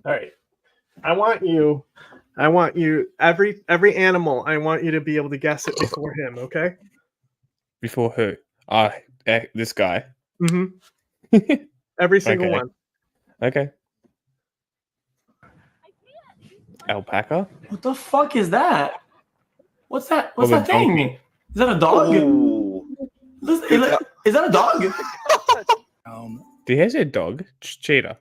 All right. I want you, every animal, I want you to be able to guess it before him, okay? Before who? This guy. Mm-hmm. Every single Okay. one. Okay. Alpaca? What the fuck is that? What's that? What's Well, that thing? donkey. Is that a dog? Ooh. Is that a dog? Did he say dog? Cheetah.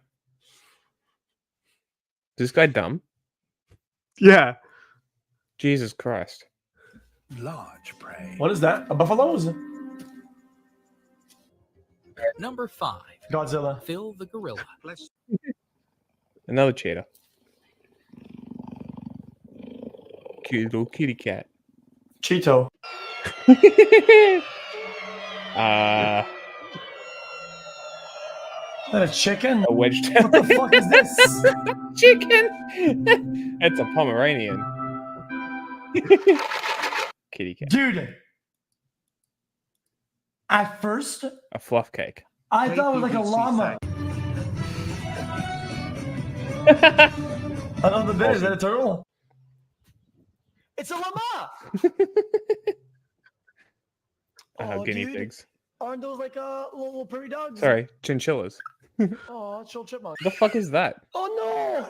Is this guy dumb? Yeah. Jesus Christ. Large prey. What is that? A buffalo's? Number 5. Godzilla. Phil the gorilla. Another cheetah. Cute little kitty cat. Cheeto. Is that a chicken? A wedge What the fuck is this? chicken. It's a Pomeranian. Kitty cat. Dude. At first, A fluff cake. I thought it was like a llama. Another bit. Is that a turtle? It's a llama. Guinea dude. pigs. Aren't those like little prairie dogs? Sorry, chinchillas. Oh, chill chipmunk. The fuck is that? Oh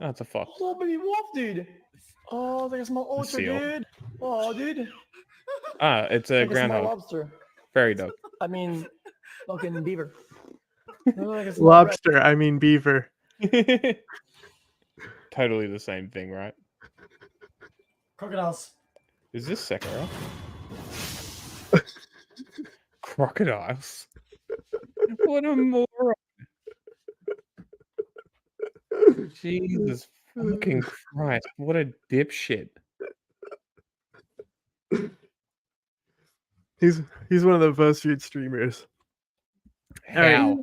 Oh, it's a fox. no! Little baby wolf, dude. Oh, there's my ultra, seal. dude. Oh, dude. It's a Like a small groundhog. lobster. Fairy dog. I mean, fucking beaver. Lobster, I mean beaver. Totally the same thing, right? Crocodiles. Is this Sekiro? Crocodiles. What a moron. Jesus fucking Christ. What a dipshit. He's one of the BuzzFeed streamers. How? Alright.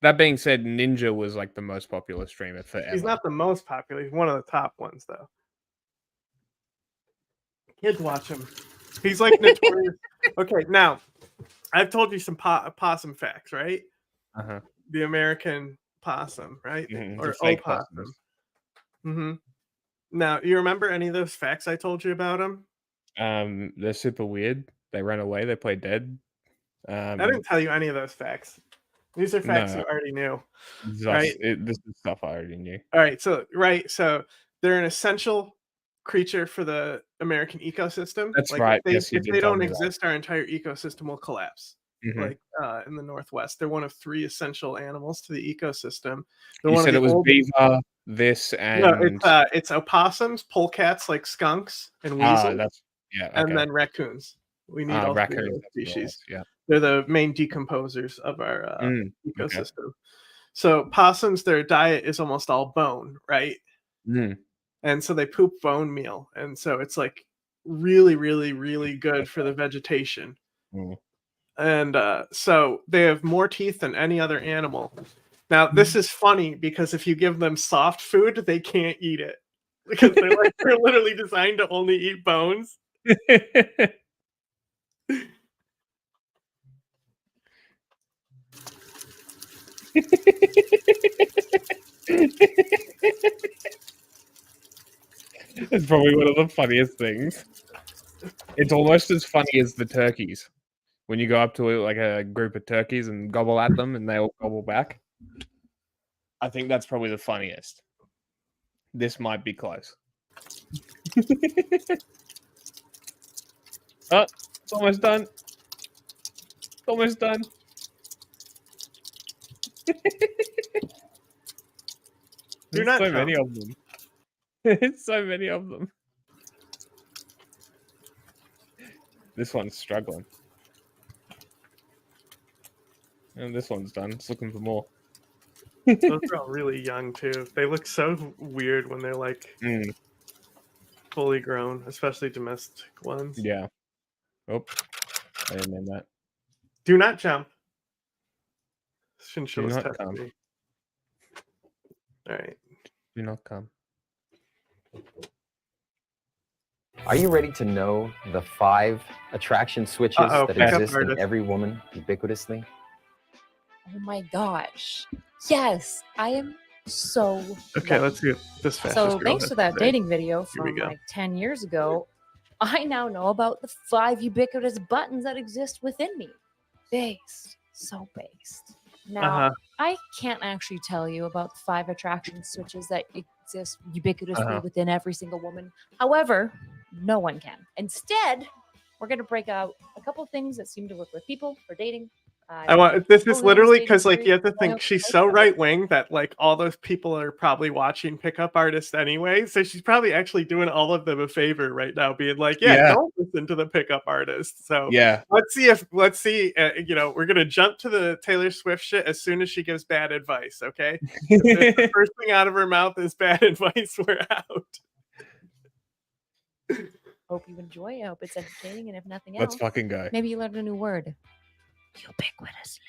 That being said, Ninja was like the most popular streamer forever. He's not the most popular. He's one of the top ones, though. Kids watch him. He's like notorious. Okay, now I've told you some possum facts, right? Uh-huh. The American possum, right? Mhm, Or the fake opossum. possums. Mm-hmm. Now, you remember any of those facts I told you about him? They're super weird. They run away. They play dead. I didn't tell you any of those facts. These are facts No. you already knew. This is stuff I already knew. All right, so they're an essential creature for the American ecosystem. That's like, right. If they, Yes, you if did they tell don't me that. exist, our entire ecosystem will collapse. Mhm. Like in the Northwest, they're one of 3 essential animals to the ecosystem. They're You one said of it the was beaver, this, and No, it's opossums, polecats like skunks and weasels, that's okay. and then raccoons. We need all 3 of raccoons. those species. Yeah. They're the main decomposers of our Okay. ecosystem. So possums, their diet is almost all bone, right? Mm. And so they poop bone meal, and so it's like really, really, really good for the vegetation. Mm. And so they have more teeth than any other animal. Now, this is funny because if you give them soft food, they can't eat it because they're literally designed to only eat bones. It's probably one of the funniest things. It's almost as funny as the turkeys. When you go up to like a group of turkeys and gobble at them and they all gobble back. I think that's probably the funniest. This might be close. Oh, it's almost done. It's almost done. You're There's not so many Trump. of them. There's so many of them. This one's struggling. And this one's done. It's looking for more. Those are all really young too. They look so weird when they're like fully grown, especially domestic ones. Yeah. Oh, I didn't mean that. Do not jump. Do Chinchillas not touch come. me. All right. Do not come. Are you ready to know the 5 attraction switches that pickup exist in artist. every woman ubiquitously? Oh my gosh. Yes, I am so Okay, lame. let's see what this fascist So girl thanks has to that say. dating video Here we from go. like 10 years ago, I now know about the 5 ubiquitous buttons that exist within me. Based. So based. Now, Uh-huh. I can't actually tell you about the 5 attraction switches that exist ubiquitously Uh-huh. within every single woman. However, no one can. Instead, we're going to break out a couple things that seem to work with people for dating. This is Only literally dating because, like, series you have to I know think she's for so most right wing that, like, all those people are probably watching pickup artists anyway. So she's probably actually doing all of them a favor right now, being like, "Yeah, Yeah. don't listen to the pickup artists." So Yeah. let's see. You know, we're gonna jump to the Taylor Swift shit as soon as she gives bad advice. Okay, if the first thing out of her mouth is bad advice, we're out. Hope you enjoy. I hope it's entertaining, and if nothing Let's else, fucking go. maybe you learned a new word. Ubiquitously.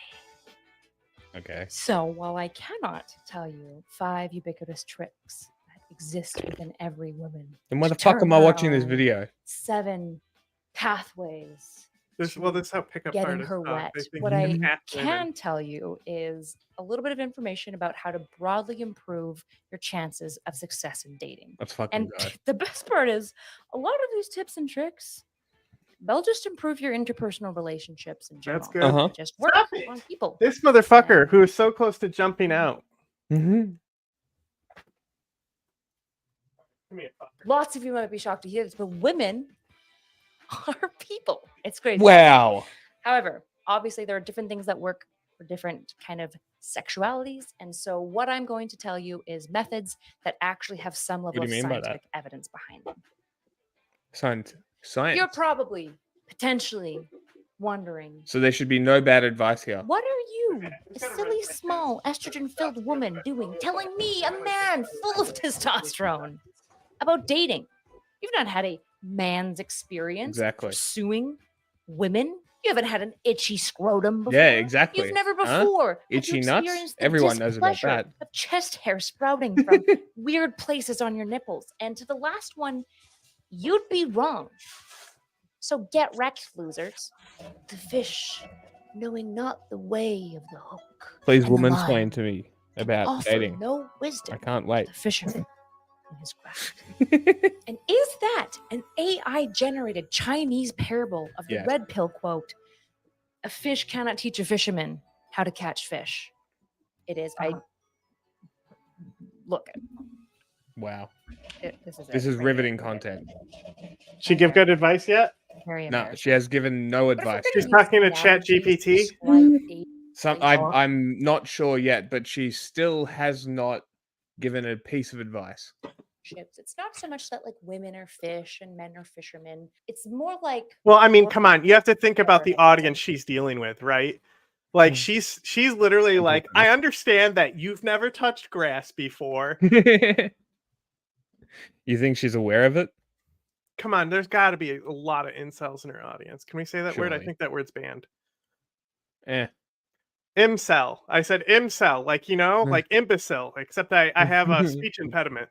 Okay. So while I cannot tell you 5 ubiquitous tricks that exist within every woman, Then why to the fuck turn am I her watching this on, this 7 pathways This to is how pickup getting artists her talk. wet. They think What you I can hack women. can tell you is a little bit of information about how to broadly improve your chances of success in dating. Let's fucking And go. the best part is a lot of these tips and tricks, they'll just improve your interpersonal relationships in general. That's good. Uh-huh. They just work Stop it. on people. This motherfucker who is so close to jumping out. Mm-hmm. Come here, fucker. Lots of you might be shocked to hear this, but women are people. It's crazy. Wow. However, obviously there are different things that work for different kind of sexualities. And so what I'm going to tell you is methods that actually have some level do of you mean by that? scientific evidence behind them. Science. You're probably potentially wondering, So there should be no bad advice here. what are you, a silly, small, estrogen-filled woman, doing telling me, a man full of testosterone, about dating? You've not had a man's experience Exactly. pursuing women. You haven't had an itchy scrotum before. Yeah, exactly. You've never Huh? before had Itchy you nuts? experienced the Everyone knows about displeasure that. of chest hair sprouting from weird places on your nipples. And to the last one, you'd be wrong. So get wrecked, losers. The fish, knowing not the way of the hook. Please, and the woman, line, explain to me about offer dating. no wisdom. I can't wait. The fisherman in his craft. And is that an AI-generated Chinese parable of the Yes. red pill quote? A fish cannot teach a fisherman how to catch fish. It is. I look. Wow. This This is riveting content. She give good advice yet? Very No, American. she has given no But if we're advice. gonna She's use talking to analogies to ChatGPT? describe dating, I'm not sure yet, but she still has not given a piece of advice. relationships, it's not so much that like women are fish and men are fishermen. It's more like, Well, I mean, working come on. You have to think about the together. audience she's dealing with, right? Like Mm. she's literally like, Important. I understand that you've never touched grass before. You think she's aware of it? Come on, there's got to be a lot of incels in her audience. Can we say that word? I Surely. think that word's banned. Eh. Imcel. I said imcel, like, you know, Mm. like imbecile, except I have a speech impediment.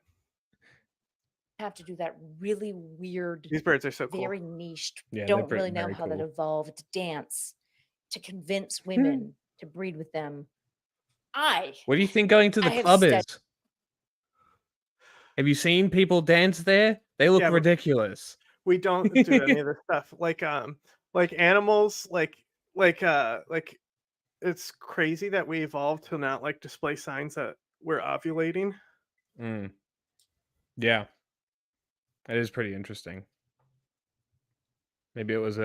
have to do that really weird, These birds are so cool. very niche, Yeah, don't they're really know very how that cool. evolved dance to convince women to breed with them. What do you think going to I the have club studied- is? Have you seen people dance there? They look Yeah, but- ridiculous. We don't do any of this stuff. Like animals, like it's crazy that we evolved to not like display signs that we're ovulating. Mm. Yeah. That is pretty interesting. Maybe it was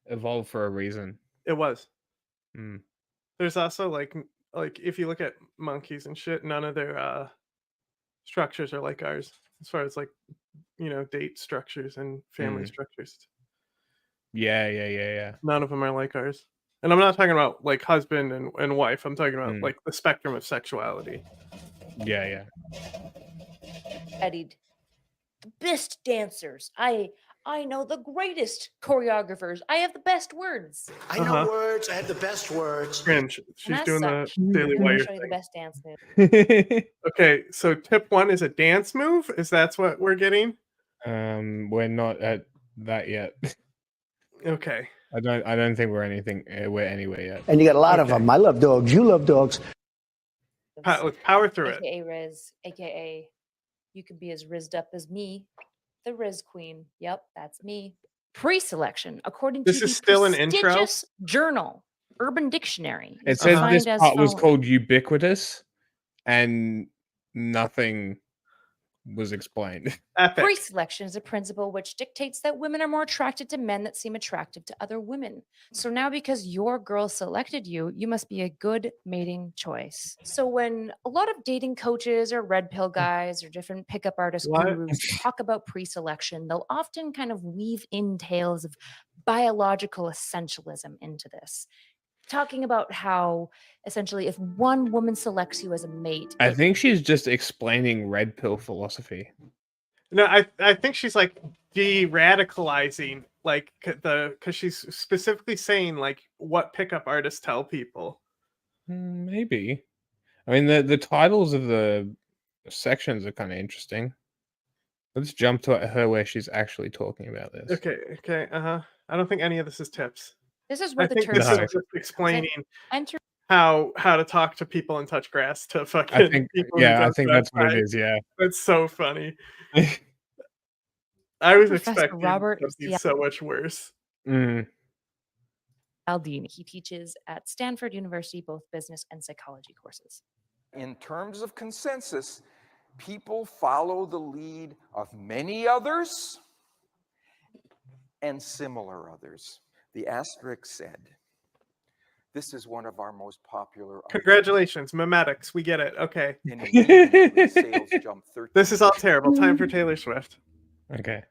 evolved for a reason. It was. Mm. There's also like if you look at monkeys and shit, none of their structures are like ours as far as like, you know, date structures and family structures. Yeah. None of them are like ours. And I'm not talking about like husband and wife. I'm talking about like the spectrum of sexuality. Yeah. studied the best dancers. I know the greatest choreographers. I have the best words. I know words. I have the best words. Cringe. She's as doing such, the Daily I'm gonna Wire show you the thing. best dance move. Okay, so tip 1 is a dance move. Is that's what we're getting? We're not at that yet. Okay. I don't think we're anywhere yet. And you got a lot of them. I love dogs. You love dogs. Let's power through it. AKA Riz, AKA you could be as rizzed up as me, the Riz Queen. Yep, that's me. Pre-selection, according This to is the still an intro? prestigious journal Urban Dictionary. It is says defined this as part was following. called ubiquitous, and nothing was explained. Epic. Pre-selection is a principle which dictates that women are more attracted to men that seem attractive to other women. So now because your girl selected you, you must be a good mating choice. So when a lot of dating coaches or red pill guys or different pickup artist What? gurus talk about pre-selection, they'll often kind of weave in tales of biological essentialism into this. Talking about how essentially if one woman selects you as a mate, I it think she's just explaining red pill philosophy. No, I think she's like de-radicalizing, like because she's specifically saying like what pickup artists tell people. Maybe. I mean, the titles of the sections are kind of interesting. Let's jump to her where she's actually talking about this. Okay, I don't think any of this is tips. this is I where the think term this is No. just explaining enter how to talk to people and touch grass to fucking I think, people. who yeah, I don't think that's what it specify. is. Yeah. That's so funny. I was Professor expecting Robert something so much worse. Mm. Aldine. He teaches at Stanford University both business and psychology courses. In terms of consensus, people follow the lead of many others and similar others. The asterisk said, this is one of our most popular. Congratulations, memetics. We get it. Okay. And immediately sales jumped 13. This is all terrible. Time for Taylor Swift. Okay.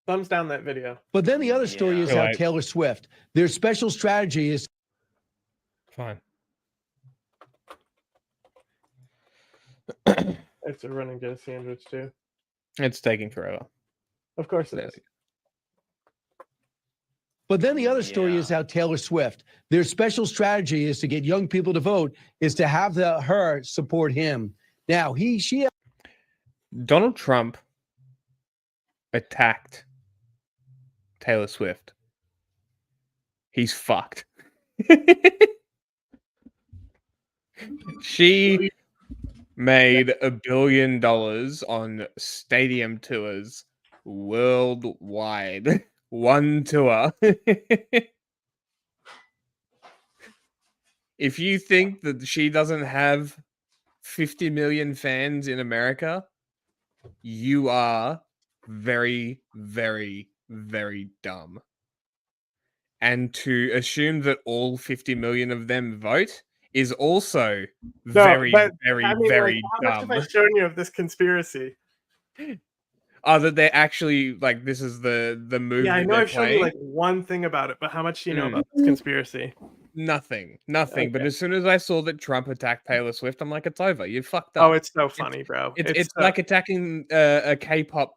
Thumbs down that video. But then the other story is how Right. Taylor Swift, their special strategy is Fine. I have to run and get a sandwich too. It's taking forever. Of course it is. But then the other story is how Taylor Swift, their special strategy is to get young people to vote, is to have her support him. Now, she Donald Trump attacked Taylor Swift. He's fucked. She made $1 billion on stadium tours worldwide. One tour. If you think that she doesn't have 50 million fans in America, you are very, very, very dumb. And to assume that all 50 million of them vote is also very, but, very, I mean, very like, how much dumb. have I shown you of this conspiracy? That they're actually like this is the move. Yeah, I that know they're I've shown you playing. like one thing about it, but how much do you know about this conspiracy? Nothing. But Okay. as soon as I saw that Trump attacked Taylor Swift, I'm like, it's over. You fucked up. Oh, it's so funny, bro. It's so- like attacking a K-pop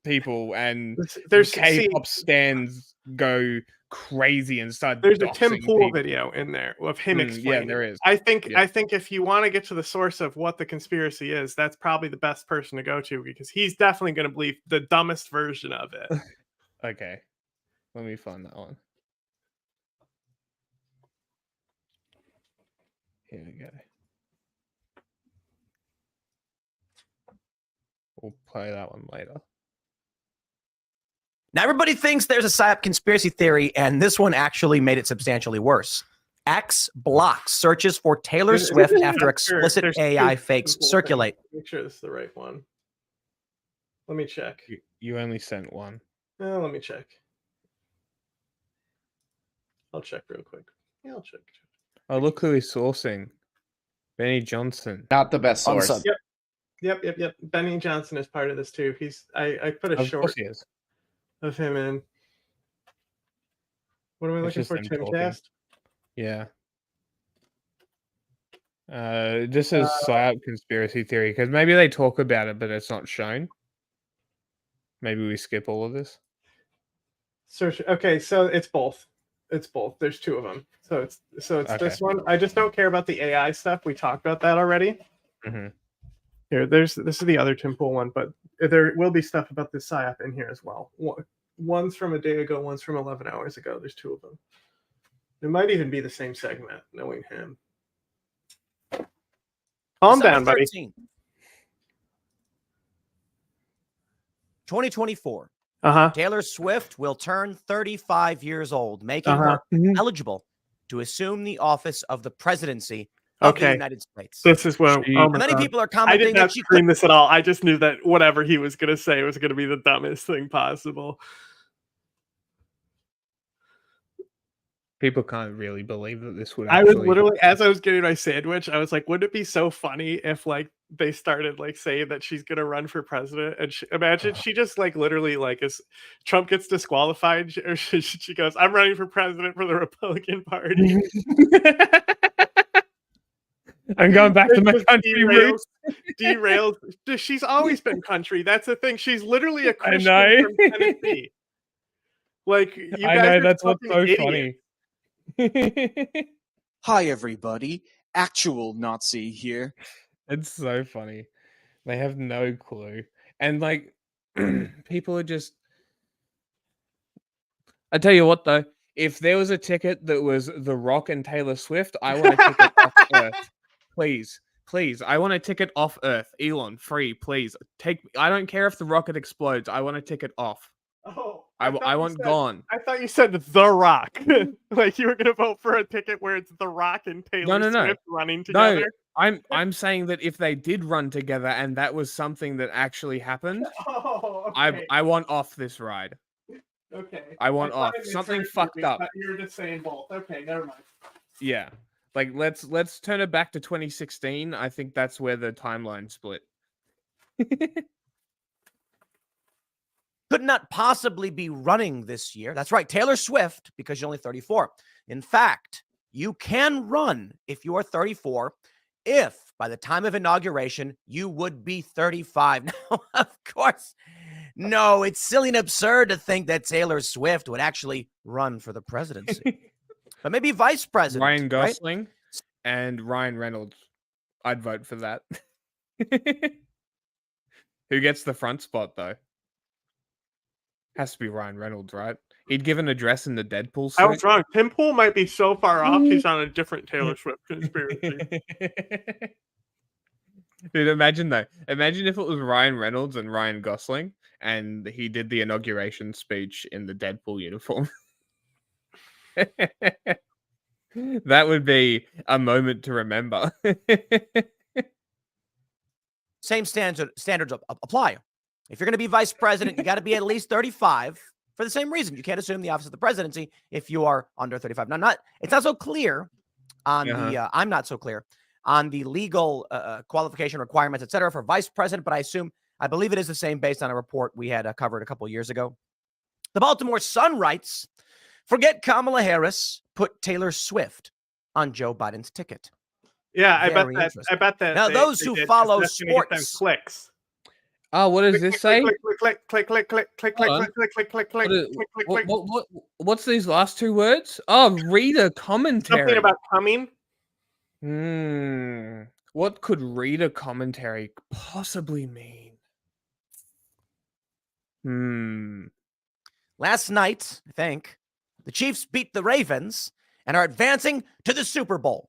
people, and there's K-pop stands go crazy and start. There's a Tim doxing Pool people. video in there of him explaining. Yeah, there is. I think if you want to get to the source of what the conspiracy is, that's probably the best person to go to because he's definitely going to believe the dumbest version of it. Okay, let me find that one. Here we go. We'll play that one later. Now, everybody thinks there's a PsyOp conspiracy theory, and this one actually made it substantially worse. X blocks searches for Taylor Swift after explicit There's AI two fakes people circulate. things. Make sure this is the right one. Let me check. You only sent one. Let me check. I'll check real quick. Yeah, I'll check. Oh, look who he's sourcing. Benny Johnson. Not the best source. Yep. Benny Johnson is part of this too. I put a Of short course he is. of him in. What am I It's looking just for? them talking. Timcast? Yeah. This is PsyOp conspiracy theory because maybe they talk about it, but it's not shown. Maybe we skip all of this. Search. Okay, so it's both. It's both. There's two of them. So it's Okay. this one. I just don't care about the AI stuff. We talked about that already. Mm-hmm. Here, this is the other Tim Pool one, but there will be stuff about the PsyOp in here as well. One's from a day ago, one's from 11 hours ago. There's two of them. It might even be the same segment, knowing him. Calm December down, buddy. 13th, 2024. Uh-huh. Taylor Swift will turn 35 years old, making Uh-huh. her eligible to assume the office of the presidency of the Okay. United States. This is where Many people are I commenting did that not she scream could. this at all. I just knew that whatever he was going to say was going to be the dumbest thing possible. People can't really believe that this would I was actually. literally, as I was getting my sandwich, I was like, wouldn't it be so funny if like they started like saying that she's gonna run for president, and imagine she just like literally like as Trump gets disqualified, or she goes, I'm running for president for the Republican Party. I'm going back to my Just country roots. derails. She's always been country. That's the thing. She's literally a I Christian know. from Tennessee. Like you I guys know, are that's what's fucking so idiots. funny. Hi, everybody. Actual Nazi here. It's so funny. They have no clue. And like people are just I tell you what though, if there was a ticket that was The Rock and Taylor Swift, I want a ticket off Earth. Please. Please. I want a ticket off Earth. Elon, free, please. I don't care if the rocket explodes. I want a ticket off. Oh, I want gone. I thought you said The Rock. Like you were gonna vote for a ticket where it's The Rock and Taylor No. Swift running together. No, I'm saying that if they did run together and that was something that actually happened, Oh, okay. I want off this ride. Okay. I want thought off. it Something misheard fucked you, up. but you were just saying both. Okay, never mind. Yeah. Like let's turn it back to 2016. I think that's where the timeline split. Could not possibly be running this year. That's right, Taylor Swift, because you're only 34. In fact, you can run if you are 34, if by the time of inauguration, you would be 35. Now, of course, no, it's silly and absurd to think that Taylor Swift would actually run for the presidency. But maybe vice president. Ryan right? Gosling and Ryan Reynolds. I'd vote for that. Who gets the front spot though? Has to be Ryan Reynolds, right? He'd give an address in the Deadpool suit. I was wrong. Tim Pool might be so far off. He's on a different Taylor Swift conspiracy. Dude, imagine though. Imagine if it was Ryan Reynolds and Ryan Gosling, and he did the inauguration speech in the Deadpool uniform. That would be a moment to remember. Same standards apply. If you're going to be vice president, you got to be at least 35 for the same reason. You can't assume the office of the presidency if you are under 35. Now, it's not so clear on the, I'm not so clear on the legal qualification requirements, et cetera, for vice president, but I believe it is the same based on a report we had covered a couple of years ago. The Baltimore Sun writes, forget Kamala Harris, put Taylor Swift on Joe Biden's ticket. Yeah, I Very bet that. Now, those who follow that's gonna get them sports. clicks. Oh, what does this say? Click, click, click, click, click, click, Hold on. click, click, click, click, click, click, click. What's these last two words? Oh, reader commentary. Something about coming. What could reader commentary possibly mean? Last night, I think, the Chiefs beat the Ravens and are advancing to the Super Bowl.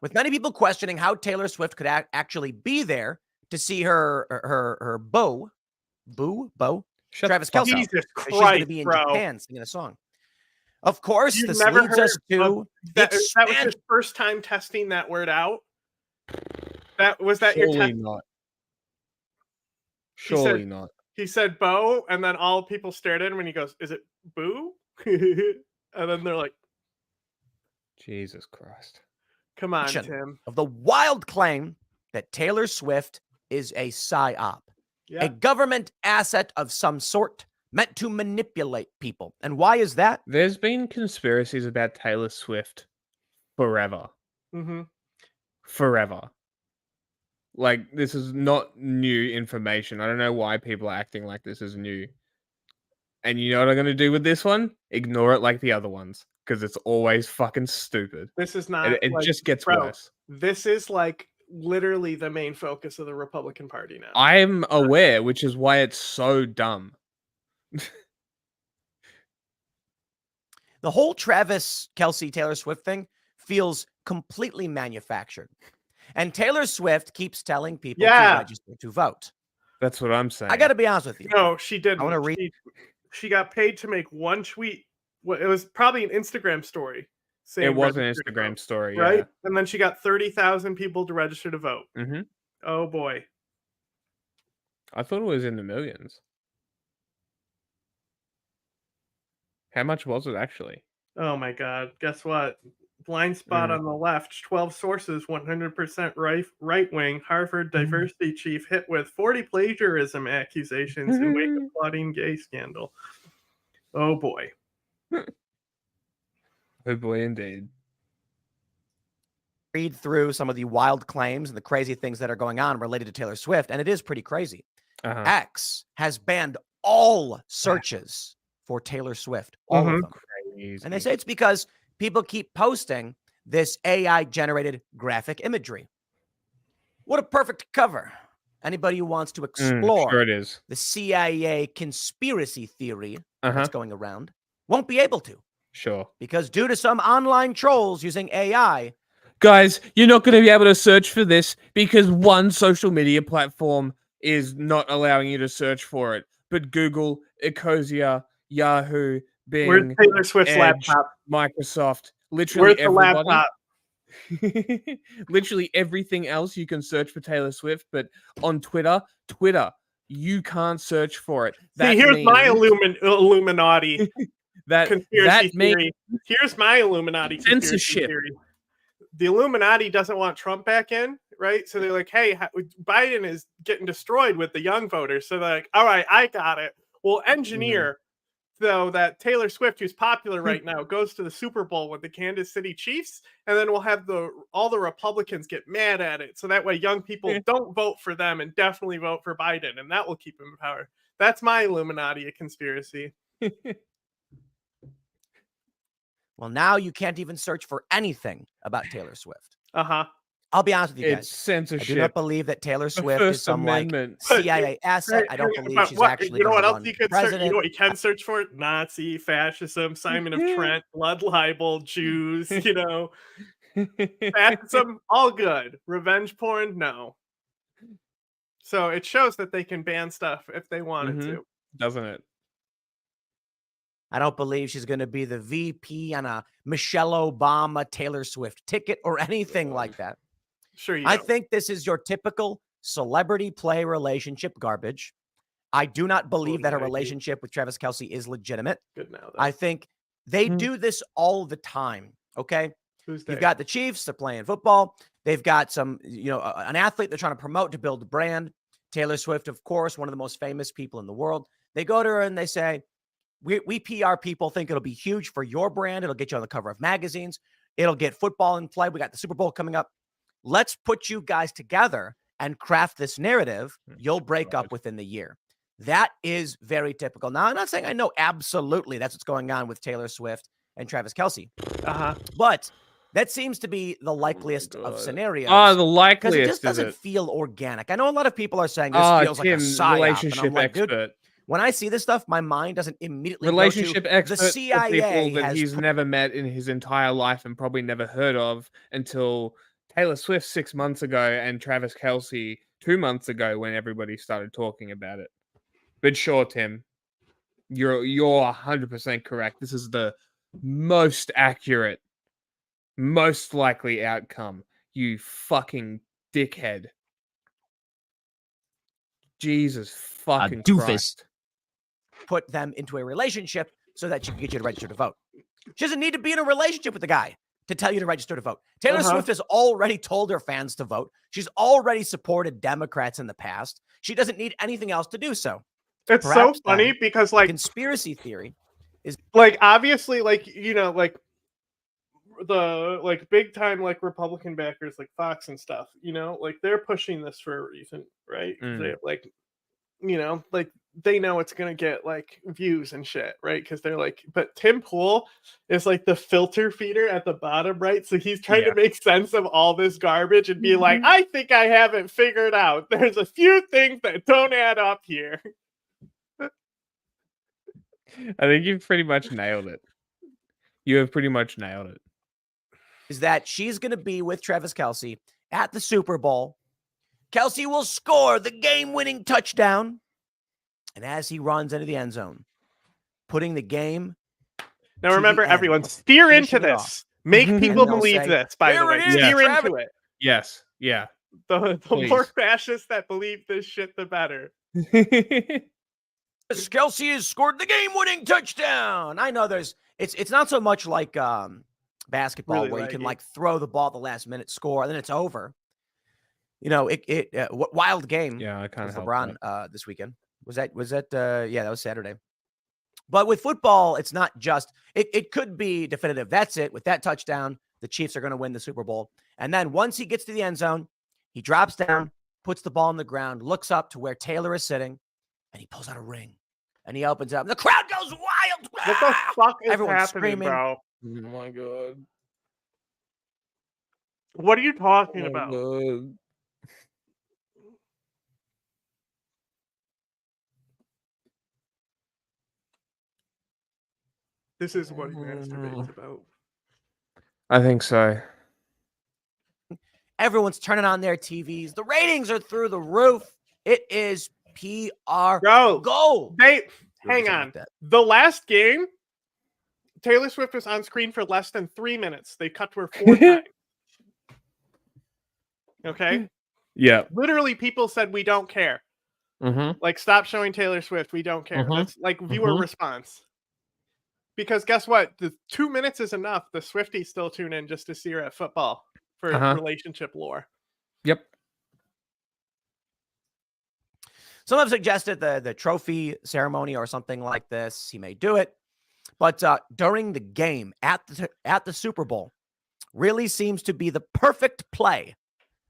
With many people questioning how Taylor Swift could actually be there to see her beau, Travis Kelce. Jesus She's Christ, going to be in bro. Japan singing a song. Of course, You've this never leads heard us to that was his first time testing that word out. Was that your Surely test? not. He said- Surely not. He said "bo," and then all people stared at him, and he goes, "Is it boo?" And then they're like, Jesus Christ. "Come on, Tim." of the wild claim that Taylor Swift is a PsyOp, Yeah. a government asset of some sort meant to manipulate people. And why is that? There's been conspiracies about Taylor Swift forever. Mm-hmm. Forever. Like, this is not new information. I don't know why people are acting like this is new. And you know what I'm going to do with this one? Ignore it like the other ones. Because it's always fucking stupid. This is not. It like, just gets bro, worse. This is like literally the main focus of the Republican Party now. I'm aware, which is why it's so dumb. The whole Travis Kelce Taylor Swift thing feels completely manufactured. And Taylor Swift keeps telling people to register to vote. That's what I'm saying. I got to be honest with you. No, she didn't. I want to read. She got paid to make one tweet. Well, it was probably an Instagram story. It was an register to Instagram vote, story, right? yeah. And then she got 30,000 people to register to vote. Mm-hmm. Oh boy. I thought it was in the millions. How much was it actually? Oh my God. Guess what? Blind spot on the left. 12 sources, 100% right wing. Harvard diversity chief hit with 40 plagiarism accusations in wake of Claudine Gay scandal. Oh boy. Oh boy, indeed. Read through some of the wild claims and the crazy things that are going on related to Taylor Swift, and it is pretty crazy. X has banned all searches for Taylor Swift, all of them. Crazy. And they say it's because people keep posting this AI-generated graphic imagery. What a perfect cover. Anybody who wants to explore Sure it is. the CIA conspiracy theory that's going around won't be able to. Sure. Because due to some online trolls using AI, guys, you're not going to be able to search for this because one social media platform is not allowing you to search for it. But Google, Ecosia, Yahoo, Bing, Where's Taylor Swift's Edge, laptop? Microsoft, literally Where's the everybody. laptop? Literally everything else you can search for Taylor Swift, but on Twitter, you can't search for it. See, here's my Illuminati conspiracy theory. Here's my Illuminati conspiracy theory. The Illuminati doesn't want Trump back in, right? So they're like, hey, Biden is getting destroyed with the young voters. So they're like, all right, I got it. We'll engineer, though, that Taylor Swift, who's popular right now, goes to the Super Bowl with the Kansas City Chiefs, and then we'll have all the Republicans get mad at it. So that way young people don't vote for them and definitely vote for Biden, and that will keep him in power. That's my Illuminati conspiracy. well, now you can't even search for anything about Taylor Swift. I'll be honest with you guys. It's censorship. I do not believe that Taylor Swift is some Amendment. CIA asset. I don't believe she's actually. You know what else you could search? You know what you can search for? Nazi, fascism, Simon of Trent, blood libel, Jews. You know, fascism, all good. Revenge porn, no. So it shows that they can ban stuff if they wanted to, doesn't it? I don't believe she's going to be the VP on a Michelle Obama Taylor Swift ticket or anything like that. Sure, I think this is your typical celebrity play relationship garbage. I do not believe that her relationship with Travis Kelce is legitimate. Good now, though. I think they do this all the time. Okay, you've got the Chiefs; they're playing football. They've got some, an athlete they're trying to promote to build a brand. Taylor Swift, of course, one of the most famous people in the world. They go to her and they say, we PR people think it'll be huge for your brand. It'll get you on the cover of magazines. It'll get football in play. We got the Super Bowl coming up. Let's put you guys together and craft this narrative. You'll break up within the year. That is very typical. Now, I'm not saying I know absolutely that's what's going on with Taylor Swift and Travis Kelce. But that seems to be the likeliest of scenarios. The likeliest, because it just doesn't feel organic. I know a lot of people are saying this feels like a psyop. Relationship and I'm like, expert. dude, when I see this stuff, my mind doesn't immediately Relationship go to expert the CIA for people that has he's never met in his entire life and probably never heard of until Taylor Swift 6 months ago and Travis Kelce 2 months ago when everybody started talking about it. But sure, Tim, you're 100% correct. This is the most accurate, most likely outcome. You fucking dickhead. Jesus fucking Christ. Put them into a relationship so that she can get you to register to vote. She doesn't need to be in a relationship with the guy to tell you to register to vote. Taylor Swift has already told her fans to vote. She's already supported Democrats in the past. She doesn't need anything else to do so. It's Perhaps so funny because, like, conspiracy theory is like, obviously, like, like the big time Republican backers like Fox and stuff, like they're pushing this for a reason, right? They they know it's gonna get views and shit, right? Because they're but Tim Pool is the filter feeder at the bottom, right? So he's trying to make sense of all this garbage and be like, I think I have it figured out. There's a few things that don't add up here. I think you've pretty much nailed it. You have pretty much nailed it. is that she's going to be with Travis Kelce at the Super Bowl. Kelce will score the game-winning touchdown. And as he runs into the end zone, putting the game Now to remember, the end, everyone, steer finishing into it this. off. Make And people they'll believe say, this, by the "There way. it is, Steer Travis." into it. Yes. Yeah. The Please. more fascists that believe this shit, the better. Kelce has scored the game-winning touchdown. I know it's not so much like basketball Really where you can laggy. like throw the ball at the last minute, score, and then it's over. You know, wild game. Yeah, I kind with of LeBron this weekend. Was that yeah, that was Saturday. But with football, it's not just it could be definitive. That's it. With that touchdown, the Chiefs are going to win the Super Bowl. And then once he gets to the end zone, he drops down, puts the ball on the ground, looks up to where Taylor is sitting, and he pulls out a ring. And he opens up. And the crowd goes wild. What the fuck is Everyone's happening, screaming. bro? Oh my god. What are you talking Oh about? god. This is what he masturbates about. I think so. Everyone's turning on their TVs. The ratings are through the roof. It is PR Bro, gold. hang Something on. like that. The last game, Taylor Swift was on screen for less than 3 minutes. They cut to her 4 times. Okay? Yeah. Literally, people said, we don't care. Mm-hmm. Like, stop showing Taylor Swift. We don't care. Mhm. That's like viewer Mhm. response. Because guess what? The 2 minutes is enough. The Swifties still tune in just to see her at football for relationship lore. Yep. Some have suggested the trophy ceremony or something like this. He may do it. But during the game at the Super Bowl really seems to be the perfect play.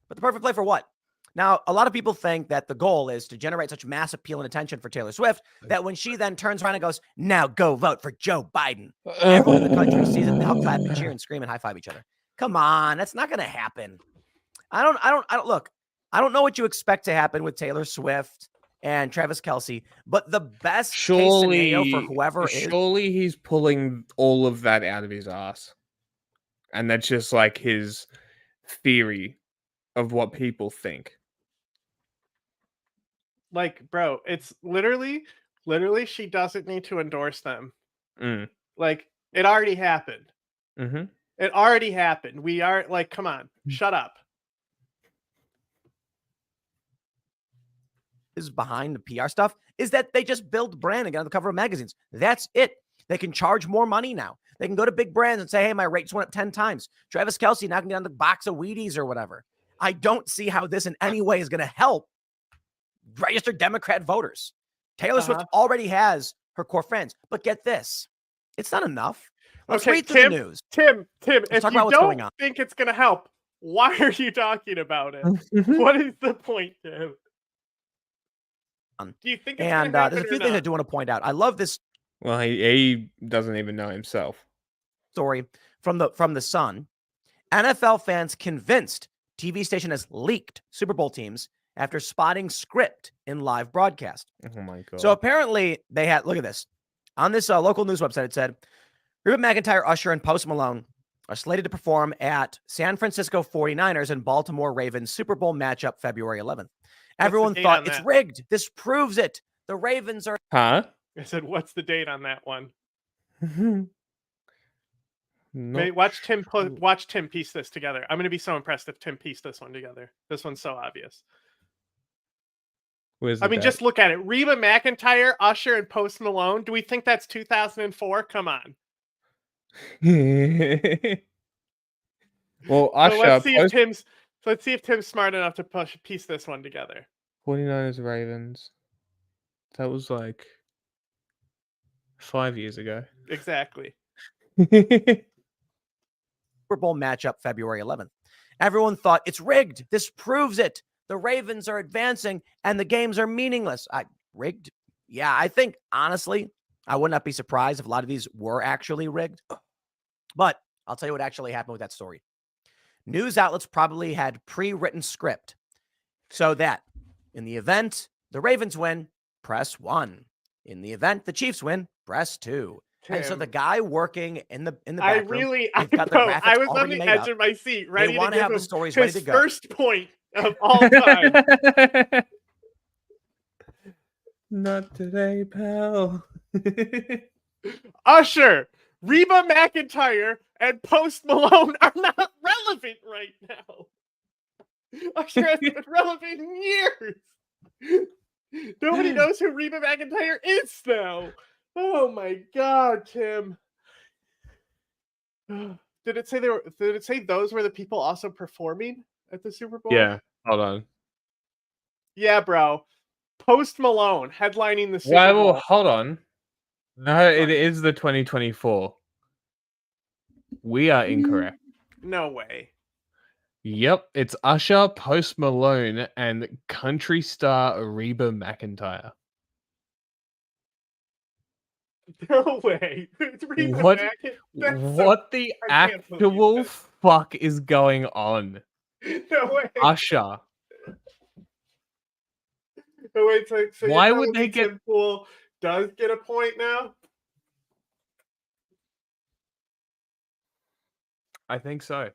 But the perfect play for what? Now, a lot of people think that the goal is to generate such mass appeal and attention for Taylor Swift that when she then turns around and goes, now go vote for Joe Biden, everyone in the country sees it. They all clap and cheer and scream and high five each other. Come on, that's not going to happen. I don't look. I don't know what you expect to happen with Taylor Swift and Travis Kelce, but the best case scenario for whoever is. Surely he's pulling all of that out of his ass. And that's just like his theory of what people think. Like, bro, it's literally, she doesn't need to endorse them. Mm. Like, it already happened. Mm-hmm. It already happened. We are, like, come on, shut up. Is behind the PR stuff is that they just build brand and get on the cover of magazines. That's it. They can charge more money now. They can go to big brands and say, hey, my rates went up 10 times. Travis Kelce now can get on the box of Wheaties or whatever. I don't see how this in any way is going to help registered Democrat voters. Taylor Swift already has her core fans, but get this. It's not enough. Let's read through the news. Tim, Let's if talk you about what's going don't on. think it's going to help, why are you talking about it? What is the point, Tim? Do you think it's And gonna there's a happen few or things I not? do want to point out. I love this Well, he doesn't even know himself. story from the Sun. NFL fans convinced TV station has leaked Super Bowl teams after spotting script in live broadcast. Oh my god. So apparently they had, look at this. On this local news website, it said, Reba McEntire, Usher, and Post Malone are slated to perform at San Francisco 49ers and Baltimore Ravens Super Bowl matchup February 11th. Everyone date thought on it's that? rigged. This proves it. The Ravens are Huh? I said, what's the date on that one? Not Watch Tim piece this together. I'm going to be so impressed if Tim pieced this one together. This one's so obvious. Where's I the mean, date? just look at it. Reba McEntire, Usher, and Post Malone. Do we think that's 2004? Come on. Well, So Usher, let's see if Tim's smart enough to piece this one together. 49ers Ravens. That was like 5 years ago. Exactly. Super Bowl matchup February 11th. Everyone thought it's rigged. This proves it. The Ravens are advancing and the games are meaningless. Rigged? Yeah, I think, honestly, I would not be surprised if a lot of these were actually rigged. But I'll tell you what actually happened with that story. News outlets probably had pre-written script so that in the event the Ravens win, press 1. In the event the Chiefs win, press 2. And so the Tim. guy working in the I back room, really, they've got the know. graphics I was on already the made edge up. of my seat, ready to want to give have the him stories ready his to go. first point of all time. Not today, pal. Usher, Reba McEntire, and Post Malone are not relevant right now. Usher has been relevant in years. Nobody knows who Reba McEntire is now. Oh my god, Tim. Did it say did it say those were the people also performing at the Super Bowl? Yeah, hold on. Yeah, bro. Post Malone headlining the Super Well, Bowl. hold on. No, it is the 2024. We are incorrect. No way. Yep, it's Usher, Post Malone, and country star Reba McEntire. No way. It's Reba What? That's What the I can't believe actual that. fuck is going on? No way. Usher. Oh, wait, so Why you're would telling they me get- Tim Pool does get a point now? I think so.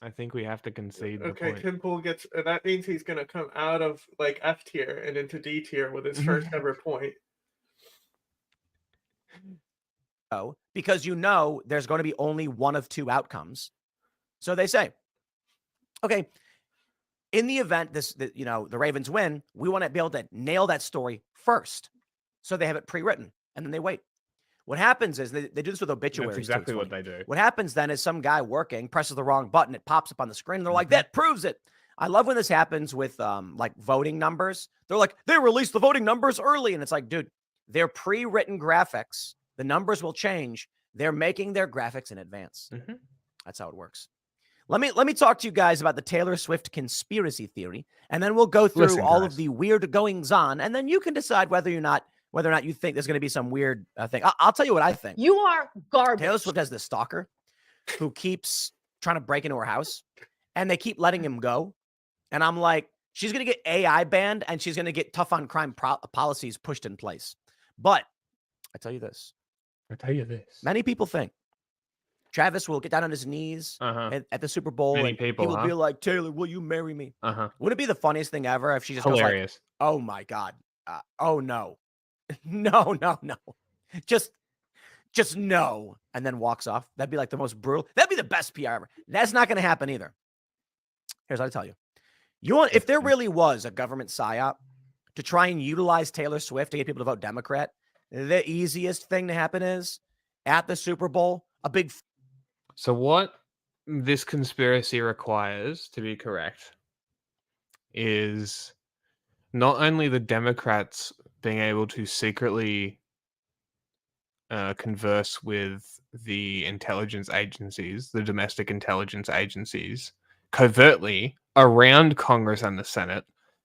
I think we have to concede the Okay, point. Tim Pool gets that means he's gonna come out of like F tier and into D tier with his first ever point. Because there's going to be only one of two outcomes. So they say, okay, in the event the Ravens win, we want to be able to nail that story first. So they have it pre-written and then they wait. What happens is they do this with obituaries. That's exactly too. what they do. What happens then is some guy working presses the wrong button. It pops up on the screen. And they're like, that proves it. I love when this happens with like voting numbers. They're like, they released the voting numbers early. And it's like, dude, they're pre-written graphics. The numbers will change. They're making their graphics in advance. That's how it works. Let me talk to you guys about the Taylor Swift conspiracy theory, and then we'll go through all of the weird goings on, and then you can decide whether or not you think there's going to be some weird thing. I'll tell you what I think. You are garbage. Taylor Swift has this stalker who keeps trying to break into her house, and they keep letting him go. And I'm like, she's going to get AI banned, and she's going to get tough on crime policies pushed in place. But I tell you this. Many people think Travis will get down on his knees at the Super Bowl, Many and people, he will be like, Taylor, will you marry me? Wouldn't it be the funniest thing ever if she just goes like, oh my God. Oh no. No. Just no. And then walks off. That'd be like the most brutal. That'd be the best PR ever. That's not going to happen either. Here's what I tell you. If there really was a government PsyOp to try and utilize Taylor Swift to get people to vote Democrat, the easiest thing to happen is at the Super Bowl, a big. So what this conspiracy requires, to be correct, is not only the Democrats being able to secretly converse with the intelligence agencies, the domestic intelligence agencies, covertly around Congress and the Senate,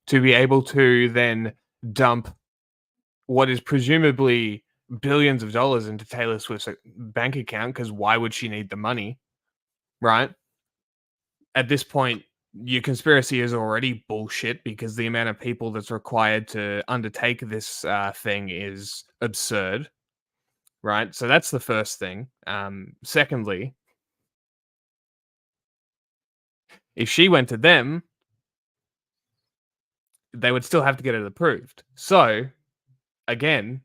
to be able to then dump what is presumably billions of dollars into Taylor Swift's bank account, because why would she need the money, right? At this point, your conspiracy is already bullshit because the amount of people that's required to undertake this thing is absurd, right? So that's the first thing. Secondly, if she went to them, they would still have to get it approved. So, again,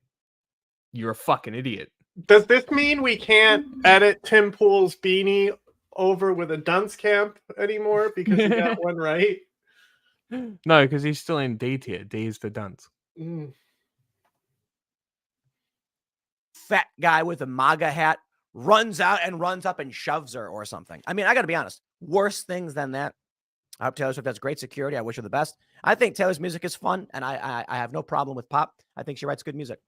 you're a fucking idiot. Does this mean we can't edit Tim Pool's beanie over with a dunce camp anymore because he got one right? No, because he's still in D tier. D is the dunce. Fat guy with a MAGA hat runs out and runs up and shoves her or something. I mean, I got to be honest. Worse things than that. I hope Taylor Swift has great security. I wish her the best. I think Taylor's music is fun, and I have no problem with pop. I think she writes good music.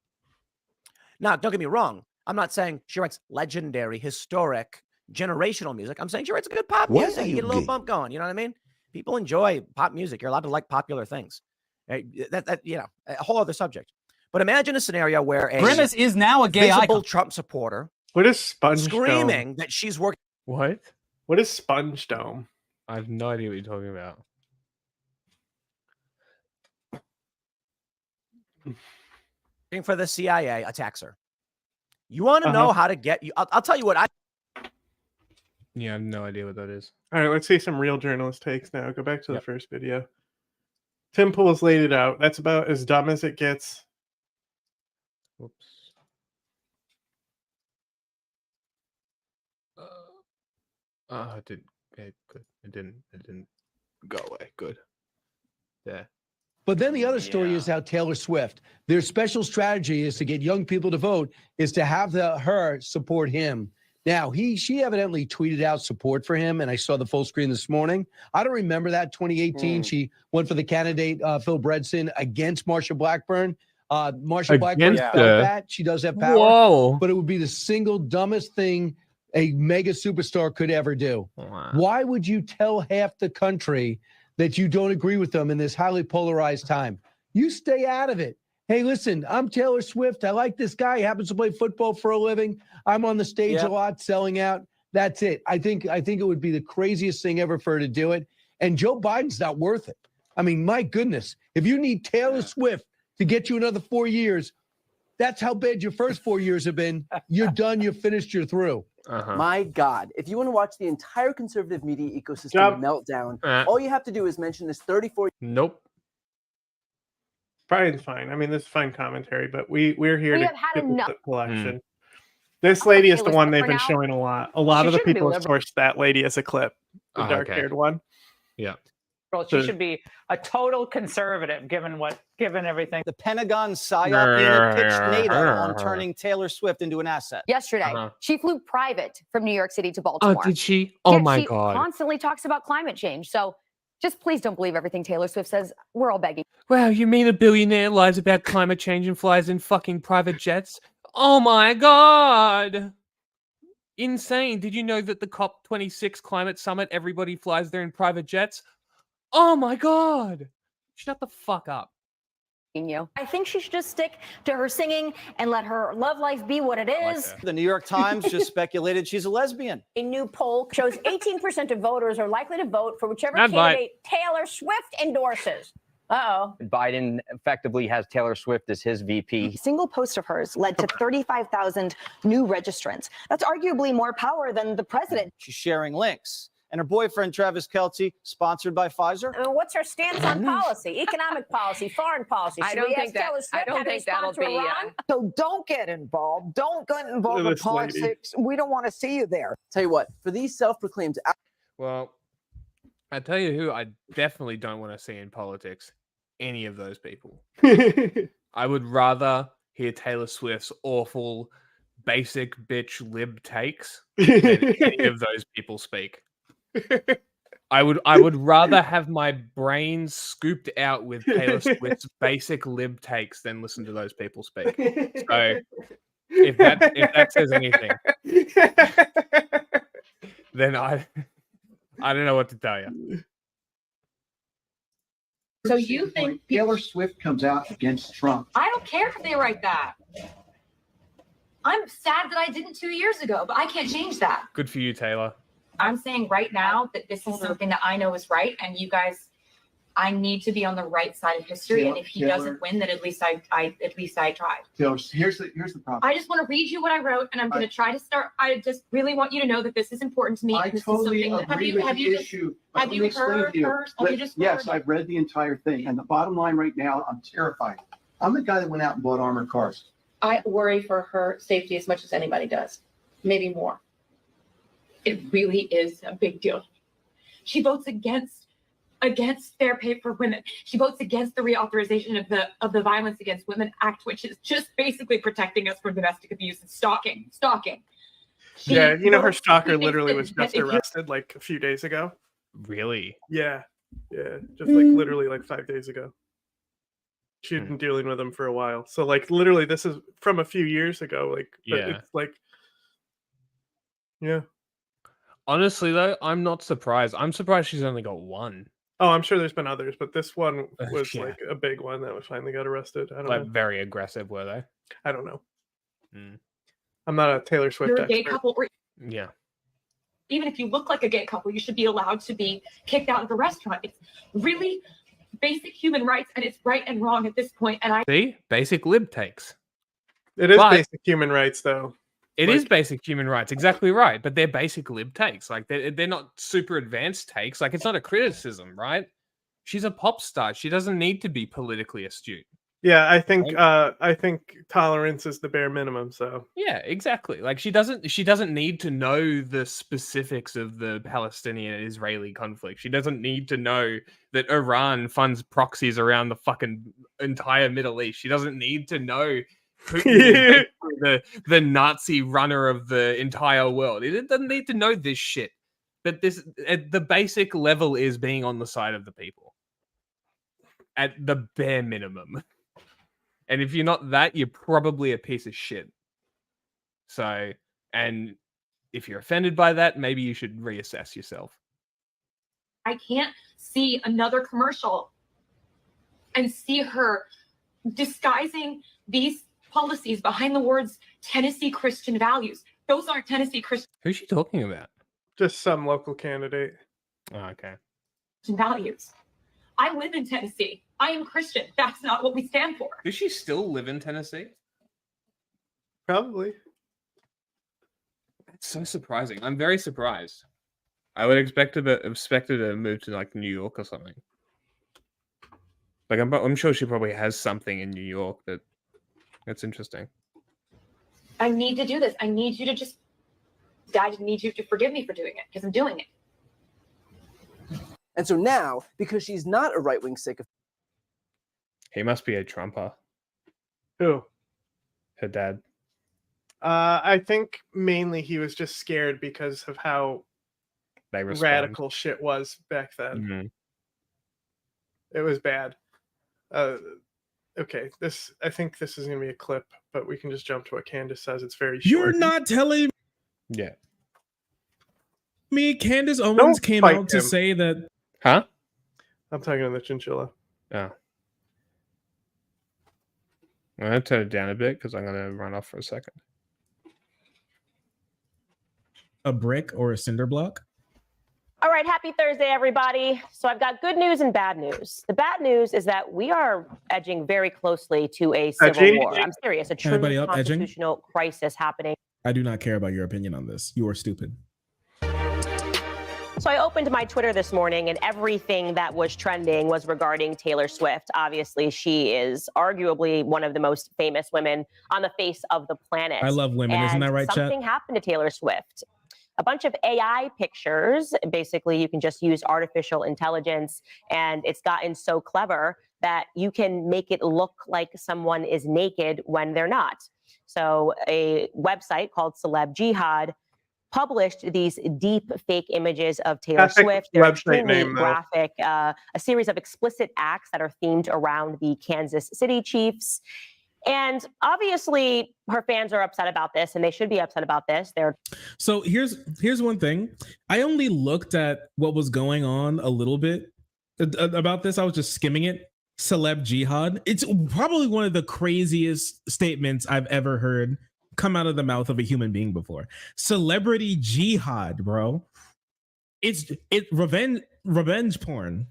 Now, don't get me wrong. I'm not saying she writes legendary, historic, generational music. I'm saying she writes good pop music. You get a little bump going. You know what I mean? People enjoy pop music. You're allowed to like popular things. That a whole other subject. But imagine a scenario where a Grimace is now a gay visible icon. Trump supporter What is Sponge screaming Dome? that she's working. What? What is Sponge Dome? I have no idea what you're talking about. working for the CIA attacks her. You want to know how to get you? I'll tell you what. Yeah, I have no idea what that is. All right, let's see some real journalist takes now. Go back to the first video. Tim Pool's laid it out. That's about as dumb as it gets. Whoops. It didn't. Okay, good. It didn't go away. Good. Yeah. But then the other story is how Taylor Swift, their special strategy is to get young people to vote, is to have her support him. Now, she evidently tweeted out support for him, and I saw the full screen this morning. I don't remember that. 2018, she went for the candidate, Phil Bredesen, against Marsha Blackburn. Marsha Blackburn felt that. She does have power, but it would be the single dumbest thing a mega superstar could ever do. Wow. Why would you tell half the country that you don't agree with them in this highly polarized time? You stay out of it. Hey, listen, I'm Taylor Swift. I like this guy. He happens to play football for a living. I'm on the stage a lot, selling out. That's it. I think it would be the craziest thing ever for her to do it. And Joe Biden's not worth it. I mean, my goodness, if you need Taylor Swift to get you another 4 years, that's how bad your first 4 years have been. You're done. You're finished. You're through. My God, if you want to watch the entire conservative media ecosystem meltdown, all you have to do is mention this 34. Nope. Brian's fine. I mean, this is fine commentary, but we're here to have had get enough. the collection. This lady is the one they've been now. showing a lot. A lot She of the shouldn't be people have liberal. sourced that lady as a clip, the Oh, dark-haired one. Yeah. Well, she should be a total conservative, given everything. The Pentagon PsyOp unit pitched NATO on turning Taylor Swift into an asset. Yesterday, she flew private from New York City to Baltimore. Oh, did she? Oh, Yet my she God. constantly talks about climate change. So just please don't believe everything Taylor Swift says. We're all begging. Wow, you mean a billionaire lies about climate change and flies in fucking private jets? Oh my God. Insane. Did you know that the COP26 climate summit, everybody flies there in private jets? Oh my God. Shut the fuck up. You. I think she should just stick to her singing and let her love life be what it is. The New York Times just speculated she's a lesbian. A new poll shows 18% of voters are likely to vote for whichever Not right. candidate Taylor Swift endorses. Uh-oh. Biden effectively has Taylor Swift as his VP. A single post of hers led to 35,000 new registrants. That's arguably more power than the president. She's sharing links. And her boyfriend, Travis Kelce, sponsored by Pfizer. What's her stance on policy, economic policy, foreign policy? I don't think that'll be. So don't get involved. Don't get involved with politics. We don't want to see you there. Tell you what, for these self-proclaimed. Well, I tell you who I definitely don't want to see in politics. Any of those people. I would rather hear Taylor Swift's awful, basic bitch lib takes than any of those people speak. I would rather have my brain scooped out with Taylor Swift's basic lib takes than listen to those people speak. So if that says anything, then I don't know what to tell you. So you think Taylor Swift comes out against Trump? I don't care if they write that. I'm sad that I didn't 2 years ago, but I can't change that. Good for you, Taylor. I'm saying right now that this is something that I know is right, and you guys, I need to be on the right side of history. And if he doesn't win, then at least I tried. Taylor, here's the problem. I just want to read you what I wrote, and I'm going to try to start. I just really want you to know that this is important to me. I totally agree with the issue. Have you heard hers? Yes, I've read the entire thing. And the bottom line right now, I'm terrified. I'm the guy that went out and bought armored cars. I worry for her safety as much as anybody does, maybe more. It really is a big deal. She votes against fair pay for women. She votes against the reauthorization of the Violence Against Women Act, which is just basically protecting us from domestic abuse and stalking. Yeah, you know, her stalker literally was just arrested like a few days ago. Really? Yeah, just like literally like 5 days ago. She'd been dealing with him for a while. So like literally this is from a few years ago. Like, but it's like, yeah. Honestly, though, I'm not surprised. I'm surprised she's only got one. Oh, I'm sure there's been others, but this one was like a big one that was finally got arrested. I don't know. Very aggressive, were they? I don't know. I'm not a Taylor Swift You're a gay expert. couple, or Yeah. even if you look like a gay couple, you should be allowed to be kicked out of a restaurant. It's really basic human rights, and it's right and wrong at this point. And See? Basic lib takes. It is But- basic human rights, though. It is basic human rights, exactly right. But they're basic lib takes. Like they're not super advanced takes. Like it's not a criticism, right? She's a pop star. She doesn't need to be politically astute. Yeah, I think tolerance is the bare minimum. So Yeah, exactly. Like she doesn't need to know the specifics of the Palestinian-Israeli conflict. She doesn't need to know that Iran funds proxies around the fucking entire Middle East. She doesn't need to know Putin is the Nazi runner of the entire world. It doesn't need to know this shit. But this at the basic level is being on the side of the people. At the bare minimum. And if you're not that, you're probably a piece of shit. So, and if you're offended by that, maybe you should reassess yourself. I can't see another commercial and see her disguising these policies behind the words Tennessee Christian values. Those aren't Tennessee Christian Who's she talking about? just some local candidate. Oh, okay. values. I live in Tennessee. I am Christian. That's not what we stand for. Does she still live in Tennessee? Probably. That's so surprising. I'm very surprised. I would expect her to move to like New York or something. Like I'm sure she probably has something in New York that's interesting. I need to do this. I need you to just, I need you to forgive me for doing it because I'm doing it. And so now, because she's not a right-wing sycophant, He must be a Trumper. Who? Her dad. I think mainly he was just scared because of how They respond. radical shit was back then. Mhm. It was bad. Okay, I think this is gonna be a clip, but we can just jump to what Candace says. It's very short. You're not telling Yeah. me Candace Owens Don't came fight out to him. say that. Huh? I'm talking to the chinchilla. Oh. I'm going to turn it down a bit because I'm going to run off for a second. A brick or a cinder block? All right, happy Thursday, everybody. So I've got good news and bad news. The bad news is that we are edging very closely to a civil Edging? war. I'm serious, a true Anybody up edging? constitutional crisis happening. I do not care about your opinion on this. You are stupid. So I opened my Twitter this morning, and everything that was trending was regarding Taylor Swift. Obviously, she is arguably one of the most famous women on the face of the planet. I love women. Isn't that right, chat? Something happened to Taylor Swift. A bunch of AI pictures. Basically, you can just use artificial intelligence, and it's gotten so clever that you can make it look like someone is naked when they're not. So a website called Celeb Jihad published these deep fake images of Taylor Epic Swift. They're website extremely name, though. graphic, a series of explicit acts that are themed around the Kansas City Chiefs. And obviously, her fans are upset about this, and they should be upset about this. So here's one thing. I only looked at what was going on a little bit about this. I was just skimming it. Celeb Jihad. It's probably one of the craziest statements I've ever heard come out of the mouth of a human being before. Celebrity Jihad, bro. It's revenge porn.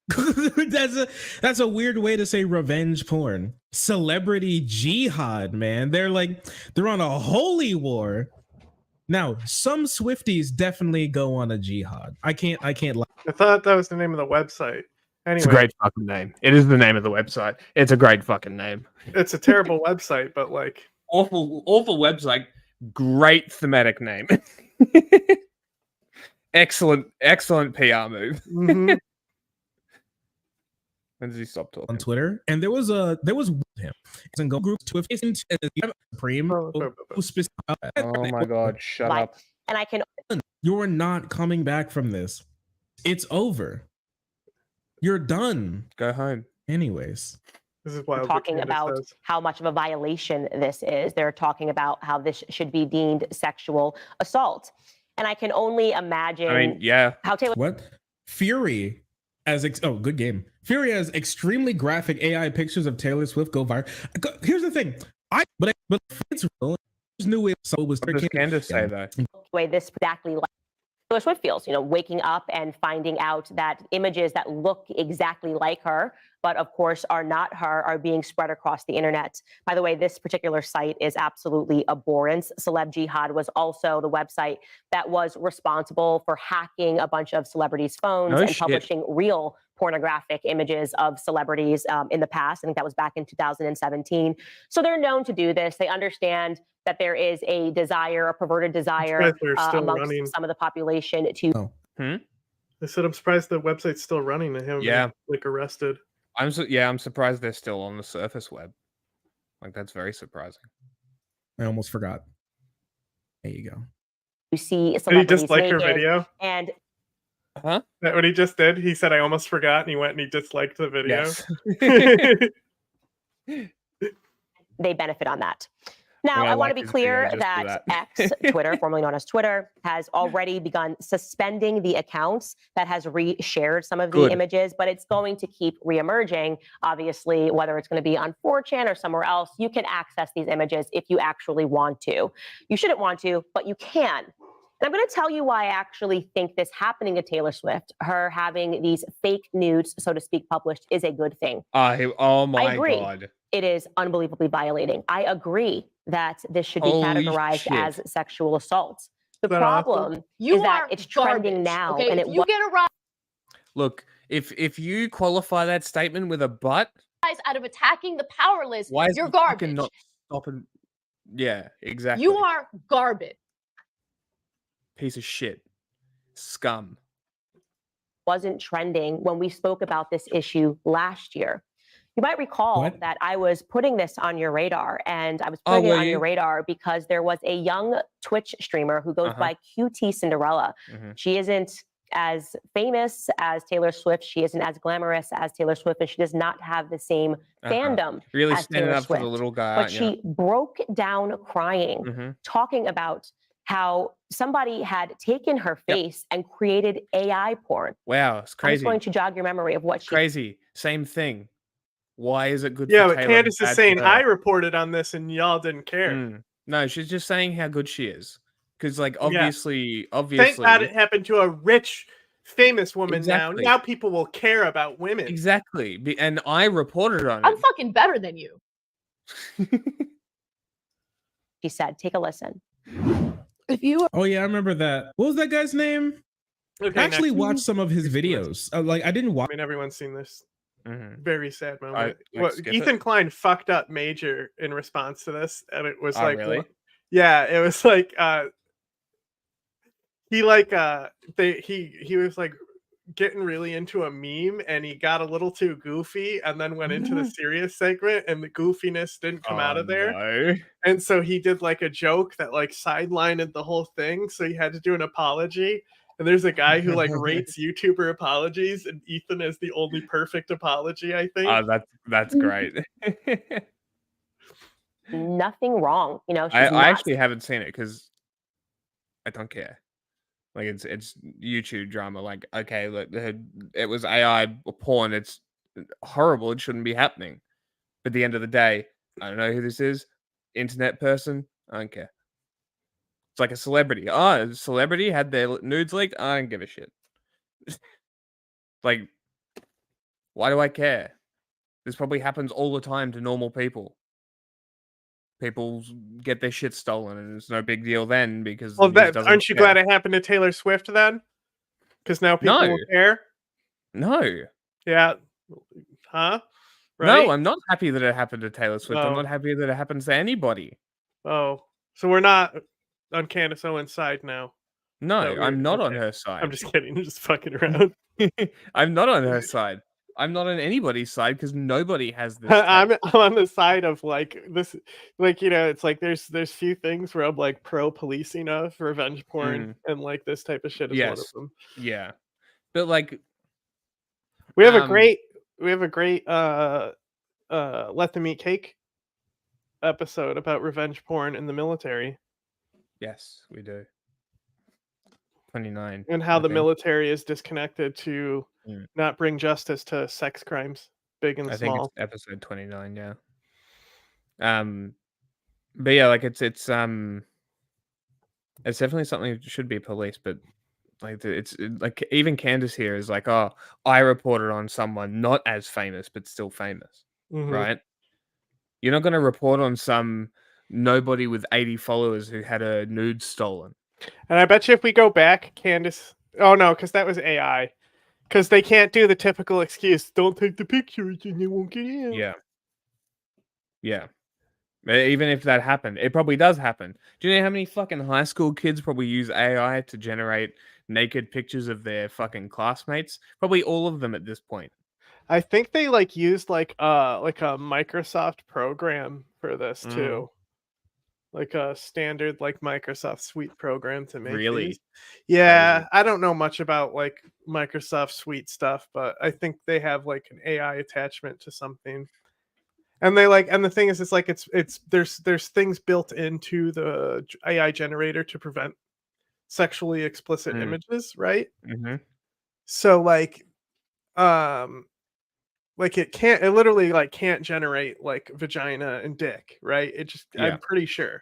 That's a weird way to say revenge porn. Celebrity Jihad, man. They're on a holy war. Now, some Swifties definitely go on a jihad. I can't lie. I thought that was the name of the website. Anyway, It's a great fucking name. It is the name of the website. It's a great fucking name. It's a terrible website, but like awful website. Great thematic name. excellent PR move. Mm-hmm. When does he stop talking? On Twitter, and there was him. It's in go group Swift isn't Supreme. Oh my god, shut up. And I can. You're not coming back from this. It's over. You're done. Go home. Anyways. This is They're talking about how much of a violation this is. They're talking about how this should be deemed sexual assault. And I can only imagine how Taylor. What? Fury as good game. Fury has extremely graphic AI pictures of Taylor Swift go viral. Here's the thing. But it's real. I just knew it was. What does Candace say though? Way this exactly like. Taylor Swift feels, waking up and finding out that images that look exactly like her, but of course are not her, are being spread across the internet. By the way, this particular site is absolutely abhorrent. Celeb Jihad was also the website that was responsible for hacking a bunch of celebrities' phones and publishing real pornographic images of celebrities in the past. I think that was back in 2017. So they're known to do this. They understand that there is a desire, a perverted desire amongst some of the population to. I said I'm surprised the website's still running. They haven't been, like, arrested. I'm surprised they're still on the surface web. Like, that's very surprising. I almost forgot. There you go. You see Did he just like her video? And huh? That what he just did? He said, I almost forgot, and he went and he disliked the video. Yes. They benefit on that. Now, I want to be clear that X, Twitter, formerly known as Twitter, has already begun suspending the accounts that has re-shared some of the images, but it's going to keep re-emerging. Obviously, whether it's going to be on 4chan or somewhere else, you can access these images if you actually want to. You shouldn't want to, but you can. And I'm going to tell you why I actually think this happening to Taylor Swift, her having these fake nudes, so to speak, published, is a good thing. Oh my I agree. God. It is unbelievably violating. I agree that this should be categorized as sexual assault. The problem is that it's trending now, okay? and it You get a rise Look, if you qualify that statement with a but, out of attacking the powerless. why is You're it fucking garbage. not stopping? Yeah, exactly. You are garbage. Piece of shit, scum. wasn't trending when we spoke about this issue last year. You might recall that I was putting this on your radar, and I was putting it on your radar because there was a young Twitch streamer who goes by QT Cinderella. She isn't as famous as Taylor Swift. She isn't as glamorous as Taylor Swift, and she does not have the same fandom Really as standing Taylor up Swift. for the little guy. But she broke down crying, talking about how somebody had taken her face and created AI porn. Wow, it's I'm crazy. just going to jog your memory of what she. Crazy. Same thing. Why is it good Yeah, for but Taylor? Candace and is bad saying for her? I reported on this and y'all didn't care. No, she's just saying how good she is. Because, like, Yeah. obviously. Thank God it happened to a rich, famous woman Exactly. now. Now people will care about women. Exactly. And I reported on it. I'm fucking better than you. She said, take a listen. If you Oh yeah, I remember that. What was that guy's name? Okay, I actually next. watched some of his videos. Like I didn't watch. I mean, everyone's seen this. Very sad I moment. like skip Ethan it. Klein fucked up major in response to this, and it was Oh, like, really? yeah, it was like, he like, he was like getting really into a meme, and he got a little too goofy, and then went into the serious segment, and the goofiness didn't come out of there, No. and so he did like a joke that like sidelined the whole thing, so he had to do an apology. And there's a guy who like rates YouTuber apologies, and Ethan is the only perfect apology, I think. Oh, that's great. Nothing wrong. You know, she's I not. actually haven't seen it because I don't care. Like it's YouTube drama. Like, okay, look, it was AI porn. It's horrible. It shouldn't be happening. But at the end of the day, I don't know who this is. Internet person. I don't care. It's like a celebrity. Oh, a celebrity had their nudes leaked. I don't give a shit. Like, why do I care? This probably happens all the time to normal people. People get their shit stolen, and it's no big deal then because. Well, the news doesn't aren't you care. glad it happened to Taylor Swift then? Because now people No. will care. No. Yeah. Huh? No, I'm not happy that it happened to Taylor Swift. I'm No. not happy that it happens to anybody. Oh, so we're not on Candace Owens' side now. No, That weird. I'm not on Okay. her side. I'm just kidding. I'm just fucking around. I'm not on her side. I'm not on anybody's side because nobody has this. I'm on the side of like this, like, you know, it's like there's few things where I'm like pro policing of revenge porn, and like this type of shit is one of Yes. them. Yeah. But like We have a great let them eat cake episode about revenge porn in the military yes, we do. 29. and how I the think. military is disconnected to not bring justice to sex crimes, big and I think small. it's episode 29, yeah. But yeah, like it's definitely something that should be policed, but Like like even Candace here is like, oh, I reported on someone not as famous but still famous, right? You're not going to report on some nobody with 80 followers who had a nude stolen. And I bet you if we go back, Candace. Oh no, because that was AI. Because they can't do the typical excuse. Don't take the pictures and they won't get in. Yeah. Yeah. Even if that happened, it probably does happen. Do you know how many fucking high school kids probably use AI to generate naked pictures of their fucking classmates? Probably all of them at this point. I think they like used like a Microsoft program for this too. Like a standard like Microsoft Suite program to make Really? these. Yeah, I don't know much about like Microsoft Suite stuff, but I think they have like an AI attachment to something. And they like, and the thing is, it's like there's things built into the AI generator to prevent sexually explicit images, right? So like it literally like can't generate like vagina and dick, right? It just I'm pretty sure.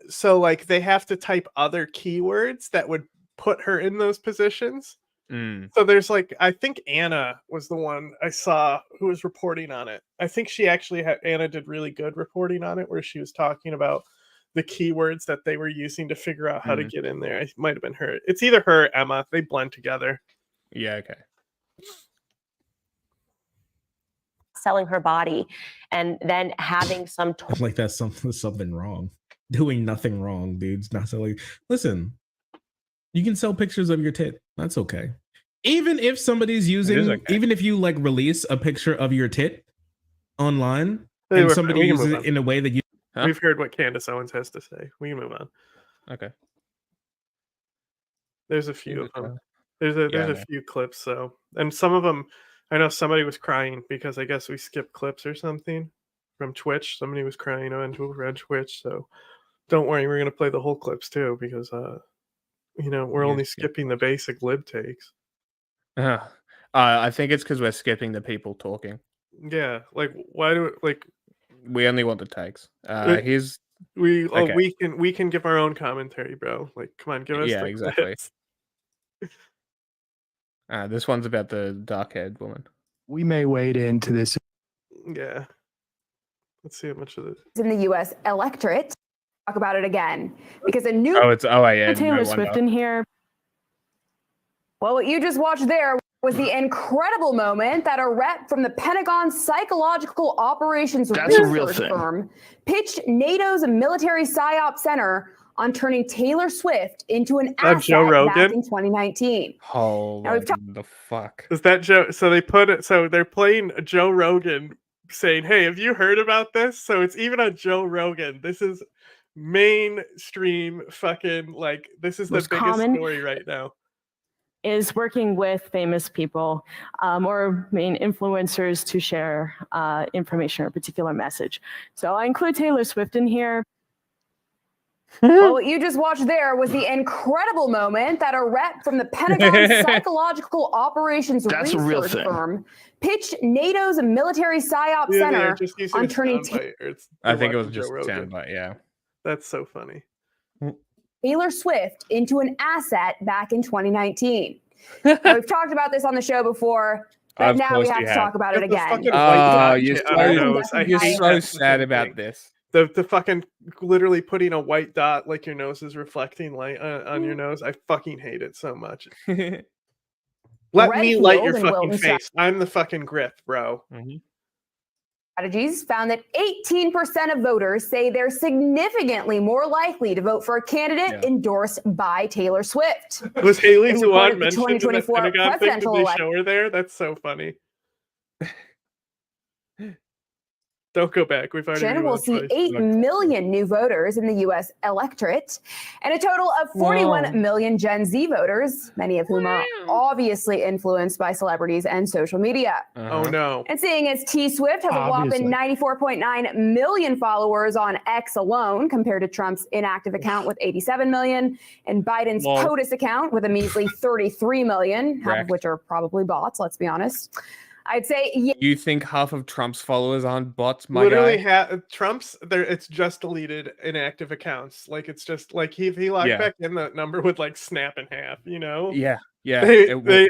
So like they have to type other keywords that would put her in those positions. So there's like, I think Anna was the one I saw who was reporting on it. I think she actually Anna did really good reporting on it, where she was talking about the keywords that they were using to figure out how to get in there. It might have been her. It's either her or Emma. They blend together. Yeah, okay. Selling her body and then having some Like that's something wrong. Doing nothing wrong, dude's not selling. Listen, you can sell pictures of your tit. That's okay. Even if somebody's using, even if you like release a picture of your tit online and somebody uses it in a way that you. We've heard what Candace Owens has to say. We can move on. Okay. There's a few of them. There's a few clips, so, and some of them, I know somebody was crying because I guess we skipped clips or something from Twitch. Somebody was crying on Twitch, so don't worry, we're gonna play the whole clips too because we're only skipping the basic lib takes. I think it's because we're skipping the people talking. Yeah, like why do like we only want the takes. We can give our own commentary, bro. Like, come on, give us the exactly. clips. This one's about the dark-haired woman. We may wade into this. Yeah. Let's see how much of it. In the U.S. electorate, talk about it again because a new Taylor Swift in here. Well, what you just watched there was the incredible moment that a rep from the Pentagon Psychological Operations Research firm pitched NATO's military PsyOp center on turning Taylor Swift into an asset Joe Rogan? back in 2019. Oh, the fuck. Is that Joe? So they put it. So they're playing Joe Rogan saying, "Hey, have you heard about this?" So it's even on Joe Rogan. This is mainstream fucking like. This is the biggest story right now. Is working with famous people or main influencers to share information or a particular message. So I include Taylor Swift in here. Well, what you just watched there was the incredible moment that a rep from the Pentagon Psychological Operations Research firm pitched NATO's military PsyOp center on turning I think it was just soundbite, yeah. That's so funny. Taylor Swift into an asset back in 2019. Now, we've talked about this on the show before, but now we have to talk about it again. Oh, you're so sad about this. The fucking literally putting a white dot like your nose is reflecting light on your nose. I fucking hate it so much. Let me light your fucking face. I'm the fucking grip, bro. Strategies found that 18% of voters say they're significantly more likely to vote for a candidate endorsed by Taylor Swift. Was Haley Zuan mentioned in the Pentagon thing? Did they show her there? That's so funny. Don't go back. We've already. We'll see 8 million new voters in the U.S. electorate and a total of 41 million Gen Z voters, many of whom are obviously influenced by celebrities and social media. Oh, no. And seeing as T Swift has a whopping 94.9 million followers on X alone compared to Trump's inactive account with 87 million and Biden's POTUS account with a measly 33 million, half of which are probably bots, let's be honest. I'd say yeah. You think half of Trump's followers aren't bots, my Literally, guy? Trump's there. It's just deleted inactive accounts. Like it's just like if he logged Yeah. back in, the number would like snap in half. You know? Yeah, yeah. They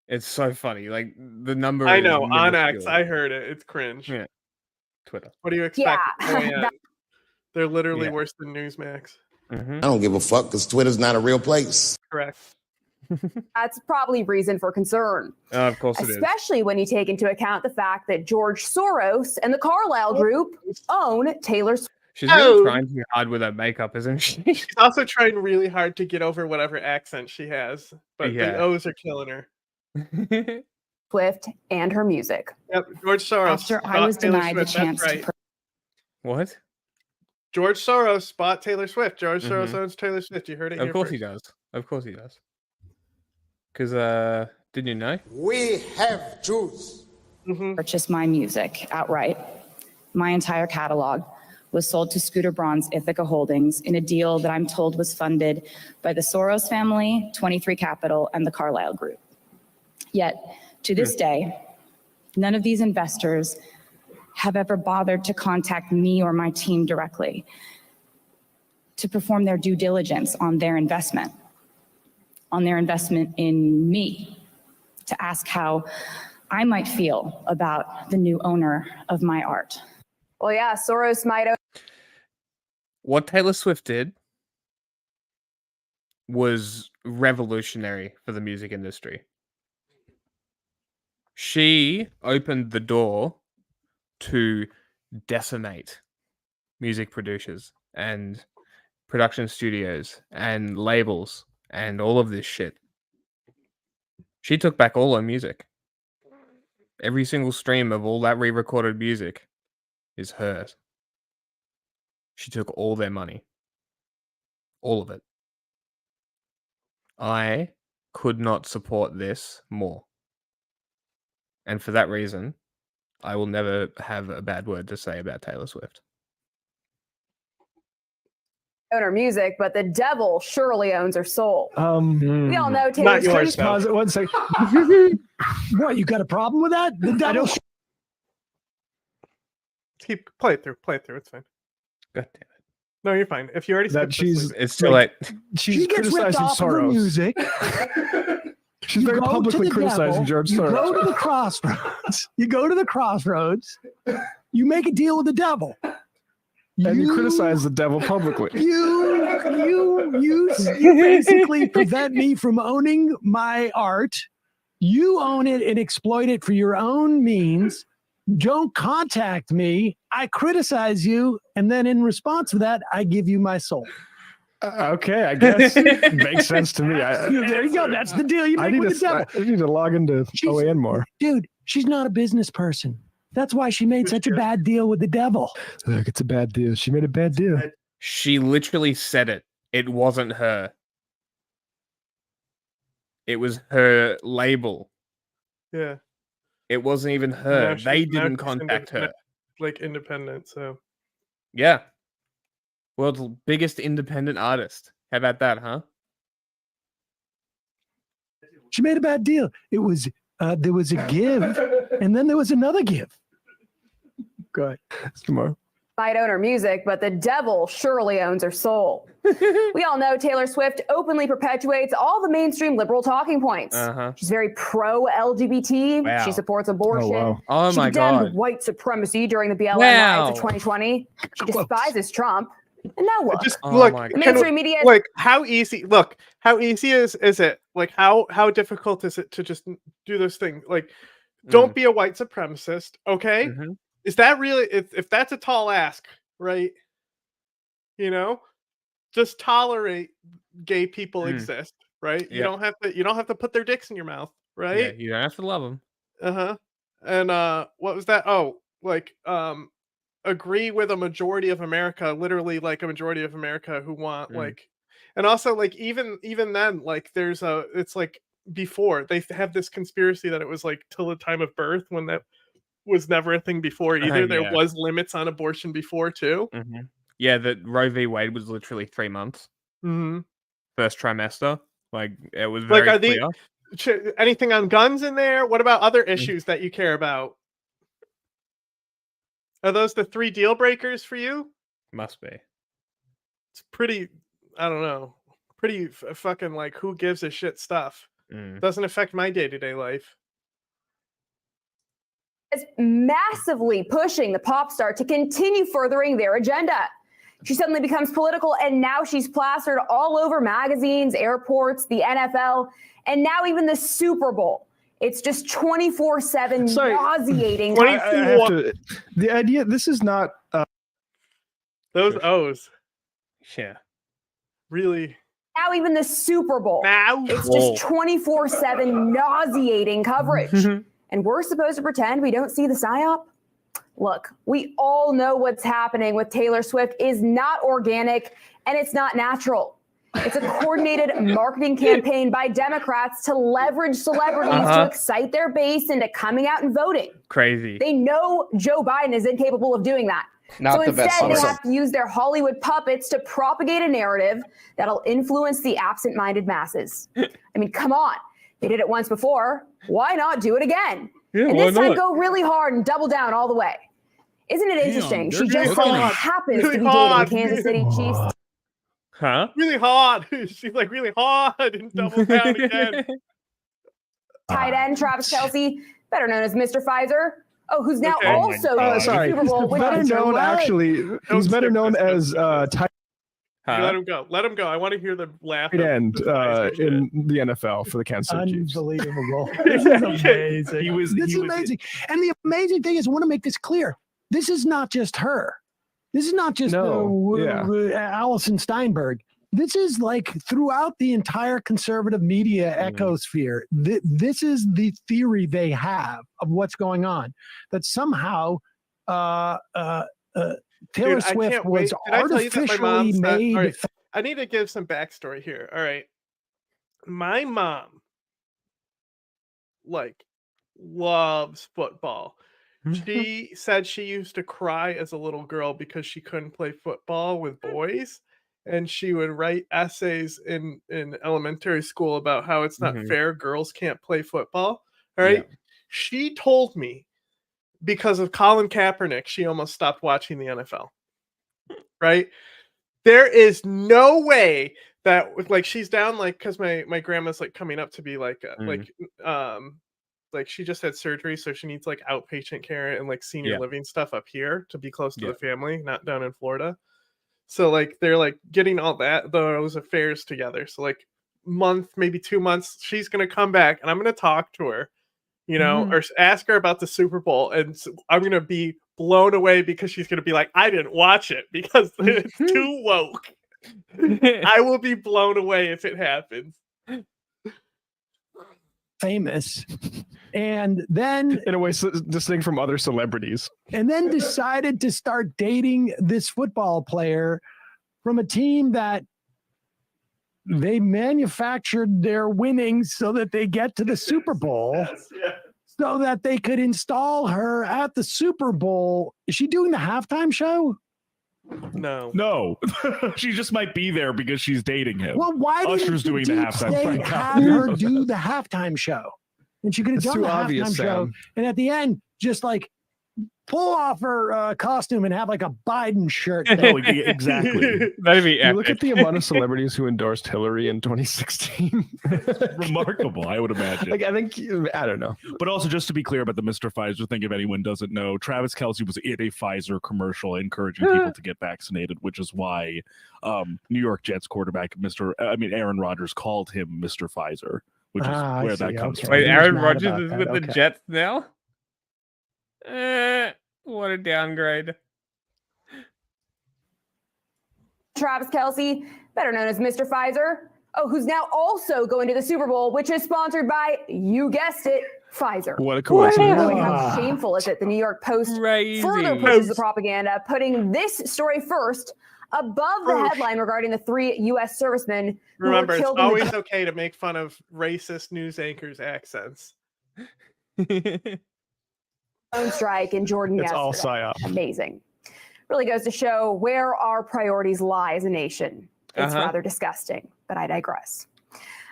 It's so funny. Like the number. I is know on X. minuscule. I heard it. It's cringe. Yeah. Twitter. What do you expect? Yeah. They're literally Yeah. worse than Newsmax. Mm-hmm. I don't give a fuck because Twitter's not a real place. Correct. That's probably reason for concern. Of course it is. Especially when you take into account the fact that George Soros and the Carlyle Group own Taylor Swift. She's really trying too hard with her makeup, isn't she? She's also trying really hard to get over whatever accent she has, but Yeah. the O's are killing her. Swift and her music. Yep, George Soros. After I bought was Taylor denied the Swift, chance that's to right. What? George Soros bought Taylor Swift. George Soros Mhm. owns Taylor Swift. You heard it Of here course first. he does. Of course he does. Because didn't you know? We have Jews. Purchased my music outright. My entire catalog was sold to Scooter Braun's Ithaca Holdings in a deal that I'm told was funded by the Soros family, 23 Capital, and the Carlyle Group. Yet, to this day, none of these investors have ever bothered to contact me or my team directly to perform their due diligence on their investment in me, to ask how I might feel about the new owner of my art. Well, yeah, Soros might own. What Taylor Swift did was revolutionary for the music industry. She opened the door to decimate music producers and production studios and labels and all of this shit. She took back all her music. Every single stream of all that re-recorded music is hers. She took all their money. All of it. I could not support this more. And for that reason, I will never have a bad word to say about Taylor Swift. Own her music, but the devil surely owns her soul. We all know Not Taylor yours. Swift. Pause it 1 second. What, you got a problem with that? The devil. Play it through. It's fine. God damn it. No, you're fine. If you already That skipped this, she's leave. It's too late. She's She gets ripped criticizing off of her Soros. music. She's You very go to publicly the criticizing devil, George you Soros. go to the crossroads. You go to the crossroads. You make a deal with the devil. And you criticize the devil publicly. You basically prevent me from owning my art. You own it and exploit it for your own means. Don't contact me. I criticize you, and then in response to that, I give you my soul. Okay, I guess makes sense to me. There you go. That's the deal you make with the devil. I need to log into OAN more. Dude, she's not a business person. That's why she made such a bad deal with the devil. Look, it's a bad deal. She made a bad deal. She literally said it. It wasn't her. It was her label. Yeah. It wasn't even her. Now They she's- now didn't she's contact her. Like independent, so Yeah. World's biggest independent artist. How about that, huh? She made a bad deal. It was there was a give, and then there was another give. Go ahead. Tomorrow. Might own her music, but the devil surely owns her soul. We all know Taylor Swift openly perpetuates all the mainstream liberal talking points. She's very pro-LGBT. Wow. She supports abortion. Oh, wow. Oh, she my condemned God. white supremacy during the BLM Wow. riots of 2020. She despises Trump. And now look, just Oh look. my the God. mainstream media. Like how easy? Look, how easy is it? Like how difficult is it to just do this thing? Like, don't be a white supremacist, okay? Is that really? If that's a tall ask, right? You know, just tolerate gay people exist, right? You Yep. don't have to put their dicks in your mouth, Yeah, right? you don't have to love them. And what was that? Oh, like agree with a majority of America, literally like a majority of America who want like, and also like even then like there's it's like before they have this conspiracy that it was like till the time of birth when that was never a thing before either. There Yeah. was limits on abortion before too. Yeah, that Roe v. Wade was literally 3 months. Mm-hmm. First trimester. Like, it was Like very are these clear. Anything on guns in there? What about other issues that you care about? Are those the 3 deal breakers for you? Must be. It's pretty, I don't know, pretty fucking like who gives a shit stuff. Doesn't affect my day-to-day life. Is massively pushing the pop star to continue furthering their agenda. She suddenly becomes political, and now she's plastered all over magazines, airports, the NFL, and now even the Super Bowl. It's just 24/7 nauseating. The idea, this is not... Those O's. Yeah. Really? Now even the Super Bowl. Now? It's just 24/7 nauseating coverage. And we're supposed to pretend we don't see the PsyOp? Look, we all know what's happening with Taylor Swift is not organic and it's not natural. It's a coordinated marketing campaign by Democrats to leverage celebrities to excite their base into coming out and voting. Crazy. They know Joe Biden is incapable of doing that. Not so the instead, best they person. have to use their Hollywood puppets to propagate a narrative that'll influence the absent-minded masses. I mean, come on. They did it once before. Why not do it again? Yeah, and why this time not? go really hard and double down all the way. Isn't it interesting? She just so happens to be hard. dating Kansas City Chiefs. Huh? Really hard. She's like really hard and double down again. Tight end Travis Kelce, better known as Mr. Pfizer. Oh, who's now Okay. also in the sorry. Super Bowl with Better known, actually, he's better known as tight Let him go. Let him go. I want to hear the laugh. end in the NFL for the Kansas City Chiefs. Unbelievable. This is amazing. This is amazing. And the amazing thing is, I want to make this clear. This is not just her. This is not just Allison Steinberg. This is like throughout the entire conservative media ecosphere. This is the theory they have of what's going on. That somehow Taylor Dude, I Swift can't wait. was Did I tell you that my artificially mom's not- made. all right, I need to give some backstory here. All right. My mom loves football. She said she used to cry as a little girl because she couldn't play football with boys. And she would write essays in elementary school about how it's not fair girls can't play football. All right. Yeah. She told me because of Colin Kaepernick, she almost stopped watching the NFL. Right? There is no way that she's down because my grandma's coming up to be she just had surgery, so she needs outpatient care and senior living stuff up here to be close to the family, not down in Florida. So they're getting all those affairs together. So month, maybe 2 months, she's gonna come back and I'm gonna talk to her, or ask her about the Super Bowl, and I'm gonna be blown away because she's gonna be like, I didn't watch it because it's too woke. I will be blown away if it happens. Famous, and then in a way distinct from other celebrities, and then decided to start dating this football player from a team that they manufactured their winnings so that they get to the Super Bowl, so that they could install her at the Super Bowl. Is she doing the halftime show? No. She just might be there because she's dating him. Well, why Usher's didn't doing the deep halftime state show. have her do the halftime show? And she could have It's done too the obvious, halftime show, Sam. and at the end, just pull off her costume and have a Biden shirt. Oh, exactly. That'd be You epic. look at the amount of celebrities who endorsed Hillary in 2016. Remarkable, I would imagine. I don't know. But also, just to be clear about the Mr. Pfizer thing, if anyone doesn't know, Travis Kelce was in a Pfizer commercial encouraging people to get vaccinated, which is why New York Jets quarterback Aaron Rodgers called him Mr. Pfizer, which is where that comes from. Wait, He was Aaron mad Rodgers about is that, with the okay. Jets now? What a downgrade. Travis Kelce, better known as Mr. Pfizer. Oh, who's now also going to the Super Bowl, which is sponsored by, you guessed it, Pfizer. What a coincidence. Boy, how shameful is it? The New York Post further pushes the propaganda, putting this story first above the headline regarding the 3 U.S. servicemen who Remember, were it's killed always in the okay to make fun of racist news anchors' accents. drone strike in Jordan It's all yesterday. PsyOp. Amazing. Really goes to show where our priorities lie as a nation. It's rather disgusting, but I digress.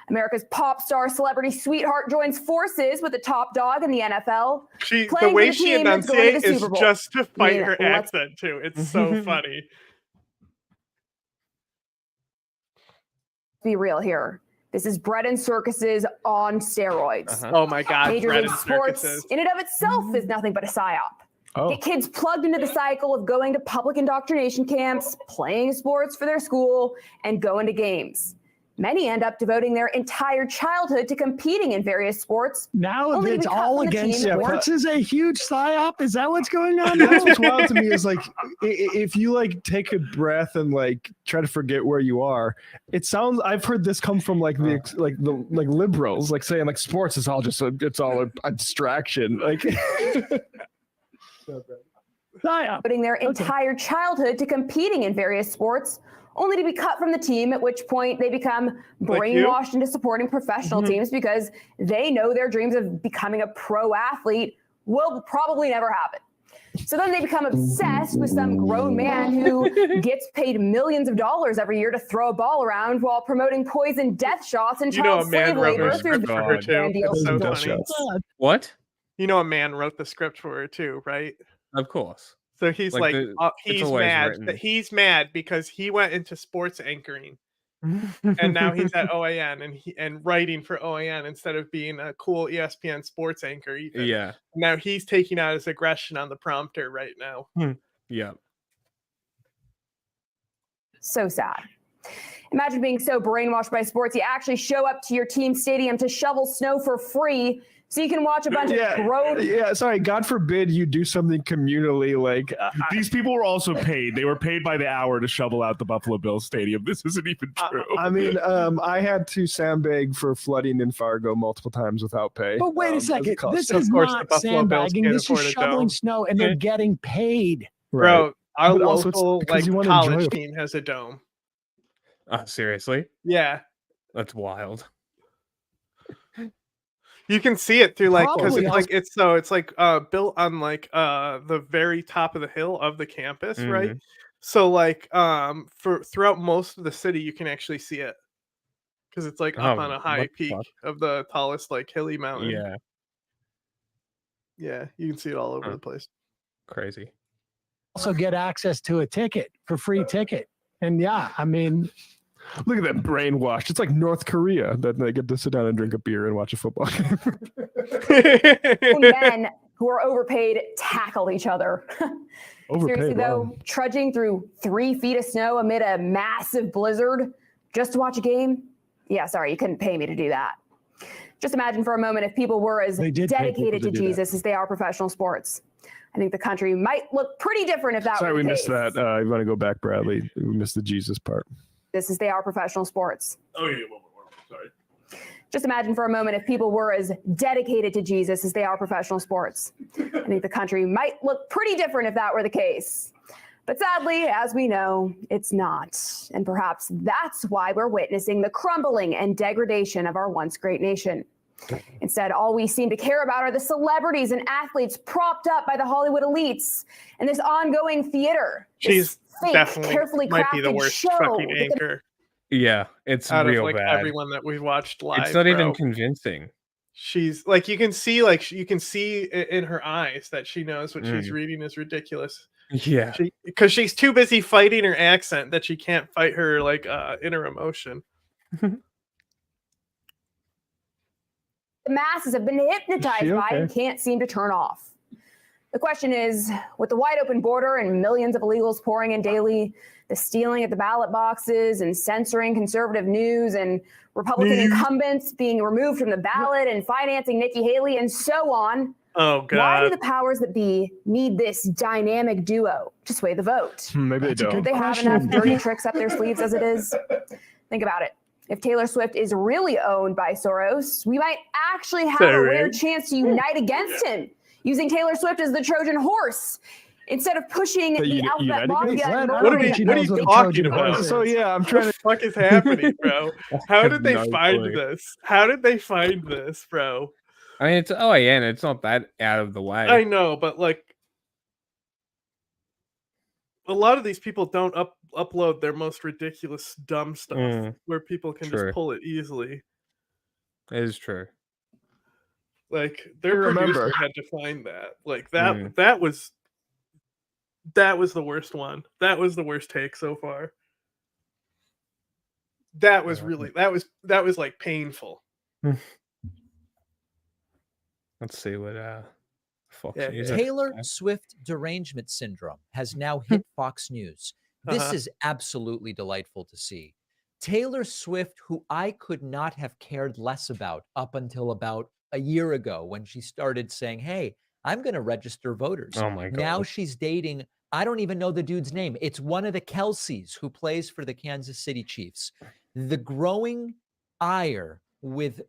America's pop star celebrity sweetheart joins forces with the top dog in the NFL. The playing way for the she team that's going to enunciates the is Super Bowl. just to I fight mean, her let's accent too. It's so funny. be real here. This is bread and circuses on steroids. Oh my God, Major bread League and Sports, circuses. in and of itself, is nothing but a psyop. Oh. Get kids plugged into the cycle of going to public indoctrination camps, playing sports for their school, and going to games. Many end up devoting their entire childhood to competing in various sports. Now only to it's be cut all from the against team at which- sports is a huge psyop. Is that what's going on? That's now? what's wild to me is like if you like take a breath and like try to forget where you are. It sounds. I've heard this come from like the liberals, like saying like sports is all just it's all a distraction. Like putting their entire childhood to competing in various sports, only to be cut from the team, at which point they become brainwashed into supporting professional teams because they know their dreams of becoming a pro athlete will probably never happen. So then they become obsessed with some grown man who gets paid millions of dollars every year to throw a ball around while promoting poison death shots and child slave labor through for her too. It's so funny. What? You know, a man wrote the script for her too, right? Of course. So he's Like he's always mad. written. He's mad because he went into sports anchoring, and now he's at OAN and writing for OAN instead of being a cool ESPN sports anchor. Even. Yeah. Now he's taking out his aggression on the prompter right now. Yeah. So sad. Imagine being so brainwashed by sports, you actually show up to your team stadium to shovel snow for free so you can watch a bunch of grown... Yeah, sorry. God forbid you do something communally. Like these people were also paid. They were paid by the hour to shovel out the Buffalo Bills stadium. This isn't even true. I mean, I had to sandbag for flooding in Fargo multiple times without pay. But wait a second. as a This cost. is not sandbagging. This is shoveling snow, and they're getting paid. Bro, our But also it's local because you wanna college enjoy it. team has a dome. Seriously? Yeah. That's wild. You can see it through because Probably it's built on the very top of the hill of the campus, right? So for throughout most of the city, you can actually see it because it's up on a high peak of the tallest hilly mountain. Yeah. Yeah, you can see it all over the place. Crazy. Also get access to a ticket for free ticket. And yeah, I mean, look at that brainwashed. It's like North Korea that they get to sit down and drink a beer and watch a football game. men who are overpaid tackle each other. Seriously, though, trudging through 3 feet of snow amid a massive blizzard just to watch a game? Yeah, sorry, you couldn't pay me to do that. Just imagine for a moment if people were as dedicated to Jesus as they are professional sports. I think the country might look pretty different if that Sorry, Oh, were we the missed case. that. You want to go back, Bradley? We missed the Jesus part. This is they are professional sports. Oh, yeah, sorry. Just imagine for a moment if people were as dedicated to Jesus as they are professional sports. I think the country might look pretty different if that were the case. But sadly, as we know, it's not. And perhaps that's why we're witnessing the crumbling and degradation of our once great nation. Instead, all we seem to care about are the celebrities and athletes propped up by the Hollywood elites and this ongoing theater. She's fake, definitely carefully might be the crafted worst show fucking that the anchor Yeah, it's out real of bad. everyone that we've watched live. It's not even bro. convincing. She's you can see in her eyes that she knows what she's reading is ridiculous. Yeah. Because she's too busy fighting her accent that she can't fight her inner emotion. the masses have been hypnotized by okay? and can't seem to turn off. The question is, with the wide open border and millions of illegals pouring in daily, the stealing at the ballot boxes and censoring conservative news and Republican incumbents being removed from the ballot and financing Nikki Haley and so on. Oh, God. Why do the powers that be need this dynamic duo to sway the vote? Maybe they don't. Do they have enough dirty tricks up their sleeves as it is? Think about it. If Taylor Swift is really owned by Soros, we might actually have a rare chance to unite against him, using Taylor Swift as the Trojan horse instead of pushing the alphabet mafia. What are you talking about? So yeah, I'm trying to. What the fuck is happening, bro? How have did they no find clue. this? How did they find this, bro? I mean, it's OAN. It's not that out of the way. I know, but a lot of these people don't upload their most ridiculous dumb stuff where people can True. just pull it easily. It is true. Like their I remember. producer had to find that. Like that was the worst one. That was the worst take so far. That was really that was like painful. Let's see what Fox Yeah, News. Taylor Swift derangement syndrome has now hit Fox News. This is absolutely delightful to see. Taylor Swift, who I could not have cared less about up until about a year ago when she started saying, hey, I'm going to register voters. Oh my God. Now she's dating, I don't even know the dude's name. It's one of the Kelseys who plays for the Kansas City Chiefs. The growing ire with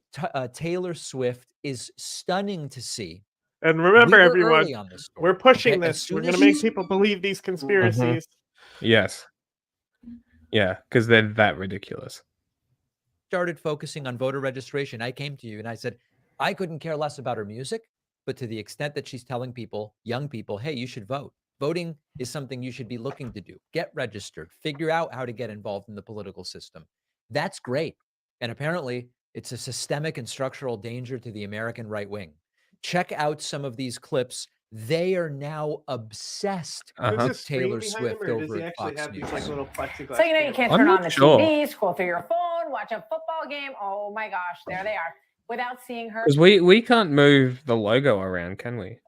Taylor Swift is stunning to see. And remember, We were everyone, early on this story, we're pushing okay? As this. soon We're as going to make she's- people believe these conspiracies. Yes. Yeah, because they're that ridiculous. Started focusing on voter registration, I came to you and I said, I couldn't care less about her music, but to the extent that she's telling people, young people, hey, you should vote. Voting is something you should be looking to do. Get registered, figure out how to get involved in the political system. That's great. And apparently it's a systemic and structural danger to the American right wing. Check out some of these clips. They are now obsessed with Taylor Swift over at Fox News. Like little plexiglass So you know you can't I'm turn not on the sure. TV, scroll through your phone, watch a football game. Oh my gosh, there they are. Without seeing her. Because we can't move the logo around, can we?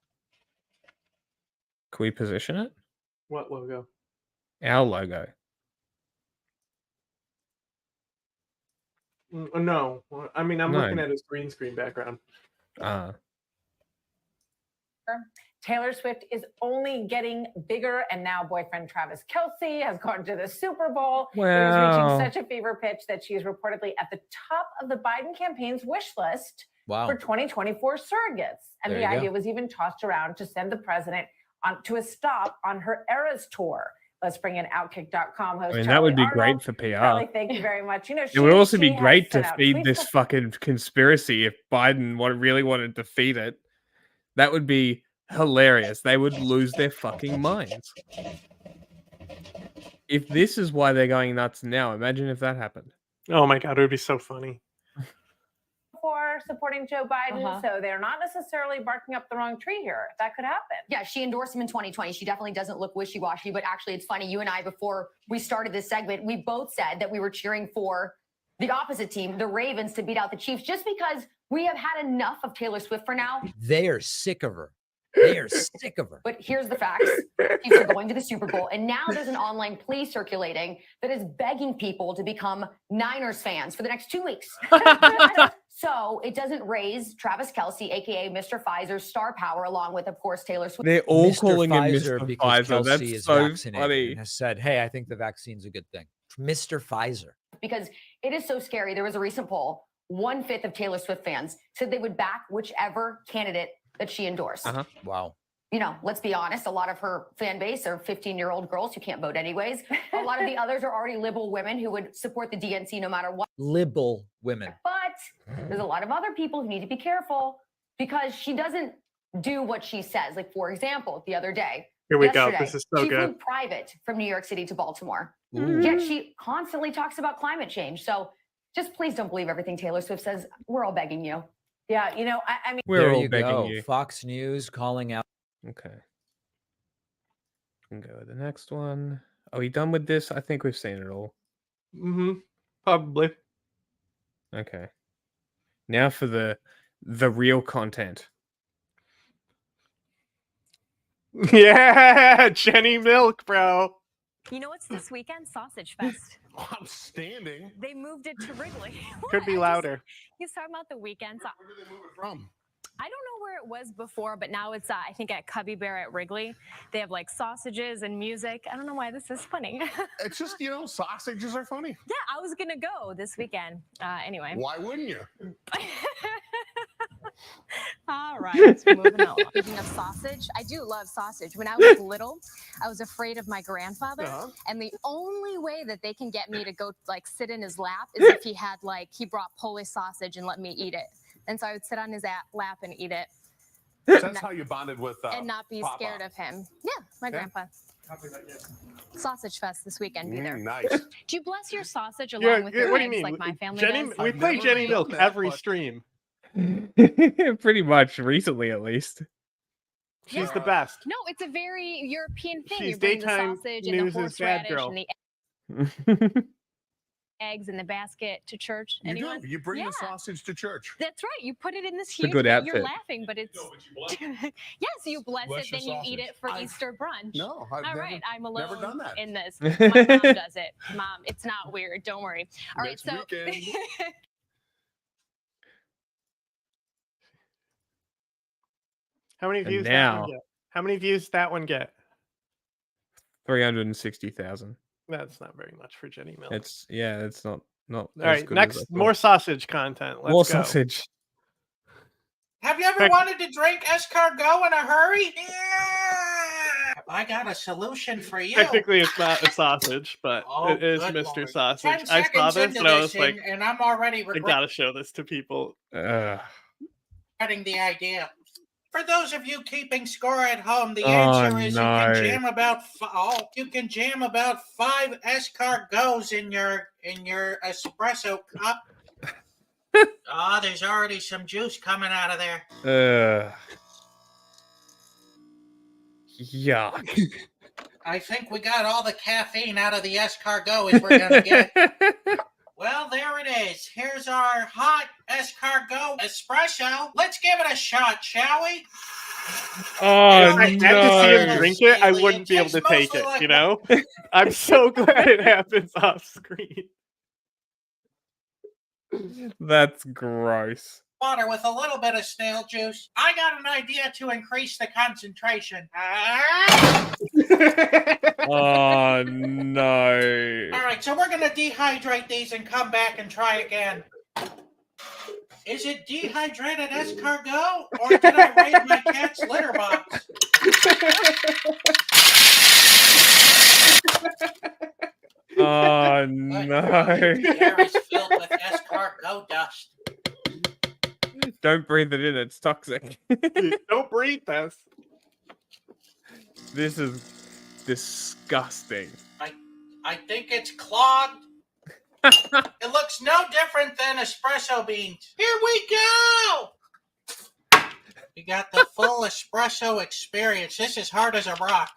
Can we position it? What logo? Our logo. No. I mean, I'm No. looking at his green screen background. Taylor Swift is only getting bigger, and now boyfriend Travis Kelce has gone to the Super Bowl. It is Wow. reaching such a fever pitch that she is reportedly at the top of the Biden campaign's wish list for 2024 surrogates. And There the you go. idea was even tossed around to send the president on to a stop on her Eras tour. Let's bring in Outkick.com host. I mean, that Charlie would be Arnold. great for PR. Charlie, thank you very much. You know, It would also be she has great to sent out feed tweets this fucking conspiracy if Biden really wanted to feed it. That would be hilarious. They would lose their fucking minds. If this is why they're going nuts now, imagine if that happened. Oh my God, it would be so funny. for supporting Joe Biden, so they're not necessarily barking up the wrong tree here. That could happen. Yeah, she endorsed him in 2020. She definitely doesn't look wishy-washy, but actually it's funny. You and I, before we started this segment, we both said that we were cheering for the opposite team, the Ravens, to beat out the Chiefs, just because we have had enough of Taylor Swift for now. They are sick of her. They are sick of her. But here's the facts. Chiefs are going to the Super Bowl, and now there's an online plea circulating that is begging people to become Niners fans for the next 2 weeks. So it doesn't raise Travis Kelce, aka Mr. Pfizer's star power, along with, of course, Taylor Swift. They're all Mr. calling him Pfizer Mr. because Pfizer. Kelce That's is so vaccinated funny. and has said, hey, I think the vaccine's a good thing. Mr. Pfizer. Because it is so scary. There was a recent poll. 1/5 of Taylor Swift fans said they would back whichever candidate that she endorsed. Wow. You know, let's be honest, a lot of her fan base are 15-year-old girls who can't vote anyways. A lot of the others are already liberal women who would support the DNC no matter what. Liberal women. But there's a lot of other people who need to be careful because she doesn't do what she says. Like, for example, the other day, Here we go. yesterday, This is so she good. flew private from New York City to Baltimore. Ooh. Yet she constantly talks about climate change. So just please don't believe everything Taylor Swift says. We're all begging you. Yeah, you know, I mean, There all you begging go. you. Fox News calling out. Okay. Can go with the next one. Are we done with this? I think we've seen it all. Probably. Okay. Now for the real content. Yeah, Jenny Milk, bro. You know what's this weekend? Sausage Fest. Outstanding. They moved it to Wrigley. Could be louder. He's talking about the weekend. Where did they move it from? I don't know where it was before, but now it's, I think, at Cubby Bear at Wrigley. They have like sausages and music. I don't know why this is funny. It's just, you know, sausages are funny. Yeah, I was going to go this weekend. Anyway. Why wouldn't you? All right, moving on. Speaking of sausage, I do love sausage. When I was little, I was afraid of my grandfather, and the only way that they can get me to go like sit in his lap is if he had he brought Polish sausage and let me eat it. And so I would sit on his lap and eat it. That's how you bonded with and not be Papa. scared of him. Yeah, my grandpa. Sausage Fest this weekend. Be there. Nice. Do you bless your sausage along with your what do you eggs mean? like my family Jenny, does? we play Jenny Milk every stream. Pretty much recently, at least. She's the best. No, it's a very European thing. She's you bring daytime the sausage and the news' bad horseradish girl. and the eggs in the basket to church. You Anyone? do. You bring Yeah. the sausage to church. That's right. You put it in this a huge. good You're outfit. laughing, but it's yes. You bless Bless it, your then you eat sausage. it for Easter brunch. No, I've All never- right, I'm alone never done that. in this. My mom does it. Mom, it's not weird. Don't worry. All right, Next so. weekend. How many And views that now- one get? How many views that one get? 360,000. That's not very much for Jenny Milk. It's not All as right, good as I next, thought. more sausage content. Let's More go. sausage. Have you ever Heck- wanted to drink escargot in a hurry? I got a solution for you. Technically, it's not a sausage, but Oh, it is good Mr. Lord. Sausage. 10 I saw seconds this into and I was this like, and I'm already I gotta show this to people. regretting the idea. For those of you keeping score at home, the Oh, answer is no. you can jam about 5 escargots in your espresso cup. Oh, there's already some juice coming out of there. Yuck. I think we got all the caffeine out of the escargot as we're gonna get. Well, there it is. Here's our hot escargot espresso. Let's give it a shot, shall we? Oh, If I had to see him drink it, I wouldn't be able to take it, you know? I'm so glad it happens off screen. That's gross. Water with a little bit of snail juice. I got an idea to increase the concentration. Oh, no. All right, so we're going to dehydrate these and come back and try again. Is it dehydrated escargot, or did I raid my cat's litter box? Oh, no. The air is filled with escargot dust. Don't breathe it in. It's toxic. Don't breathe this. This is disgusting. I think it's clogged. It looks no different than espresso beans. Here we go! We got the full espresso experience. This is hard as a rock.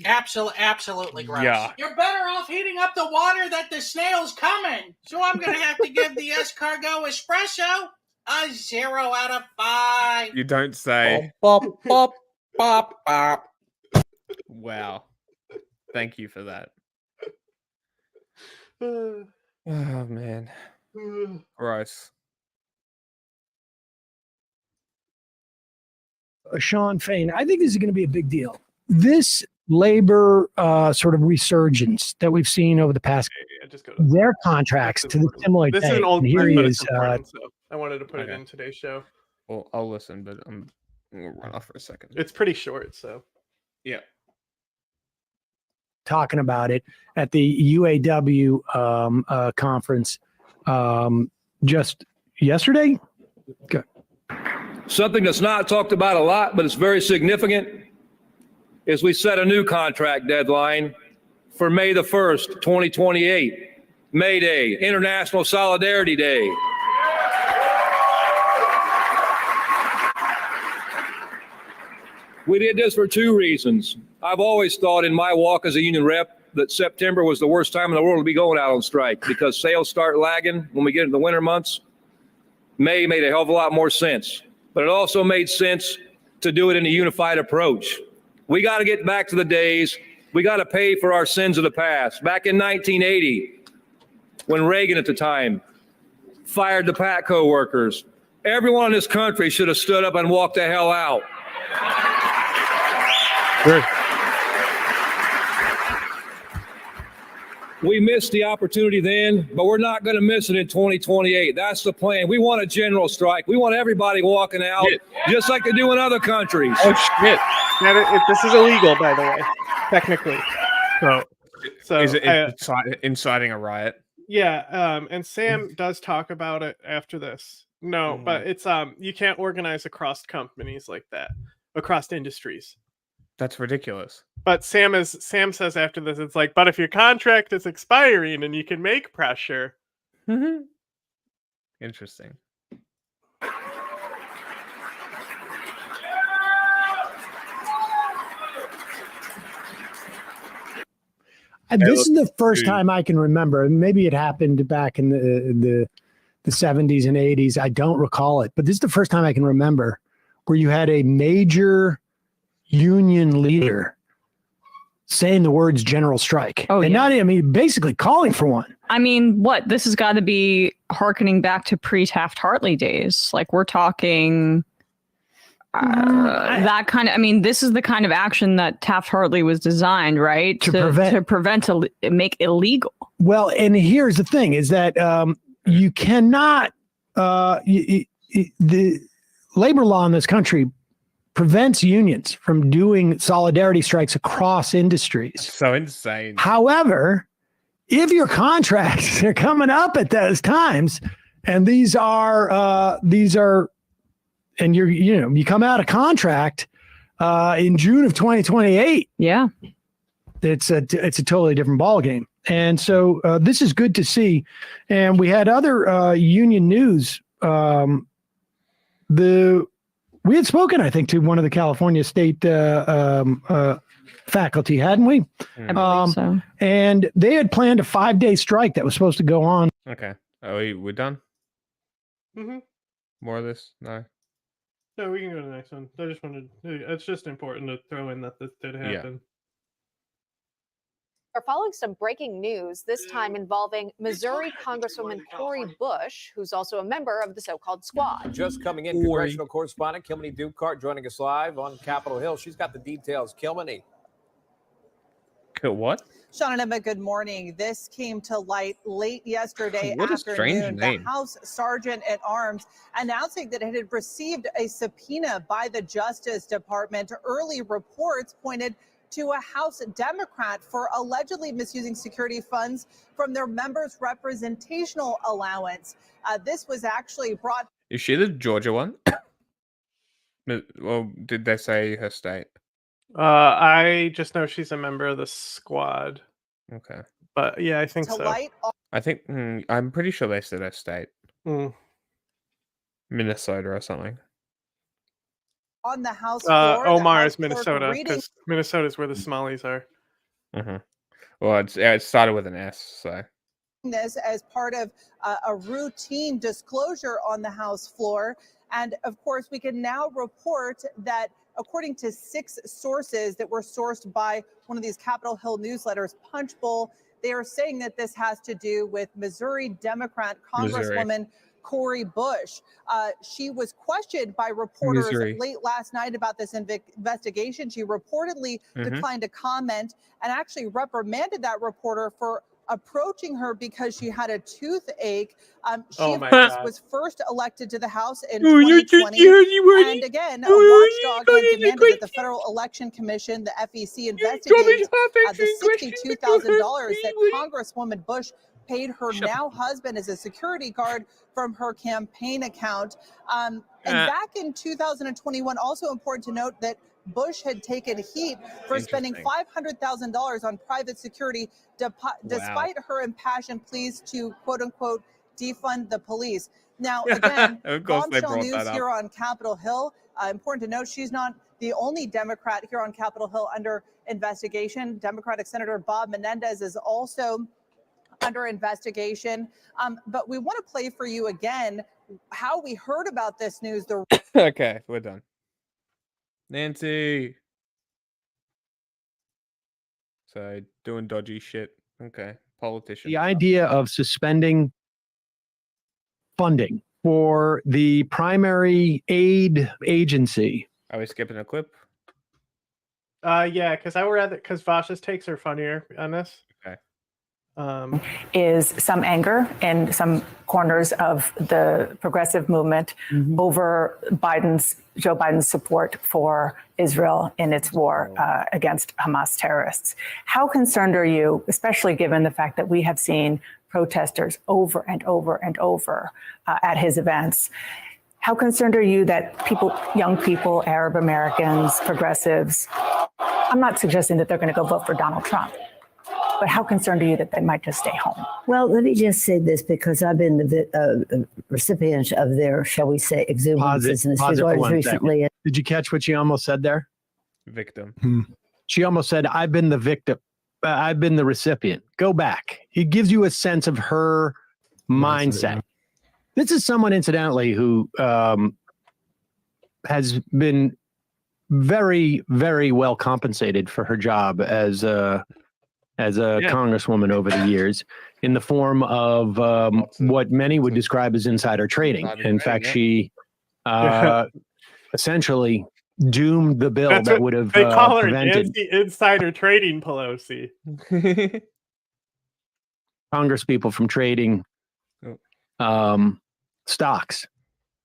Absolutely gross. Yeah. You're better off heating up the water that the snail's coming. So I'm going to have to give the escargot espresso a 0 out of 5. You don't say. Bop, bop, bop, bop. Wow. Thank you for that. Uh, Oh, man. Gross. Sean Fain, I think this is going to be a big deal. This labor sort of resurgence that we've seen over the past, their contracts to the similar This day. is an old and here clip, he but is. it's important, so I wanted to put it Okay. in today's show. Well, I'll listen, but I'm gonna run off for a second. It's pretty short, so. Yeah. Talking about it at the UAW conference just yesterday. Good. Something that's not talked about a lot, but it's very significant, is we set a new contract deadline for May the 1st, 2028, May Day, International Solidarity Day. We did this for 2 reasons. I've always thought in my walk as a union rep that September was the worst time in the world to be going out on strike because sales start lagging when we get into the winter months. May made a hell of a lot more sense, but it also made sense to do it in a unified approach. We got to get back to the days, we got to pay for our sins of the past. Back in 1980, when Reagan at the time fired the Patco workers, everyone in this country should have stood up and walked the hell out. We missed the opportunity then, but we're not going to miss it in 2028. That's the plan. We want a general strike. We want everybody walking out, just like they do in other countries. Oh, shit. This is illegal, by the way, technically. So Is it inciting a riot? Yeah, and Sam does talk about it after this. No, but it's you can't organize across companies like that, across industries. That's ridiculous. But Sam says after this, it's like, but if your contract is expiring and you can make pressure. Interesting. This is the first time I can remember. Maybe it happened back in the 70s and 80s. I don't recall it, but this is the first time I can remember where you had a major union leader saying the words general strike. Oh, and yeah. not, I mean, basically calling for one. I mean, what? This has got to be hearkening back to pre-Taft-Hartley days. Like, we're talking that kind of, I mean, this is the kind of action that Taft-Hartley was desied, right? To make illegal. Well, and here's the thing is that you cannot, the labor law in this country prevents unions from doing solidarity strikes across industries. So insane. However, if your contracts are coming up at those times, and these are, and you come out of contract in June of 2028. Yeah, it's a totally different ballgame. And so this is good to see. And we had other union news. We had spoken, I think, to one of the California state faculty, hadn't we? I believe so. And they had planned a 5-day strike that was supposed to go on. Okay. Oh, we're done? Mm-hmm. More of this? No. No, we can go to the next one. I just wanted. It's just important to throw in that this did happen. We're following some breaking news, this time involving Missouri Congresswoman Cori Bush, who's also a member of the so-called squad. Just coming in, congressional correspondent Kilmany Dukart joining us live on Capitol Hill. She's got the details. Kilmany. What? Sean and Emma, good morning. This came to light late yesterday What a strange afternoon. name. The House Sergeant at Arms announcing that it had received a subpoena by the Justice Department. Early reports pointed to a House Democrat for allegedly misusing security funds from their members' representational allowance. This was actually brought. Is she the Georgia one? Well, did they say her state? I just know she's a member of the squad. Okay. But yeah, I think to so. light I think I'm pretty sure they said her state. Minnesota or something. on the House floor. Omar is The House clerk Minnesota reading because Minnesota is where the Somalis are. Mm-hmm. Well, it started with an S, so. this as part of a routine disclosure on the House floor. And of course, we can now report that according to 6 sources that were sourced by one of these Capitol Hill newsletters, Punchbowl, they are saying that this has to do with Missouri Democrat Congresswoman Cori Bush. She was questioned by reporters late last night about this investigation. She reportedly declined to comment and actually reprimanded that reporter for approaching her because she had a toothache. She was first elected to the House in 2020. And again, a watchdog has demanded that the Federal Election Commission, the FEC, investigate the $62,000 that Congresswoman Bush paid her now husband as a security guard from her campaign account. And back in 2021, also important to note that Bush had taken heat for spending $500,000 on private security despite her impassioned pleas to, quote unquote, defund the police. Now, again, bombshell news here on Capitol Hill. Important to note, she's not the only Democrat here on Capitol Hill under investigation. Democratic Senator Bob Menendez is also under investigation. But we want to play for you again how we heard about this news. Okay, we're done. Nancy. So doing dodgy shit. Okay, politician. The idea of suspending funding for the primary aid agency. Are we skipping a clip? Yeah, because I would rather because Vasa's takes are funnier on this. Okay. Is some anger in some corners of the progressive movement over Joe Biden's support for Israel in its war against Hamas terrorists. How concerned are you, especially given the fact that we have seen protesters over and over and over at his events, How concerned are you that people, young people, Arab Americans, progressives, I'm not suggesting that they're going to go vote for Donald Trump, but how concerned are you that they might just stay home? Well, let me just say this, because I've been the recipient of their, shall we say, exuberances in this regard recently. Did you catch what she almost said there? Victim. She almost said, I've been the victim. I've been the recipient. Go back. It gives you a sense of her mindset. This is someone, incidentally, who has been very, very well compensated for her job as a congresswoman over the years, in the form of what many would describe as insider trading. In fact, she essentially doomed the bill that would have they call her prevented Nancy Insider Trading Pelosi. Congress people from trading stocks.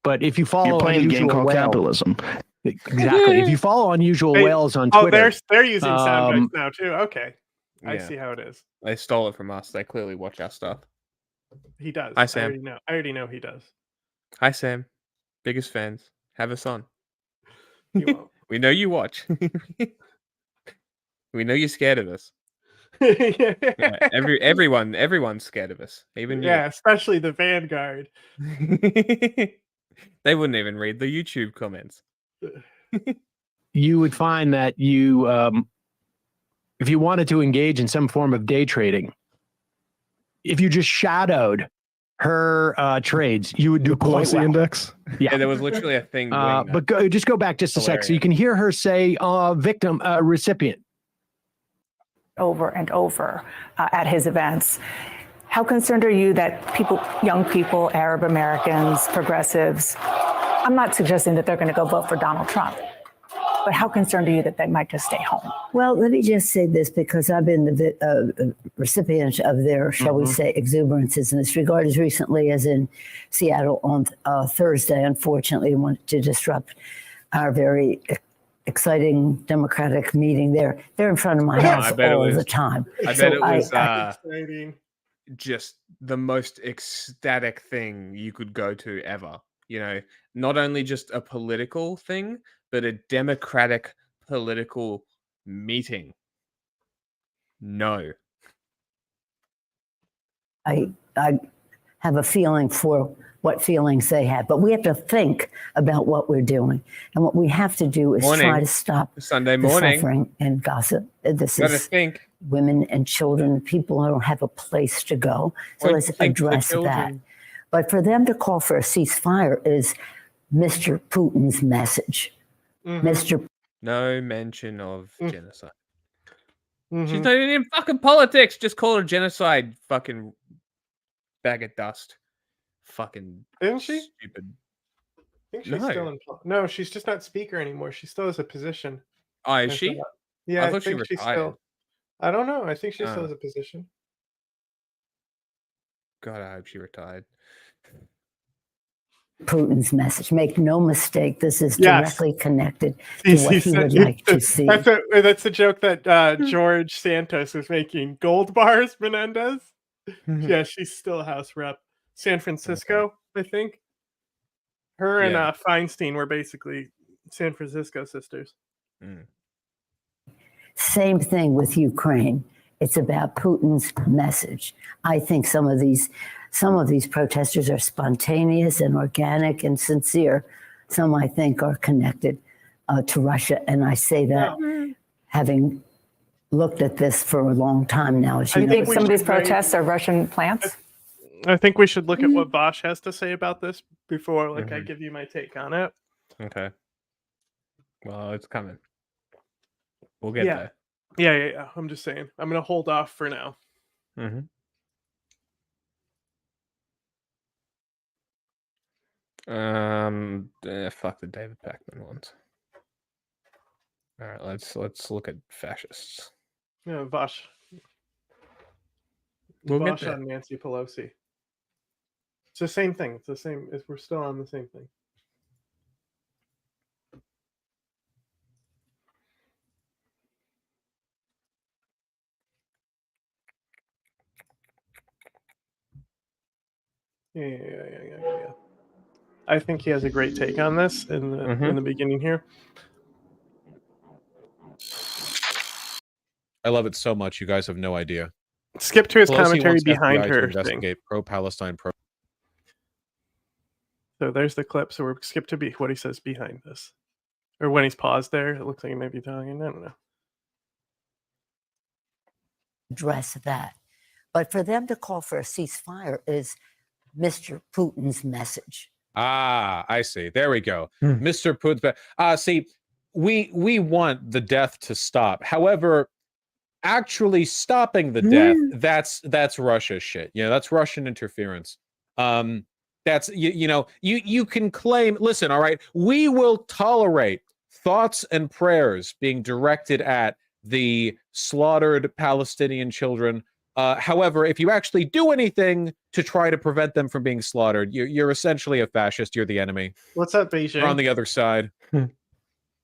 But if you follow You're playing a game called capitalism. Exactly. If you follow Unusual Whales on Twitter. They're using sound bites now too. Okay. I see how it is. They stole it from us. They clearly watch our stuff. He does. Hi, Sam. I already know he does. Hi, Sam. Biggest fans. Have us on. You won't. We know you watch. We know you're scared of us. Yeah, everyone's scared of us. Even you. Yeah, especially the Vanguard. They wouldn't even read the YouTube comments. You would find that you, if you wanted to engage in some form of day trading, if you just shadowed her trades, you would do quite well. Index. Yeah, there was literally a thing. But just go back just a sec, so you can hear her say victim, recipient. Over and over at his events. How concerned are you that people, young people, Arab Americans, progressives, I'm not suggesting that they're going to go vote for Donald Trump, but how concerned are you that they might just stay home? Well, let me just say this, because I've been the recipient of their, shall we say, exuberances in this regard as recently as in Seattle on Thursday. Unfortunately, wanted to disrupt our very exciting democratic meeting there. They're in front of my house all the time. I bet it was just the most ecstatic thing you could go to ever. You know, not only just a political thing, but a democratic political meeting. No. I have a feeling for what feelings they have, but we have to think about what we're doing, and what we have to do is try to stop Sunday the morning suffering and gossip. This is women and children, people who don't have a place to go. So let's address that. But for them to call for a ceasefire is Mr. Putin's message. Mr. No mention of genocide. She's not even in fucking politics. Just call her genocide. Fucking bag of dust. Fucking Isn't she? Stupid. I think she's still in. No, she's just not speaker anymore. She still has a position. Oh, is she? Yeah, I thought she think she's retired. still. I don't know. I think she still has a position. God, I hope she retired. Putin's message. Make no mistake, this is directly connected to what he would like to see. That's a joke that George Santos was making. Gold bars, Menendez. Yeah, she's still a House rep. San Francisco, I think. Her and Feinstein were basically San Francisco sisters. Same thing with Ukraine. It's about Putin's message. I think some of these protesters are spontaneous and organic and sincere. Some, I think, are connected to Russia. And I say that having looked at this for a long time now. As you know, think some of these protests are Russian plants? I think we should look at what Bosch has to say about this before I give you my take on it. Okay. Well, it's coming. We'll get there. Yeah. I'm just saying. I'm going to hold off for now. Fuck the David Pakman ones. All right, let's look at fascists. Yeah, Bosch. We'll Bosch get there. on Nancy Pelosi. It's the same thing. It's the same. We're still on the same thing. Yeah. I think he has a great take on this in the beginning here. I love it so much. You guys have no idea. Skip to his Pelosi commentary wants behind FBI to her thing. investigate pro-Palestine. So there's the clip. So we're skip to what he says behind this, or when he's paused there. It looks like he may be talking. I don't know. Address that, but for them to call for a ceasefire is Mr. Putin's message. Ah, I see. There we go. Mr. Putin. See, we want the death to stop. However, actually stopping the death, that's Russia shit. You know, that's Russian interference. That's you can claim, listen, all right, we will tolerate thoughts and prayers being directed at the slaughtered Palestinian children. However, if you actually do anything to try to prevent them from being slaughtered, you're essentially a fascist. You're the enemy. What's up, Beijing? We're on the other side.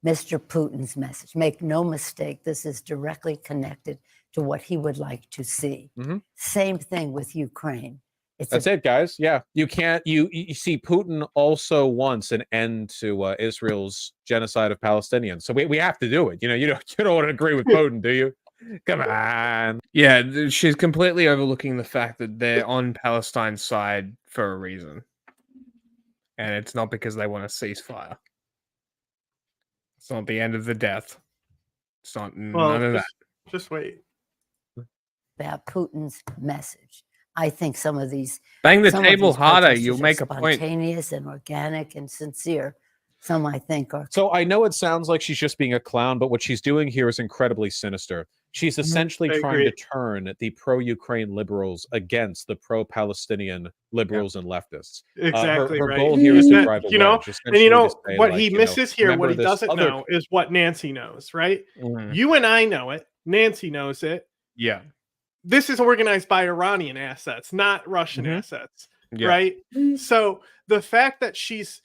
Mr. Putin's message. Make no mistake, this is directly connected to what he would like to see. Same thing with Ukraine. That's it, guys. Yeah, you can't. You see, Putin also wants an end to Israel's genocide of Palestinians. So we have to do it. You know, you don't want to agree with Putin, do you? Come on. Yeah, she's completely overlooking the fact that they're on Palestine's side for a reason, and it's not because they want a ceasefire. It's not the end of the death. It's not none of that. Just wait. About Putin's message. I think some of these bang the table harder. You'll make a point. Spontaneous and organic and sincere. Some I think are. So I know it sounds like she's just being a clown, but what she's doing here is incredibly sinister. She's essentially trying to turn the pro-Ukraine liberals against the pro-Palestinian liberals and leftists. Exactly her right. goal here is to drive a wedge, and you know essentially to say, what like, he misses here, what he doesn't know is what Nancy knows, right? You and I know it. Nancy knows it. Yeah. This is organized by Iranian assets, not Russian assets, right? So the fact that she's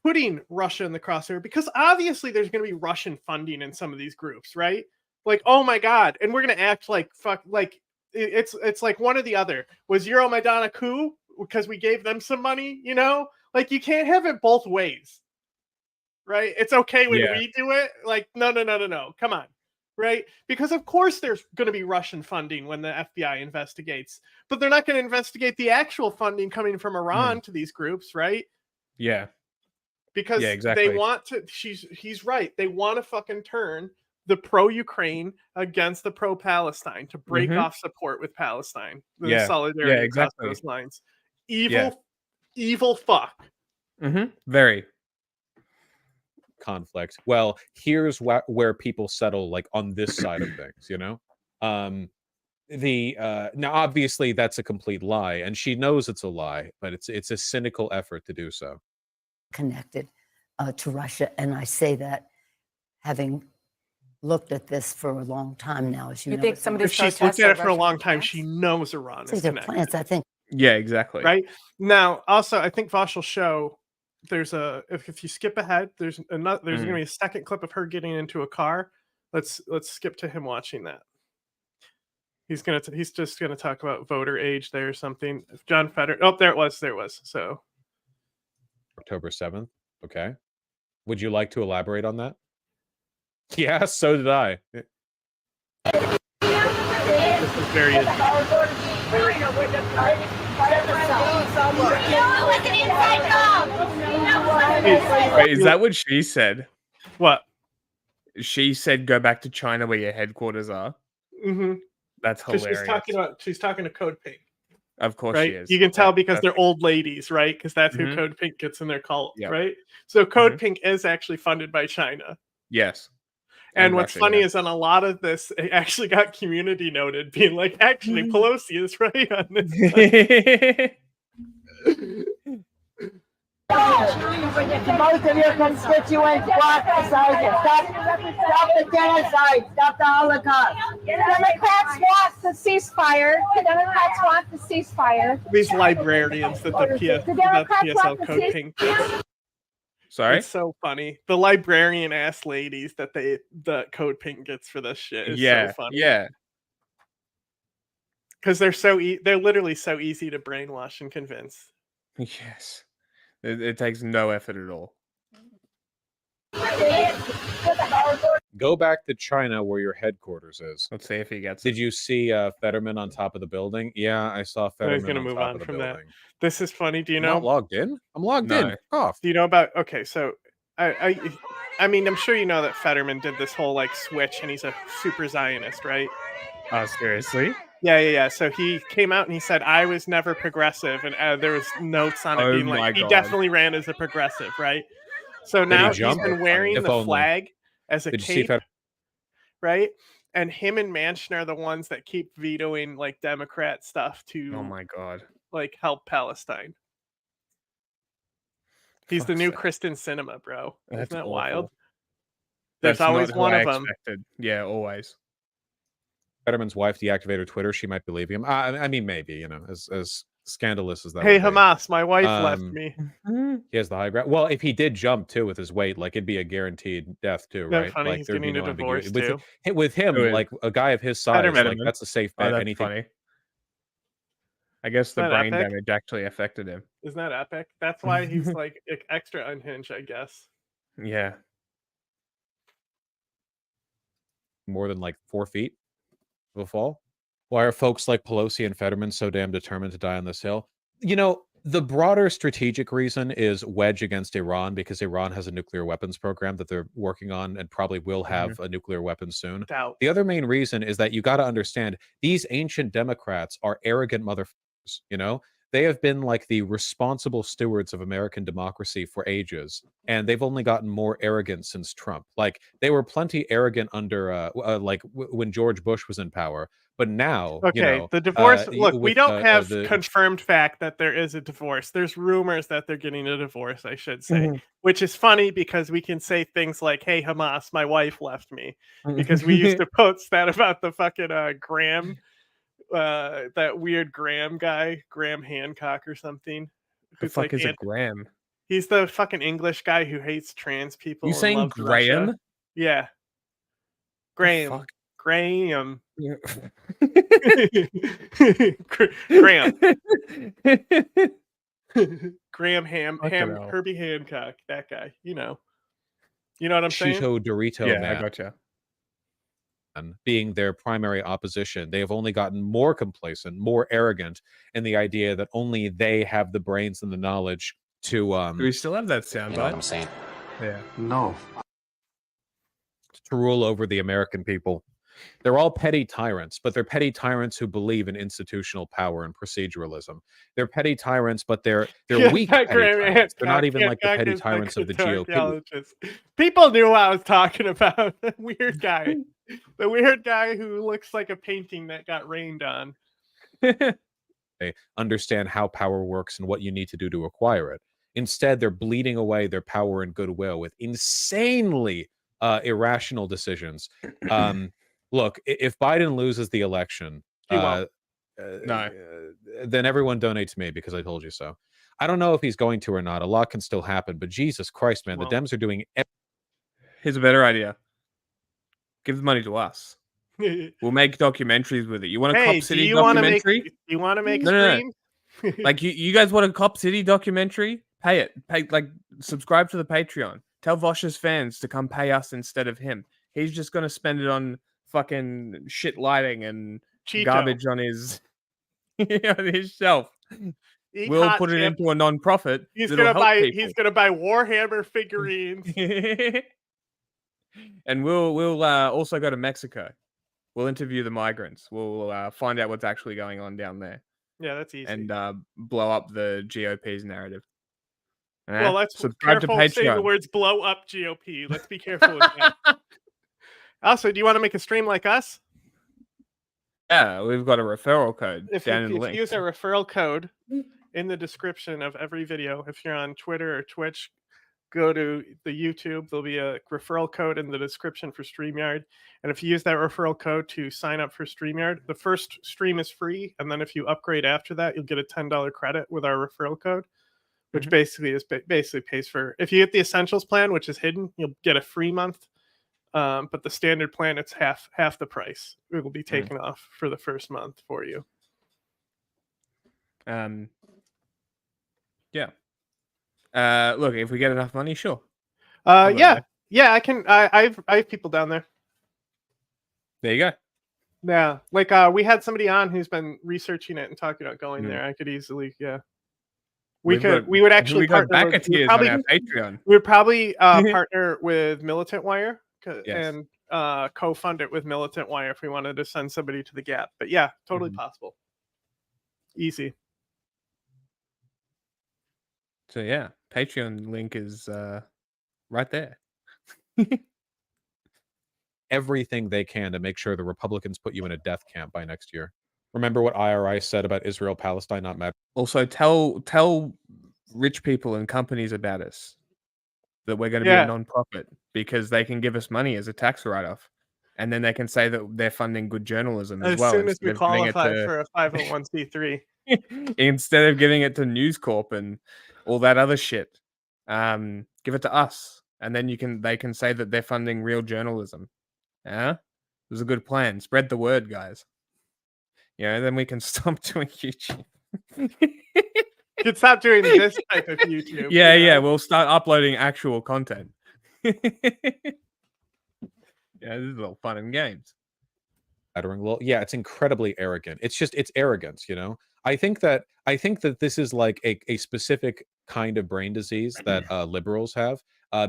putting Russia in the crosshair, because obviously there's going to be Russian funding in some of these groups, right? Like, oh my God. And we're going to act like, fuck, like it's like one or the other. Was Euromaidan a coup because we gave them some money, you know? Like, you can't have it both ways, right? It's okay when we do it. Like, no. Come on. Right? Because of course there's going to be Russian funding when the FBI investigates, but they're not going to investigate the actual funding coming from Iran to these groups, right? Yeah. Because they want to, he's right. They want to fucking turn the pro-Ukraine against the pro-Palestine to break off support with Palestine. The solidarity across those lines. Evil fuck. Very. Conflict. Well, here's where people settle, like on this side of things, you know. Now obviously that's a complete lie, and she knows it's a lie, but it's a cynical effort to do so. Connected to Russia, and I say that having looked at this for a long time now. As you know, think if she's looked at it for a long time, she knows Iran is connected. Plans, I think. Yeah, exactly. Right now, also, I think Vosh will show. There's if you skip ahead, there's going to be a second clip of her getting into a car. Let's skip to him watching that. He's just gonna talk about voter age there or something. John Feder. Oh, there it was. So October 7th. Okay. Would you like to elaborate on that? Yeah, so did I. This is very Wait, is that what she said? What? She said go back to China where your headquarters are. That's hilarious. She's talking to Code Pink. Of course right? she is. You can tell because they're old ladies, right? Because that's who Code Pink gets in their cult, right? So Code Pink is actually funded by China. Yes. And what's funny is on a lot of this, it actually got community noted, being like, actually, Pelosi is right on this. Most of your constituents block beside you. Stop the genocide. Stop the Holocaust. Democrats want the ceasefire. The Democrats want the ceasefire. These librarians that the PSL Code Pink gets. Sorry? It's so funny. The librarian ass ladies that the Code Pink gets for this shit is so funny. Yeah. Because they're literally so easy to brainwash and convince. Yes. It takes no effort at all. Go back to China where your headquarters is. Let's see if he gets Did you see Fetterman on top of the building? Yeah, I saw No, Fetterman he's gonna on move top on of the from that. building. This is funny. Do you I'm know? not logged in. I'm logged No. in. Off. Do you know about? Okay, so I mean, I'm sure you know that Fetterman did this whole like switch, and he's a super Zionist, right? Oh, seriously? Yeah. So he came out and he said, "I was never progressive," and there was notes on it Oh being my like he God. definitely ran as a progressive, right? So Did he now he's jump? been wearing If the only. flag as a Did you see cape, right? And him and Manchin are the ones that keep vetoing like Democrat stuff Oh to my God. like help Palestine. He's the Fuck's new sake. Kristen Cinema, bro. That's Isn't that awful. wild? There's That's always not who one I of them. expected. Yeah, always. Fetterman's wife deactivated her Twitter. She might be leaving him. I mean, maybe, you know, as scandalous as that Hey, would be. Hamas, my wife left me. He has the high ground. Well, if he did jump too with his weight, like it'd be a guaranteed death too, Isn't that right? funny? Like He's there'd be getting a no divorce, ambiguity. too. With him, Who is? like a guy of his size, Fetterman. like that's a safe bet. Oh, that's Anything. funny. I guess the Isn't that brain epic? damage actually affected him. Isn't that epic? That's why he's like extra unhinged, I guess. Yeah. More than like 4 feet of a fall. Why are folks like Pelosi and Fetterman so damn determined to die on this hill? You know, the broader strategic reason is wedge against Iran because Iran has a nuclear weapons program that they're working on and probably will have a nuclear weapon soon. Doubt. The other main reason is that you got to understand these ancient Democrats are arrogant motherfuckers, you know? They have been like the responsible stewards of American democracy for ages, and they've only gotten more arrogant since Trump. Like they were plenty arrogant under when George Bush was in power, but now, Okay, you know, the divorce. y- Look, we with, don't have the confirmed fact that there is a divorce. There's rumors that they're getting a divorce, I should say, Mhm. which is funny because we can say things like, "Hey, Hamas, my wife left me," because we used to post that about the fucking Graham, that weird Graham guy, Graham Hancock or something. The Who's fuck like is a Graham? He's the fucking English guy who hates trans people. You and saying loves Graham? Russia. Yeah, Graham. Graham. Graham. Graham Fucking hell. Herbie Hancock, that guy. You know what I'm saying? Cheeto Dorito Yeah, man. I gotcha. Being their primary opposition, they have only gotten more complacent, more arrogant in the idea that only they have the brains and the knowledge to Do we still have that soundbite? You know what I'm saying? Yeah. No. To rule over the American people. They're all petty tyrants, but they're petty tyrants who believe in institutional power and proceduralism. They're petty tyrants, but they're Yeah, weak that petty Graham tyrants. They're not Hancock- even like the Hancock petty is tyrants of the good GOP. archaeologist. People knew what I was talking about. The weird guy. The weird guy who looks like a painting that got rained on. They understand how power works and what you need to do to acquire it. Instead, they're bleeding away their power and goodwill with insanely irrational decisions. Look, if Biden loses the election, He won't. then everyone donate to me because I told you so. I don't know if he's going to or not. A lot can still happen, but Jesus Christ, man, the Dems are doing. Here's a better idea. Give the money to us. We'll make documentaries with it. You want a Hey, Cop City do you want to documentary? make? You want to make No. stream? Like you guys want a Cop City documentary? Pay it. Like subscribe to the Patreon. Tell Vosh's fans to come pay us instead of him. He's just gonna spend it on fucking shit lighting and Cheeto. garbage on his on his shelf. Eat We'll hot put it chips. into a non-profit. He's that'll gonna help buy. people. He's gonna buy Warhammer figurines. And we'll also go to Mexico. We'll interview the migrants. We'll find out what's actually going on down there. Yeah, that's easy. And blow up the GOP's narrative. Well, let's subscribe to careful saying the Patreon. words "blow up GOP." Let's be careful with that. Also, do you want to make a stream like us? Yeah, we've got a referral code If down in the you link. use a referral code in the description of every video, if you're on Twitter or Twitch, go to the YouTube. There'll be a referral code in the description for StreamYard. And if you use that referral code to sign up for StreamYard, the first stream is free. And then if you upgrade after that, you'll get a $10 credit with our referral code, which basically pays for, if you get the Essentials plan, which is hidden, you'll get a free month. But the standard plan, it's half the price. It will be taken off for the first month for you. Yeah. Look, if we get enough money, sure. I'll go Yeah, there. yeah. I have people down there. There you go. Yeah, like we had somebody on who's been researching it and talking about going there. I could easily, yeah. We would actually we got partner with, Backeteers on our Patreon. we would probably partner with Militant Wire Yes. and co-fund it with Militant Wire if we wanted to send somebody to the Gap. But yeah, totally possible. Easy. So yeah, Patreon link is right there. Everything they can to make sure the Republicans put you in a death camp by next year. Remember what IRI said about Israel Palestine not matter. Also, tell rich people and companies about us that we're going to be a non-profit because they can give us money as a tax write-off, and then they can say that they're funding good journalism as well. Soon as we instead of giving it qualify to- for a 501c3. instead of giving it to News Corp and all that other shit, give it to us, and then they can say that they're funding real journalism. Yeah, it was a good plan. Spread the word, guys. Yeah, then we can stop doing YouTube. Could stop doing this type of YouTube. Yeah, we'll start uploading actual content. Yeah, this is all fun and games. Well, yeah, it's incredibly arrogant. It's arrogance, you know. I think that this is like a specific kind of brain disease that liberals have,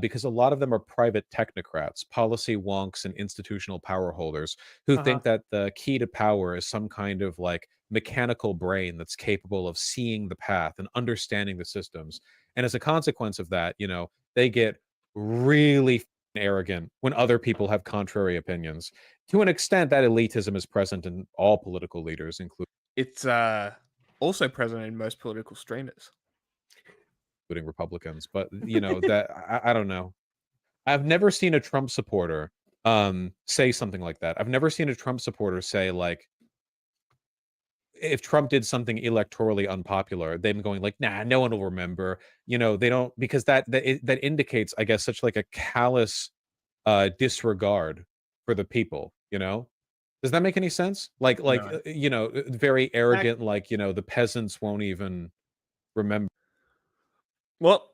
because a lot of them are private technocrats, policy wonks, and institutional power holders who think that the key to power is some kind of like mechanical brain that's capable of seeing the path and understanding the systems. And as a consequence of that, you know, they get really arrogant when other people have contrary opinions. To an extent, that elitism is present in all political leaders, including It's also present in most political streamers, including Republicans. But you know that I don't know. I've never seen a Trump supporter say something like that. I've never seen a Trump supporter say like, if Trump did something electorally unpopular, them going like, nah, no one will remember. You know, they don't, because that indicates, I guess, such like a callous disregard for the people, you know? Does that make any sense? Like, No. you know, very arrogant, like, you know, the peasants won't even remember. Well,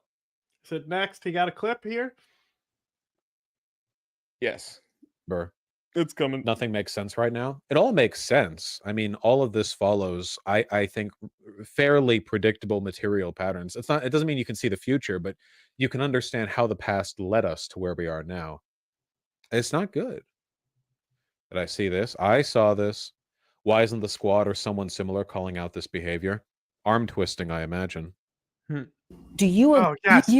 so next, he got a clip here. Yes. It's coming. Nothing makes sense right now. It all makes sense. I mean, all of this follows, I think, fairly predictable material patterns. It doesn't mean you can see the future, but you can understand how the past led us to where we are now. It's not good. Did I see this? I saw this. Why isn't the Squad or someone similar calling out this behavior? Arm twisting, I imagine. Do you,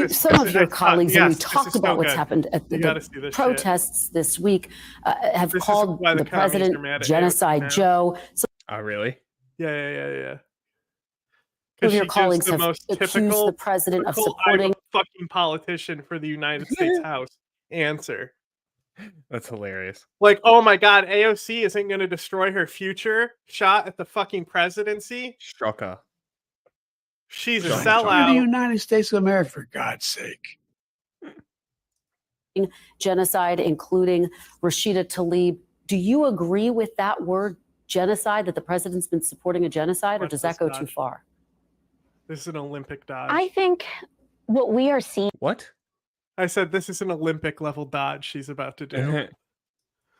some of your colleagues, and we this talked is so about what's good. happened at You gotta see the this protests this week, have This is called why the the commies are president mad at Genocide AOC now. Joe. So Oh, really? Yeah. Some of She your gives colleagues the have most accused typical, the president of typical supporting. I'm a fucking politician for the United States House answer. That's hilarious. Like, oh my god, AOC isn't going to destroy her future shot at the fucking presidency. Shocker. She's a For the sellout. United States of America, for God's sake. Genocide, including Rashida Tlaib. Do you agree with that word, genocide, that the president's been supporting a genocide, or does that go too far? This is an Olympic dodge. I think what we are seeing. What? I said this is an Olympic level dodge she's about to do.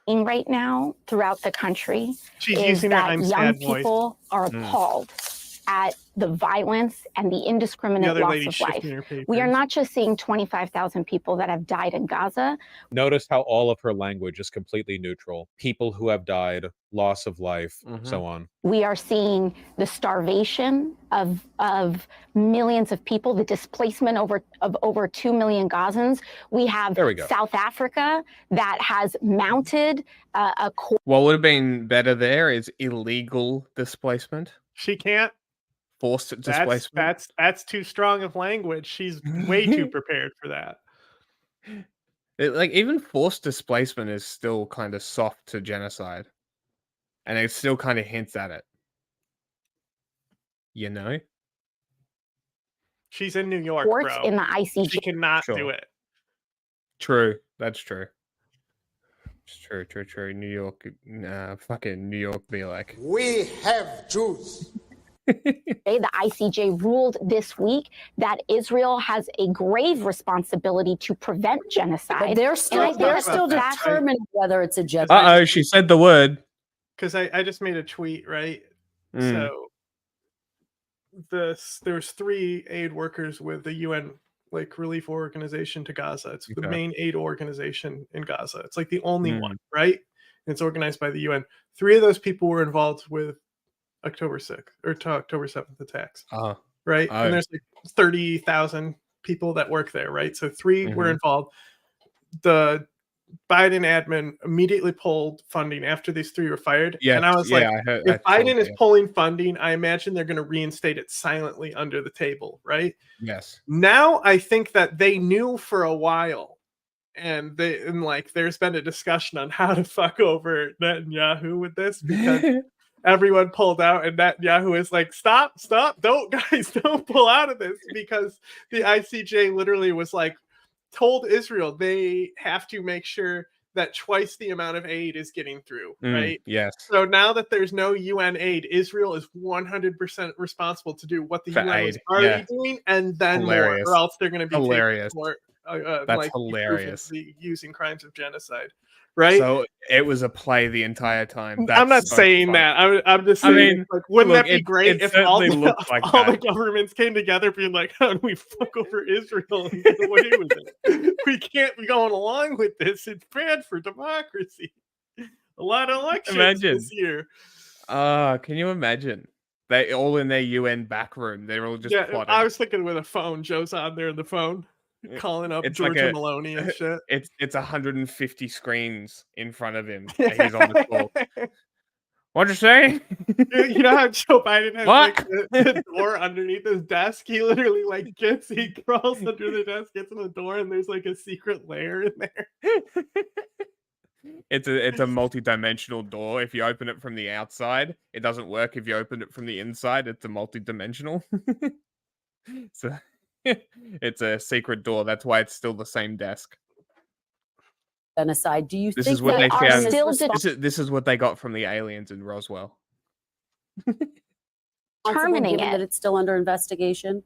Right now throughout the country She's is using her that I'm young sad voice. people are appalled at the violence and the indiscriminate other loss lady of life. shifting her We are papers. not just seeing 25,000 people that have died in Gaza. Notice how all of her language is completely neutral. People who have died, loss of life, so on. We are seeing the starvation of millions of people, the displacement of over 2 million Gazans. We have There we go. South Africa that has mounted a What would have been better there is illegal displacement. She can't. Forced displacement. That's too strong of language. She's way too prepared for that. Like even forced displacement is still kind of soft to genocide, and it still kind of hints at it. You know, She's in New York, courts bro. in the ICJ. She cannot do Sure. it. true. That's true. It's true. New York, fucking New York, be like, We have Jews. The ICJ ruled this week that Israel has a grave responsibility to prevent genocide. But they're still determining whether it's a genocide. She said the word. Because I just made a tweet, right? Mm. So there's 3 aid workers with the UN relief organization to Gaza. It's the Okay. main aid organization in Gaza. It's like the only Mm. one, right? It's organized by the UN. 3 of those people were involved with October 6th or to October 7th attacks, right? Oh. And there's like 30,000 people that work there, right? So 3 were Mhm. involved. The Biden admin immediately pulled funding after these 3 were fired. Yes, And I was yeah, like, I heard- if I saw Biden is that. pulling funding, I imagine they're going to reinstate it silently under the table, right? Yes. Now I think that they knew for a while, and there's been a discussion on how to fuck over Netanyahu with this because everyone pulled out, and Netanyahu is like, stop, don't pull out of this, because the ICJ literally was like, told Israel they have to make sure that twice the amount of aid is getting through, right? Yes. So now that there's no UN aid, Israel is 100% responsible to do what the For UN was aid, already yeah. doing, and then Hilarious. more, or else they're going to be Hilarious. taken for That's be proven hilarious. to be using crimes of genocide, right? So it was a play the entire time. I'm That's not so saying funny. that. I'm just I saying, mean, wouldn't look, that be great it if all certainly the, looks like all the that. governments came together being like, how do we fuck over Israel and get away with it? We can't be going along with this. It's bad for democracy. A lot of elections Imagine. this year. Can you imagine? They all in their UN back room. They're all just Yeah, plotting. I was thinking with a phone. Joe's on there on the phone, calling up It's Georgia like Maloney and shit. It's 150 screens in front of him. And he's on the call. What'd you say? You know how Joe Biden has What? the door underneath his desk? He literally he crawls under the desk, gets in the door, and there's a secret lair in there. It's a multi-dimensional door. If you open it from the outside, it doesn't work. If you open it from the inside, it's a multi-dimensional. So it's a secret door. That's why it's still the same desk. Genocide. Do you This think is what they that found. still This is what they got from the aliens in Roswell. determining Determining that it. it's still under investigation?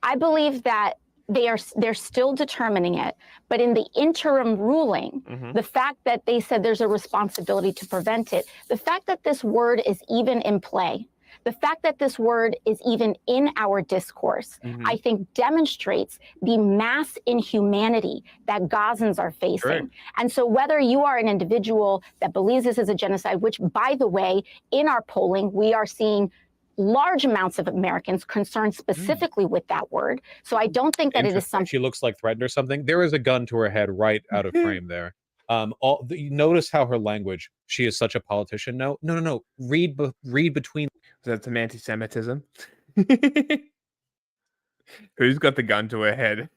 I believe that they're still determining it, but in the interim ruling, the fact that they said there's a responsibility to prevent it, the fact that this word is even in play, the fact that this word is even in our discourse, I think demonstrates the mass inhumanity that Gazans are facing. Correct. And so whether you are an individual that believes this is a genocide, which by the way, in our polling, we are seeing large amounts of Americans concerned specifically with that word. So I don't think that it is Interesting. something. She looks like threatened or something. There is a gun to her head right out of frame there. You notice how her language. She is such a politician. No. Read between. That's some anti-Semitism. Who's got the gun to her head?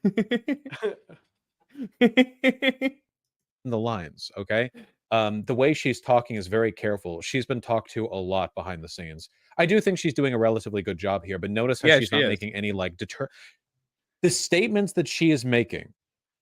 The lines, okay? The way she's talking is very careful. She's been talked to a lot behind the scenes. I do think she's doing a relatively good job here, but notice how Yeah, she's she not is. making any The statements that she is making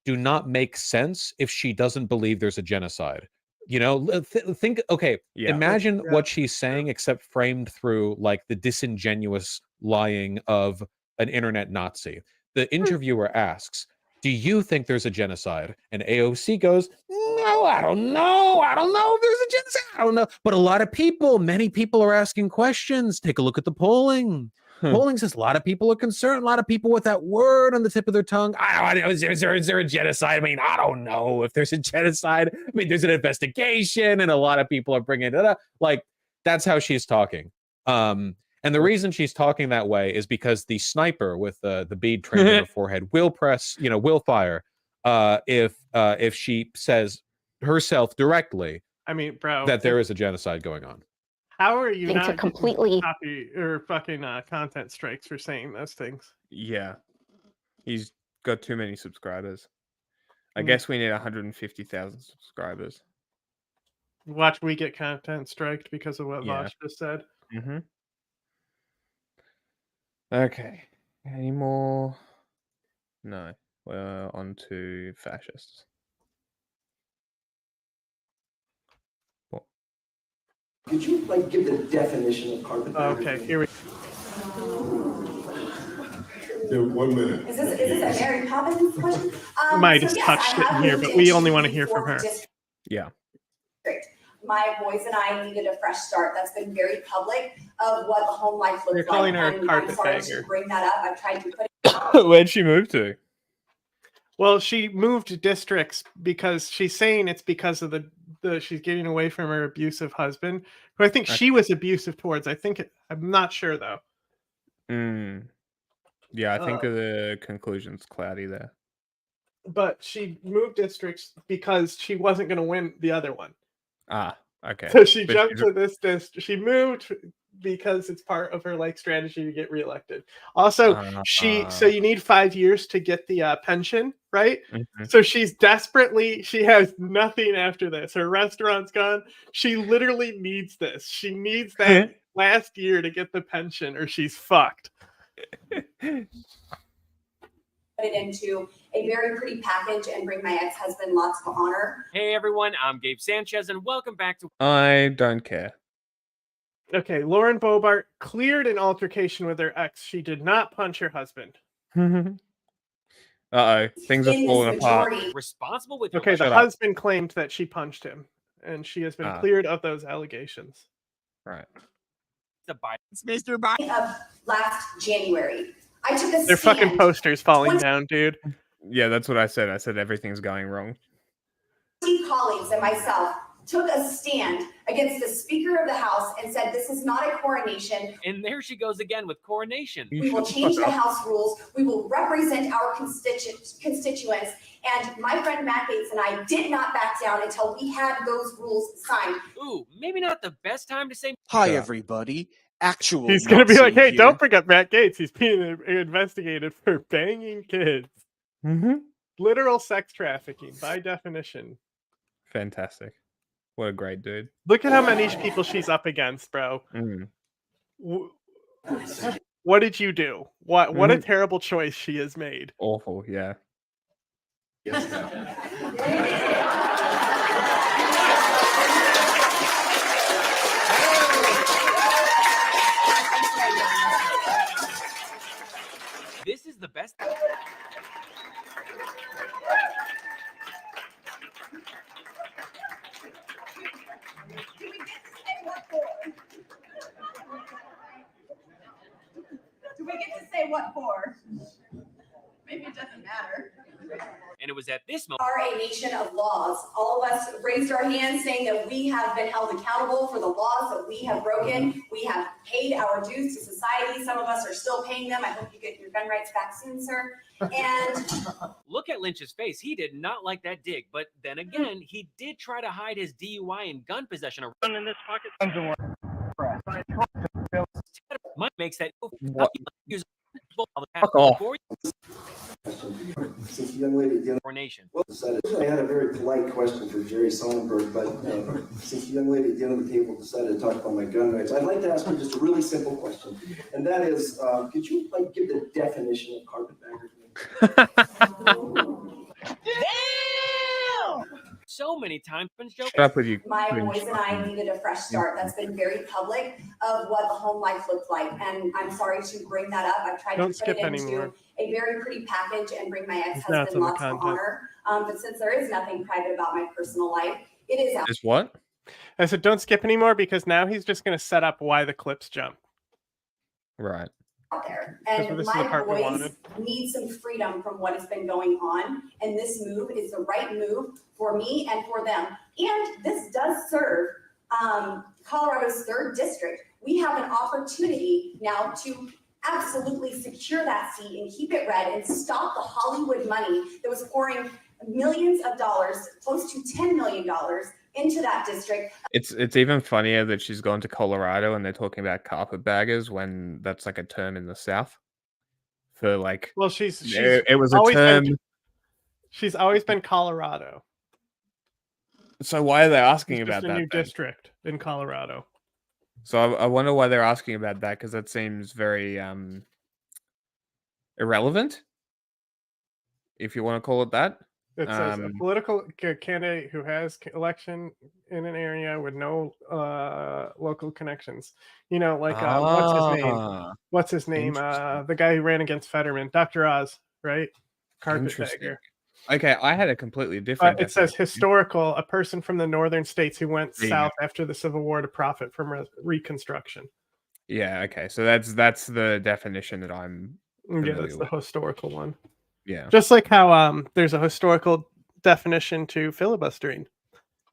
do not make sense if she doesn't believe there's a genocide. Think, okay, Yeah. imagine Yeah. what she's saying, except framed through the disingenuous lying of an internet Nazi. The interviewer asks, do you think there's a genocide? And AOC goes, no, I don't know. I don't know if there's a genocide. I don't know. But many people are asking questions. Take a look at the polling. Polling says a lot of people are concerned. A lot of people with that word on the tip of their tongue. I don't know. Is there a genocide? I mean, I don't know if there's a genocide. I mean, there's an investigation, and a lot of people are bringing it up. That's how she's talking. And the reason she's talking that way is because the sniper with the bead trained in her forehead will fire if she says herself directly I mean, bro, that there is a genocide going on. how are you To not completely- copy or fucking content strikes for saying those things? Yeah. He's got too many subscribers. I Mm. guess we need 150,000 subscribers. Watch we get content striked because of what Yeah. Vosh just said. Mm-hmm. Okay. Any more? No. We're on to fascists. Could you like give the definition of carpetbagger? Okay, here we Yeah, 1 minute. Is this a Mary Poppins question? might So have yes, touched I it have in here, moved but we only into want to the hear from fourth her. district. Yeah. My boys and I needed a fresh start. That's been very public of what the home life looks You're calling like. her a And I'm sorry to carpetbagger. bring that up. I've tried to put Where'd she move to? Well, she moved districts because she's saying it's because of the she's getting away from her abusive husband, who I think she was abusive towards. I'm not sure though. Yeah, I think the conclusion's cloudy there. But she moved districts because she wasn't going to win the other one. Ah, okay. So she But jumped to this district. She moved because it's part of her like strategy to get reelected. Also, so you need 5 years to get the pension, right? So she has nothing after this. Her restaurant's gone. She literally needs this. She needs that last year to get the pension, or she's fucked. it into a very pretty package and bring my ex-husband lots of honor. Hey everyone, I'm Gabe Sanchez and welcome back to I don't care. Okay, Lauren Bobart cleared an altercation with her ex. She did not punch her husband. Uh-oh, things are falling apart. Responsible with Okay, the husband claimed that she punched him, and she has been cleared of those allegations. Right. The Biden's Mr. Biden of last January. I took a Their stand. fucking posters falling down, dude. Yeah, that's what I said. I said everything's going wrong. 20 colleagues and myself took a stand against the Speaker of the House and said this is not a coronation. And there she goes again with coronation. We will change the House rules. We will represent our constituents. And my friend Matt Gaetz and I did not back down until we had those rules signed. Ooh, maybe not the best time to say Hi, everybody. Actual. He's gonna be like, Nazi "Hey, here. don't forget Matt Gaetz. He's being investigated for banging kids." Literal sex trafficking by definition. Fantastic. What a great dude. Look at how many people she's up against, bro. What did you do? What a terrible choice she has made. Awful, yeah. this is the best. Do we get to say what for? Maybe it doesn't matter. And it was at this moment. We are a nation of laws. All of us raised our hands saying that we have been held accountable for the laws that we have broken. We have paid our dues to society. Some of us are still paying them. I hope you get your gun rights back soon, sir. And look at Lynch's face. He did not like that dig, but then again, he did try to hide his DUI and gun possession. In this pocket. Mike makes that. Fuck off. Since the young lady at the Coronation. I had a very polite question for Jerry Sonnenberg, but since the young lady at the end of the table decided to talk about my gun rights, I'd like to ask her just a really simple question, and that is, could you like give the definition of carpetbagger to me? So many times. Shut up with you. My boys and I needed a fresh start. That's been very public of what the home life looked like. And I'm sorry to bring that up. I've tried Don't to put skip it into anymore. a very pretty package and bring my It's ex-husband not on the lots of content. honor. But since there is nothing private about my personal life, it is out Is what? I said, don't skip anymore because now he's just going to set up why the clips jump. Right. there. This And is the my part we boys wanted. need some freedom from what has been going on. And this move is the right move for me and for them. And this does serve Colorado's 3rd district. We have an opportunity now to absolutely secure that seat and keep it red and stop the Hollywood money that was pouring millions of dollars, close to $10 million into that district. It's even funnier that she's gone to Colorado and they're talking about carpetbaggers when that's like a term in the South. For like, well, she's it was a always term. She's always been Colorado. So why are they asking It's about just a that? new then? district in Colorado. So I wonder why they're asking about that, because that seems very irrelevant, if you want to call it that. It says a political candidate who has election in an area with no local connections. You know, like what's his name? What's his name? The guy who ran against Fetterman, Dr. Oz, right? Carpetbagger. Okay, I had a completely different. It says historical, a person from the northern states who went south after the Civil War to profit from Reconstruction. Yeah. Okay. So that's the definition that I'm. Yeah, that's the historical one. Yeah. Just like how there's a historical definition to filibustering,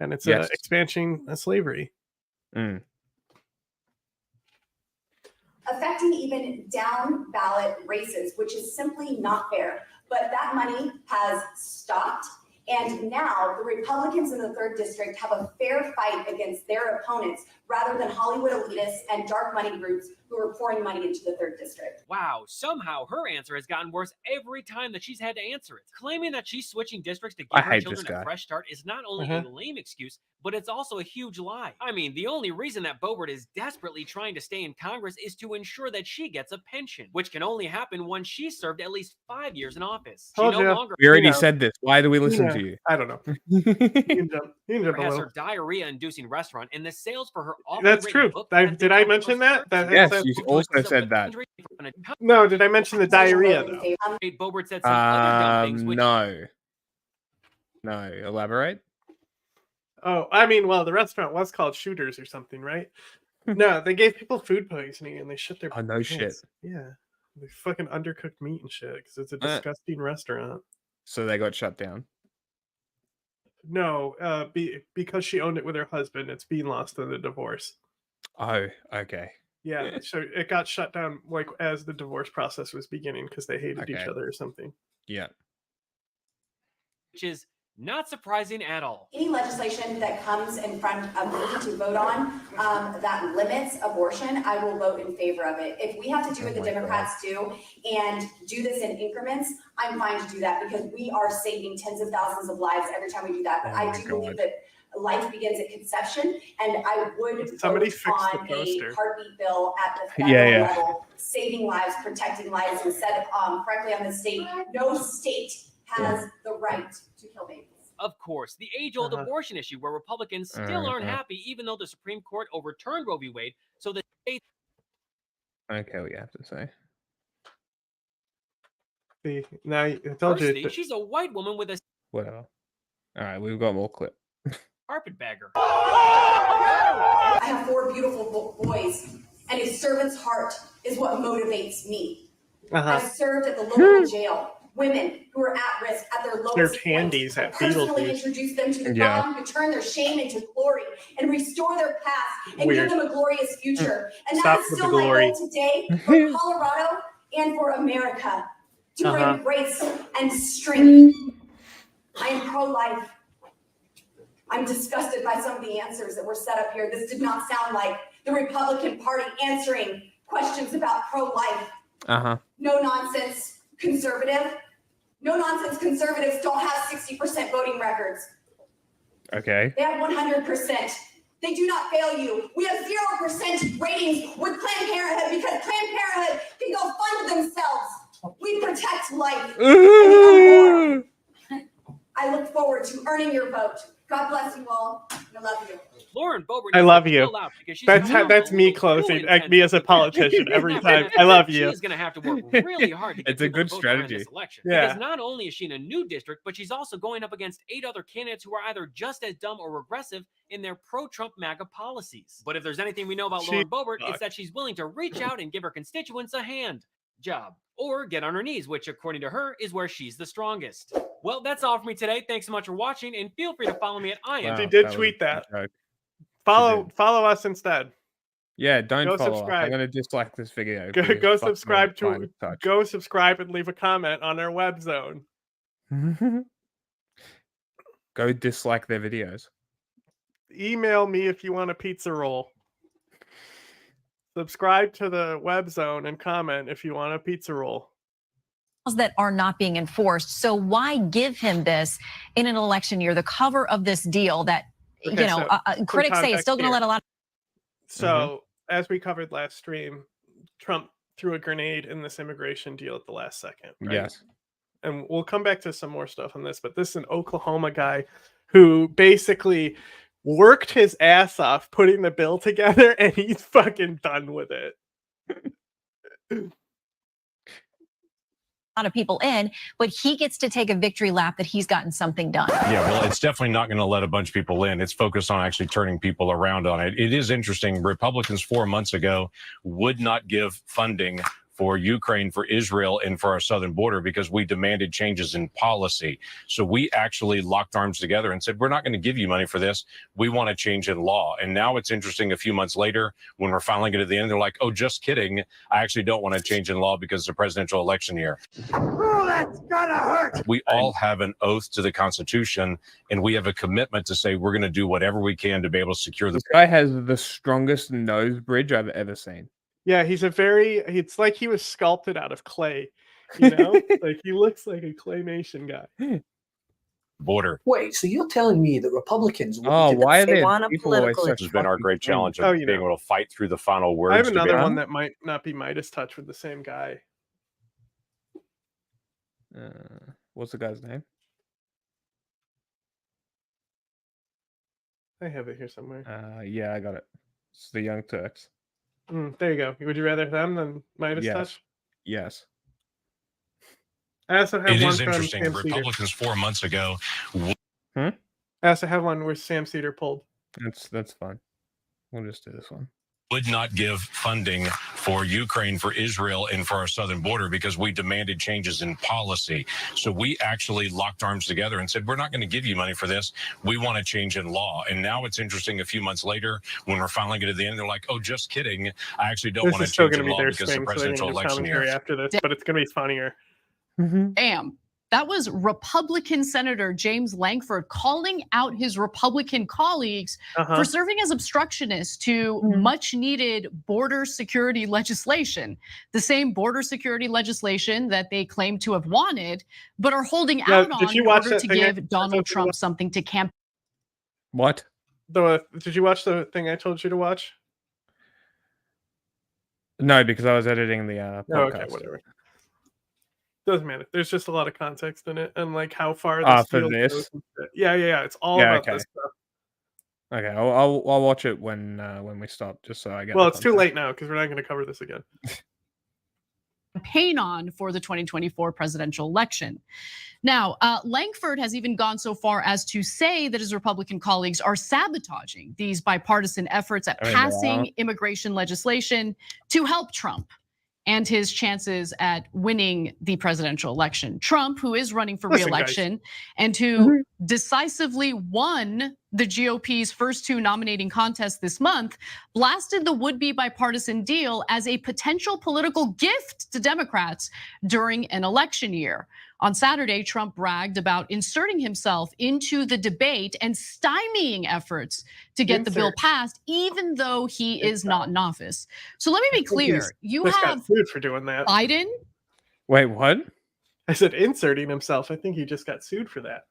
and it's an expansion of slavery. Affecting even down ballot races, which is simply not fair. But that money has stopped. And now the Republicans in the 3rd District have a fair fight against their opponents rather than Hollywood elitists and dark money groups who are pouring money into the 3rd District. Wow, somehow her answer has gotten worse every time that she's had to answer it. Claiming that she's switching districts to give her children a fresh start is not only a lame excuse, but it's also a huge lie. I mean, the only reason that Boebert is desperately trying to stay in Congress is to ensure that she gets a pension, which can only happen once she's served at least 5 years in office. She no longer. We already said this. Why do we listen to you? I don't know. You can jump has her diarrhea-inducing restaurant, and the sales for her. That's true. Did I mention that? Yes, you also said that. No, did I mention the diarrhea though? Boebert said some other dumb things. Which... No. Elaborate. Oh, I mean, well, the restaurant was called Shooters or something, right? No, they gave people food poisoning and they shit their. Oh no shit. Yeah, they fucking undercooked meat and shit because it's a disgusting restaurant. So they got shut down. No, because she owned it with her husband, it's being lost in the divorce. Oh, okay. Yeah, so it got shut down like as the divorce process was beginning because they hated each other or something. Yeah. Which is not surprising at all. Any legislation that comes in front of me to vote on that limits abortion, I will vote in favor of it. If we have to do what the Democrats do and do this in increments, I'm fine to do that because we are saving tens of thousands of lives every time we do that. But I do believe that life begins at conception, and I would vote on a heartbeat bill at the federal level, saving lives, protecting lives, and said correctly on the state, no state has the right to kill babies. Of course, the age-old abortion issue where Republicans still aren't happy even though the Supreme Court overturned Roe v. Wade, so the state... Okay, what you have to say. See, now I told you. She's a white woman with a... Whatever. All right, we've got more clip. Carpetbagger. I have 4 beautiful boys, and a servant's heart is what motivates me. I've served at the local jail. Women who are at risk at their lowest handies at personally introduce them to the God who turn their shame into glory and restore their past and give them a glorious future. And that is still my goal today for Colorado and for America, to bring grace and strength. I am pro-life. I'm disgusted by some of the answers that were set up here. This did not sound like the Republican Party answering questions about pro-life. No nonsense conservative. No nonsense conservatives don't have 60% voting records. Okay. They have 100%. They do not fail you. We have 0% ratings with Planned Parenthood because Planned Parenthood can go fund themselves. We protect life. I look forward to earning your vote. God bless you all. I love you. Lauren Boebert. I love you. That's me closing. Me as a politician every time. I love you. She's going to have to work really hard to get it's a good strategy. This election. Yeah. Because not only is she in a new district, but she's also going up against 8 other candidates who are either just as dumb or regressive in their pro-Trump MAGA policies. But if there's anything we know about Lauren Boebert, it's that she's willing to reach out and give her constituents a hand job or get on her knees, which according to her is where she's the strongest. Well, that's all for me today. Thanks so much for watching, and feel free to follow me at IM. She did tweet that. Follow us instead. Yeah, don't go follow subscribe. Us. I'm gonna dislike this video. Go subscribe to. Go subscribe and leave a comment on our web zone. Go dislike their videos. Email me if you want a pizza roll. Subscribe to the web zone and comment if you want a pizza roll. That are not being enforced. So why give him this in an election year? The cover of this deal that critics say is still going to let a lot. So as we covered last stream, Trump threw a grenade in this immigration deal at the last second. Right? Yes. and we'll come back to some more stuff on this, but this is an Oklahoma guy who basically worked his ass off putting the bill together, and he's fucking done with it. Lot of people in, but he gets to take a victory lap that he's gotten something done. Yeah, well, it's definitely not going to let a bunch of people in. It's focused on actually turning people around on it. It is interesting. Republicans 4 months ago would not give funding for Ukraine, for Israel, and for our southern border because we demanded changes in policy. So we actually locked arms together and said, we're not going to give you money for this. We want a change in law. And now it's interesting, a few months later, when we're finally getting to the end, they're like, oh, just kidding. I actually don't want to change in law because it's a presidential election year. Oh, that's gonna hurt. We all have an oath to the Constitution, and we have a commitment to say we're going to do whatever we can to be able to secure the. This guy has the strongest nose bridge I've ever seen. Yeah, it's like he was sculpted out of clay, you know? Like, he looks like a claymation guy. Border. Wait, so you're telling me that Republicans why are they there want a people always political This has been our great challenge of being able to fight through the final words. I have to be another able- one that might not be Midas touch with the same guy. What's the guy's name? I have it here somewhere. Yeah, I got it. It's the Young Turks. There you go. Would you rather them than Midas Yes. touch? Yes. I also have It one is from interesting. Sam Cedar. Republicans 4 months ago. I also have one where Sam Cedar pulled. That's fine. We'll just do this one. Would not give funding for Ukraine, for Israel, and for our southern border because we demanded changes in policy. So we actually locked arms together and said, we're not going to give you money for this. We want a change in law. And now it's interesting, a few months later, when we're finally getting to the end, they're like, oh, just kidding. I actually don't This want is to still change going in to be law their because it's a swing, so they're presidential going to election commentary year. after this, but it's going to be funnier. Damn. That was Republican Senator James Lankford calling out his Republican colleagues for serving as obstructionists to much needed border security legislation. The same border security legislation that they claim to have wanted, but are holding out on in order to give Donald Trump something to campaign. What? Did you watch the thing I told you to watch? No, because I was editing the podcast. Oh, okay, whatever. Doesn't matter. There's just a lot of context in it, and like how far this for field this? goes. Yeah. It's all about this stuff. Okay, I'll watch it when we stop, just so I get. Well, it's too late now because we're not going to cover this again. Campaign on for the 2024 presidential election. Now, Lankford has even gone so far as to say that his Republican colleagues are sabotaging these bipartisan efforts at passing immigration legislation to help Trump and his chances at winning the presidential election. Trump, who is running for re-election and who decisively won the GOP's first two nominating contests this month, blasted the would-be bipartisan deal as a potential political gift to Democrats during an election year. On Saturday, Trump bragged about inserting himself into the debate and stymieing efforts to get the bill passed, even though he is not in office. So let me be clear. You Just have got sued for doing that. Biden. Wait, what? I said inserting himself. I think he just got sued for that.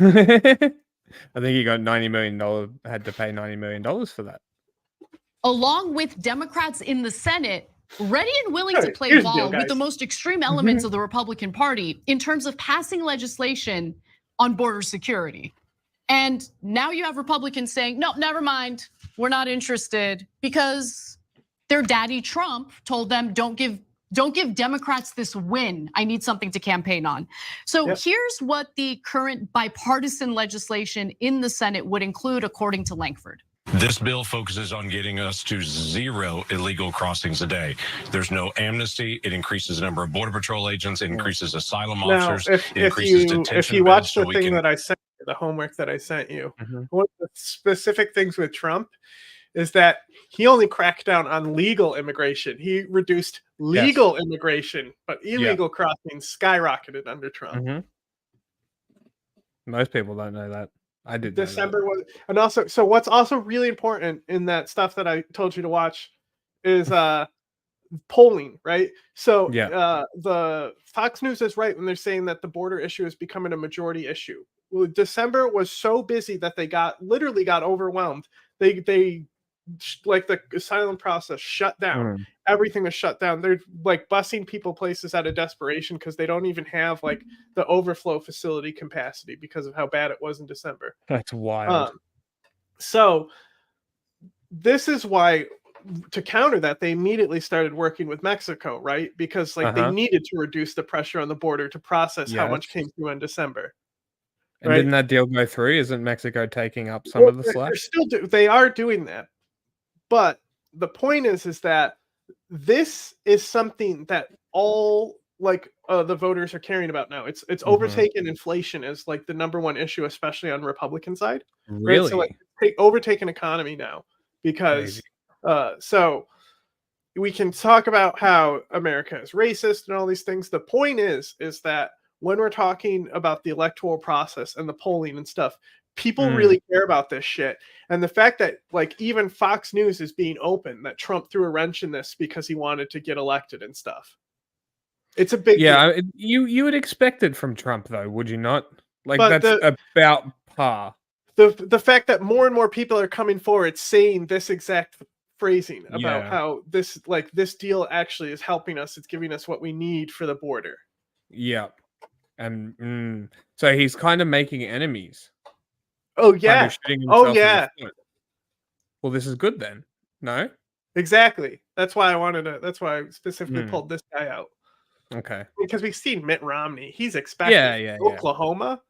I think he got $90 million. Had to pay $90 million for that. Along with Democrats in the Senate, ready and willing to play here's the deal, ball with guys. the most extreme elements of the Republican Party in terms of passing legislation on border security. And now you have Republicans saying, no, never mind, we're not interested, because their daddy Trump told them, don't give Democrats this win. I need something to campaign on. So here's what the current bipartisan legislation in the Senate would include, according to Lankford. This bill focuses on getting us to 0 illegal crossings a day. There's no amnesty. It increases the number of Border Patrol agents, it increases asylum officers, it increases detention if you beds watch so the we thing can. that I sent you, the homework that I sent you, one of the specific things with Trump is that he only cracked down on legal immigration. He reduced legal immigration, but illegal crossings skyrocketed under Trump. Most people don't know that. I did. December was, and also, so what's also really important in that stuff that I told you to watch is polling, right? So the Fox News is right when they're saying that the border issue is becoming a majority issue. Well, December was so busy that they literally got overwhelmed. They like the asylum process shut down, everything was shut down. They're like busing people places out of desperation because they don't even have like the overflow facility capacity because of how bad it was in December. That's wild. So this is why, to counter that, they immediately started working with Mexico, right? Because like they needed to reduce the pressure on the border to process how much came through in December. And right? didn't that deal go through? Isn't Mexico taking up some of the They're slack? still they are doing that, but the point is that this is something that all like the voters are caring about now. It's overtaken inflation as like the number one issue, especially on Republican side. Right? So like overtaken economy now because so we can talk about how America is racist and all these things. The point is that when we're talking about the electoral process and the polling and stuff, people really care about this shit. And the fact that like even Fox News is being open, that Trump threw a wrench in this because he wanted to get elected and stuff. It's a big deal. You would expect it from Trump though, would you not? Like But that's about par. The fact that more and more people are coming forward saying this exact phrasing about how this deal actually is helping us, it's giving us what we need for the border. Yeah. And so he's kind of making enemies. Oh yeah. Kind of shooting himself Oh in yeah. the foot. Well, this is good then. No? Exactly. That's why I specifically pulled this guy out. Okay. Because we've seen Mitt Romney. He's expected Oklahoma.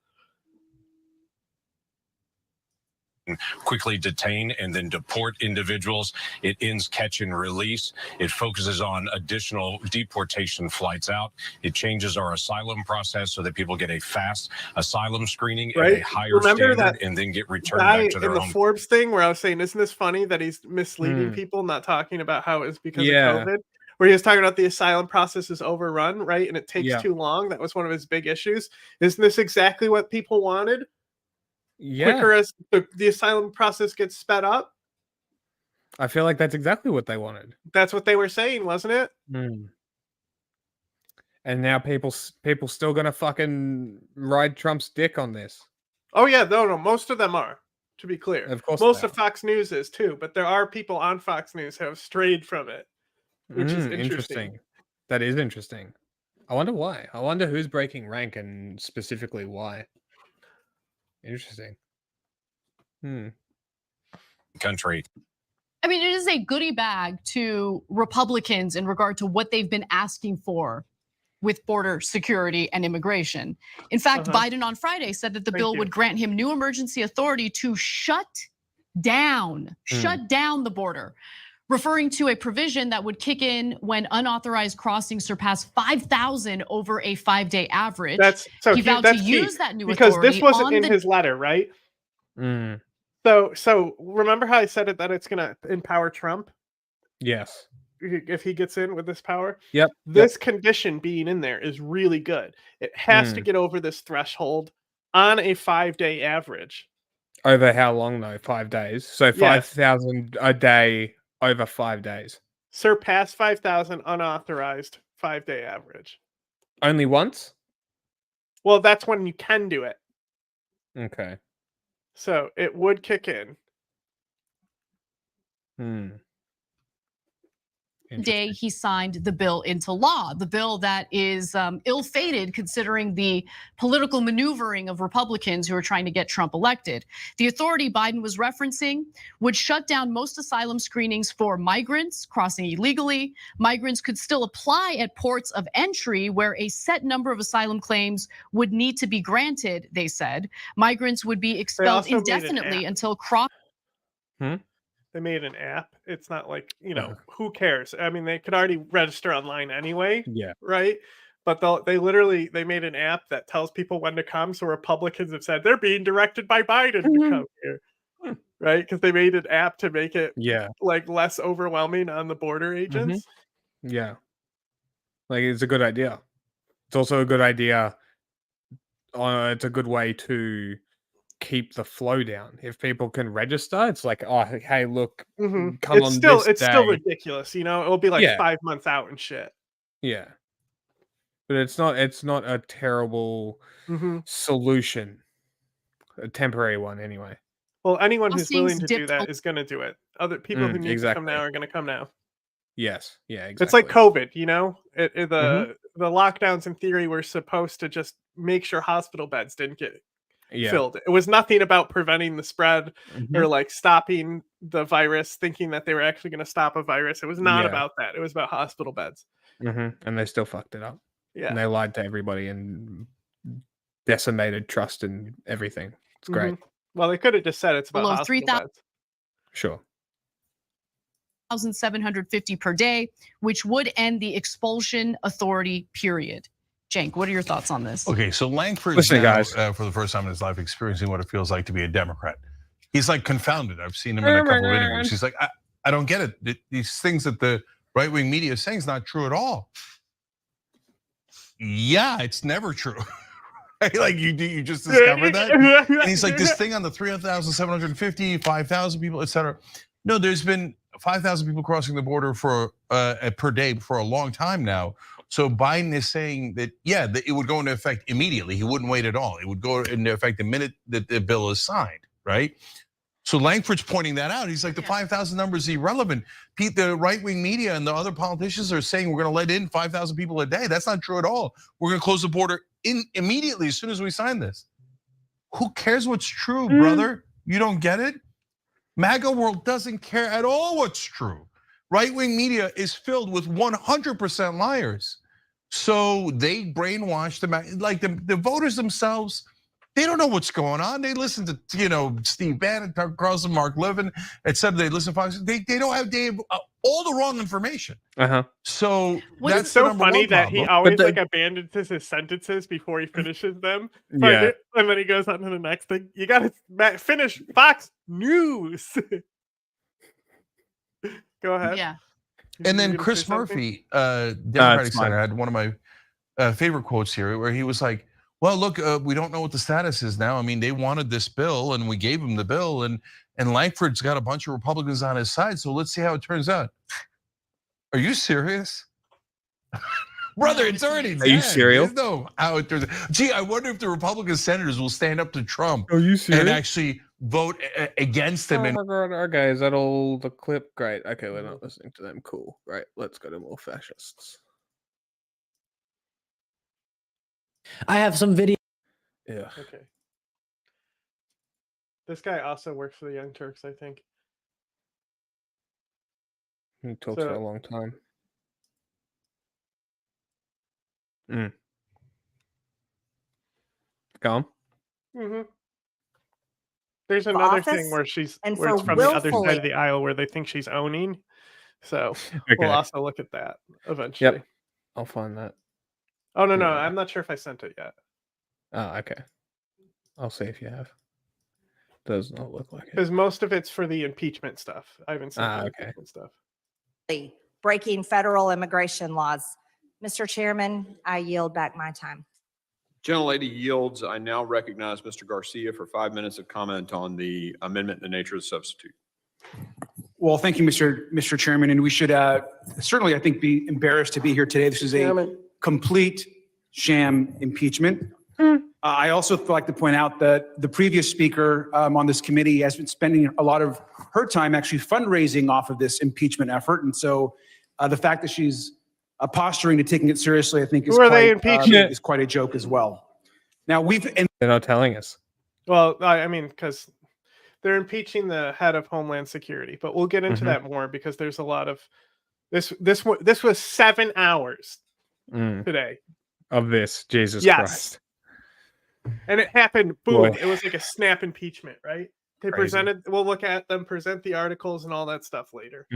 Quickly detain and then deport individuals. It ends catch and release. It focuses on additional deportation flights out. It changes our asylum process so that people get a fast asylum screening at a higher standard and then get returned back to their in the home. Forbes thing where I was saying, isn't this funny that he's misleading people, not talking about how it's because of COVID? Where he was talking about the asylum process is overrun, right? And it takes too long. That was one of his big issues. Isn't this exactly what people wanted? Quicker as the asylum process gets sped up. I feel like that's exactly what they wanted. That's what they were saying, wasn't it? And now people still gonna fucking ride Trump's dick on this. Oh yeah, no, most of them are. To be clear, of course, most of Fox News is too. But there are people on Fox News who have strayed from it, which is interesting. That is interesting. I wonder why. I wonder who's breaking rank and specifically why. Interesting. Country. I mean, it is a goodie bag to Republicans in regard to what they've been asking for with border security and immigration. In fact, Biden on Friday said that the bill would grant him new emergency authority to shut down the border, referring to a provision that would kick in when unauthorized crossings surpass 5,000 over a 5-day average. He vowed to use that new authority because this wasn't in his letter, right? So remember how I said it that it's going to empower Trump? Yes. If he gets in with this power? Yep. This condition being in there is really good. It has to get over this threshold on a 5-day average. Over how long though? 5 days. So 5,000 a day over 5 days. Surpass 5,000 unauthorized 5-day average. Only once? Well, that's when you can do it. Okay. So it would kick in. Day he signed the bill into law, the bill that is ill-fated considering the political maneuvering of Republicans who are trying to get Trump elected. The authority Biden was referencing would shut down most asylum screenings for migrants crossing illegally. Migrants could still apply at ports of entry where a set number of asylum claims would need to be granted, they said. Migrants would be expelled indefinitely until They made an app. It's not like, who cares? I mean, they could already register online anyway. Yeah. Right. But they made an app that tells people when to come. So Republicans have said they're being directed by Biden to come here. Right. Because they made an app to make it like less overwhelming on the border agents. Yeah. Like it's a good idea. It's also a good idea. It's a good way to keep the flow down. If people can register, it's like, oh, hey, look, come it's on still this it's day. still ridiculous, it'll be like 5 months out and shit. Yeah, but it's not a terrible solution, a temporary one anyway. Well, anyone who's willing to do that is going to do it. Other people who need to come now are going to come now. Yes. Yeah. Exactly. It's like COVID, you know. The lockdowns in theory were supposed to just make sure hospital beds didn't get filled. It was nothing about preventing the spread or like stopping the virus, thinking that they were actually going to stop a virus. It was not about that. It was about hospital beds. And they still fucked it up. Yeah. And they lied to everybody and decimated trust and everything. It's great. Well, they could have just said it's about Below hospital 3,000. beds. Sure. 1,750 per day, which would end the expulsion authority period. Cenk, what are your thoughts on this? Okay, so Langford's now, for the first time in his life, experiencing what it feels like to be a Democrat. He's like confounded. I've seen him in a couple of interviews. He's like, I don't get it. These things that the right-wing media is saying is not true at all. Yeah, it's never true. Like you just discovered that? And he's like, this thing on the 3,750, 5,000 people, et cetera. No, there's been 5,000 people crossing the border for per day for a long time now. So Biden is saying that, that it would go into effect immediately. He wouldn't wait at all. It would go into effect the minute that the bill is signed, right? So Langford's pointing that out. He's like, the 5,000 number is irrelevant. Pete, the right-wing media and the other politicians are saying we're gonna let in 5,000 people a day. That's not true at all. We're gonna close the border immediately as soon as we sign this. Who cares what's true, brother? You don't get it? MAGA world doesn't care at all what's true. Right-wing media is filled with 100% liars. So they brainwash them, like the voters themselves. They don't know what's going on. They listen to Steve Bannon, Tucker Carlson, Mark Levin, etc. They listen to Fox. They don't have all the wrong information. So that's so funny that he always like abandons his sentences before he finishes them. And then he goes on to the next thing. You got to finish Fox News. Go ahead. Yeah. And then Chris Murphy, Democratic Senator, had one of my favorite quotes here, where he was like, "Well, look, we don't know what the status is now. I mean, they wanted this bill, and we gave them the bill, and Langford's got a bunch of Republicans on his side. So let's see how it turns out." Are you serious? Brother, it's already dead. Are you serious? There's no how it turns out. Gee, I wonder if the Republican senators will stand up to Trump and actually vote against him. Oh my God, okay, is that all the clip? Great, okay, we're not listening to them, cool. Right, let's go to more fascists. I have some video. Yeah. Okay. This guy also works for the Young Turks, I think. He talks for a long time. Go on. There's another thing where it's from the other side of the aisle where they think she's owning. So we'll also look at that eventually. Yep. I'll find that. Oh no, I'm not sure if I sent it yet. Oh, okay. I'll see if you have. Does not look like it. Because most of it's for the impeachment stuff. I haven't seen the impeachment stuff. Breaking federal immigration laws. Mr. Chairman, I yield back my time. Gentlelady yields. I now recognize Mr. Garcia for 5 minutes of comment on the amendment and the nature of the substitute. Well, thank you, Mr. Chairman, and we should certainly, I think, be embarrassed to be here today. This is a complete sham impeachment. I also would like to point out that the previous speaker on this committee has been spending a lot of her time actually fundraising off of this impeachment effort, and so the fact that she's posturing to taking it seriously, I think, is quite a joke as well. Now they're not telling us. Well, I mean, because they're impeaching the head of Homeland Security, but we'll get into that more because there's a lot of this. This was 7 hours today of this. Jesus Christ. And it happened. Boom! It was like a snap impeachment, right? They presented. We'll look at them present the articles and all that stuff later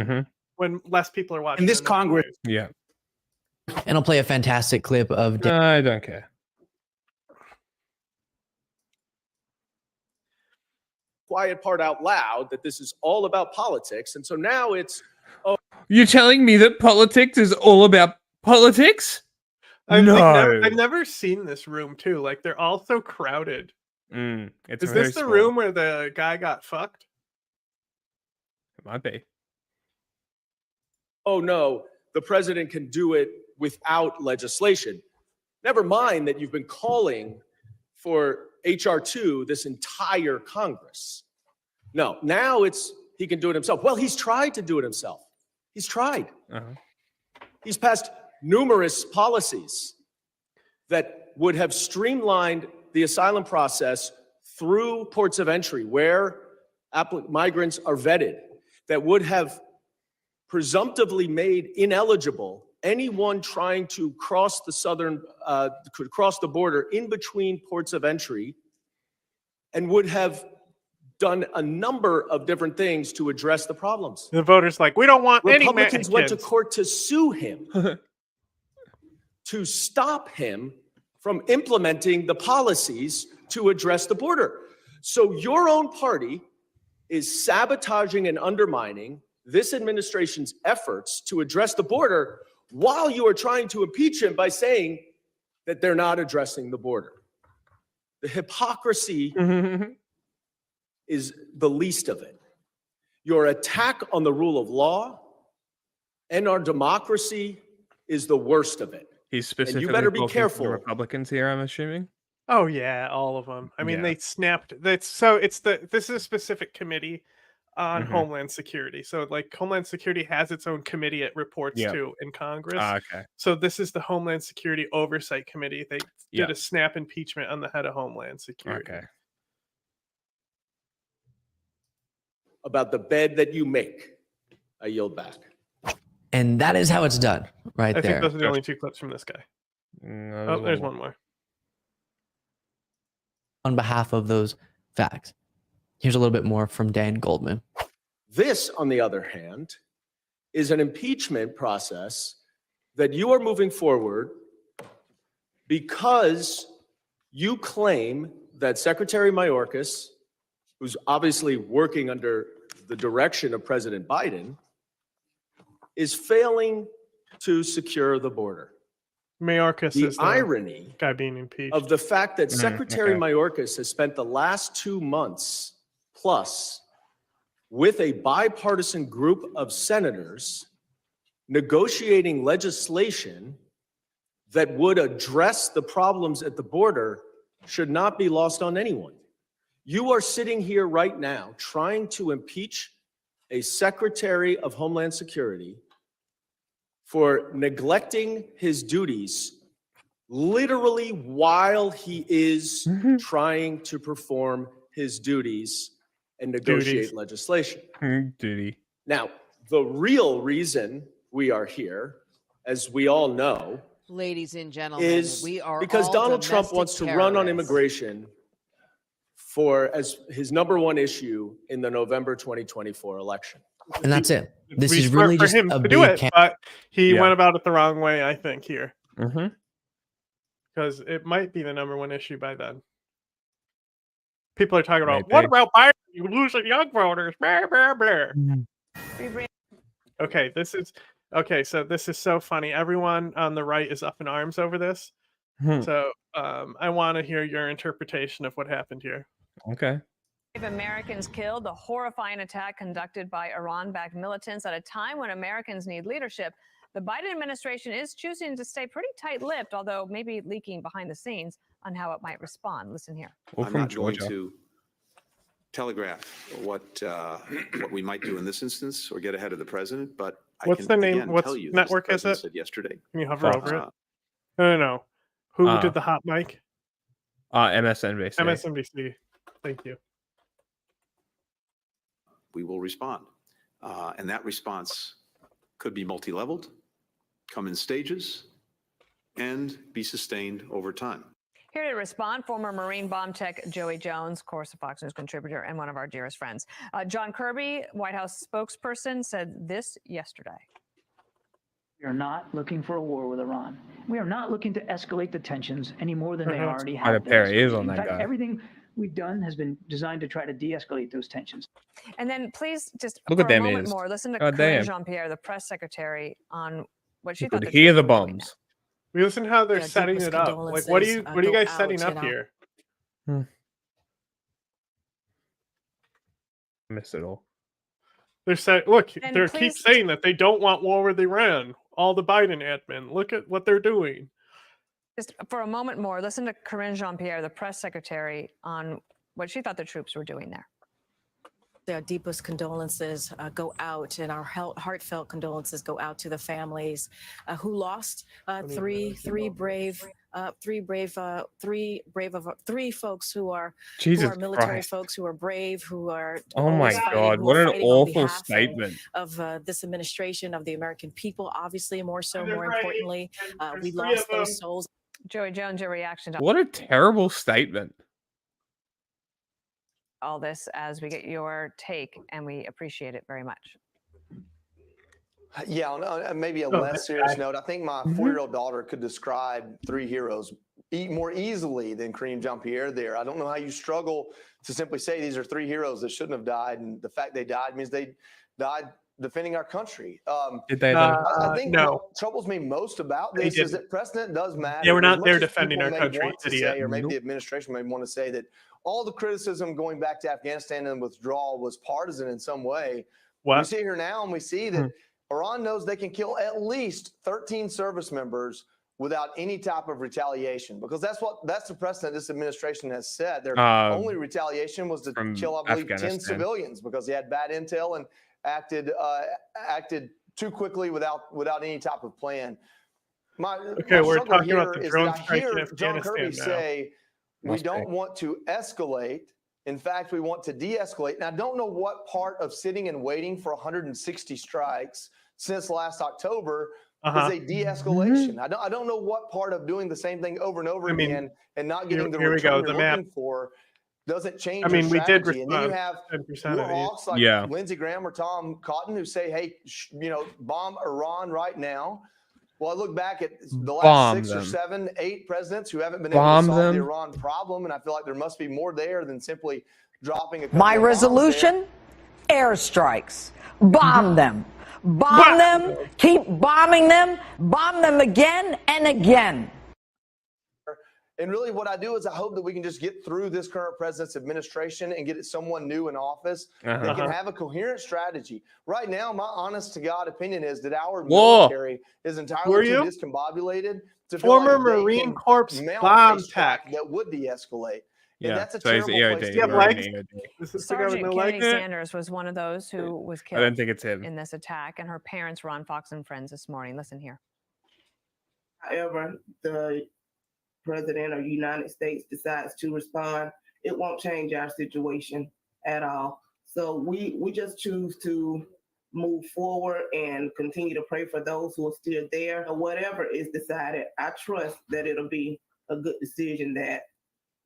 when less people are watching. In this Congress, yeah. And I'll play a fantastic clip of. I don't care. Quiet part out loud that this is all about politics, and so now it's. Oh, you're telling me that politics is all about politics? I've never seen this room too. Like they're all so crowded. Is this the room where the guy got fucked? It might be. Oh no, the president can do it without legislation. Never mind that you've been calling for HR 2 this entire Congress. No, now he can do it himself. Well, he's tried to do it himself. He's tried. He's passed numerous policies that would have streamlined the asylum process through ports of entry where migrants are vetted, that would have presumptively made ineligible anyone trying to cross the border in between ports of entry, and would have done a number of different things to address the problems. The voters like, we don't want Republicans any went to court to sue him to stop him from implementing the policies to address the border. So your own party is sabotaging and undermining this administration's efforts to address the border while you are trying to impeach him by saying that they're not addressing the border. The hypocrisy is the least of it. Your attack on the rule of law and our democracy is the worst of it. He's And specifically you better be focused on careful. the Republicans here, I'm assuming. Oh yeah, all of them. I mean, Yeah. they snapped. This is a specific committee on Mhm. Homeland Security. So like Homeland Security has its own committee it reports Yep. to in Congress. Okay. So this is the Homeland Security Oversight Committee. They Yeah. did a snap impeachment on the head of Homeland Security. Okay. About the bed that you make. I yield back. And that is how it's done, right I there. think those are the only 2 clips from this guy. Oh, there's one more. On behalf of those facts, here's a little bit more from Dan Goldman. This, on the other hand, is an impeachment process that you are moving forward because you claim that Secretary Mayorkas, who's obviously working under the direction of President Biden, is failing to secure the border. Mayorkas The is the irony guy being impeached. of the fact that Mm, Secretary okay. Mayorkas has spent the last 2 months plus with a bipartisan group of senators negotiating legislation that would address the problems at the border should not be lost on anyone. You are sitting here right now trying to impeach a Secretary of Homeland Security for neglecting his duties literally while he is trying to perform his duties and negotiate legislation. Duty. Now, the real reason we are here, as we all know, Ladies and gentlemen, is we are because all Donald Trump domestic wants to run on terrorists. immigration for as his #1 issue in the November 2024 election. And that's it. This We is smart really for just him a to big do it, camp. but he Yeah. went about it the wrong way, I think, here. Mm-hmm. Because it might be the #1 issue by then. People are talking about, Maybe. what about Biden? You losing young voters. Blah, blah, blah. Okay, so this is so funny. Everyone on the right is up in arms over this. So I want to hear your interpretation of what happened here. Okay. Americans killed, the horrifying attack conducted by Iran-backed militants at a time when Americans need leadership. The Biden administration is choosing to stay pretty tight-lipped, although maybe leaking behind the scenes on how it might respond. Listen here. Well, I'm from not going Georgia. to telegraph what we might do in this instance or get ahead of the president, but I What's can the name? again What's tell you, as the network is president it? said yesterday. Can you hover Fox. over it? No. Who Uh, did the hot mic? MSNBC. MSNBC. Thank you. We will respond. And that response could be multi-leveled, come in stages, and be sustained over time. Here to respond, former Marine bomb tech Joey Jones, of course, a Fox News contributor and one of our dearest friends. John Kirby, White House spokesperson, said this yesterday. We are not looking for a war with Iran. We are not looking to escalate the tensions any more than they already Quite a have been. pair he is on In that fact, guy. everything we've done has been designed to try to de-escalate those tensions. And then please just Look for at a them moment is. more, listen to God Corinne damn. Jean-Pierre, the press secretary, on what she You thought could the hear troops the were doing bombs. We listen how they're Yeah, setting deepest it up. Like, what are you condolences, guys go setting out, up you know. here? Missed it all. They're saying, look, And they keep please- saying that they don't want war with Iran. All the Biden admin, look at what they're doing. Just for a moment more, listen to Corinne Jean-Pierre, the press secretary, on what she thought the troops were doing there. Our deepest condolences go out, and our heartfelt condolences go out to the families who lost three folks who are Jesus military Christ. folks who are brave, who are Oh my God, what an awful statement. of this administration, of the American people. Obviously, more importantly, we lost those souls. Joey Jones, your reaction to What a terrible statement. all this as we get your take, and we appreciate it very much. Yeah, on maybe a less serious note, I think my 4-year-old daughter could describe three heroes more easily than Kareem Jean-Pierre there. I don't know how you struggle to simply say these are three heroes that shouldn't have died, and the fact they died means they died defending our country. Did they? I think no. what troubles me most about this is that precedent does matter. Yeah, we're not As there much as defending people our may country, want to idiot. say, or maybe the administration may want to say that all the criticism going back to Afghanistan and withdrawal was partisan in some way. What? We sit here now and we see that Iran knows they can kill at least 13 service members without any type of retaliation, because that's the precedent this administration has set. Their only retaliation was to kill, I believe, 10 civilians because they had bad intel and acted too quickly without any type of plan. We're talking about the drone I strike in hear John Kirby Afghanistan now. say we don't want to escalate. In fact, we want to de-escalate. And I don't know what part of sitting and waiting for 160 strikes since last October is a de-escalation. I don't know what part of doing the same thing over and over again and not getting the return you're looking for doesn't change your we did strategy. And then you respond have 10% of hawks like Lindsey Graham or Tom Cotton who say, hey, bomb Iran right now. Well, I look back at the last 6 or 7, 8 presidents who haven't been able to solve the Iran problem, and I feel like there must be more there than simply dropping a couple My of bombs resolution? Airstrikes. Bomb them. Bomb them. Keep bombing them. Bomb them again and again. And really what I do is I hope that we can just get through this current president's administration and get someone new in office that can have a coherent strategy. Right now, my honest to God opinion is that our military is entirely too discombobulated to feel Former like they Marine can Corps mount bomb a strike tech that would de-escalate. Yeah, And that's a so he's terrible place EOD. to have be. legs? Sergeant Kennedy Sanders was one of those who was I don't killed think it's him. in this attack, and her parents were on Fox and Friends this morning. Listen here. However, the President of the United States decides to respond, it won't change our situation at all. So we just choose to move forward and continue to pray for those who are still there. Whatever is decided, I trust that it'll be a good decision that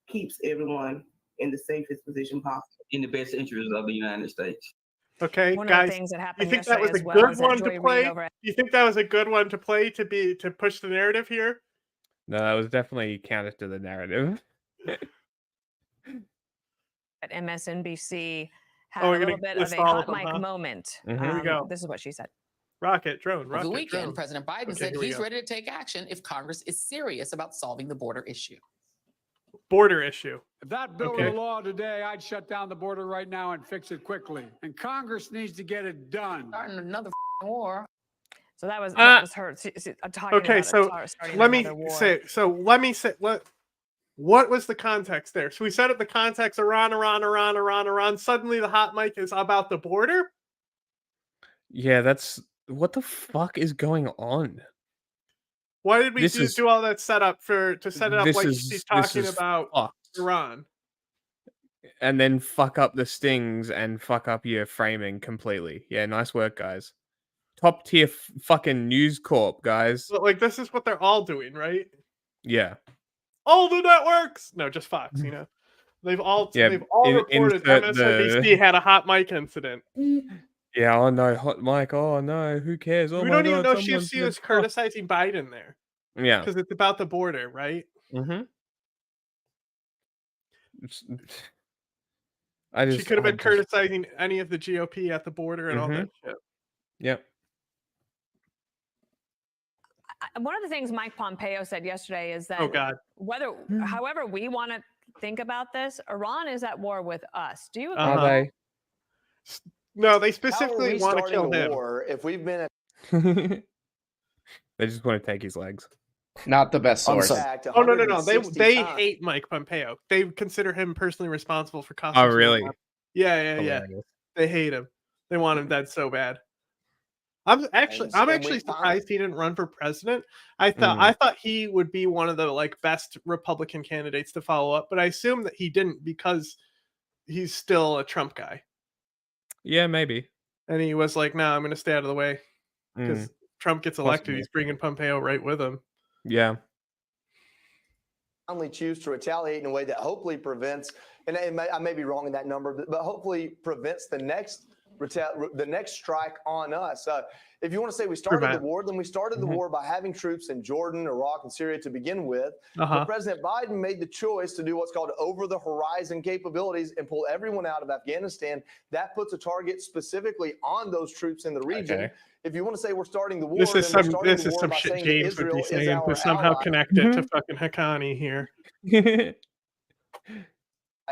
keeps everyone in the safest position possible. In the best interest of the United States. Okay, One guys, of the things that happened you think that was yesterday a as well good is that one Joy to Reid play? over at- You think that was a good one to play to push the narrative here? No, that was definitely counter to the narrative. at MSNBC had Oh, a we're little gonna bit of list a all hot of them, mic huh? moment. Here we go. This is what she said. Rocket drone. Over Rocket the weekend, drone. President Biden Okay, said here we he's go. ready to take action if Congress is serious about solving the border issue. Border issue. If that bill Okay. were law today, I'd shut down the border right now and fix it quickly. And Congress needs to get it done. Starting another war. So that was her talking Okay, about so starting let me another war. say. What was the context there? So we said at the context, Iran. Suddenly the hot mic is about the border. Yeah, that's what the fuck is going on? Why did we This is- do all that setup to set it up this like is- she's this talking is about fucked. Iran? And then fuck up the stings and fuck up your framing completely. Yeah, nice work, guys. Top tier fucking News Corp, guys. But like this is what they're all doing, right? Yeah. All the networks. No, just Fox. You know, they've all reported MSNBC had a hot mic incident. Yeah, oh no, hot mic. Oh no, who cares? Oh We my don't even God, know someone's she gonna was fuck. criticizing Biden there. Yeah. Because it's about the border, right? Mm-hmm. She could have been criticizing any of the GOP at the border and all that shit. Yep. One of the things Mike Pompeo said yesterday is that Oh, God. however we want to think about this, Iran is at war with us. Do you agree? Are they? No, they How are specifically we want to starting kill a him. war if we've been They just want to take his legs. Not the best source. Oh no! They 160 times. hate Mike Pompeo. They consider him personally responsible for costing. Oh, really? Yeah. Hilarious. They hate him. They want him dead so bad. I'm actually surprised he didn't run for president. I thought he would be one of the like best Republican candidates to follow up, but I assume that he didn't because he's still a Trump guy. Yeah, maybe. And he was like, "No, I'm going to stay out of the way because Trump gets elected. Possibly. He's bringing Pompeo right with him." Yeah. Only choose to retaliate in a way that hopefully prevents, and I may be wrong in that number, but hopefully prevents the next strike on us. If you want to say we started the war, then we started the war by having troops in Jordan, Iraq, and Syria to begin with. But President Biden made the choice to do what's called over-the-horizon capabilities and pull everyone out of Afghanistan. That puts a target specifically on those troops in the region. Okay. If you want to say we're starting the war, This is then some we're starting the war by shit saying James would Israel be is saying our to somehow ally. connect it to fucking Haqqani here.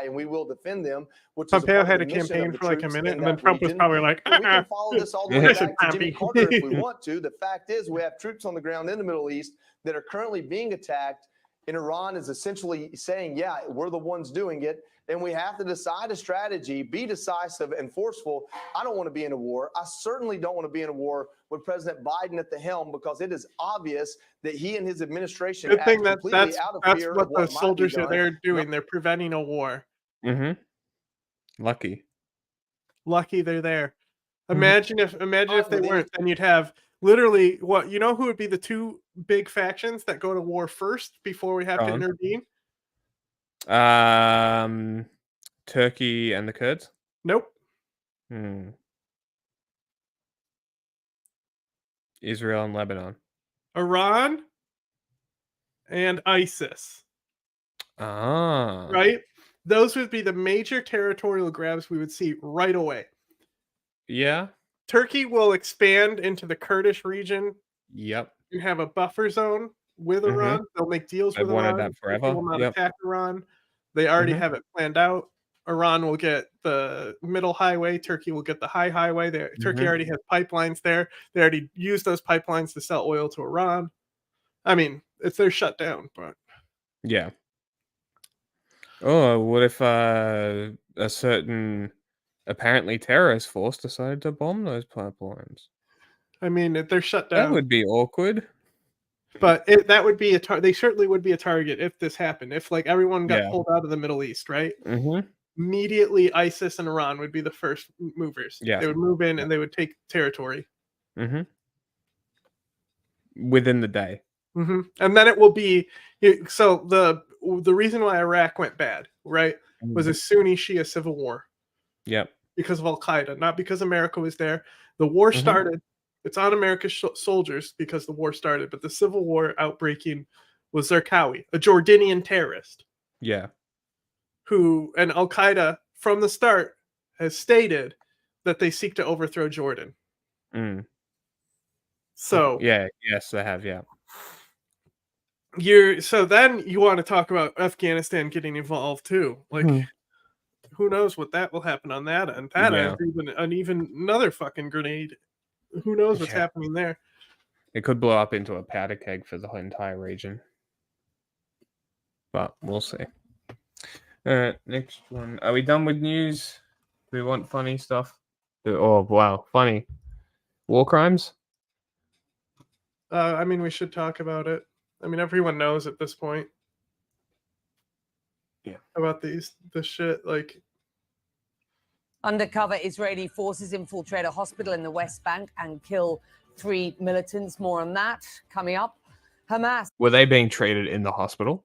And we will defend them. Which Pompeo is had a mission of campaign the for like a troops minute, in and then that Trump was region. probably like, We can follow this all the way Listen, back to Jimmy Carter if we Pompey. want to. The fact is, we have troops on the ground in the Middle East that are currently being attacked, and Iran is essentially saying, yeah, we're the ones doing it, and we have to decide a strategy, be decisive and forceful. I don't want to be in a war. I certainly don't want to be in a war with President Biden at the helm, because it is obvious that he and his administration Good act thing completely that's out of that's fear what of what those might soldiers be are done. there doing. They're preventing a war. Lucky. Lucky they're there. Mhm. Imagine if they weren't, then you'd have literally what, you know who would be the two big factions that go to war first before we have to intervene? Turkey and the Kurds? Nope. Israel and Lebanon. Iran and ISIS. Right? Those would be the major territorial grabs we would see right away. Yeah. Turkey will expand into the Kurdish region. Yep. You have a buffer zone with Iran. They'll make deals I've with wanted Iran. that Turkey forever. will not Yep. attack Iran. They already have it planned out. Iran will get the middle highway. Turkey will get the high highway. Turkey already has pipelines there. They already use those pipelines to sell oil to Iran. I mean, they're shut down, but Yeah. Oh, what if a certain apparently terrorist force decided to bomb those pipelines? I mean, they're shut That down. would be awkward. But that would be they certainly would be a target if this happened. If like everyone got pulled out of the Middle East, right? Immediately ISIS and Iran would be the first movers. Yeah. They would move in and they would take territory. Within the day. And then it will be so the reason why Iraq went bad, right, was a Sunni Shia civil war. Yep. Because of Al Qaeda, not because America was there. The war started. It's on America's soldiers because the war started, but the civil war outbreaking was Zarqawi, a Jordanian terrorist. Yeah. Who, and Al Qaeda from the start has stated that they seek to overthrow Jordan. So yes, they have. Yeah. So then you want to talk about Afghanistan getting involved too, like. Who knows what that will happen on that end? That is even another fucking grenade. Who knows what's happening there? It could blow up into a powder keg for the entire region. But we'll see. Next one. Are we done with news? Do we want funny stuff? Oh, wow. Funny. War crimes? I mean, we should talk about it. I mean, everyone knows at this point. Yeah. About this shit, like. Undercover Israeli forces infiltrate a hospital in the West Bank and kill 3 militants. More on that coming up. Hamas. Were they being treated in the hospital?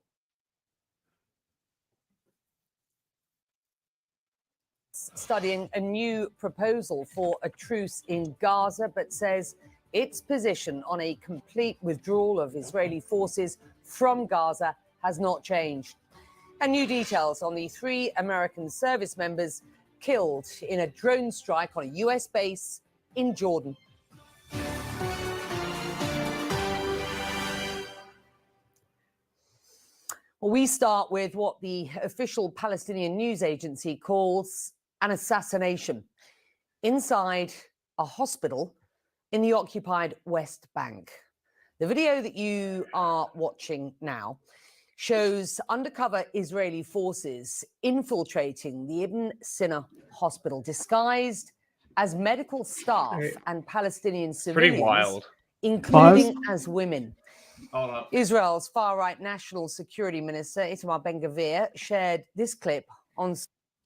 Studying a new proposal for a truce in Gaza, but says its position on a complete withdrawal of Israeli forces from Gaza has not changed. And new details on the 3 American service members killed in a drone strike on a US base in Jordan. Well, we start with what the official Palestinian news agency calls an assassination inside a hospital in the occupied West Bank. The video that you are watching now shows undercover Israeli forces infiltrating the Ibn Sina hospital disguised as medical staff and Palestinian Pretty civilians, wild. including as women. Hold up. Israel's far-right national security minister, Itamar Ben-Gvir, shared this clip on...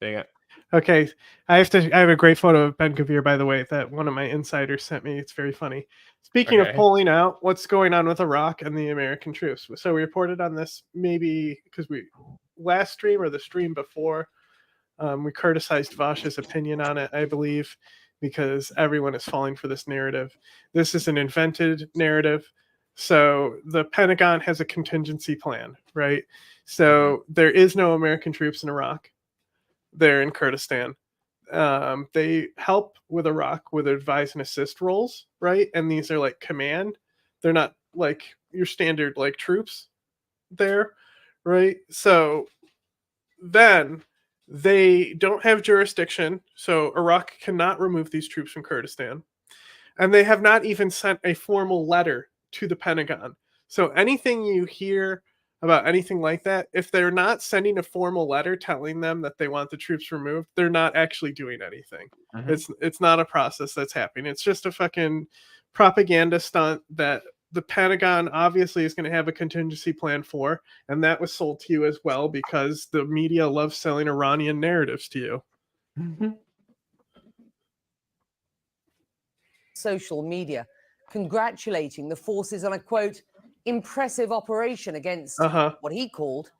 Dang it. Okay, I have a great photo of Ben Gvir, by the way, that one of my insiders sent me. It's very funny. Speaking of Okay. pulling out, what's going on with Iraq and the American troops? So we reported on this maybe because last stream or the stream before, we criticized Vash's opinion on it, I believe, because everyone is falling for this narrative. This is an invented narrative. So the Pentagon has a contingency plan, right? So there is no American troops in Iraq. They're in Kurdistan. They help with Iraq with advise and assist roles, right? And these are like command. They're not like your standard like troops there, right? So then they don't have jurisdiction. So Iraq cannot remove these troops from Kurdistan. And they have not even sent a formal letter to the Pentagon. So anything you hear about anything like that, if they're not sending a formal letter telling them that they want the troops removed, they're not actually doing anything. It's not a process that's happening. It's just a fucking propaganda stunt that the Pentagon obviously is going to have a contingency plan for, and that was sold to you as well because the media loves selling Iranian narratives to you. social media, congratulating the forces on a, quote, impressive operation against what he called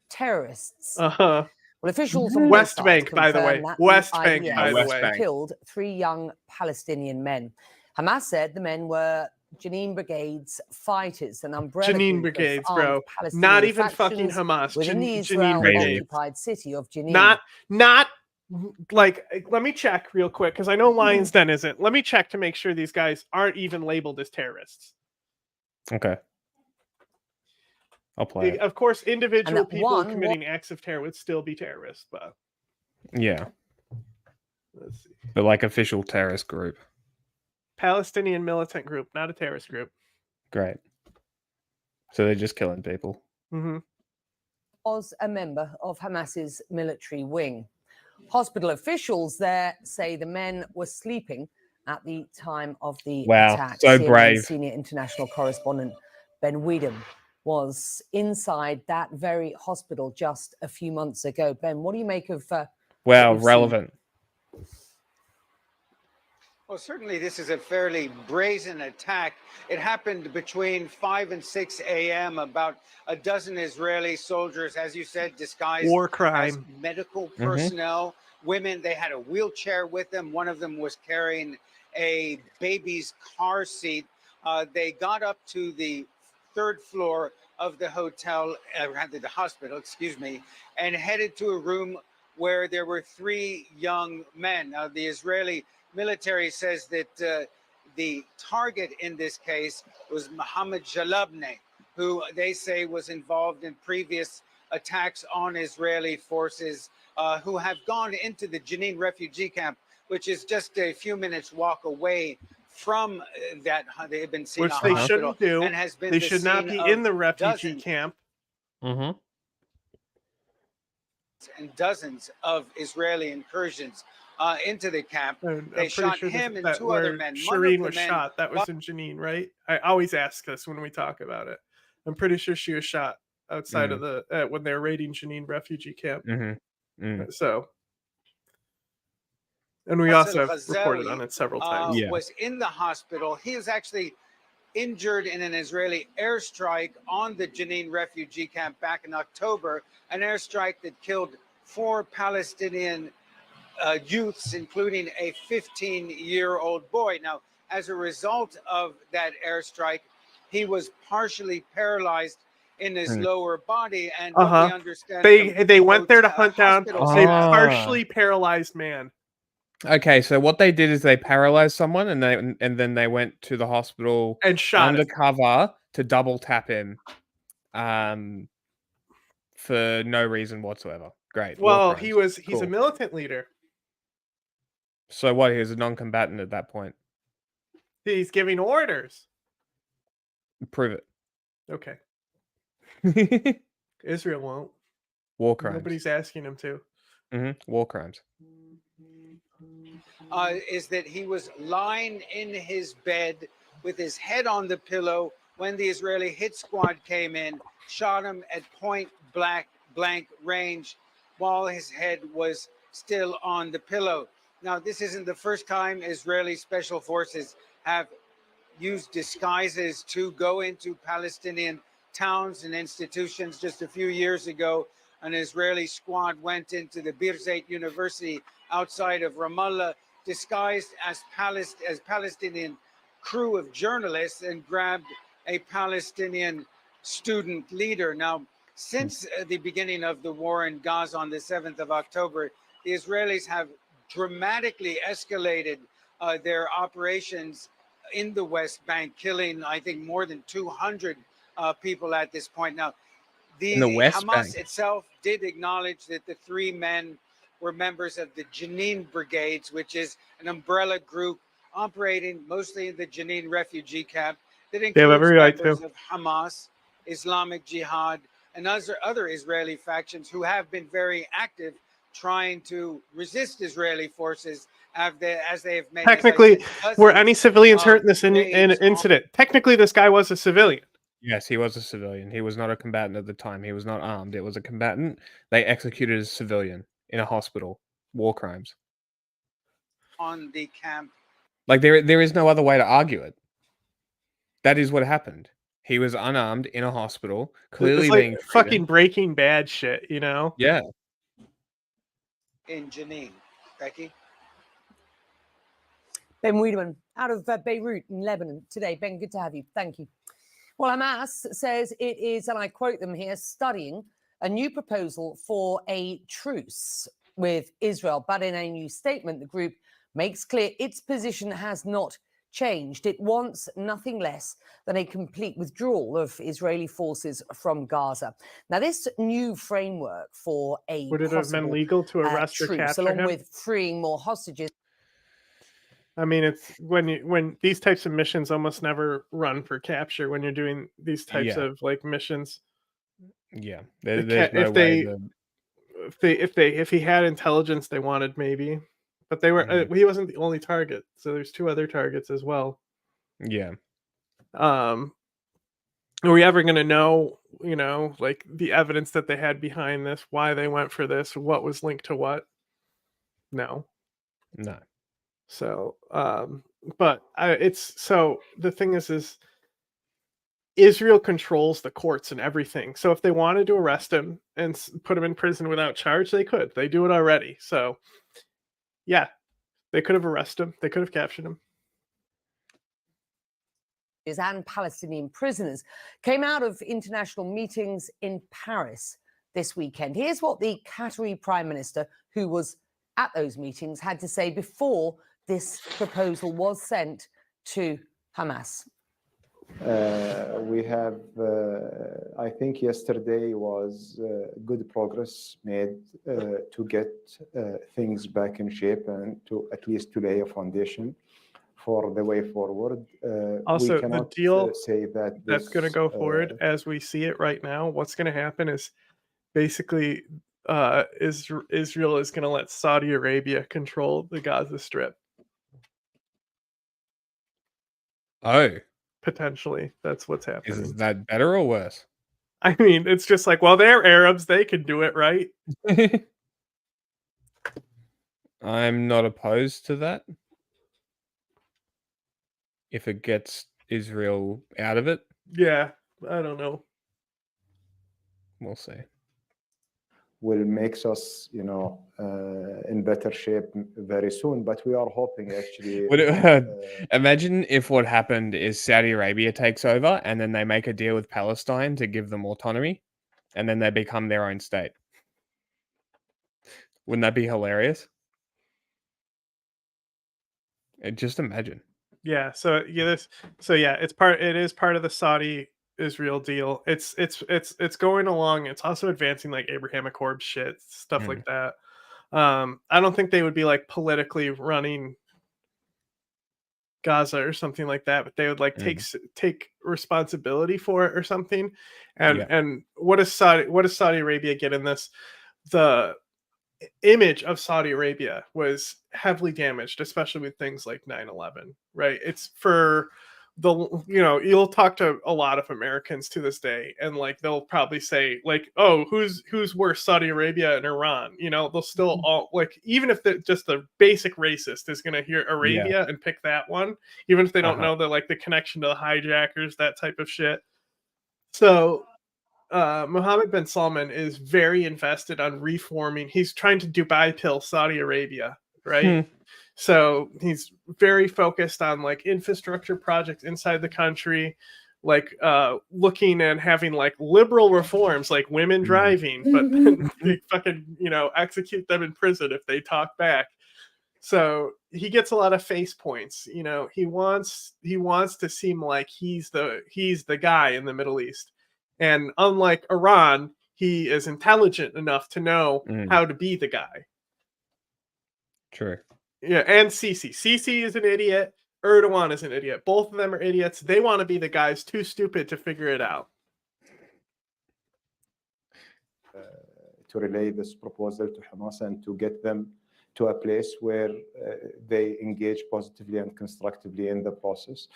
terrorists. Well, officials from West both Bank, sides by the way. confirmed that West the Bank, by the way. killed 3 young Palestinian men. Hamas said the men were Jenin Brigade's fighters, an umbrella Jenin group Brigades, of bro. armed Palestinian Not even fucking factions Hamas. within the Jenin Israel-occupied city of Jenin. Not like, let me check real quick because I know Lion's Den isn't. Let me check to make sure these guys aren't even labeled as terrorists. Okay. I'll play it. Of course, individual And people one committing acts of terror would still be terrorists, but Yeah. let's see. But like official terrorist group. Palestinian militant group, not a terrorist group. Great. So they're just killing people. Was a member of Hamas's military wing. Hospital officials there say the men were sleeping at the time of the attack. So CNN brave. Senior international correspondent Ben Weedham was inside that very hospital just a few months ago. Ben, what do you make of Wow, what we've relevant. Well, certainly this is a fairly brazen attack. It happened between 5 and 6 a.m. About a dozen Israeli soldiers, as you said, disguised War as crime. medical personnel. Women, they had a wheelchair with them. One of them was carrying a baby's car seat. They got up to the 3rd floor of the hotel, rather the hospital, excuse me, and headed to a room where there were 3 young men. Now, the Israeli military says that the target in this case was Mohammed Jalabne, who they say was involved in previous attacks on Israeli forces who have gone into the Jenin refugee camp, which is just a few minutes walk away from that the Ibn Sina Which they hospital, shouldn't do. and has been They the should not scene be of in the refugee dozens camp. and dozens of Israeli incursions into the camp. I'm They pretty shot sure him and that 2 other where men. One of Shireen the was men shot. That was in Jenin, right? I always ask this when we talk about it. I'm pretty sure she was shot outside of the when they were raiding Jenin refugee camp. So, and we also have reported on it several times. Was in the hospital. He is actually injured in an Israeli airstrike on the Jenin refugee camp back in October, an airstrike that killed 4 Palestinian youths, including a 15-year-old boy. Now, as a result of that airstrike, he was partially paralyzed in his lower body, and what we understand They went there to hunt down a staff- partially paralyzed man. Okay, so what they did is they paralyzed someone and then they went to the hospital and shot undercover to double tap him for no reason whatsoever. Great. Well, he's a militant leader. So what? He was a non-combatant at that point. He's giving orders. Prove it. Okay. Israel won't. War crimes. Nobody's asking him to. War crimes. Is that he was lying in his bed with his head on the pillow when the Israeli hit squad came in, shot him at point blank range while his head was still on the pillow. Now, this isn't the first time Israeli special forces have used disguises to go into Palestinian towns and institutions. Just a few years ago, an Israeli squad went into the Birzeit University outside of Ramallah, disguised as Palestinian crew of journalists, and grabbed a Palestinian student leader. Now, since the beginning of the war in Gaza on the 7th of October, the Israelis have dramatically escalated their operations in the West Bank, killing, I think, more than 200 people at this point. Now, In the West Hamas Bank. itself did acknowledge that the 3 men were members of the Jenin Brigades, which is an umbrella group operating mostly in the Jenin refugee camp that They have includes every right members to. of Hamas, Islamic Jihad, and other Israeli factions who have been very active trying to resist Israeli forces as they have made, Technically, were any civilians hurt in this raids on- incident? Technically, this guy was a civilian. Yes, he was a civilian. He was not a combatant at the time. He was not armed. It was a combatant. They executed a civilian in a hospital. War crimes. on the camp. Like there is no other way to argue it. That is what happened. He was unarmed in a hospital, clearly It's like being treated. fucking Breaking Bad shit, you know? Yeah. In Jenin. Becky? Ben Wiedemann out of Beirut in Lebanon today. Ben, good to have you. Thank you. Well, Hamas says it is, and I quote them here, studying a new proposal for a truce with Israel. But in a new statement, the group makes clear its position has not changed. It wants nothing less than a complete withdrawal of Israeli forces from Gaza. Now, this new framework for a Would it have been possible, legal to arrest or truce, capture along him? with freeing more hostages. I mean, it's when these types of missions almost never run for capture when you're doing these types Yeah. of like missions. Yeah. They There's can't- no way if he had intelligence, they wanted maybe, but they were he wasn't the only target. So there's 2 other targets as well. Yeah. Are we ever going to know, you know, like the evidence that they had behind this, why they went for this, what was linked to what? No. No. So, but it's so the thing is Israel controls the courts and everything. So if they wanted to arrest him and put him in prison without charge, they could. They do it already. So, yeah, they could have arrested him. They could have captured him. And Palestinian prisoners came out of international meetings in Paris this weekend. Here's what the Qatari Prime Minister, who was at those meetings, had to say before this proposal was sent to Hamas. We have, I think yesterday was good progress made to get things back in shape and to at least to lay a foundation for the way forward. Also, we cannot the deal say that that's going to this, go forward as we see it right now. What's going to happen is basically Israel is going to let Saudi Arabia control the Gaza Strip. Oh. Potentially, that's what's happening. Is that better or worse? I mean, it's just like, well, they're Arabs, they can do it, right? I'm not opposed to that. If it gets Israel out of it, Yeah, I don't know. we'll see. will makes us, you know, in better shape very soon. But we are hoping actually. Imagine if what happened is Saudi Arabia takes over and then they make a deal with Palestine to give them autonomy, and then they become their own state. Wouldn't that be hilarious? Just imagine. Yeah. So yeah, it is part of the Saudi Israel deal. It's going along. It's also advancing like Abraham Accord shit, stuff like that. I don't think they would be like politically running Gaza or something like that, but they would like take responsibility for it or something. And what does Saudi Arabia get in this? The image of Saudi Arabia was heavily damaged, especially with things like 9/11, right? It's for the, you'll talk to a lot of Americans to this day, and like they'll probably say like, oh, who's worse, Saudi Arabia and Iran? They'll still all like, even if just the basic racist is gonna hear Arabia and pick that one, even if they don't know the connection to the hijackers, that type of shit. So Mohammed bin Salman is very invested on reforming. He's trying to Dubai pill Saudi Arabia, right? So he's very focused on like infrastructure projects inside the country, like looking and having like liberal reforms, like women driving, but then they fucking execute them in prison if they talk back. So he gets a lot of face points. He wants to seem like he's the guy in the Middle East. And unlike Iran, he is intelligent enough to know how to be the guy. True. Yeah, and Sisi. Sisi is an idiot. Erdogan is an idiot. Both of them are idiots. They want to be the guys too stupid to figure it out. To relay this proposal to Hamas and to get them to a place where they engage positively and constructively in the process.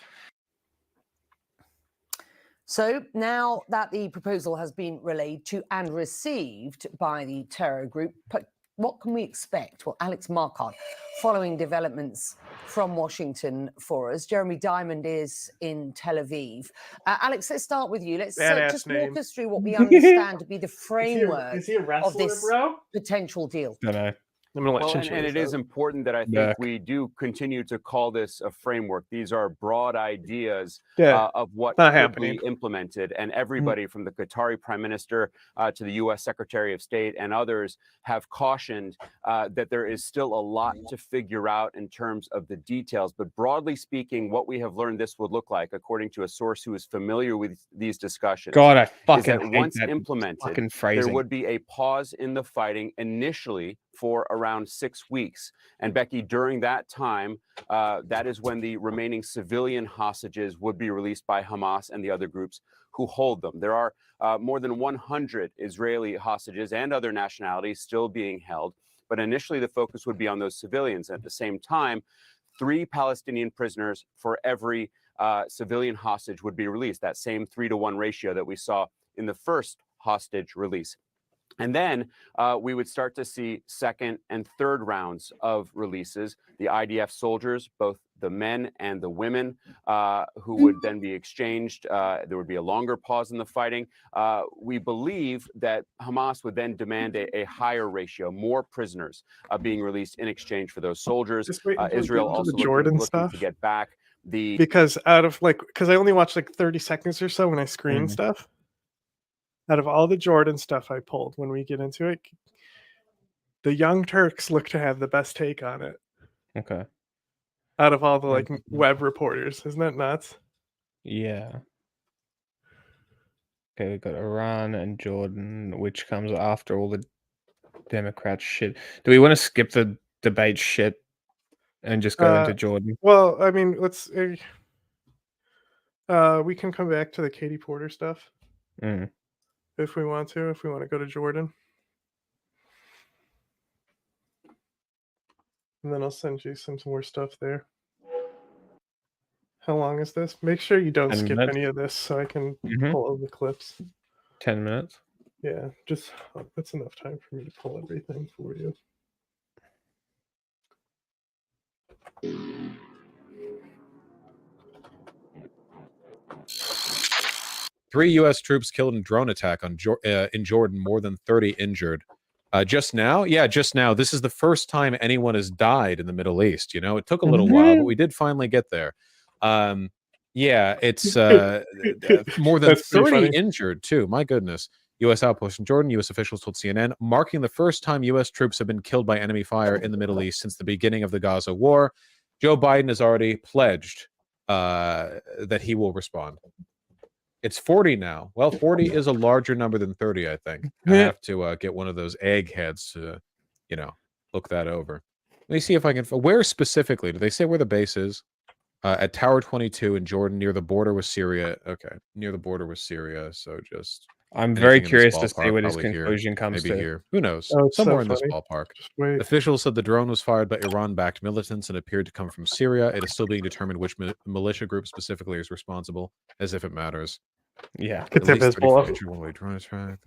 So now that the proposal has been relayed to and received by the terror group, what can we expect? Well, Alex Marquardt, following developments from Washington for us. Jeremy Diamond is in Tel Aviv. Alex, let's start with you. Let's just walk us through what we understand to be the framework of this potential deal. I'm gonna let well, and it is important that I think we do continue to call this a framework. These are broad ideas of what could be implemented, and everybody from the Qatari Prime Minister to the U.S. Secretary of State and others have cautioned that there is still a lot to figure out in terms of the details. But broadly speaking, what we have learned this would look like, according to a source who is familiar with these discussions, God, I fucking is that hate once that implemented, phrasing. there would be a pause in the fighting initially for around 6 weeks. And Becky, during that time, that is when the remaining civilian hostages would be released by Hamas and the other groups who hold them. There are more than 100 Israeli hostages and other nationalities still being held. But initially, the focus would be on those civilians. At the same time, 3 Palestinian prisoners for every civilian hostage would be released, that same 3-to-1 ratio that we saw in the first hostage release. And then we would start to see second and third rounds of releases. The IDF soldiers, both the men and the women, who would then be exchanged. There would be a longer pause in the fighting. We believe that Hamas would then demand a higher ratio, more prisoners being released in exchange for those soldiers. Israel also looking to get back the... Because because I only watched like 30 seconds or so when I screen stuff. Out of all the Jordan stuff I pulled, when we get into it, the Young Turks look to have the best take on it. Okay. Out of all the web reporters, isn't that nuts? Yeah. Okay, we've got Iran and Jordan, which comes after all the Democrat shit. Do we want to skip the debate shit and just go into Jordan? Well, I mean, let's. We can come back to the Katie Porter stuff. If we want to go to Jordan. And then I'll send you some more stuff there. How long is this? Make sure you don't skip any of this so I can pull all the clips. 10 minutes? Yeah, that's enough time for me to pull everything for you. Three U.S. troops killed in drone attack in Jordan, more than 30 injured. Just now? Yeah, just now. This is the first time anyone has died in the Middle East. It took a little while, but we did finally get there. Yeah, it's more than 30 injured, too. My goodness. U.S. outpost in Jordan, U.S. officials told CNN, marking the first time U.S. troops have been killed by enemy fire in the Middle East since the beginning of the Gaza war. Joe Biden has already pledged that he will respond. It's 40 now. Well, 40 is a larger number than 30, I think. I have to get one of those eggheads to, look that over. Let me see if I can... Where specifically? Do they say where the base is? at Tower 22 in Jordan near the border with Syria. Okay, near the border with Syria. So just I'm very anything in this curious to see ballpark, what his probably here, conclusion comes maybe to. here. Who knows? Oh, it's so Somewhere in this funny. ballpark. Just wait. Officials said the drone was fired by Iran-backed militants and appeared to come from Syria. It is still being determined which militia group specifically is responsible, as if it matters. Yeah. It's At least 30 invisible. injured one-way drone attack.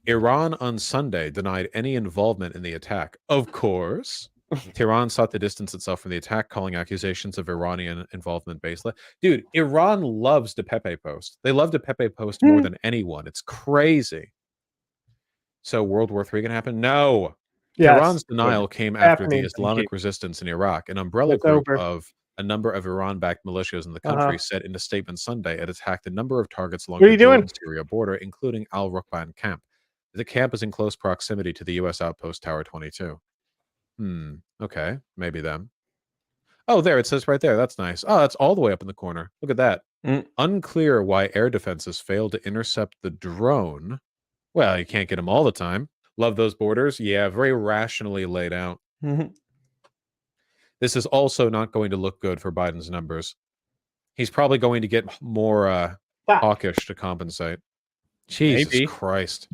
Iran on Sunday denied any involvement in the attack. Of course. Tehran sought to distance itself from the attack, calling accusations of Iranian involvement baseless. Dude, Iran loves to Pepe post. They love to Pepe post more than anyone. It's crazy. So World War III going to happen? No. Yes. Tehran's denial came after the Happening. Islamic resistance in Iraq. An umbrella It's group over. of a number of Iran-backed militias in the country said in a statement Sunday it attacked a number of targets along What are the you doing? Jordan-Syria border, including Al-Rukban camp. The camp is in close proximity to the U.S. outpost Tower 22. Okay, maybe them. Oh, there, it says right there. That's nice. Oh, that's all the way up in the corner. Look at that. Unclear why air defenses failed to intercept the drone. Well, you can't get them all the time. Love those borders. Yeah, very rationally laid out. This is also not going to look good for Biden's numbers. He's probably going to get more hawkish to compensate. Jesus Maybe. Christ.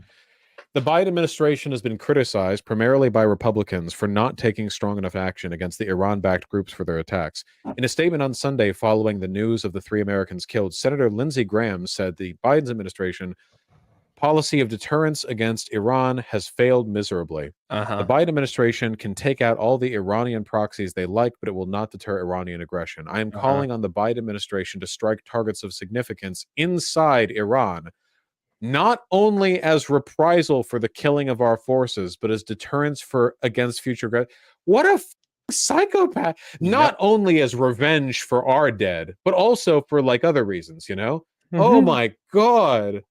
The Biden administration has been criticized primarily by Republicans for not taking strong enough action against the Iran-backed groups for their attacks. In a statement on Sunday following the news of the 3 Americans killed, Senator Lindsey Graham said the Biden's administration policy of deterrence against Iran has failed miserably. The Biden administration can take out all the Iranian proxies they like, but it will not deter Iranian aggression. I am calling on the Biden administration to strike targets of significance inside Iran, not only as reprisal for the killing of our forces, but as deterrence against future. What a psychopath! Not only as revenge for our dead, but also for like other reasons. You know? Oh my God!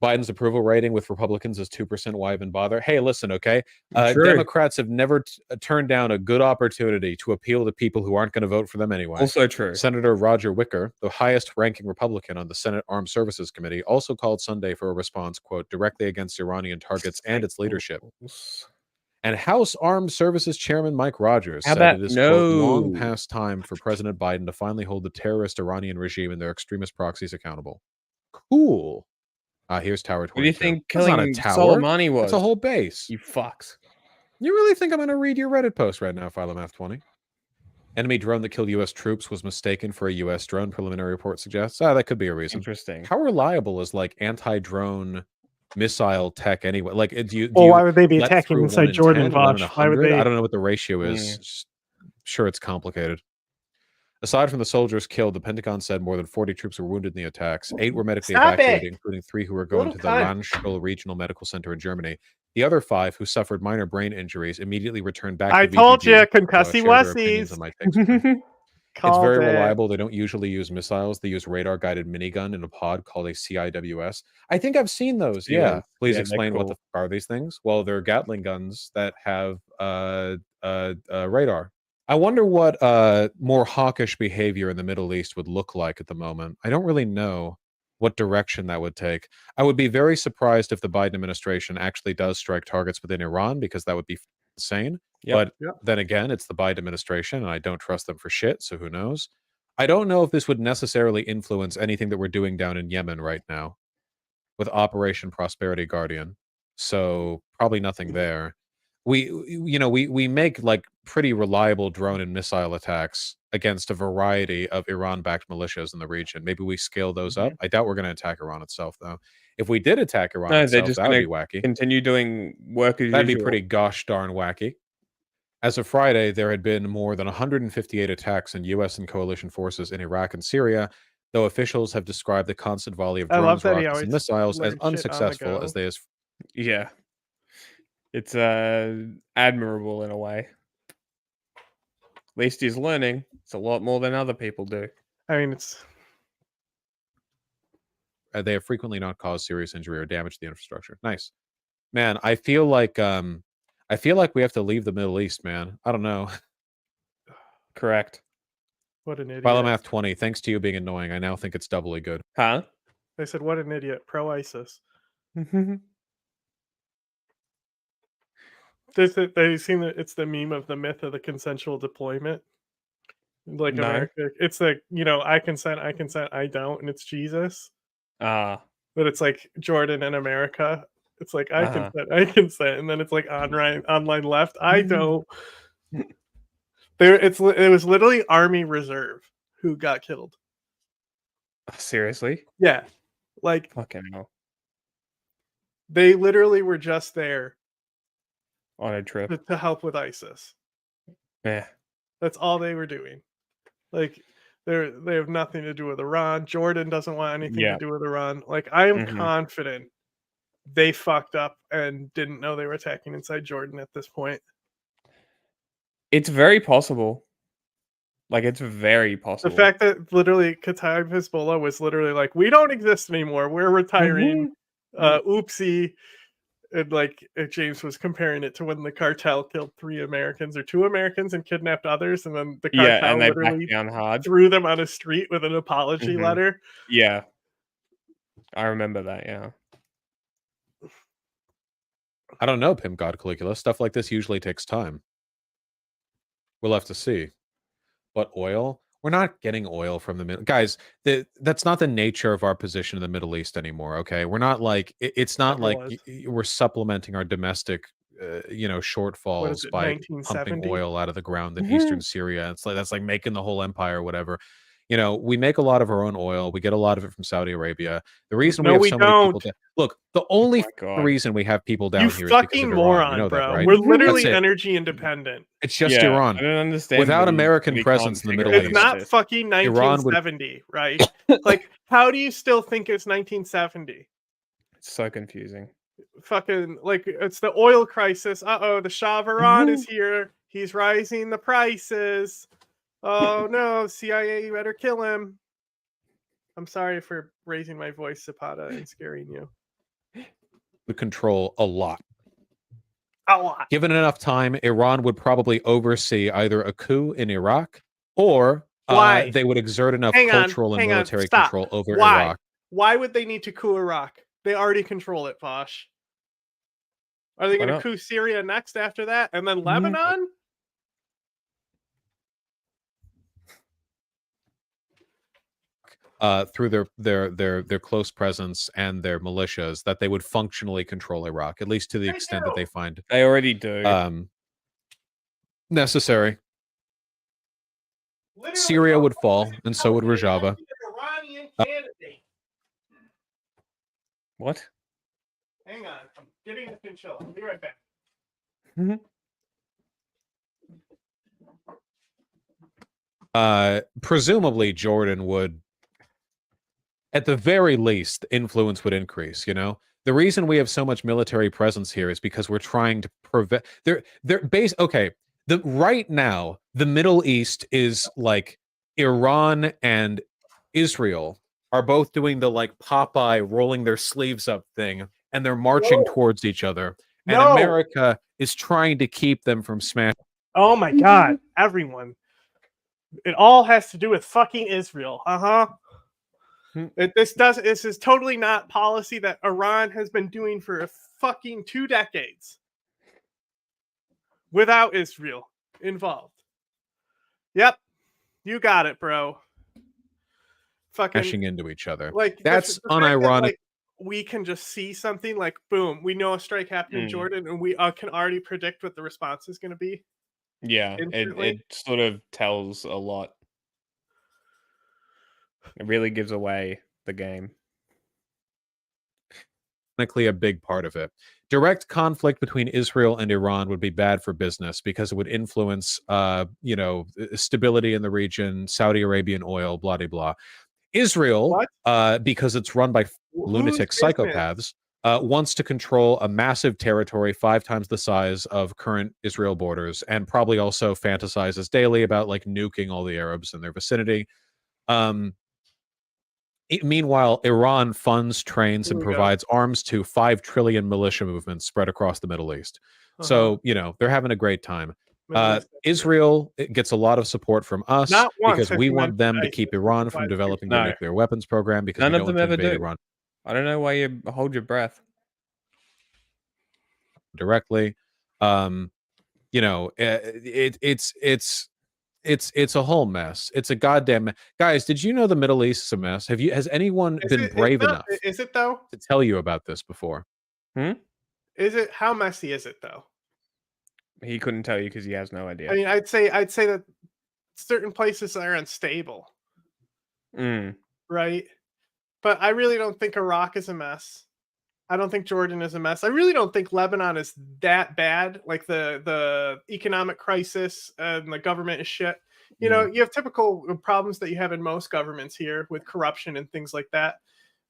Biden's approval rating with Republicans is 2%. Why even bother? Hey, listen, okay? Democrats have never turned down a good opportunity to appeal to people who aren't going to vote for them anyway. Also true. Senator Roger Wicker, the highest-ranking Republican on the Senate Armed Services Committee, also called Sunday for a response, quote, directly against Iranian targets and its leadership. And House Armed Services Chairman Mike Rogers said it is, quote, long past time for President Biden to finally hold the terrorist Iranian regime and their extremist proxies accountable. Cool. Here's Tower 22. What do you think That's not a killing tower. Soleimani was? It's a whole base. You fucks. You really think I'm going to read your Reddit post right now, Philomath20? Enemy drone that killed U.S. troops was mistaken for a U.S. drone, preliminary report suggests. That could be a reason. Interesting. How reliable is like anti-drone missile tech anyway? Like, why would they be let attacking through inside 1 in Jordan, 10, 1 in Vosh? Why would 100? they? I don't know what the ratio is. Just, sure, it's complicated. Aside from the soldiers killed, the Pentagon said more than 40 troops were wounded in the attacks. 8 were medically evacuated, including 3 who were going to the Landstuhl Regional Medical Center in Germany. The other 5, who suffered minor brain injuries, immediately returned back I to told VGB you, concussy share their opinions on wussies. my takes. It's very Called it. reliable. They don't usually use missiles. They use radar-guided minigun in a pod called a CIWS. I think I've seen those. Yeah. Please explain what the are these things? Well, they're Gatling guns that have radar. I wonder what more hawkish behavior in the Middle East would look like at the moment. I don't really know what direction that would take. I would be very surprised if the Biden administration actually does strike targets within Iran, because that would be insane. But then again, it's the Biden administration, and I don't trust them for shit, so who knows? I don't know if this would necessarily influence anything that we're doing down in Yemen right now with Operation Prosperity Guardian. So probably nothing there. We make like pretty reliable drone and missile attacks against a variety of Iran-backed militias in the region. Maybe we scale those up. I doubt we're going to attack Iran itself, though. If we did attack Iran itself, that would be wacky. Continue doing work as That'd usual. be pretty gosh darn wacky. As of Friday, there had been more than 158 attacks on U.S. and coalition forces in Iraq and Syria, though officials have described the constant volley of drones, rockets, and missiles as unsuccessful as they. Yeah. It's admirable in a way. At least he's learning. It's a lot more than other people do. I mean, it's. They have frequently not caused serious injury or damage to the infrastructure. Nice, man. I feel like we have to leave the Middle East, man. I don't know. Correct. What an idiot. Philomath20, thanks to you being annoying, I now think it's doubly good. Huh? They said, what an idiot. Pro-ISIS. They've seen that it's the meme of the myth of the consensual deployment. Like No. America, it's like, I consent, I don't, and it's Jesus. Ah. But it's like Jordan and America. It's like I Uh-huh. consent, and then it's like online left. I don't. It was literally Army Reserve who got killed. Seriously? Yeah, like Fucking hell. they literally were just there On a trip. to help with ISIS. Yeah. That's all they were doing. Like they have nothing to do with Iran. Jordan doesn't want anything to do with Iran. Like I am confident they fucked up and didn't know they were attacking inside Jordan at this point. It's very possible. Like, it's very possible. The fact that literally Kataib Hezbollah was literally like, we don't exist anymore. We're retiring. Oopsie. And like James was comparing it to when the cartel killed 3 Americans or 2 Americans and kidnapped others, and then the cartel and they literally backed down hard. threw them on a street with an apology letter. Yeah. I remember that, yeah. I don't know, Pimp God Caligula. Stuff like this usually takes time. We'll have to see. But oil? We're not getting oil from the guys. That's not the nature of our position in the Middle East anymore. Okay, we're not like it's not Never like was. we're supplementing our domestic, shortfalls by pumping 1970? oil out of the ground in eastern Syria. It's like that's like making the whole empire or whatever. We make a lot of our own oil. We get a lot of it from Saudi Arabia. The reason we No, have we so many people don't. look, the only God. reason we have people down You here is because fucking of Iran. moron, You know bro. that, right? We're literally That's it. energy independent. It's just Yeah, Iran. I don't understand Without what American you presence in the can't Middle figure It's East, out. not fucking Iran would 1970, right? Like, how do you still think it's 1970? It's so confusing. Fucking, like, it's the oil crisis. Uh-oh, the Shah of Iran is here. He's rising the prices. Oh, no, CIA, you better kill him. I'm sorry for raising my voice, Zapata, and scaring you. would control a lot. A lot. Given enough time, Iran would probably oversee either a coup in Iraq or Why? they would exert enough Hang on, cultural and hang on, military stop. control over Why? Iraq. Why would they need to coup Iraq? They already control it, Vosh. Are they Why going to not? coup Syria next after that? And then Lebanon? Through their close presence and their militias, that they would functionally control Iraq, at least to the extent that they find They already do. necessary. Syria would fall, and so would Rojava. Iranian candidate. What? Hang on, I'm getting a chinchilla. I'll be right back. Presumably Jordan would, at the very least, influence would increase. The reason we have so much military presence here is because we're trying to prevent right now the Middle East is like Iran and Israel are both doing the like Popeye rolling their sleeves up thing, and they're marching towards each other, and America is trying to keep them from smashing. Oh my god, everyone. It all has to do with fucking Israel. This is totally not policy that Iran has been doing for a fucking 2 decades. Without Israel involved. Yep. You got it, bro. Fucking Smashing into each other. Like That's the fact that, unironic. like, we can just see something like boom, we know a strike happened in Jordan, and we can already predict what the response is going to be. Yeah, it sort of tells a lot. It really gives away the game. A big part of it. Direct conflict between Israel and Iran would be bad for business because it would influence, stability in the region, Saudi Arabian oil, blah, blah, blah. Israel, because it's run by lunatic psychopaths, wants to control a massive territory 5 times the size of current Israel borders, and probably also fantasizes daily about like nuking all the Arabs in their vicinity. Meanwhile, Iran funds, trains, and provides arms to 5 trillion militia movements spread across the Middle East. So, they're having a great time. Israel gets a lot of support from us because we want them to keep Iran from developing their nuclear weapons program because none we of don't them want to ever invade do. Iran I don't know why you hold your breath. directly. It's it's a whole mess. It's a goddamn guys. Did you know the Middle East is a mess? Has anyone been brave enough Is it though? to tell you about this before? Is it? How messy is it though? He couldn't tell you because he has no idea. I mean, I'd say that certain places are unstable, right? But I really don't think Iraq is a mess. I don't think Jordan is a mess. I really don't think Lebanon is that bad. Like the economic crisis and the government is shit. You know, you have typical problems that you have in most governments here with corruption and things like that.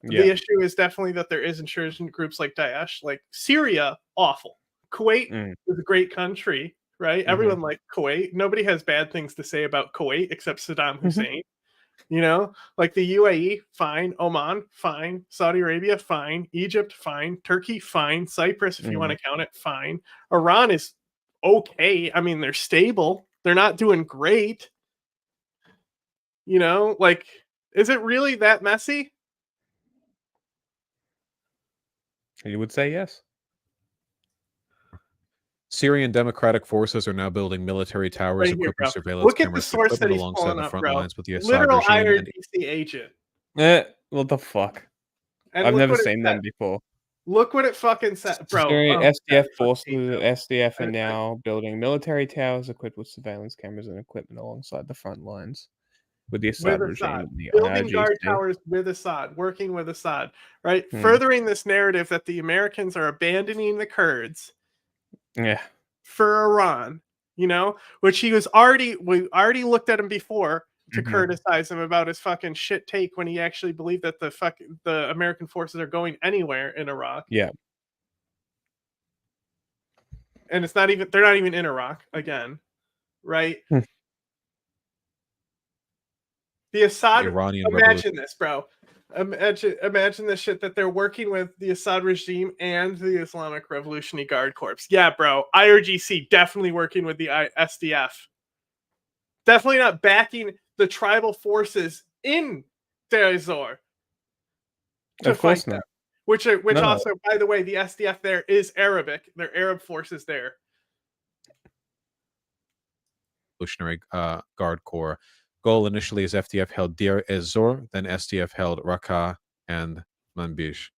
Yeah. The issue is definitely that there is insurgent groups like Daesh, like Syria, awful. Kuwait is a great country, right? Everyone liked Kuwait. Nobody has bad things to say about Kuwait except Saddam Hussein. You know, like the UAE, fine. Oman, fine. Saudi Arabia, fine. Egypt, fine. Turkey, fine. Cyprus, if you want to count it, fine. Iran is okay. I mean, they're stable. They're not doing great. You know, like, is it really that messy? You would say yes. Syrian Democratic Forces are now building military towers, Right here, equipping bro. surveillance Look at the cameras, and source that equipment he's alongside pulling the up, front bro. lines with the Assad Literal regime. And IRGC agent. What the fuck? And I've look never what it seen them said. before. Look what it fucking said, bro. Syrian Oh, SDF forces, SDF are now building military towers equipped with surveillance cameras and equipment alongside the front lines with the Assad with regime Assad, and the building guard IRGC. towers with Assad, working with Assad, right? Furthering this narrative that the Americans are abandoning the Kurds for Iran, you know, which we already looked at him before to criticize him about his fucking shit take when he actually believed that the American forces are going anywhere in Iraq. Yeah. And they're not even in Iraq again, right? The Assad, Iranian imagine this, bro. Imagine this shit that they're working with the Assad regime and the Islamic Revolutionary Guard Corps. Yeah, bro. IRGC definitely working with the SDF. Definitely not backing the tribal forces in Deir ez-Zor to fight them. Which also, by the way, the SDF there is Arabic. They're Arab forces there. Revolutionary Guard Corps. Goal initially is FDF held Deir ez-Zor, then SDF held Raqqa and Manbij.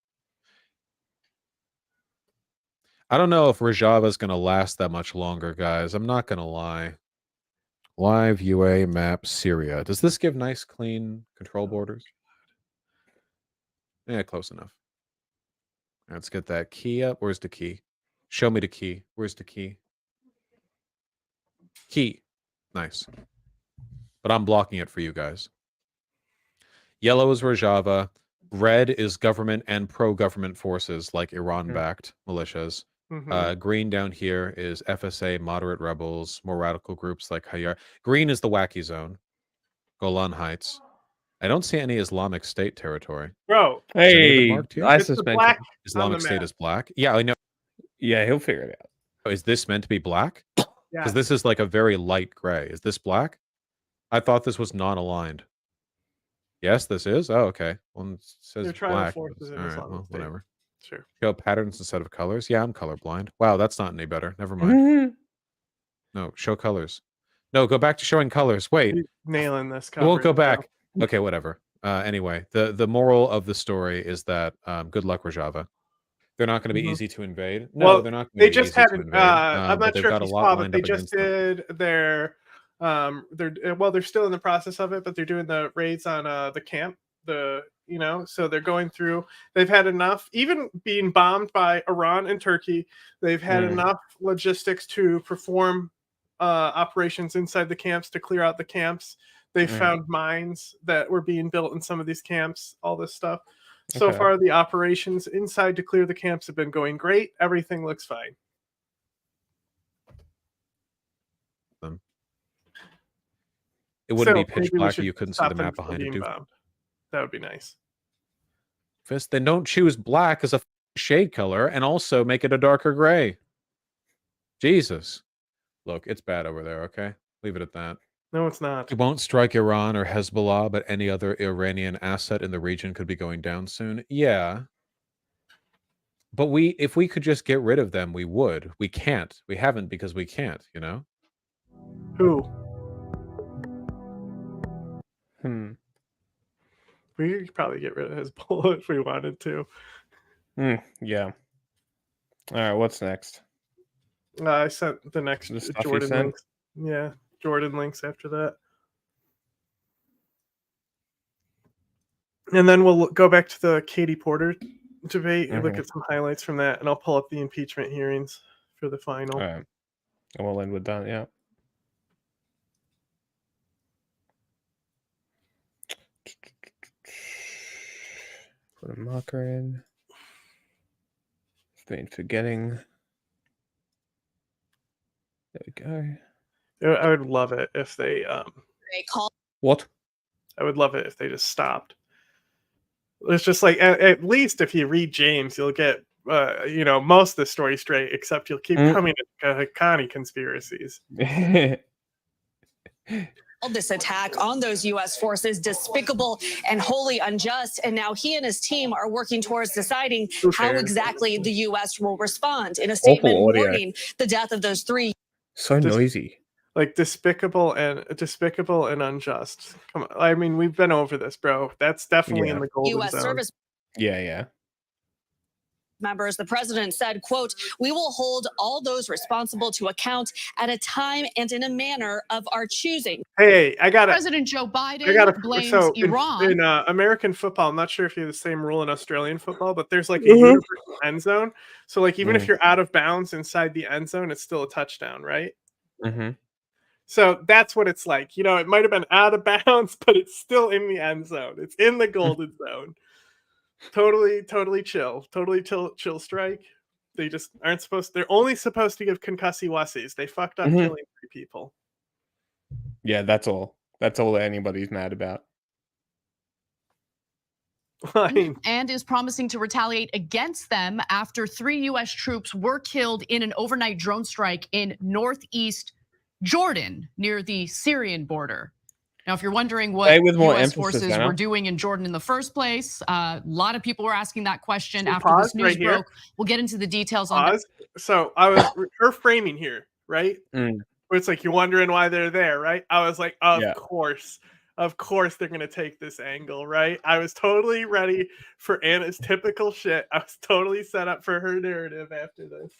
I don't know if Rojava is going to last that much longer, guys. I'm not going to lie. Live UA map Syria. Does this give nice, clean control borders? Yeah, close enough. Let's get that key up. Where's the key? Show me the key. Where's the key? Key. Nice. But I'm blocking it for you guys. Yellow is Rojava. Red is government and pro-government forces like Iran-backed militias. Green down here is FSA, moderate rebels, more radical groups like Hayar. Green is the wacky zone. Golan Heights. I don't see any Islamic State territory. Bro. Hey, I it's the suspect black Islamic State is black. Yeah, I know. Yeah, he'll figure it out. Oh, is this meant to be black? Yeah. Because this is like a very light gray. Is this black? I thought this was non-aligned. Yes, this is. Oh, okay. Well, it says They're trying black. to force it in All right, Islamic well, State. whatever. Sure. Show patterns instead of colors. Yeah, I'm colorblind. Wow, that's not any better. Never mind. No, show colors. No, go back to showing colors. Wait. He's nailing this. We won't go coverage, back. Okay, whatever. Anyway, the moral of the story is that good luck, Rojava. They're not going to be easy to invade. No, well, they're not going to they be just easy had. to invade. I'm but not they've sure if got a you lot saw, but lined they up just against them. did their. They're still in the process of it, but they're doing the raids on the camp. So they're going through. They've had enough, even being bombed by Iran and Turkey. They've had enough logistics to perform operations inside the camps to clear out the camps. They found mines that were being built in some of these camps. All this stuff. So far, the operations inside to clear the camps have been going great. Everything looks fine. It wouldn't be So, pitch maybe we black. should You couldn't see stop the them map from behind it. being Dude. bombed. That would be nice. Fist, then don't choose black as a shade color and also make it a darker gray. Jesus. Look, it's bad over there, okay? Leave it at that. No, it's not. It won't strike Iran or Hezbollah, but any other Iranian asset in the region could be going down soon. Yeah. But if we could just get rid of them, we would. We can't. We haven't because we can't, you know? Who? We could probably get rid of Hezbollah if we wanted to. Yeah. All right, what's next? I sent the next The stuff you Jordan sent? links. Yeah, Jordan links after that. And then we'll go back to the Katie Porter debate and look at some highlights from that, and I'll pull up the impeachment hearings for the final. All right. And we'll end with that, yeah. Put a marker in. Been forgetting. There we go. I would love it if they What? I would love it if they just stopped. It's just like at least if you read James, you'll get most of the story straight, except you'll keep coming to Connie conspiracies. This attack on those U.S. forces despicable and wholly unjust. And now he and his team are working towards deciding how exactly the U.S. will respond. In a statement warning the death of those three. So noisy. Like despicable and unjust. Come on, I mean, we've been over this, bro. That's definitely in the golden U.S. zone. service Yeah. members, the president said, quote, "We will hold all those responsible to account at a time and in a manner of our choosing." Hey, I got it. President Joe Biden blames Iran. In American football, I'm not sure if you have the same rule in Australian football, but there's like a universal end zone. So like even if you're out of bounds inside the end zone, it's still a touchdown, right? So that's what it's like. It might have been out of bounds, but it's still in the end zone. It's in the golden zone. Totally chill. Totally chill strike. They just aren't supposed. They're only supposed to give concussy wussies. They fucked up killing 3 people. Yeah, that's all. That's all anybody's mad about. And is promising to retaliate against them after 3 U.S. troops were killed in an overnight drone strike in northeast Jordan near the Syrian border. Now, if you're wondering what U.S. forces were doing in Jordan in the first place, a lot of people were asking that question after this news broke. We'll get into the details on that. So I was her framing here, right? Where it's like you're wondering why they're there, right? I was like, of course they're gonna take this angle, right? I was totally ready for Anna's typical shit. I was totally set up for her narrative after this.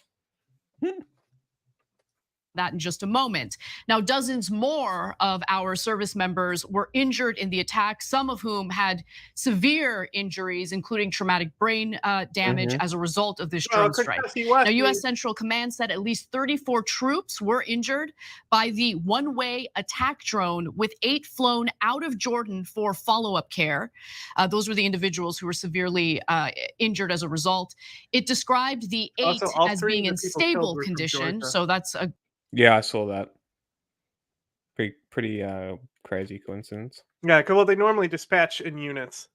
That in just a moment. Now, dozens more of our service members were injured in the attack, some of whom had severe injuries, including traumatic brain damage as a result of this drone strike. Now, U.S. Central Command said at least 34 troops were injured by the one-way attack drone, with 8 flown out of Jordan for follow-up care. Those were the individuals who were severely injured as a result. It described the 8 as being in stable condition, so that's a Yeah, I saw that. Pretty crazy coincidence. Yeah, well, they normally dispatch in units.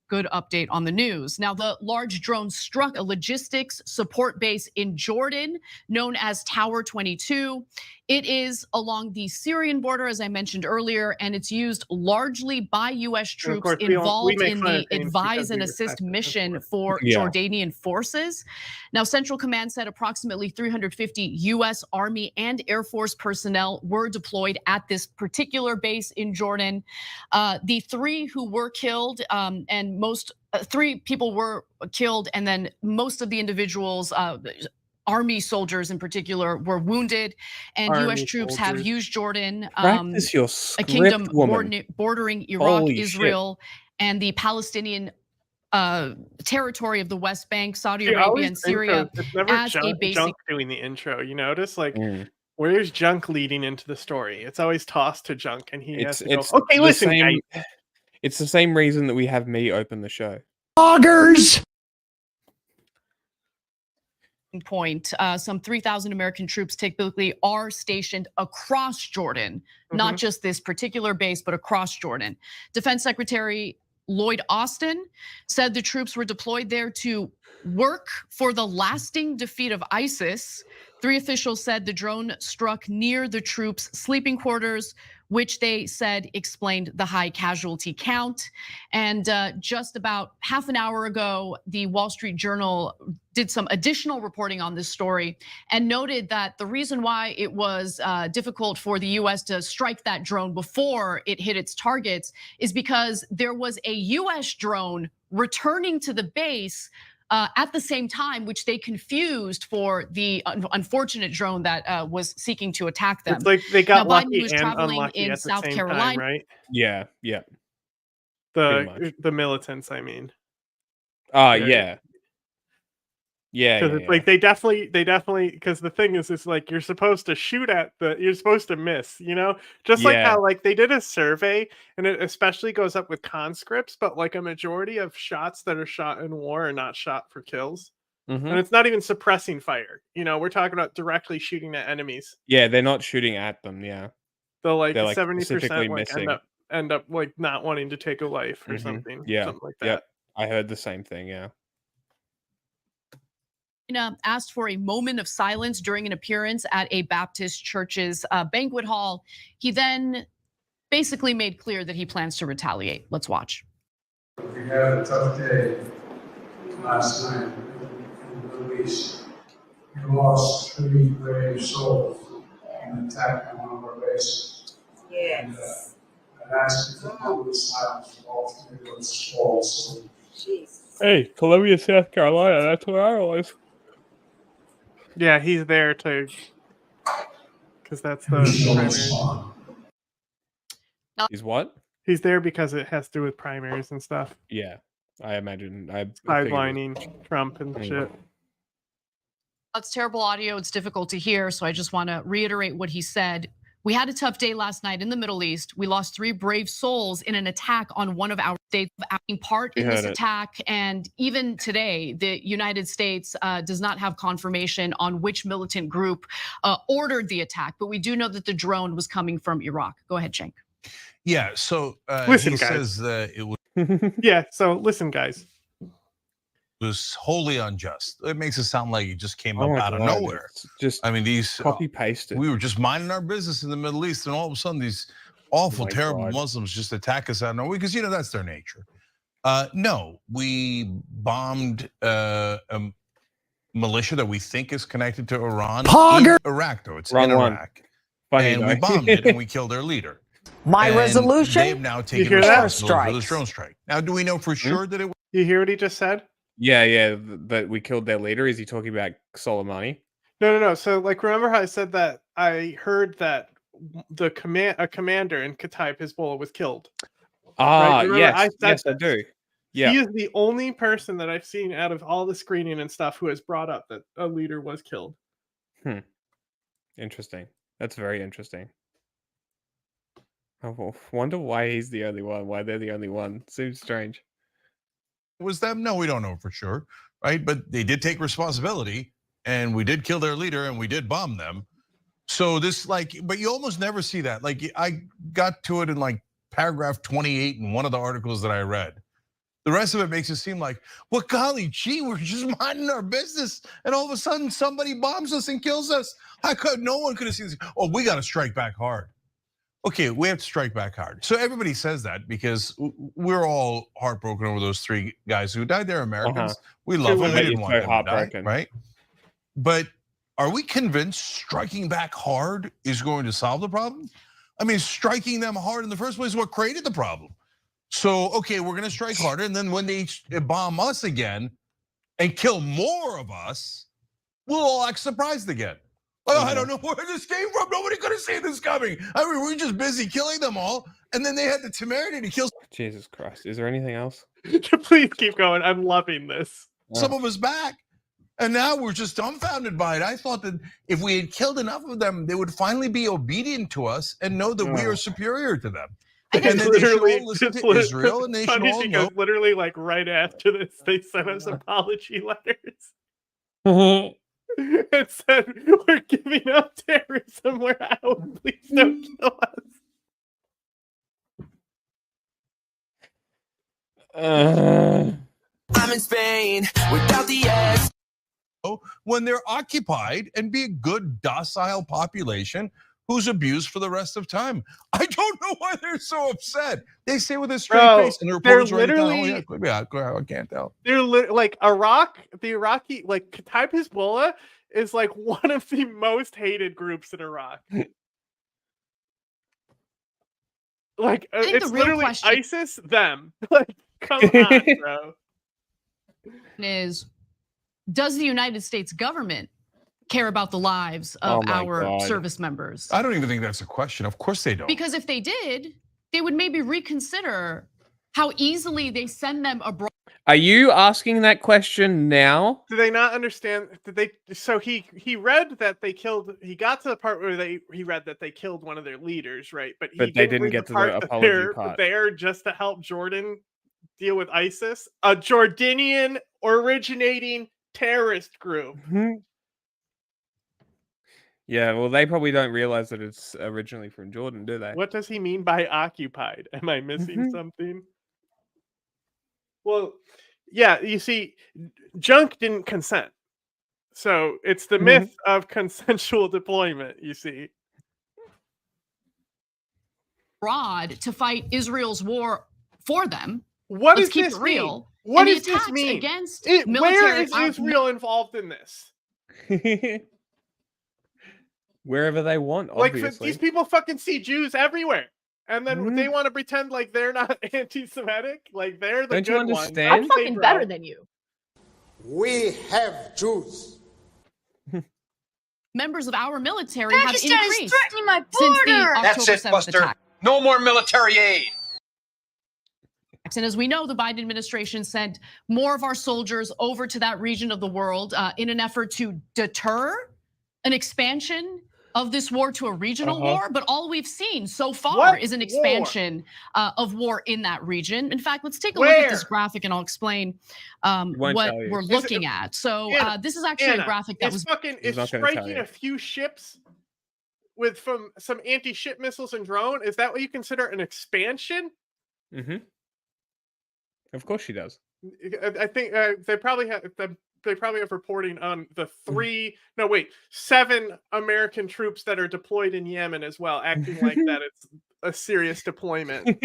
Good update on the news. Now, the large drone struck a logistics support base in Jordan known as Tower 22. It is along the Syrian border, as I mentioned earlier, and it's used largely by U.S. troops involved in the advise and assist mission for Jordanian forces. Now, Central Command said approximately 350 U.S. Army and Air Force personnel were deployed at this particular base in Jordan. The 3 who were killed and 3 people were killed, and then most of the individuals, Army soldiers in particular, were wounded, and U.S. troops have used Jordan, a kingdom bordering Iraq, Israel, and the Palestinian territory of the West Bank, Saudi Arabia, and Syria as a basic. Junk doing the intro, you notice, like. Where's Junk leading into the story? It's always tossed to Junk, and he has to go, okay, listen, it's the same reason that we have me open the show. Loggers! Point, some 3,000 American troops typically are stationed across Jordan, not just this particular base, but across Jordan. Defense Secretary Lloyd Austin said the troops were deployed there to work for the lasting defeat of ISIS 3 officials said the drone struck near the troops' sleeping quarters, which they said explained the high casualty count. And just about half an hour ago, the Wall Street Journal did some additional reporting on this story and noted that the reason why it was difficult for the US to strike that drone before it hit its targets is because there was a US drone returning to the base at the same time, which they confused for the unfortunate drone that was seeking to attack them. It's like they got now, Biden lucky was and traveling unlucky in at the South same Carolina. time, right? Yeah, yeah. Pretty much. The militants, I mean. Yeah. Yeah, Because it's like they definitely because the thing is it's like you're supposed to shoot at you're supposed to miss, you know? Just like Yeah. how like they did a survey and it especially goes up with conscripts, but like a majority of shots that are shot in war are not shot for kills. And Mhm. it's not even suppressing fire. You know, we're talking about directly shooting at enemies. Yeah, they're not shooting at them, yeah. So like They're, like, 70% specifically like missing. end up like not wanting to take a life or Mhm. something Yeah. like that. Yep. I heard the same thing, yeah. Asked for a moment of silence during an appearance at a Baptist church's banquet hall. He then basically made clear that he plans to retaliate. Let's watch. We had a tough day last night in the Middle East. We lost 3 brave souls in an attack on one of our bases. Yes. And asking for public silence for all 3 of those falls. Hey, Columbia, South Carolina, that's where I was. Yeah, he's there to because that's the primaries. He's what? He's there because it has to do with primaries and stuff. Yeah, I imagine. I Sidelining Trump and shit. That's terrible audio. It's difficult to hear, so I just want to reiterate what he said. We had a tough day last night in the Middle East. We lost 3 brave souls in an attack on one of our states, taking part in this attack. And even today, the United States does not have confirmation on which militant group ordered the attack, but we do know that the drone was coming from Iraq. Go ahead, Cenk. Yeah, so Listen, he guys. says that it was Yeah, so listen, guys. wholly unjust. It makes it sound like it just came Oh up my out of God, nowhere. it's just I mean, these copy pasted. we were just minding our business in the Middle East, and all of a sudden, these awful, my terrible God. Muslims just attack us out of nowhere because that's their nature. No, we bombed a militia that we think is connected to Iran in Iraq, though it's Wrong in one. Iraq, Funny, and we though. bombed it and we killed their leader. My And resolution? They've now taken hear that? responsibility for this drone strike. Now, do we know for sure that it was? You hear what he just said? Yeah, that we killed their leader. Is he talking about Soleimani? No. So like, remember how I said that I heard that a commander in Kataib Hezbollah was killed. Ah, Remember yes, I said yes, I this? do. Yeah, He is the only person that I've seen out of all the screening and stuff who has brought up that a leader was killed. interesting. That's very interesting. I wonder why he's the only one. Why they're the only one? Seems strange. Was them? No, we don't know for sure, right? But they did take responsibility, and we did kill their leader, and we did bomb them. So this, but you almost never see that. Like, I got to it in like paragraph 28 in one of the articles that I read. The rest of it makes it seem like, well, golly gee, we're just minding our business, and all of a sudden somebody bombs us and kills us. No one could have seen this. Oh, we got to strike back hard. Okay, we have to strike back hard. So everybody says that because we're all heartbroken over those 3 guys who died. They're Americans. We love them. We didn't want them to die, right? But are we convinced striking back hard is going to solve the problem? I mean, striking them hard in the first place is what created the problem. So, okay, we're gonna strike harder, and then when they bomb us again and kill more of us, we'll all act surprised again. Oh, I don't know where this came from. Nobody could have seen this coming. I mean, we're just busy killing them all, and then they had the temerity to kill. Jesus Christ! Is there anything else? Please keep going. I'm loving this. Some of us back, and now we're just dumbfounded by it. I thought that if we had killed enough of them, they would finally be obedient to us and know that we are superior to them. And then they should all listen to Israel, and they should all know. Literally, like right after this, they sent us apology letters. It said, "We're giving up terrorism. We're out. Please don't kill us." I'm in Spain without the X. when they're occupied and be a good, docile population who's abused for the rest of time. I don't know why they're so upset. They say with a straight face, and the reporters write it down. Oh yeah, I can't tell. They're like Iraq, the Iraqi, like Kataib Hezbollah is like one of the most hated groups in Iraq. Like it's literally ISIS, them. Like, come on, bro. Is, does the United States government care about the lives of our service members? I don't even think that's a question. Of course they don't. Because if they did, they would maybe reconsider how easily they send them abroad. Are you asking that question now? Do they not understand? Did they? So he read that they killed. He got to the part where he read that they killed one of their leaders, right? But they didn't get to the apology part. They're just to help Jordan deal with ISIS, a Jordanian originating terrorist group. Yeah, well, they probably don't realize that it's originally from Jordan, do they? What does he mean by occupied? Am I missing something? Well, yeah, you see, junk didn't consent. So it's the myth of consensual deployment, you see. Abroad to fight Israel's war for them. What Let's does keep this it real. mean? What and does this mean? Against where is Israel involved in this? Wherever they want, obviously. Like, these people fucking see Jews everywhere. And then they want to pretend like they're not anti-Semitic. Like, they're the good ones. I'm fucking better than you. We have Jews. Members of our military have Pakistan is increased threatening my since the border. October That's it, 7th Buster. attack. No more military aid. And as we know, the Biden administration sent more of our soldiers over to that region of the world in an effort to deter an expansion of this war to a regional war. But all we've seen so far is an expansion of war in that region. In fact, let's take a look at this graphic and I'll explain what we're looking at. So this is actually a graphic that was striking a few ships with from some anti-ship missiles and drone. Is that what you consider an expansion? Of course she does. I think they probably have reporting on the 7 American troops that are deployed in Yemen as well, acting like that it's a serious deployment.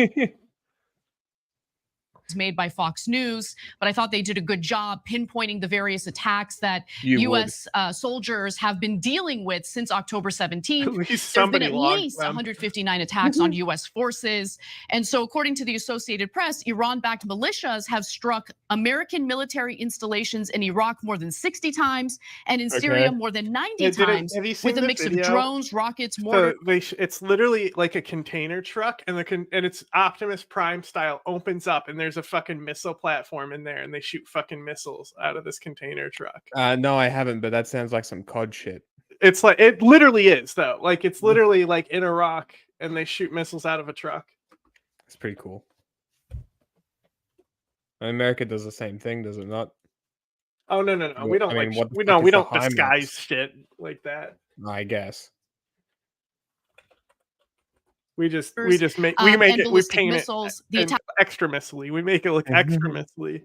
Made by Fox News, but I thought they did a good job pinpointing the various attacks that US soldiers have been dealing with since October 17th. There have been at least 159 attacks on US forces. And so according to the Associated Press, Iran-backed militias have struck American military installations in Iraq more than 60 times and in Syria more than 90 times with a mix of drones, rockets, mortars. So it's literally like a container truck and it's Optimus Prime style opens up and there's a fucking missile platform in there and they shoot fucking missiles out of this container truck. No, I haven't, but that sounds like some COD shit. It's like, it literally is though. Like, it's literally like in Iraq and they shoot missiles out of a truck. It's pretty cool. America does the same thing, does it not? Oh no. We don't we don't disguise shit like that. I guess. We paint missiles, it extra missily. We make it look extra missily.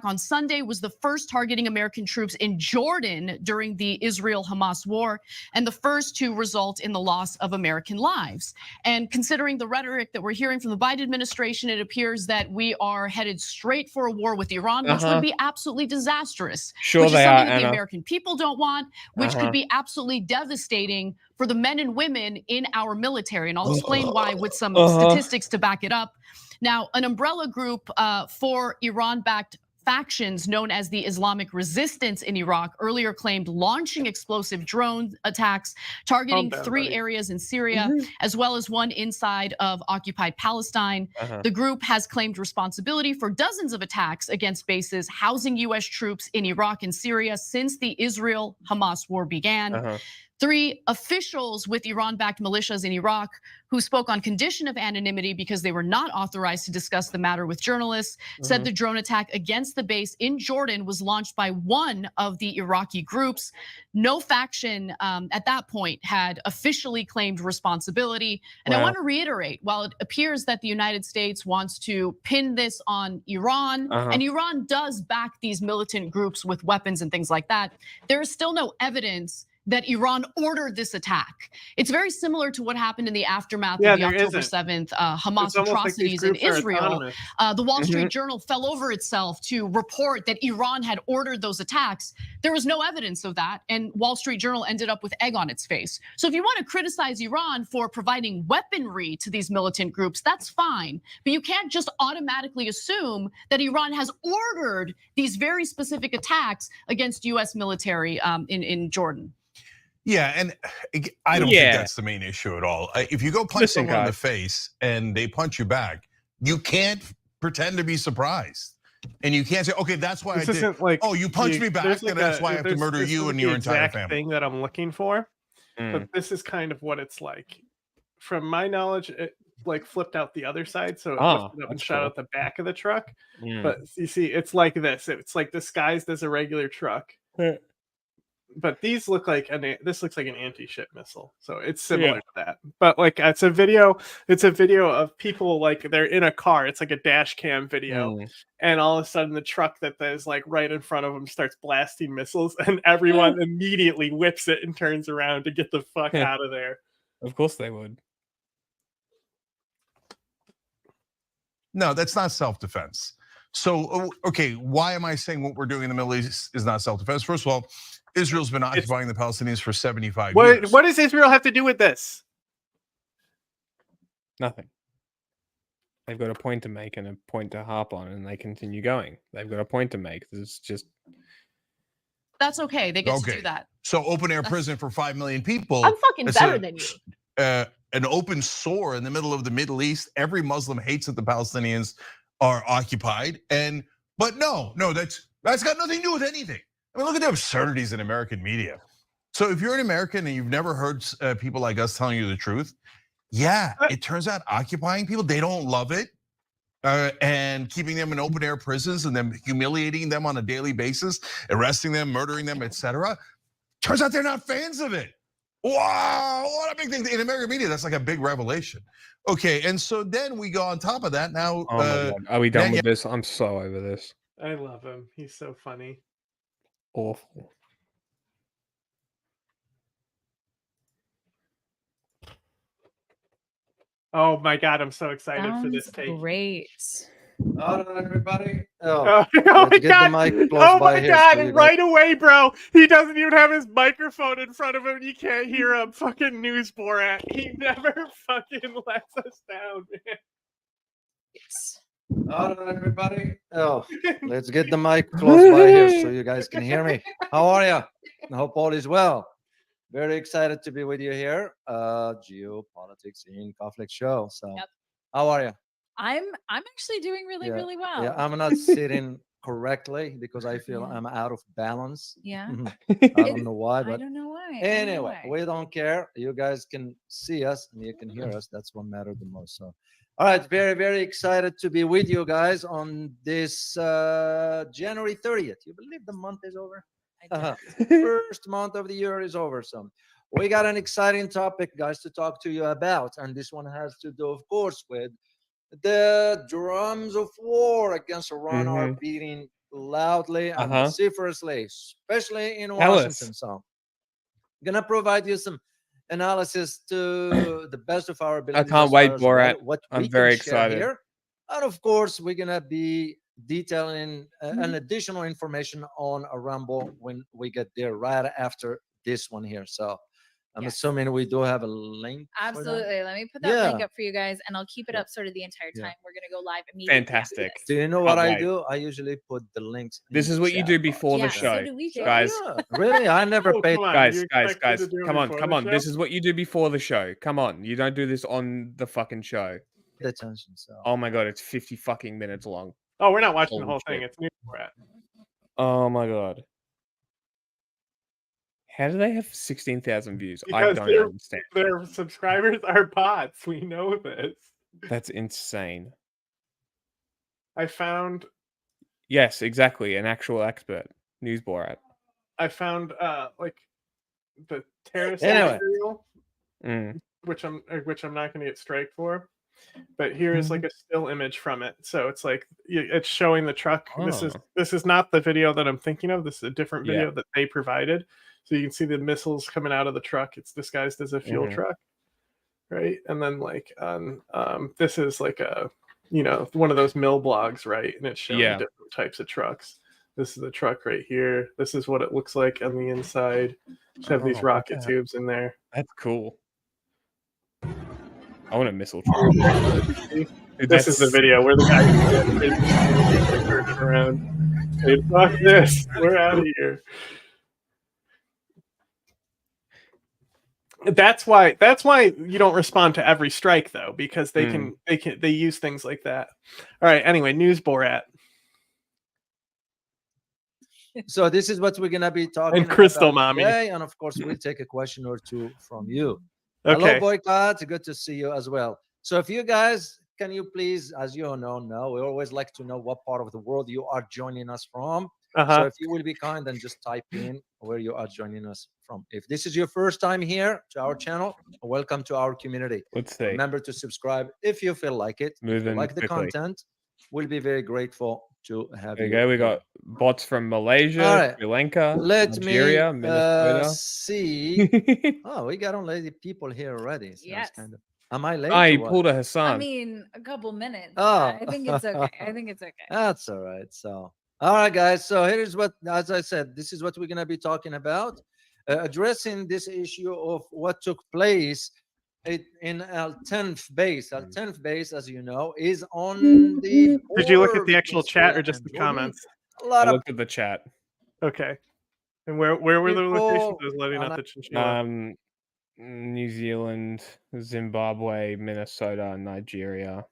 On Sunday was the first targeting American troops in Jordan during the Israel-Hamas war and the first to result in the loss of American lives. And considering the rhetoric that we're hearing from the Biden administration, it appears that we are headed straight for a war with Iran, which would be absolutely disastrous. Sure, which is they something are, that the Anna. American people don't want, which could be absolutely devastating for the men and women in our military. And I'll explain why with some statistics to back it up. Now, an umbrella group for Iran-backed factions known as the Islamic Resistance in Iraq earlier claimed launching explosive drone attacks targeting 3 areas in Syria, as well as 1 inside of occupied Palestine. The group has claimed responsibility for dozens of attacks against bases housing US troops in Iraq and Syria since the Israel-Hamas war began. 3 officials with Iran-backed militias in Iraq who spoke on condition of anonymity because they were not authorized to discuss the matter with journalists said the drone attack against the base in Jordan was launched by one of the Iraqi groups. No faction at that point had officially claimed responsibility. And I want to reiterate, while it appears that the United States wants to pin this on Iran, and Iran does back these militant groups with weapons and things like that, there is still no evidence that Iran ordered this attack. It's very similar to what happened in the aftermath of the October 7th Hamas atrocities in Israel. The Wall Street Journal fell over itself to report that Iran had ordered those attacks. There was no evidence of that, and Wall Street Journal ended up with egg on its face. So if you want to criticize Iran for providing weaponry to these militant groups, that's fine. But you can't just automatically assume that Iran has ordered these very specific attacks against US military in Jordan. Yeah, and I don't think that's the main issue at all. If you go punch someone in the face and they punch you back, you can't pretend to be surprised. And you can't say, okay, that's why I did. Like, oh, you punched me back, and that's why I have to murder you and your entire family. Thing that I'm looking for, but this is kind of what it's like. From my knowledge, it like flipped out the other side, so it lifted up and shot out the back of the truck. But you see, it's like this. It's like disguised as a regular truck. But these look like this looks like an anti-ship missile, so it's similar to that. But like it's a video of people like they're in a car. It's like a dash cam video, and all of a sudden the truck that is like right in front of them starts blasting missiles, and everyone immediately whips it and turns around to get the fuck out of there. Of course they would. No, that's not self-defense. So, okay, why am I saying what we're doing in the Middle East is not self-defense? First of all, Israel's been occupying the Palestinians for 75 years. What does Israel have to do with this? Nothing. They've got a point to make and a point to harp on, and they continue going. They've got a point to make. It's just... That's okay. They get to do that. So open air prison for 5 million people. I'm fucking better than you. An open sore in the middle of the Middle East. Every Muslim hates that the Palestinians are occupied. But no, that's got nothing to do with anything. I mean, look at the absurdities in American media. So if you're an American and you've never heard people like us telling you the truth, it turns out occupying people, they don't love it. And keeping them in open air prisons and then humiliating them on a daily basis, arresting them, murdering them, etc. Turns out they're not fans of it. Wow, what a big thing. In American media, that's like a big revelation. Okay, and so then we go on top of that. Now, oh my God. Are we done with this? I'm so over this. I love him. He's so funny. Awful. Oh my God, I'm so excited for this take. Great. Hold on, everybody. Oh my God, and right away, bro. He doesn't even have his microphone in front of him. You can't hear him. Fucking news Borat. He never fucking lets us down, man. Hold on, everybody. Oh, let's get the mic close by here so you guys can hear me. How are you? I hope all is well. Very excited to be with you here. Geopolitics in Conflict show. So, how are you? I'm actually doing really well. Yeah, I'm not sitting correctly because I feel I'm out of balance. Yeah. I don't know why, but I don't know why. Anyway, we don't care. You guys can see us and you can hear us. That's what matters the most. So, all right, very excited to be with you guys on this January 30th. You believe the month is over? First month of the year is over. So we got an exciting topic, guys, to talk to you about. And this one has to do, of course, with the drums of war against Iran are beating loudly and vociferously, especially in Washington. So I'm going to provide you some analysis to the best of our ability. I can't wait, Borat. I'm very excited. Here. And of course, we're going to be detailing an additional information on Rambo when we get there right after this one here. So I'm assuming we do have a link. Absolutely. Let me put that link up for you guys, and I'll keep it up sort of the entire time. We're going to go live immediately. Fantastic. Do you know what I do? I usually put the links. This is what you do before the show, so do we, guys. Really? I never paid. Guys, come on. This is what you do before the show. Come on. You don't do this on the fucking show. Attention. So. Oh my God, it's 50 fucking minutes long. Oh, we're not watching the whole thing. It's news Borat. Oh my God. How do they have 16,000 views? I Because don't understand. their subscribers are bots. We know this. That's insane. I found Yes, exactly. An actual expert. News Borat. I found like the terrorist Anyway. material, which I'm not going to get strike for. But here is like a still image from it. So it's like it's showing the truck. This is not the video that I'm thinking of. This is a different video that they provided. So you can see the missiles coming out of the truck. It's disguised as a fuel truck, right? And then like this is like a one of those mill blogs, right? And it's showing different types of trucks. This is the truck right here. This is what it looks like on the inside. Just have these rocket tubes in there. That's cool. I want a missile truck. This is the video where the guy is turning around. Hey, fuck this. We're out of here. That's why you don't respond to every strike though, because they use things like that. All right. Anyway, News Borat. So this is what we're gonna be talking And Crystal about Mommy. today, and of course we'll take a question or two from you. Okay. Hello, Boycott. Good to see you as well. So if you guys, can you please, as you know, we always like to know what part of the world you are joining us from. So if you will be kind and just type in where you are joining us from. If this is your first time here to our channel, welcome to our community. Let's see. Remember to subscribe if you feel like it. Moving like the quickly. content. We'll be very grateful to have There you. you go. We got bots from Malaysia, All right. Sri Lanka, Let Nigeria, me Minnesota. see. Oh, we got already people here already. So Yes. it's kind of. Am I late? Oh, or he what? pulled a I Hassan. mean, a couple minutes. Oh. I think it's okay. I think it's okay. That's all right. So, all right, guys. So here's what, as I said, this is what we're gonna be talking about, addressing this issue of what took place in our 10th base. Our 10th base, as you know, is on the. Did you look at the border actual between chat or Syria just and the Jordan. comments? A lot I of looked at the chat. Okay. And where were the locations? I was letting and out the chinchilla. New Zealand, Zimbabwe, Minnesota, Nigeria,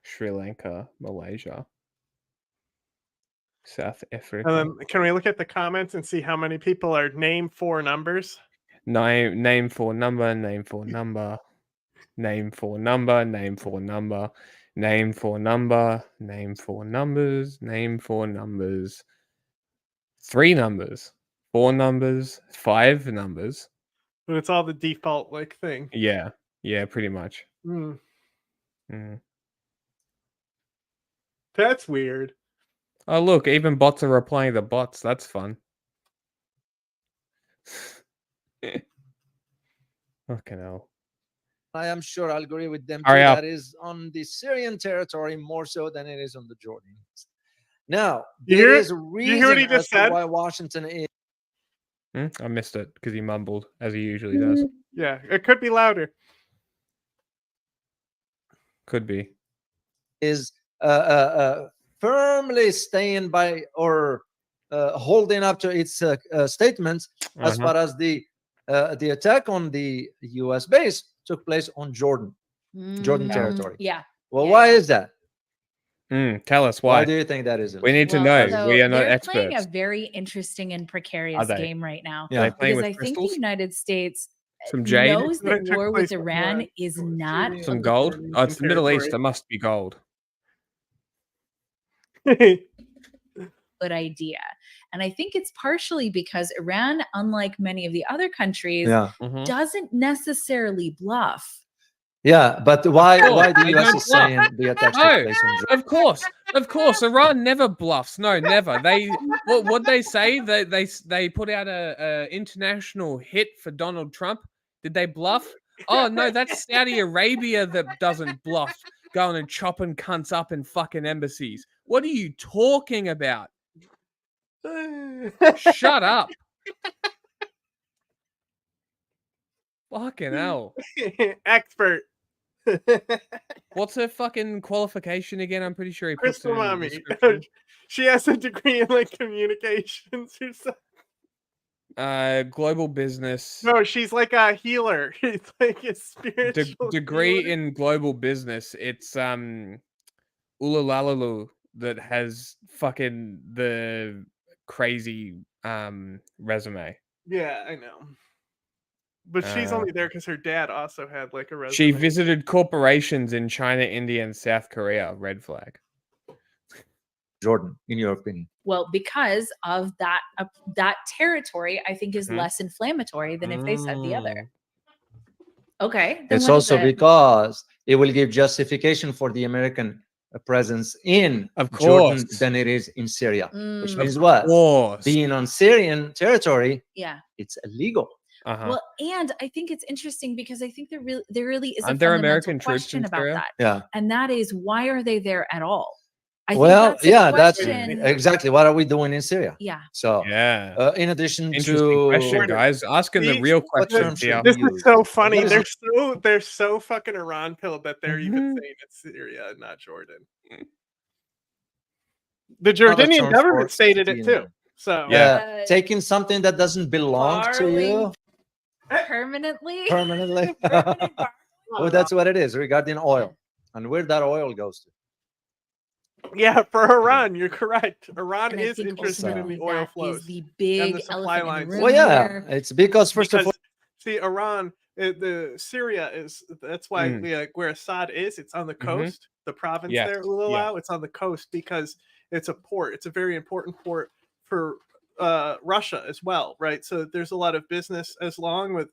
Sri Lanka, Malaysia, South Africa. And then can we look at the comments and see how many people are name 4 numbers? Name for number, name for number, name for number, name for number, name for number, name for numbers, name for numbers, 3 numbers, 4 numbers, 5 numbers. But it's all the default like thing. Yeah, pretty much. That's weird. Oh, look, even bots are replying to bots. That's fun. Fucking hell. I am sure I'll agree with them too. Hurry up. That is on the Syrian territory more so than it is on the Jordan. Now, You there hear- is a you hear what he reason as just to said? why Washington is. I missed it because he mumbled as he usually does. Yeah, it could be louder. Could be. Is firmly staying by or holding up to its statements as far as the attack on the U.S. base took place on Jordan territory. Yeah. Well, why is that? Tell us why. Why do you think that is? We need to know. So We are not they're playing experts. a very interesting and precarious they? game right now. Yeah. Are they playing Because with I think the crystals? United States Some jade? knows that That took war place with Iran is not Some a gold? Oh, it's the Middle East. territory. There must be gold. good idea. And I think it's partially because Iran, unlike many of the other countries, doesn't necessarily bluff. Yeah, but why the They U.S. don't is saying the attack took No, place on Jordan? of course. Iran never bluffs. No, never. They what they say? They put out a international hit for Donald Trump. Did they bluff? Oh no, that's Saudi Arabia that doesn't bluff, going and chopping cunts up in fucking embassies. What are you talking about? Shut up. Fucking hell. Expert. What's her fucking qualification again? I'm pretty sure he puts it Crystal in the Mommy. description. She has a degree in like communications or something. Global business. No, she's like a healer. She's like a spiritual Degree healer. in global business. It's Ulalalalu that has fucking the crazy resume. Yeah, I know. But she's only there because her dad also had like a resume. She visited corporations in China, India, and South Korea. Red flag. Jordan, in your opinion? Well, because of that territory, I think is less inflammatory than if they said the other. Okay. Then It's what is also it? because it will give justification for the American presence in Jordan than it is in Syria, which means what? Being on Syrian territory, Yeah. it's illegal. Well, and I think it's interesting because I think there really is a Aren't there fundamental American troops question in about Syria? that. Yeah. And that is, why are they there at all? I Well, think that's a that's question. exactly what are we doing in Syria? Yeah. So, yeah. In addition Interesting to question, guys. Asking the real questions here. This is so funny. They're so fucking Iran pilled that they're even saying it's Syria and not Jordan. The Jordanian government stated it too. So yeah, taking something that doesn't belong to you permanently. Permanently. Well, that's what it is regarding oil and where that oil goes to. Yeah, for Iran, you're correct. Iran And I is think interested in the oil that flows. is the big and the supply elephant in the lines. room Well, yeah, here. it's because first of all, see, Iran, the Syria is that's why where Assad is. It's on the coast. The province there, Ululao, it's on the coast because it's a port. It's a very important port for Russia as well, right? So there's a lot of business along with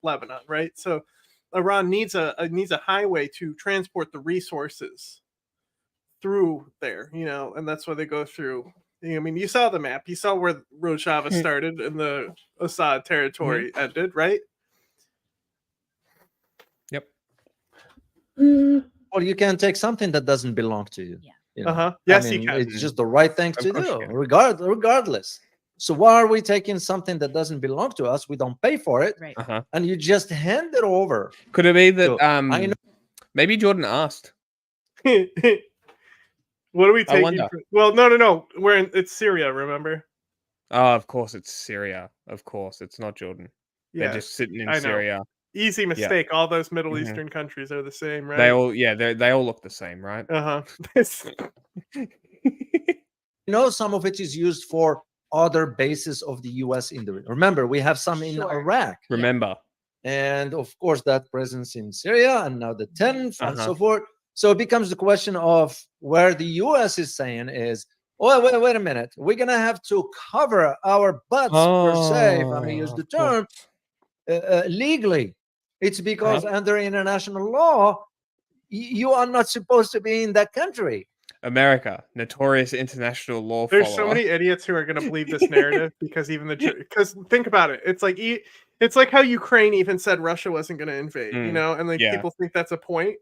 Lebanon, right? So Iran needs a highway to transport the resources through there, and that's why they go through. I mean, you saw the map. You saw where Rojava started and the Assad territory ended, right? Yep. Well, you can take something that doesn't belong to you. Yeah. Yes, I mean, you can. it's just the right thing to do, regardless. So why are we taking something that doesn't belong to us? We don't pay for it, right? And you just hand it over. Could it be that maybe Jordan asked? What are we taking? Well, no. It's Syria, remember? Oh, of course it's Syria. Of course, it's not Jordan. Yeah, they're just sitting in I know. Syria. Easy mistake. All those Middle Eastern countries are the same, right? They all look the same, right? Some of it is used for other bases of the U.S. in the. Remember, we have some in Iraq. Remember, and of course that presence in Syria, and now the 10th and so forth. So it becomes the question of where the U.S. is saying is, oh, wait a minute, we're gonna have to cover our butts per se, if I may use the term, legally. It's because under international law, you are not supposed to be in that country. America, notorious international law. There's so many idiots who are going to believe this narrative because because think about it. It's like how Ukraine even said Russia wasn't going to invade, and people think that's a point.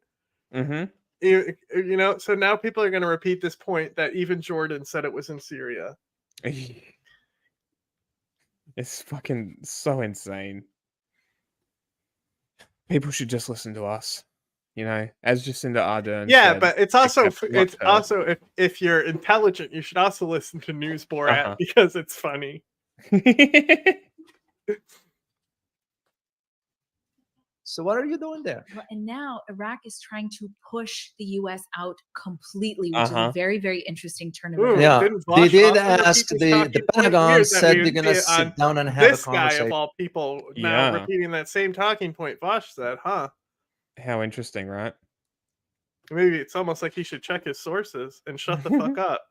So now people are going to repeat this point that even Jordan said it was in Syria. It's fucking so insane. People should just listen to us, as Jacinda Ardern said, but it's also if you're intelligent, you should also listen to News Borat because it's funny. So what are you doing there? Well, and now Iraq is trying to push the U.S. out completely, which is a very, very interesting turn of events. Yeah, they did ask the Pentagon said they're going to sit down and have a conversation. This guy of all people now repeating that same talking point Vosh said, huh? How interesting, right? Maybe it's almost like he should check his sources and shut the fuck up.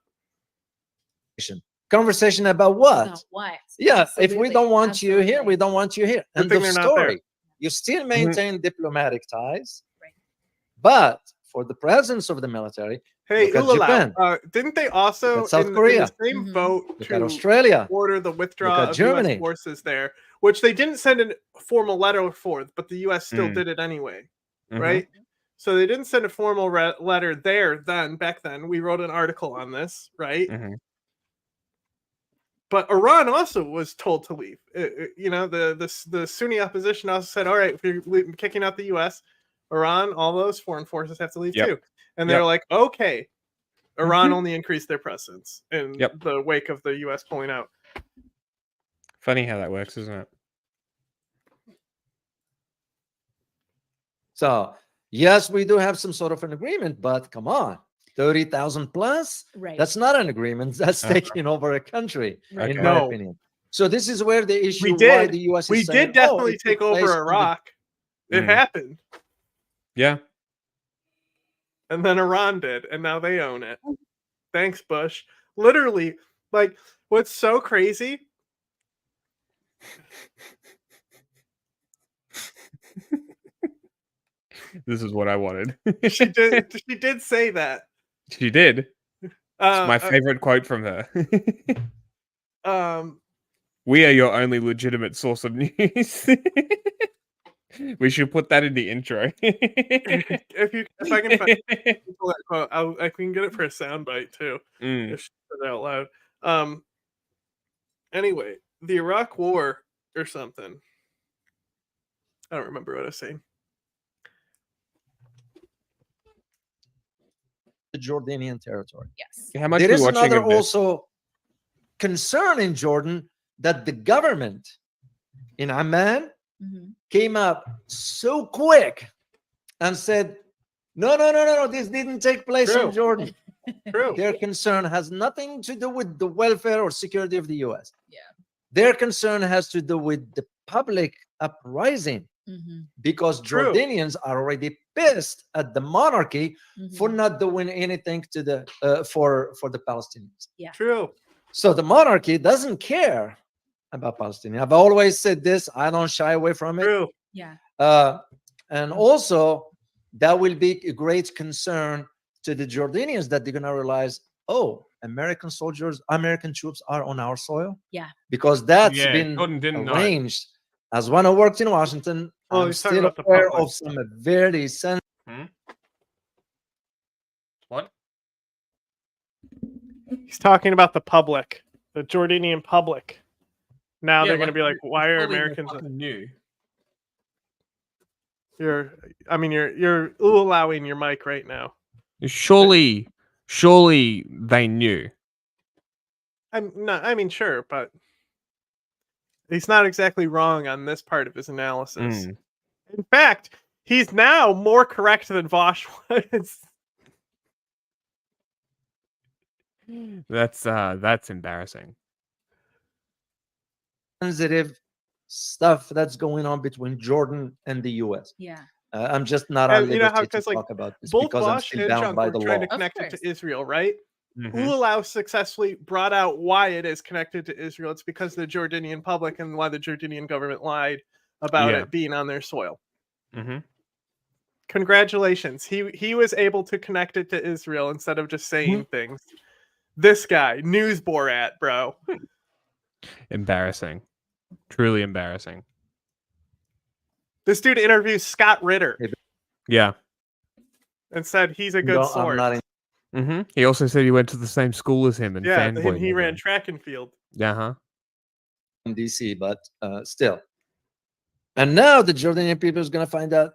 Conversation about what? About what? Yeah, Absolutely. if we don't want you here, we don't want you here. End of story. You still maintain Mm-hmm. diplomatic ties, but for the presence of the military, hey, Japan. Didn't they also South Korea. in the same vote to Australia. order the withdrawal of Germany. U.S. forces there, which they didn't send a formal letter for, but the U.S. still did it anyway, right? So they didn't send a formal letter there back then. We wrote an article on this, right? But Iran also was told to leave. The Sunni opposition also said, all right, if you're kicking out the U.S., Iran, all those foreign forces have to leave too. And they're like, okay. Iran only increased their presence in the wake of the U.S. pulling out. Funny how that works, isn't it? So, yes, we do have some sort of an agreement, but come on. 30,000 plus? Right. That's not an agreement. That's taking over a country, in my opinion. So this is where the issue We why did. the U.S. is We saying, did definitely it take took place over on the- Iraq. It happened. Yeah. And then Iran did, and now they own it. Thanks, Bush. Literally, like, what's so crazy? This is what I wanted. She did. She did say that. She did. It's my favorite quote from her. We are your only legitimate source of news. We should put that in the intro. if I can find that quote, I can get it for a soundbite too. If she said it out loud. Anyway, the Iraq War or something. I don't remember what I was saying. The Jordanian territory. Yes. How much There are is you watching another of this? also concern in Jordan that the government in Amman came up so quick and said, no, this didn't take place in Jordan. True. Their concern has nothing to do with the welfare or security of the U.S. Yeah. Their concern has to do with the public uprising because Jordanians are already pissed at the monarchy for not doing anything to the for the Palestinians. Yeah. True. So the monarchy doesn't care about Palestinians. I've always said this. I don't shy away from it. True. Yeah. And also, that will be a great concern to the Jordanians that they're going to realize, oh, American soldiers, American troops are on our soil. Yeah. Because that's Yeah, been Jordan didn't know. arranged. As one who worked in Washington, Oh, I'm he's talking still about the aware public. of some very sensitive. What? He's talking about the public, the Jordanian public. Now Yeah, they're going to be like, why are surely they Americans? fucking knew. You're allowing your mic right now. Surely they knew. I mean, sure, but he's not exactly wrong on this part of his analysis. In fact, he's now more correct than Vosh was. That's embarrassing. Sensitive stuff that's going on between Jordan and the U.S. Yeah. I'm just not And at you know how, liberty to because like talk about this both because I'm Vosh still and bound Junk by were the trying law. to connect it to Israel, right? Mhm. Ulalau successfully brought out why it is connected to Israel. It's because of the Jordanian public and why the Jordanian government lied about it being on their soil. Congratulations. He was able to connect it to Israel instead of just saying things. This guy, News Borat, bro. Embarrassing. Truly embarrassing. This dude interviews Scott Ritter Yeah. and said he's a good No, I'm source. not He also said he went to the same school as him and Yeah, fanboyed he over ran him. track and field. Uh-huh. in DC, but still. And now the Jordanian people is going to find out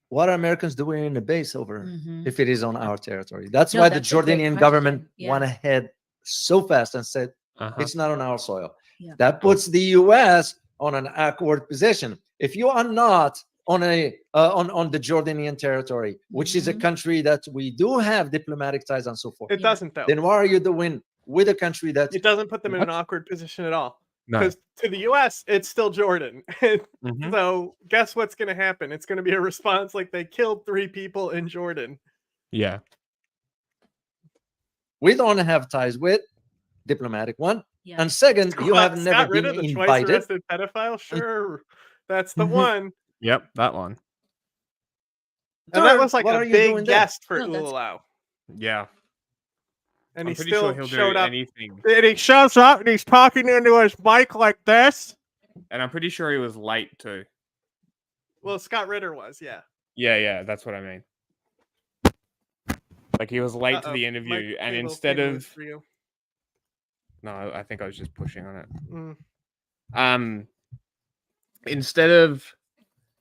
what are Americans doing in the base over if it is on our territory. That's No, why that's the a great Jordanian government question. went Yeah. ahead so fast and said Uh-huh. it's not on our soil. Yeah. That puts the U.S. on an awkward position. If you are not on a on the Jordanian territory, which is a country that we do have diplomatic ties and so forth, It doesn't though. then what are you doing with a country that It doesn't put them in an What? awkward position at all. No. Because to the U.S., it's still Jordan. So guess what's going to happen? It's going to be a response like they killed 3 people in Jordan. Yeah. we don't have ties with? Diplomatic one. Yeah. And second, you have Scott never been Ritter, the twice invited. arrested pedophile? Sure. That's the one. Yep, that one. And that Third, was like what a are you doing big there? guest for No, that's- Ulalau. Yeah. And I'm he pretty still sure he'll showed do up. anything. And he shows up and he's talking into his mic like this. And I'm pretty sure he was late too. Well, Scott Ritter was, yeah. Yeah, that's what I mean. Like he was late to Uh-oh, the interview, mic and cable instead thing of was for you. no, I think I was just pushing on it. Mm. Instead of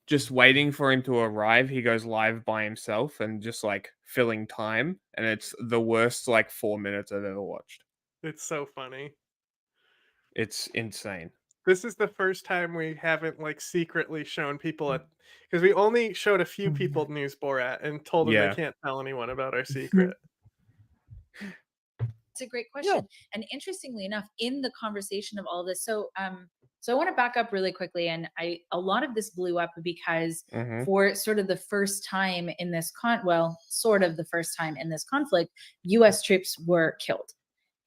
just waiting for him to arrive, he goes live by himself and just like filling time, and it's the worst like 4 minutes I've ever watched. It's so funny. It's insane. This is the first time we haven't like secretly shown people at because we only showed a few people News Borat and told them Yeah. they can't tell anyone about our secret. It's a great question. And interestingly enough, in the conversation of all this, so I want to back up really quickly. And a lot of this blew up because for sort of the first time in this sort of the first time in this conflict, US troops were killed.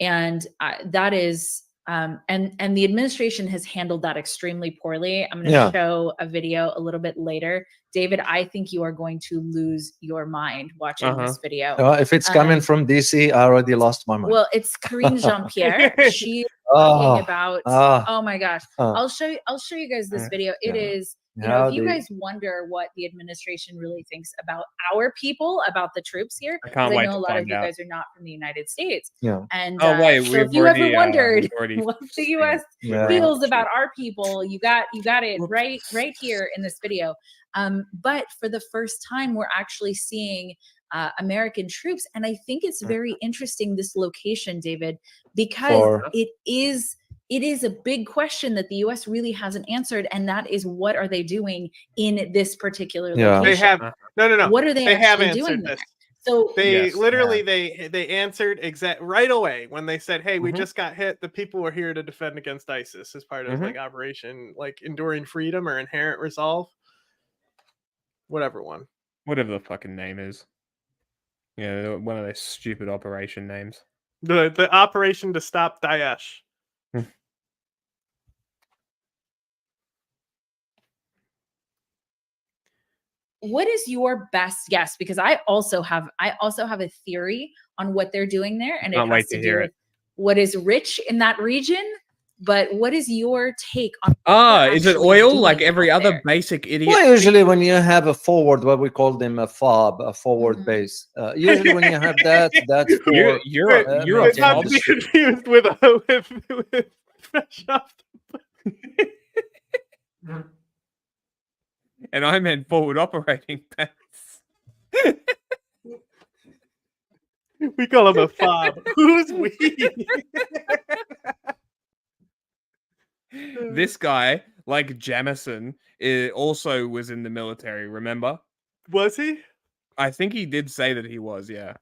And that is, and the administration has handled that extremely poorly. I'm going to show a video a little bit later. David, I think you are going to lose your mind watching this video. If it's coming from DC, I already lost my mind. Well, it's Karine Jean-Pierre. She's talking about, oh my gosh. I'll show you guys this video. It is, you know, if you guys wonder what the administration really thinks about our people, about the troops here, because I know a lot of you guys are not from the United States. And so if you ever wondered what the US feels about our people, you got it right here in this video. But for the first time, we're actually seeing American troops. And I think it's very interesting, this location, David, because it is a big question that the US really hasn't answered. And that is, what are they doing in this particular location? They have, no. What are they actually doing there? So they literally, they answered right away when they said, hey, we just got hit. The people were here to defend against ISIS as part of like Operation like Enduring Freedom or Inherent Resolve. Whatever the fucking name is. Yeah, one of those stupid operation names. The operation to stop Daesh. What is your best guess? Because I also have a theory on what they're doing there, and it has to do with what is rich in that region. But what is your take on? Is it oil like every other basic idiot? Well, usually when you have a forward, what we call them a FOB, a forward base. Usually when you have that, that's for you're not confused with fresh off the and I meant forward operating base. We call him a FOB. Who's we? This guy, like Jamison, also was in the military, remember? Was he? I think he did say that he was, yeah.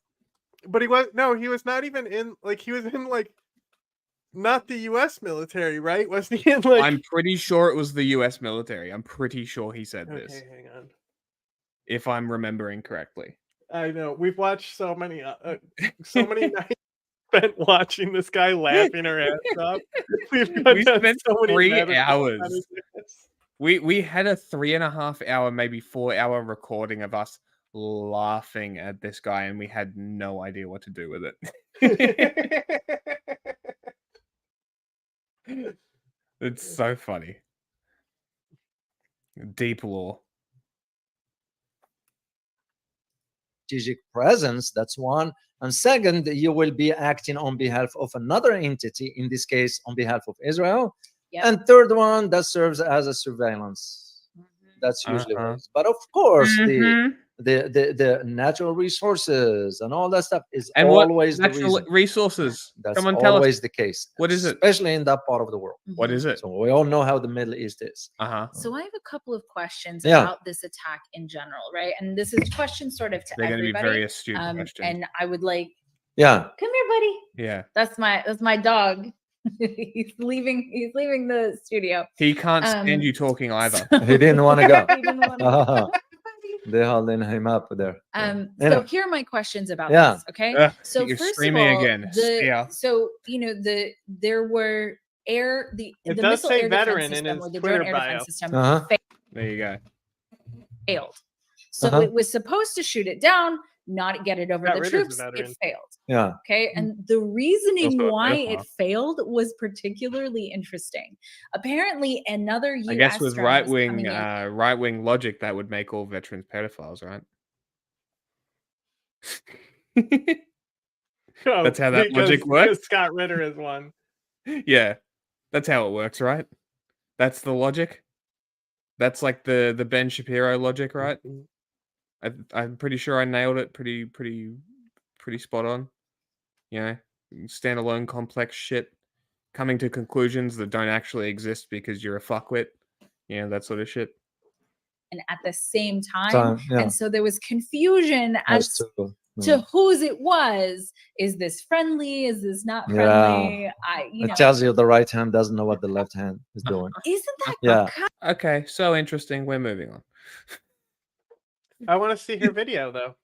But he was not even in, like, he was in, like, not the U.S. military, right? Wasn't he in, like... I'm pretty sure it was the U.S. military. I'm pretty sure he said this. Okay, hang on. If I'm remembering correctly. I know. We've watched so many nights spent watching this guy laughing our ass off. We spent so 3 hours. We had a 3.5 hour, maybe 4 hour recording of us laughing at this guy, and we had no idea what to do with it. It's so funny. Deep lore. Strategic presence, that's one. And second, you will be acting on behalf of another entity, in this case, on behalf of Israel. Yep. And third one, that serves as a surveillance. That's usually what it is. But of course, the natural resources and all that stuff is always the reason. Resources. That's Come on, tell always us. the case. What is it? Especially in that part of the world. What is it? So we all know how the Middle East is. So I have a couple of questions about this attack in general, right? And this is a question sort of to They're everybody. They're going to be very astute questions. And I would like... Yeah. Come here, buddy. Yeah. That's my dog. He's leaving the studio. He can't stand you talking either. He didn't want to go. They're holding him up there. So here are my questions about this. Okay. So you're first screaming of all, again. So there were the does missile say air veteran defense in system, his or the Twitter drone air bio. defense system There you go. failed. So it was supposed to shoot it down, not get it over the troops. It failed. Yeah. Okay. And the reasoning why it failed was particularly interesting. Apparently, another US I guess with drone was coming in. right wing logic, that would make all veterans pedophiles, right? That's how that logic works. Scott Ritter is one. Yeah, that's how it works, right? That's the logic. That's like the Ben Shapiro logic, right? I'm pretty sure I nailed it pretty spot on. You know, standalone complex shit, coming to conclusions that don't actually exist because you're a fuckwit. You know, that sort of shit. And at the same time, and so there was confusion as to whose it was. Is this friendly? Is this not friendly? It tells you the right hand doesn't know what the left hand is doing. Isn't that Yeah. Okay, so interesting. We're moving on. I want to see her video though.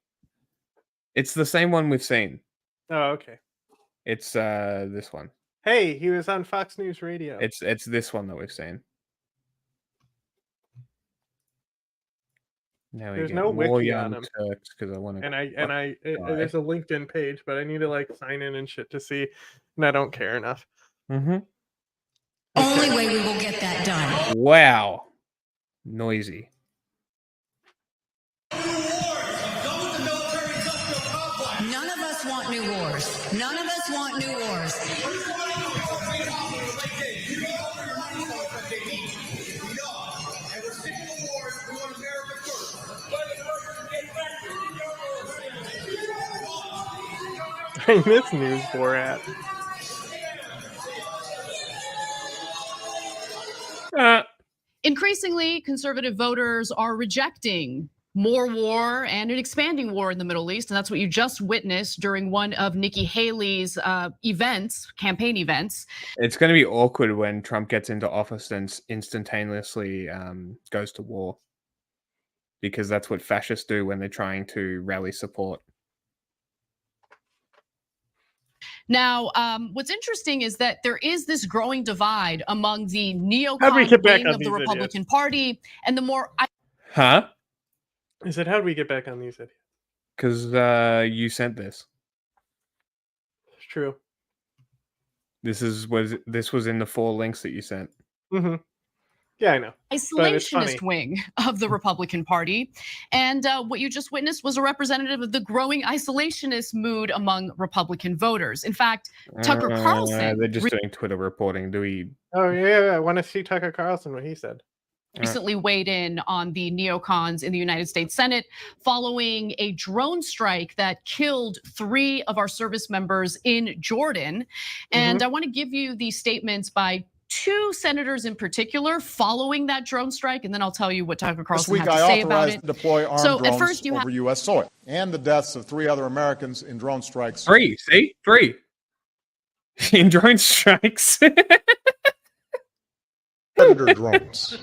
It's the same one we've seen. Oh, okay. It's this one. Hey, he was on Fox News Radio. It's this one that we've seen. Now we There's get no more wiki young on him. Turks because I want to. There's a LinkedIn page, but I need to like sign in and shit to see, and I don't care enough. Mm-hmm. Only way we will get that done. Wow, noisy. None of us want new wars. None of us want new wars. I miss News Borat. Increasingly, conservative voters are rejecting more war and an expanding war in the Middle East. And that's what you just witnessed during one of Nikki Haley's campaign events. It's going to be awkward when Trump gets into office and instantaneously goes to war. Because that's what fascists do when they're trying to rally support. Now, what's interesting is that there is this growing divide among the neocon wing of the Republican Party and the more... Huh? I said, how do we get back on these videos? Because you sent this. It's true. This was in the 4 links that you sent. Mm-hmm. Yeah, I know. Isolationist wing of the Republican Party. And what you just witnessed was a representative of the growing isolationist mood among Republican voters. In fact, Tucker Carlson... They're just doing Twitter reporting. Do we... Oh, yeah, I want to see Tucker Carlson, what he said. Recently weighed in on the neocons in the United States Senate following a drone strike that killed 3 of our service members in Jordan. And I want to give you the statements by 2 senators in particular following that drone strike, and then I'll tell you what Tucker Carlson had to say about it. To deploy armed So drones at first you over U.S. soil, and the deaths of 3 other Americans in drone strikes. 3, see? 3. In drone strikes. Predator drones.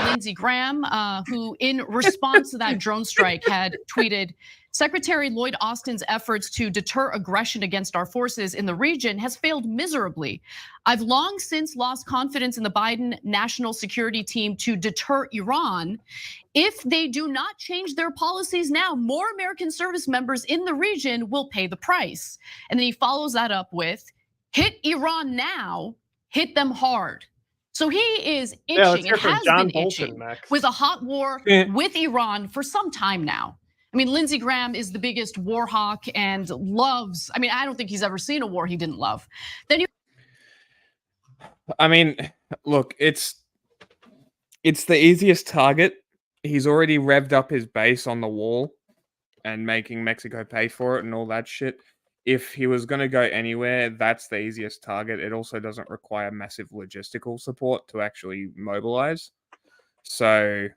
Lindsey Graham, who in response to that drone strike had tweeted, Secretary Lloyd Austin's efforts to deter aggression against our forces in the region has failed miserably. I've long since lost confidence in the Biden national security team to deter Iran. If they do not change their policies now, more American service members in the region will pay the price. And then he follows that up with, hit Iran now, hit them hard. So he is itching and has been itching with a hot war with Iran for some time now. I mean, Lindsey Graham is the biggest war hawk and loves, I mean, I don't think he's ever seen a war he didn't love. Then you I mean, look, it's the easiest target. He's already revved up his base on the wall and making Mexico pay for it and all that shit. If he was going to go anywhere, that's the easiest target. It also doesn't require massive logistical support to actually mobilize. So,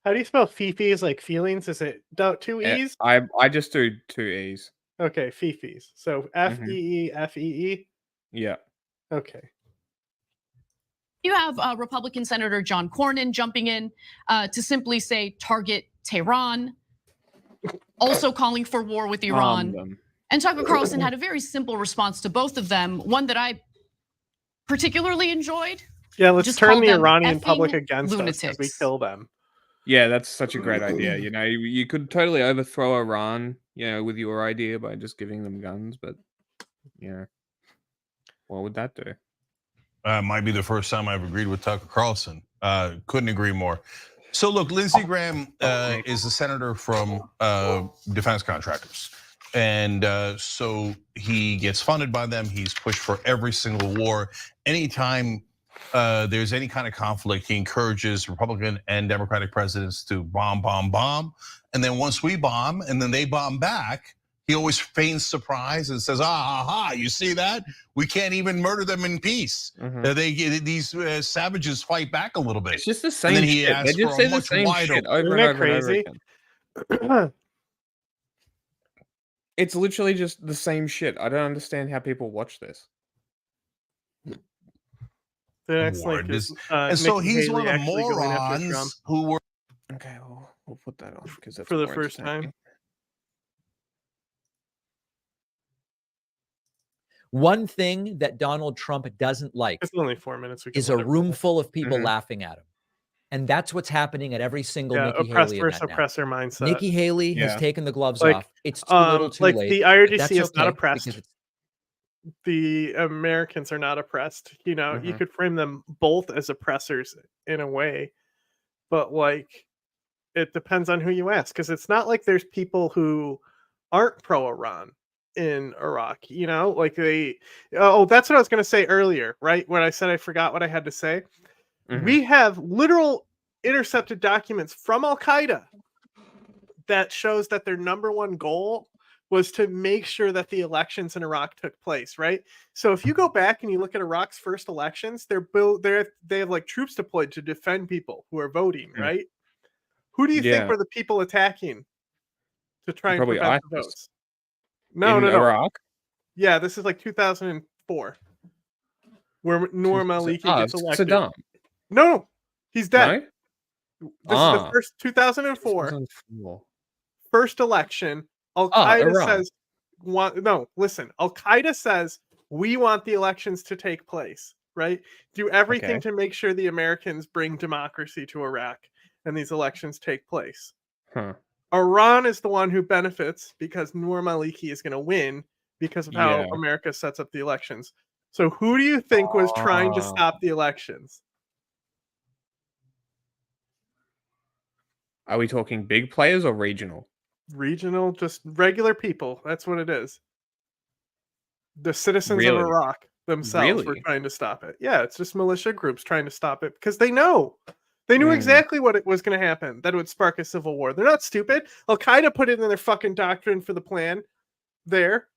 how do you spell fifis? Like feelings? Is it 2 E's? I just do 2 E's. Okay, fifis. So F-E-E-F-E-E? Yeah. Okay. You have Republican Senator John Cornyn jumping in to simply say target Tehran, also calling for war with Iran. And Tucker Carlson had a very simple response to both of them, one that I particularly enjoyed. Yeah, let's turn the Iranian public against us as we kill them. Yeah, that's such a great idea. You know, you could totally overthrow Iran, you know, with your idea by just giving them guns, but you know, what would that do? Might be the first time I've agreed with Tucker Carlson. Couldn't agree more. So look, Lindsey Graham is a senator from defense contractors. And so he gets funded by them. He's pushed for every single war. Anytime there's any kind of conflict, he encourages Republican and Democratic presidents to bomb, bomb, bomb. And then once we bomb and then they bomb back, he always feigns surprise and says, you see that? We can't even murder them in peace. These savages fight back a little bit. It's just the same and then he shit. asks They just for say a the much same wider, shit over and over and over again. It's literally just the same shit. I don't understand how people watch this. The next link is and so Nikki he's Haley one of the actually going after Trump morons who were. Okay, we'll put that on because that's for the more first entertaining. time. One thing that Donald Trump doesn't like It's only 4 minutes. is a room full of people laughing at him. And that's what's happening at every single Nikki Haley event now. Oppressor mindset. Nikki Haley has taken the gloves off. It's too little too like late. the but IRGC that's is not okay oppressed. because it's The Americans are not oppressed. You know, you could frame them both as oppressors in a way, but like it depends on who you ask, because it's not like there's people who aren't pro-Iran in Iraq, you know, like that's what I was going to say earlier, right? When I said I forgot what I had to say. We have literal intercepted documents from Al-Qaeda that shows that their number one goal was to make sure that the elections in Iraq took place, right? So if you go back and you look at Iraq's first elections, they have like troops deployed to defend people who are voting, right? Who do you think were the people attacking to try and prevent the votes? No. Iraq? Yeah, this is like 2004, where Noor Maliki gets elected. Saddam. No, he's dead. No? This is the first 2004 first election. Al-Qaeda says, Al-Qaeda says we want the elections to take place, right? Do everything to make sure the Americans bring democracy to Iraq and these elections take place. Iran is the one who benefits because Noor Maliki is going to win because of how America sets up the elections. So who do you think was trying to stop the elections? Are we talking big players or regional? Regional, just regular people. That's what it is. The citizens of Iraq themselves were trying to stop it. Yeah, it's just militia groups trying to stop it because they know. They knew exactly what it was going to happen, that it would spark a civil war. They're not stupid. Al-Qaeda put it in their fucking doctrine for the plan there.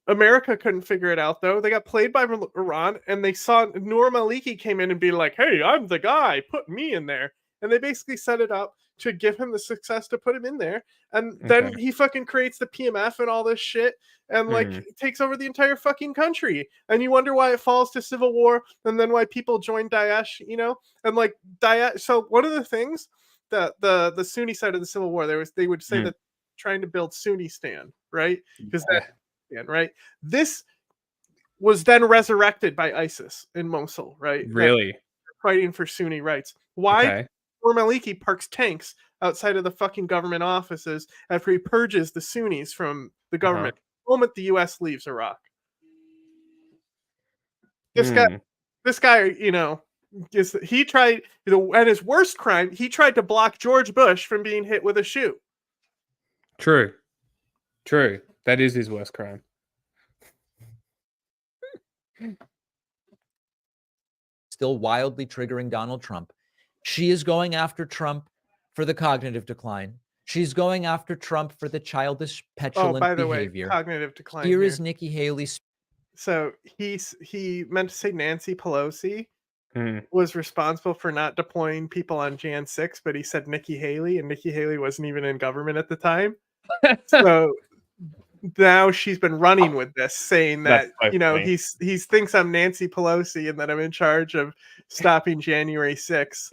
America couldn't figure it out, though. They got played by Iran, and they saw Noor Maliki came in and be like, hey, I'm the guy. Put me in there. And they basically set it up to give him the success to put him in there. And then he fucking creates the PMF and all this shit and like takes over the entire fucking country. And you wonder why it falls to civil war and then why people join Daesh, you know? And like Daesh. So one of the things that the Sunni side of the civil war, they would say that trying to build Sunnistan, right? Because right? This was then resurrected by ISIS in Mosul, right? Really? Fighting for Sunni rights. Why? Noor Maliki parks tanks outside of the fucking government offices after he purges the Sunnis from the government the moment the U.S. leaves Iraq. This guy, you know, he tried, and his worst crime, he tried to block George Bush from being hit with a shoe. True. That is his worst crime. still wildly triggering Donald Trump. She is going after Trump for the cognitive decline. She's going after Trump for the childish, petulant behavior. Way, cognitive decline. Here is Nikki Haley. So he meant to say Nancy Pelosi was responsible for not deploying people on Jan 6, but he said Nikki Haley, and Nikki Haley wasn't even in government at the time. So now she's been running with this, saying that he thinks I'm Nancy Pelosi and that I'm in charge of stopping January 6th.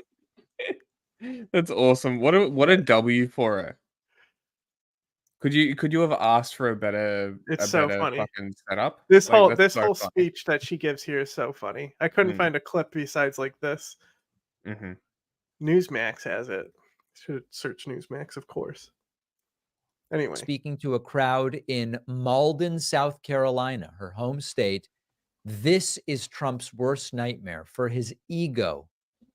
That's awesome. What a W for her. Could you have asked for a better funny fucking setup? This whole speech that she gives here is so funny. I couldn't find a clip besides like this. Newsmax has it. Should search Newsmax, of course. Anyway, speaking to a crowd in Malden, South Carolina, her home state, this is Trump's worst nightmare for his ego,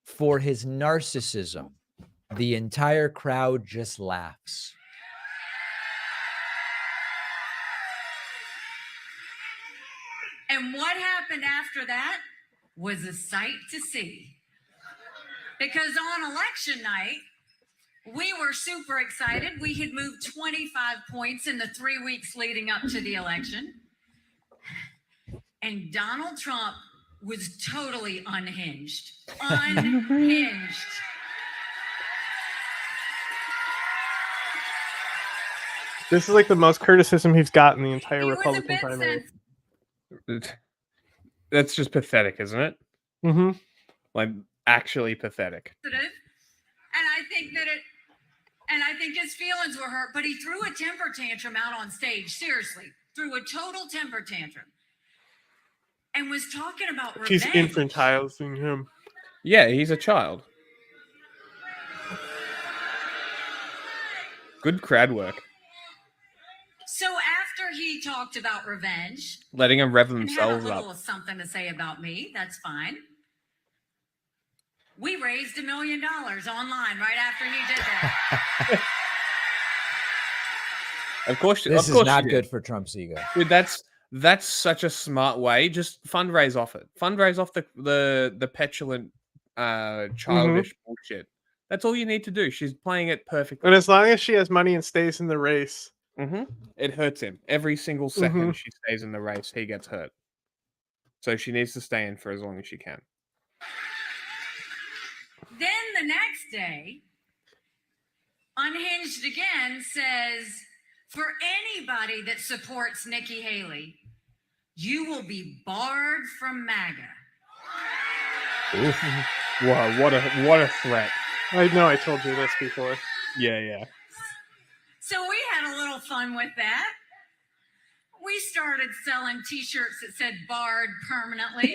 for his narcissism. The entire crowd just laughs. And what happened after that was a sight to see. Because on election night, we were super excited. We had moved 25 points in the 3 weeks leading up to the election. And Donald Trump was totally unhinged. This is like the most criticism he's gotten the entire Republican primary. That's just pathetic, isn't it? Mm-hmm. Like, actually pathetic. And I think his feelings were hurt, but he threw a temper tantrum out on stage. Seriously, threw a total temper tantrum, and was talking about revenge. She's infantilizing him. Yeah, he's a child. Good crowd work. So after he talked about revenge, Letting them rev and had a themselves little up. something to say about me, that's fine. We raised $1 million online right after he did that. Of course, This of course is not she good did. for Trump's ego. Dude, that's such a smart way. Just fundraise off it. Fundraise off the petulant, childish bullshit. That's all you need to do. She's playing it perfectly. And as long as she has money and stays in the race, it hurts him every single second she stays in the race. He gets hurt, so she needs to stay in for as long as she can. Then the next day, Unhinged again says, for anybody that supports Nikki Haley, you will be barred from MAGA. Wow, what a threat. I know I told you this before. Yeah. So we had a little fun with that. We started selling t-shirts that said barred permanently.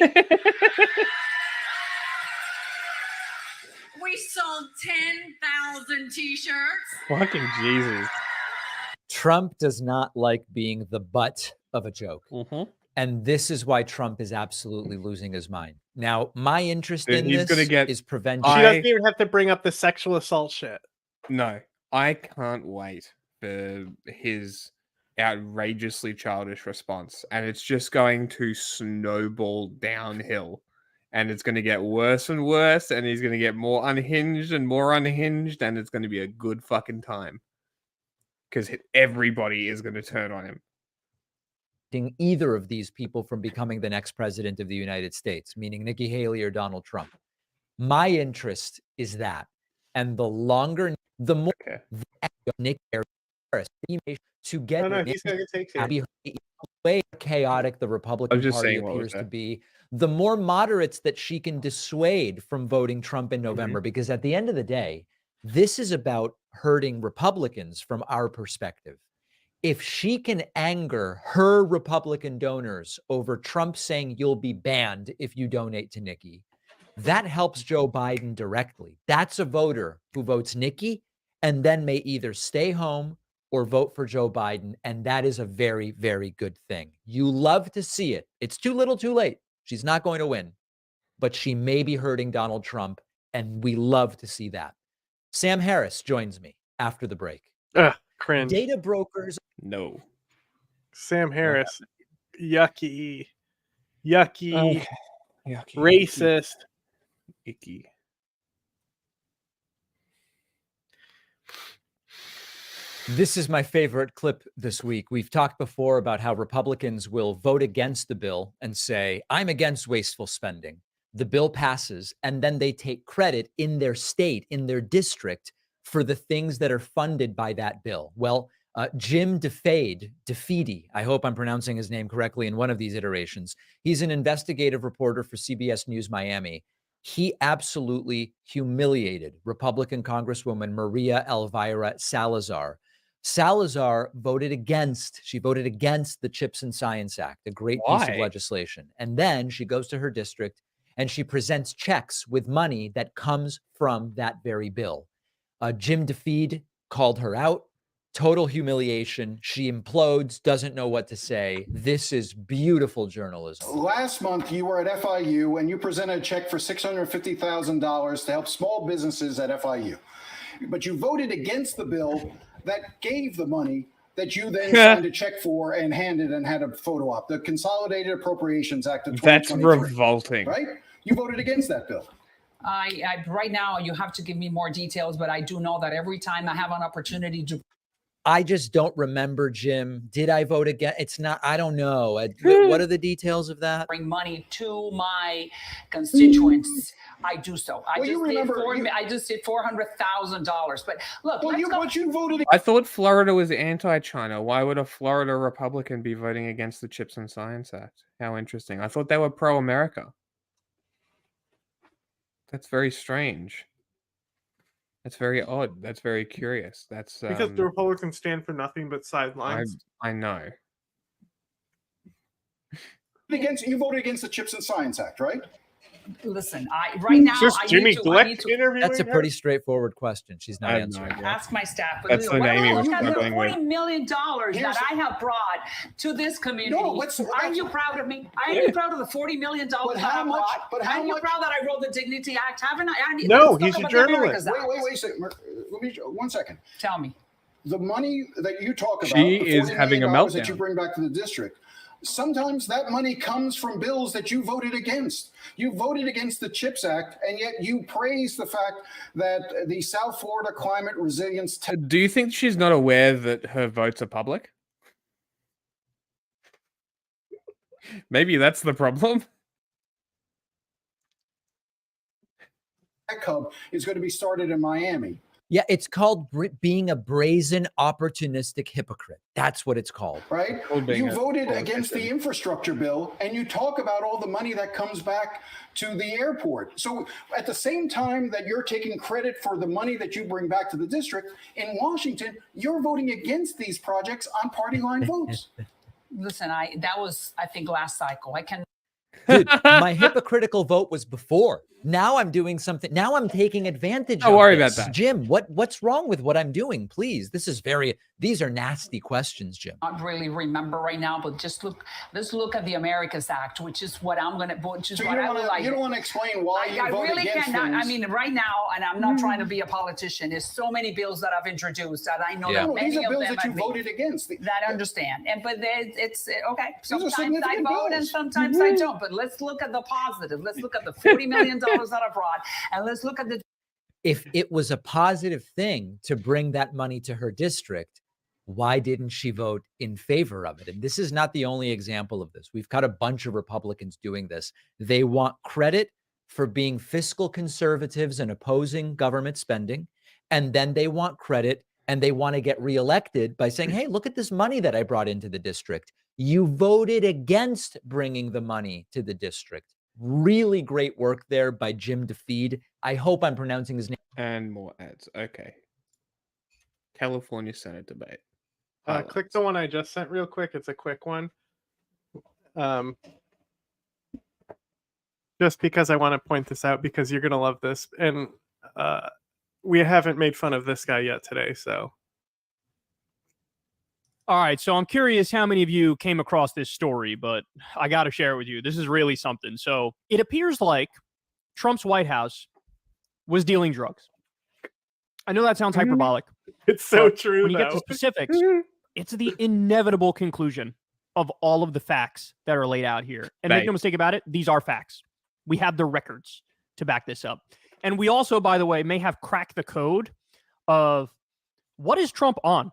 We sold 10,000 t-shirts. Fucking Jesus. Trump does not like being the butt of a joke. And this is why Trump is absolutely losing his mind. Now, my interest in he's this gonna get- is preventing... She doesn't even have to bring up the sexual assault shit. No, I can't wait for his outrageously childish response. And it's just going to snowball downhill. And it's going to get worse and worse. And he's going to get more unhinged. And it's going to be a good fucking time. Because everybody is going to turn on him. Either of these people from becoming the next president of the United States, meaning Nikki Haley or Donald Trump. My interest is that. And the longer, the more Nikki Harris to get he's going to take the way chaotic the Republican Party appears to be, the more moderates that she can dissuade from voting Trump in November. Because at the end of the day, this is about hurting Republicans from our perspective. If she can anger her Republican donors over Trump saying you'll be banned if you donate to Nikki, that helps Joe Biden directly. That's a voter who votes Nikki and then may either stay home or vote for Joe Biden. And that is a very, very good thing. You love to see it. It's too little too late. She's not going to win, but she may be hurting Donald Trump. And we love to see that. Sam Harris joins me after the break. Cringe. Data brokers. No. Sam Harris. Yucky. Yucky. Racist. Icky. This is my favorite clip this week. We've talked before about how Republicans will vote against the bill and say, I'm against wasteful spending. The bill passes, and then they take credit in their state, in their district, for the things that are funded by that bill. Well, Jim DeFede, I hope I'm pronouncing his name correctly in one of these iterations. He's an investigative reporter for CBS News Miami. He absolutely humiliated Republican Congresswoman Maria Elvira Salazar. Salazar voted against the Chips and Science Act, a great piece of legislation. And then she goes to her district and she presents checks with money that comes from that very bill. Jim DeFede called her out. Total humiliation. She implodes, doesn't know what to say. This is beautiful journalism. Last month, you were at FIU and you presented a check for $650,000 to help small businesses at FIU. But you voted against the bill that gave the money that you then signed a check for and handed and had a photo op, the Consolidated Appropriations Act of 2023. That's revolting. Right? You voted against that bill. Right now, you have to give me more details, but I do know that every time I have an opportunity to I just don't remember, Jim. Did I vote again? It's not, I don't know. What are the details of that? Bring money to my constituents. I do so. I just did $400,000. But look, you voted. I thought Florida was anti-China. Why would a Florida Republican be voting against the Chips and Science Act? How interesting. I thought they were pro-America. That's very strange. That's very odd. That's very curious. That's because the Republicans stand for nothing but sidelines. I know. You voted against the Chips and Science Act, right? Listen, right now I need to. That's a pretty straightforward question. She's not answering. Ask my staff. But That's what Amy was look at the struggling with. $40 million that I have brought to this community. Aren't you proud of me? Aren't you proud of the $40 million that I brought? Aren't you proud that I wrote the Dignity Act? Haven't I? No, he's a journalist. Wait a second. Let me 1 second. Tell me. The money that you talk about, She the is $40 having a million meltdown. that you bring back to the district. Sometimes that money comes from bills that you voted against. You voted against the CHIPS Act, and yet you praise the fact that the South Florida Climate Resilience... Do you think she's not aware that her votes are public? Maybe that's the problem. Tech Hub is going to be started in Miami. Yeah, it's called being a brazen, opportunistic hypocrite. That's what it's called. Right? You voted against the infrastructure bill, and you talk about all the money that comes back to the airport. So at the same time that you're taking credit for the money that you bring back to the district, in Washington, you're voting against these projects on party line votes. Listen, that was, I think, last cycle. Dude, my hypocritical vote was before. Now I'm doing something. Now I'm taking advantage of Don't worry this. about that. Jim, what's wrong with what I'm doing? Please. These are nasty questions, Jim. Not really remember right now, but let's look at the Americas Act, which is what I'm going to vote. So you don't want to explain why you voted really against cannot. things. I mean, right now, and I'm not trying to be a politician. There's so many bills that I've introduced that I know that many these are bills of them that you voted against. That I understand, but it's okay. These are Sometimes I significant vote and bills. sometimes I don't. But let's look at the positive. Let's look at the $40 million that I brought, and let's look at the. If it was a positive thing to bring that money to her district, why didn't she vote in favor of it? And this is not the only example of this. We've got a bunch of Republicans doing this. They want credit for being fiscal conservatives and opposing government spending. And then they want credit and they want to get reelected by saying, hey, look at this money that I brought into the district. You voted against bringing the money to the district. Really great work there by Jim DeFeed. I hope I'm pronouncing his name. And more ads. Okay. California Senate debate. Click the one I just sent real quick. It's a quick one. Just because I want to point this out because you're going to love this. And we haven't made fun of this guy yet today, so. All right, so I'm curious how many of you came across this story, but I got to share it with you. This is really something. So it appears like Trump's White House was dealing drugs. I know that sounds hyperbolic. It's so true, When you get to specifics, it's the inevitable conclusion of all of the facts that are laid out here. And make no mistake about it, these are facts. We have the records to back this up. And we also, by the way, may have cracked the code of what is Trump on?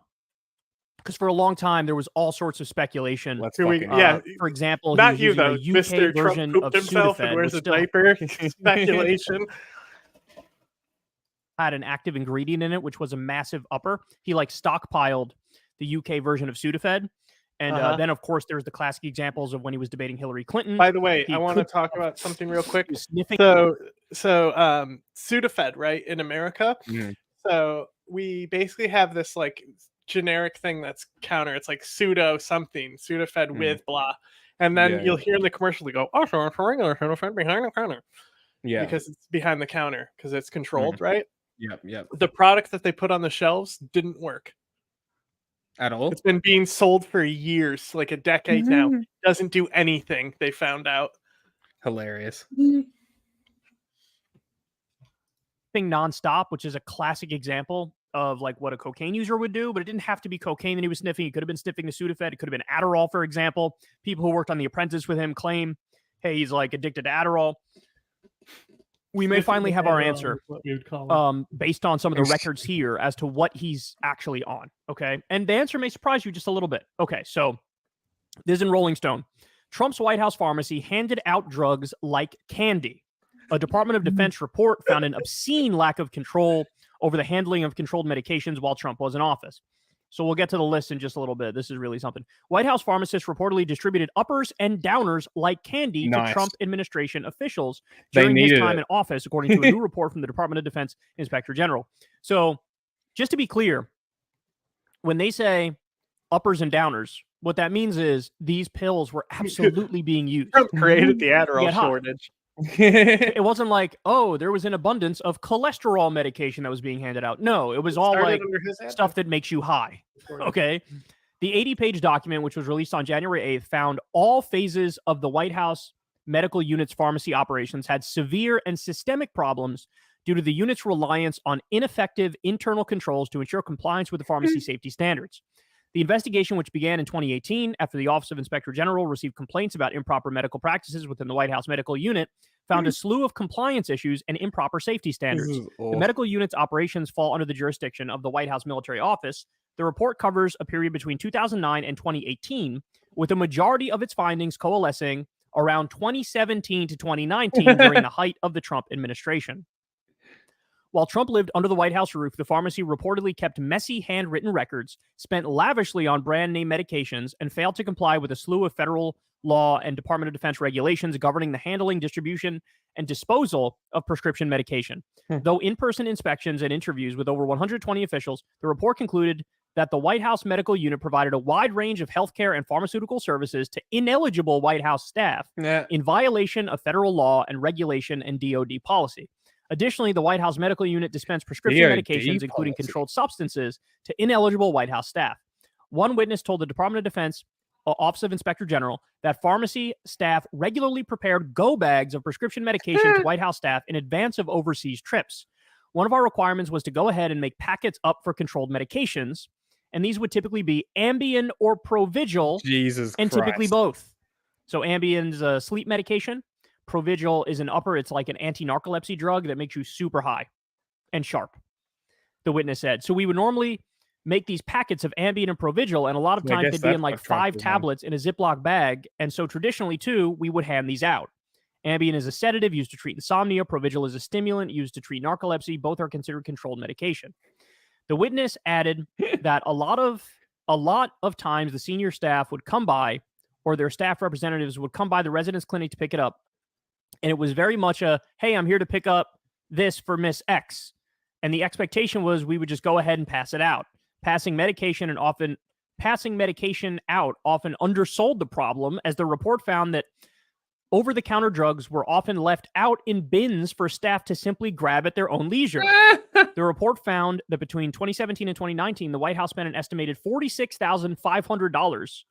Because for a long time, there was all sorts of speculation. For example, not he was you using though. a UK Mr. version Trump of pooped himself Sudafed, and wears which a diaper. Speculation. Had an active ingredient in it, which was a massive upper. He stockpiled the UK version of Sudafed. And then, of course, there's the classic examples of when he was debating Hillary Clinton. By the way, I want to talk about something real quick. So Sudafed, right, in America. So we basically have this generic thing that's counter. It's like pseudo something, Sudafed with blah. And then you'll hear in the commercial, they go, oh, so it's a regular Sudafed behind the counter. Yeah. Because it's behind the counter, because it's controlled, right? Yep. The product that they put on the shelves didn't work. At all? It's been being sold for years, like a decade now. Doesn't do anything, they found out. Hilarious. Thing nonstop, which is a classic example of what a cocaine user would do, but it didn't have to be cocaine that he was sniffing. He could have been sniffing the Sudafed. It could have been Adderall, for example. People who worked on The Apprentice with him claim, hey, he's addicted to Adderall. we may finally have our answer What we would call it. based on some of the records here as to what he's actually on. Okay. And the answer may surprise you just a little bit. Okay. So this is in Rolling Stone. Trump's White House pharmacy handed out drugs like candy. A Department of Defense report found an obscene lack of control over the handling of controlled medications while Trump was in office. So we'll get to the list in just a little bit. This is really something. White House pharmacists reportedly distributed uppers and downers like candy to Trump administration officials during his time in office, according to a new report from the Department of Defense Inspector General. So just to be clear, when they say uppers and downers, what that means is these pills were absolutely being used. Trump created the Adderall shortage. It wasn't like, oh, there was an abundance of cholesterol medication that was being handed out. No, it was all like stuff that makes you high. Okay. The 80-page document, which was released on January 8th, found all phases of the White House medical unit's pharmacy operations had severe and systemic problems due to the unit's reliance on ineffective internal controls to ensure compliance with the pharmacy safety standards. The investigation, which began in 2018 after the Office of Inspector General received complaints about improper medical practices within the White House medical unit, found a slew of compliance issues and improper safety standards. The medical unit's operations fall under the jurisdiction of the White House Military Office. The report covers a period between 2009 and 2018, with a majority of its findings coalescing around 2017 to 2019 during the height of the Trump administration. While Trump lived under the White House roof, the pharmacy reportedly kept messy handwritten records, spent lavishly on brand name medications, and failed to comply with a slew of federal law and Department of Defense regulations governing the handling, distribution, and disposal of prescription medication. Though in-person inspections and interviews with over 120 officials, the report concluded that the White House medical unit provided a wide range of healthcare and pharmaceutical services to ineligible White House staff in violation of federal law and regulation and DoD policy. Additionally, the White House medical unit dispensed prescription medications, including controlled substances, to ineligible White House staff. One witness told the Department of Defense Office of Inspector General that pharmacy staff regularly prepared go bags of prescription medication to White House staff in advance of overseas trips. One of our requirements was to go ahead and make packets up for controlled medications, and these would typically be Ambien or Provigil, and typically both. So Ambien's a sleep medication. Provigil is an upper. It's like an anti-narcolepsy drug that makes you super high and sharp, the witness said. So we would normally make these packets of Ambien and Provigil, and a lot of times they'd be in like 5 tablets in a Ziploc bag. And so traditionally, too, we would hand these out. Ambien is a sedative used to treat insomnia. Provigil is a stimulant used to treat narcolepsy. Both are considered controlled medication. The witness added that a lot of times the senior staff would come by, or their staff representatives would come by the residence clinic to pick it up. And it was very much a, hey, I'm here to pick up this for Miss X. And the expectation was we would just go ahead and pass it out. Passing medication out often undersold the problem, as the report found that over-the-counter drugs were often left out in bins for staff to simply grab at their own leisure. The report found that between 2017 and 2019, the White House spent an estimated $46,500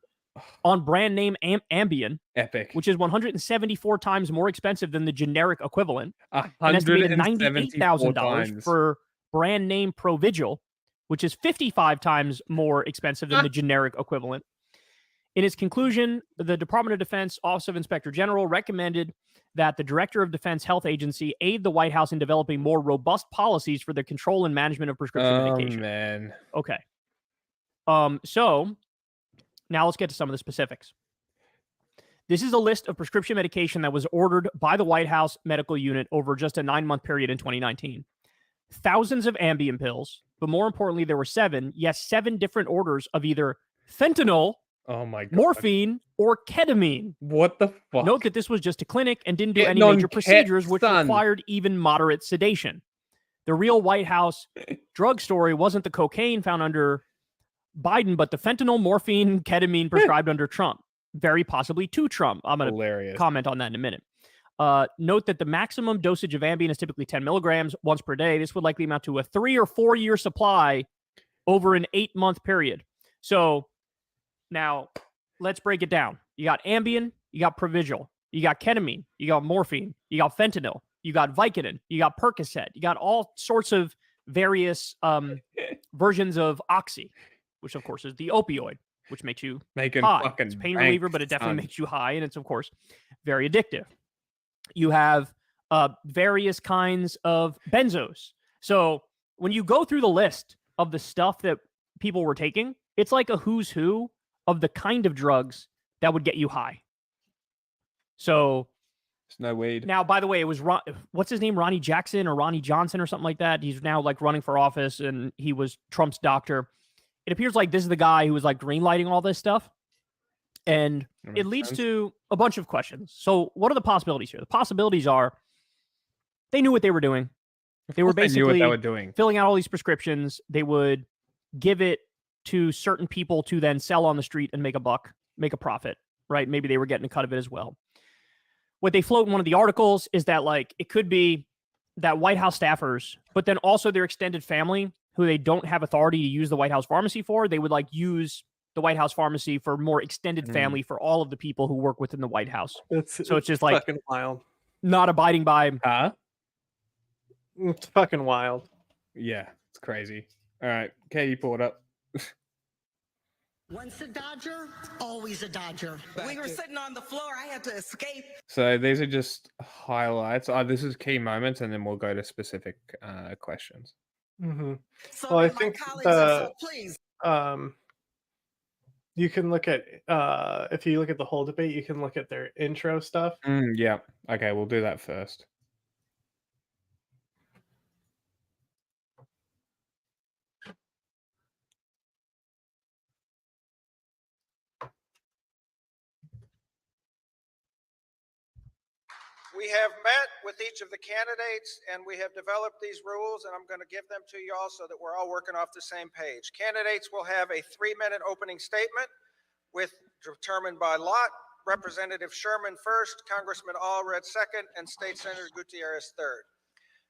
on brand name Ambien, which is 174 times more expensive than the generic equivalent. An estimated $98,000 for brand name Provigil, which is 55 times more expensive than the generic equivalent. In its conclusion, the Department of Defense Office of Inspector General recommended that the Director of Defense Health Agency aid the White House in developing more robust policies for the control and management of prescription medication. Man. Okay. So now let's get to some of the specifics. This is a list of prescription medication that was ordered by the White House medical unit over just a 9-month period in 2019. Thousands of Ambien pills, but more importantly, there were 7 different orders of either fentanyl, morphine, or ketamine. What the fuck? Note that this was just a clinic and didn't do any major procedures, which required even moderate sedation. The real White House drug story wasn't the cocaine found under Biden, but the fentanyl, morphine, ketamine prescribed under Trump, very possibly to Trump. I'm going to comment on that in a minute. Note that the maximum dosage of Ambien is typically 10 milligrams once per day. This would likely amount to a 3 or 4 year supply over an 8-month period. So now let's break it down. You got Ambien, you got Provigil, you got ketamine, you got morphine, you got fentanyl, you got Vicodin, you got Percocet, you got all sorts of various versions of Oxy, which of course is the opioid, which makes you high. It's a pain reliever, but it definitely makes you high, and it's of course very addictive. You have various kinds of benzos. So when you go through the list of the stuff that people were taking, it's like a who's who of the kind of drugs that would get you high. So it's no weed. Now, by the way, it was what's his name, Ronnie Jackson or Ronnie Johnson or something like that. He's now like running for office, and he was Trump's doctor. It appears like this is the guy who was like greenlighting all this stuff, and it leads to a bunch of questions. So, what are the possibilities here? The possibilities are they knew what they were doing. They were basically knew what they were doing. Filling out all these prescriptions. They would give it to certain people to then sell on the street and make a buck, make a profit, right? Maybe they were getting a cut of it as well. What they float in one of the articles is that like it could be that White House staffers, but then also their extended family who they don't have authority to use the White House pharmacy for, they would like use the White House pharmacy for more extended family for all of the people who work within the White House. It's just like fucking wild. Not abiding by. It's fucking wild. Yeah, it's crazy. All right, Katie, pull it up. Once a Dodger, always a Dodger. We were sitting on the floor. I had to escape. So these are just highlights. This is key moments, and then we'll go to specific questions. Mm-hmm. Sorry, Well, I my think colleagues are so pleased. you can look at if you look at the whole debate, you can look at their intro stuff. Yeah. Okay, we'll do that first. We have met with each of the candidates and we have developed these rules, and I'm going to give them to you all so that we're all working off the same page. Candidates will have a 3-minute opening statement determined by lot. Representative Sherman first, Congressman Allred second, and State Senator Gutierrez third.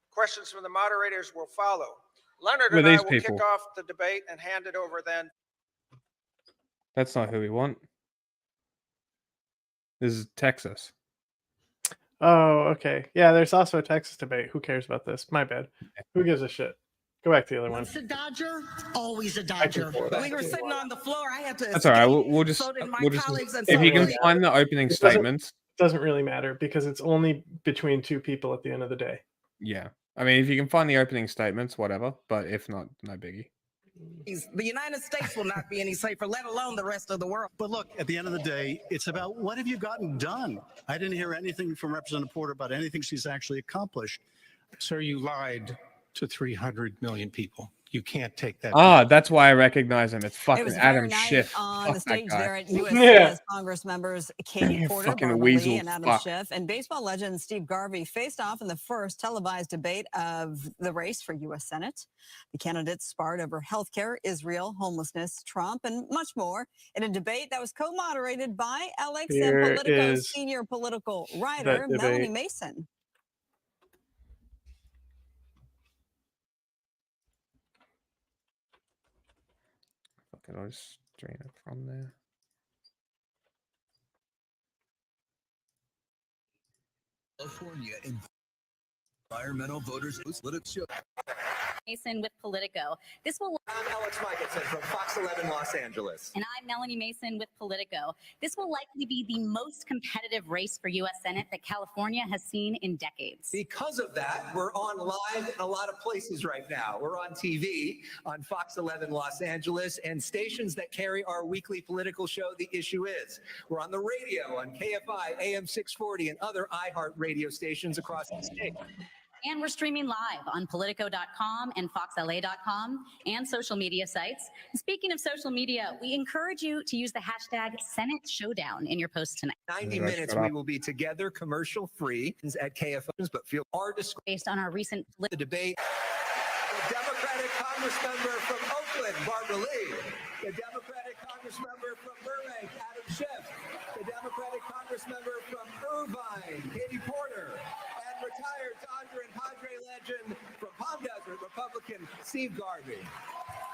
Questions from the moderators will follow. Leonard and I will kick off the debate and hand it over then. That's not who we want. This is Texas. Oh, okay. Yeah, there's also a Texas debate. Who cares about this? My bad. Who gives a shit? Go back to the other one. Once a Dodger, always a Dodger. We were sitting on the floor. I had to escape. That's all right. We'll just if you can find the opening statements. Doesn't really matter because it's only between two people at the end of the day. Yeah. I mean, if you can find the opening statements, whatever. But if not, no biggie. The United States will not be any safer, let alone the rest of the world. But look, at the end of the day, it's about what have you gotten done? I didn't hear anything from Representative Porter about anything she's actually accomplished. Sir, you lied to 300 million people. You can't take that. That's why I recognize him. It's fucking Adam Schiff. On the stage there at USC as Congress members Katie Porter, Barbara Lee, and Adam Schiff, and baseball legend Steve Garvey faced off in the first televised debate of the race for U.S. Senate. The candidates sparred over healthcare, Israel, homelessness, Trump, and much more in a debate that was co-moderated by LXM Politico's senior political writer, Melanie Mason. I'll just drain it from there. California environmental voters. Mason with Politico. I'm Alex Michelson from Fox 11 Los Angeles. And I'm Melanie Mason with Politico. This will likely be the most competitive race for U.S. Senate that California has seen in decades. Because of that, we're on live in a lot of places right now. We're on TV on Fox 11 Los Angeles and stations that carry our weekly political show, The Issue Is. We're on the radio on KFI, AM 640, and other iHeart radio stations across the state. And we're streaming live on Politico.com and FoxLA.com and social media sites. Speaking of social media, we encourage you to use the hashtag Senate Showdown in your posts tonight. 90 minutes we will be together, commercial-free at KFOs, but feel our discretion. Based on our recent the debate. The Democratic Congress member from Oakland, Barbara Lee. The Democratic Congress member from Burbank, Adam Schiff. The Democratic Congress member from Irvine, Katie Porter. Retired Dodger and Padre legend from Palm Desert, Republican Steve Garvey.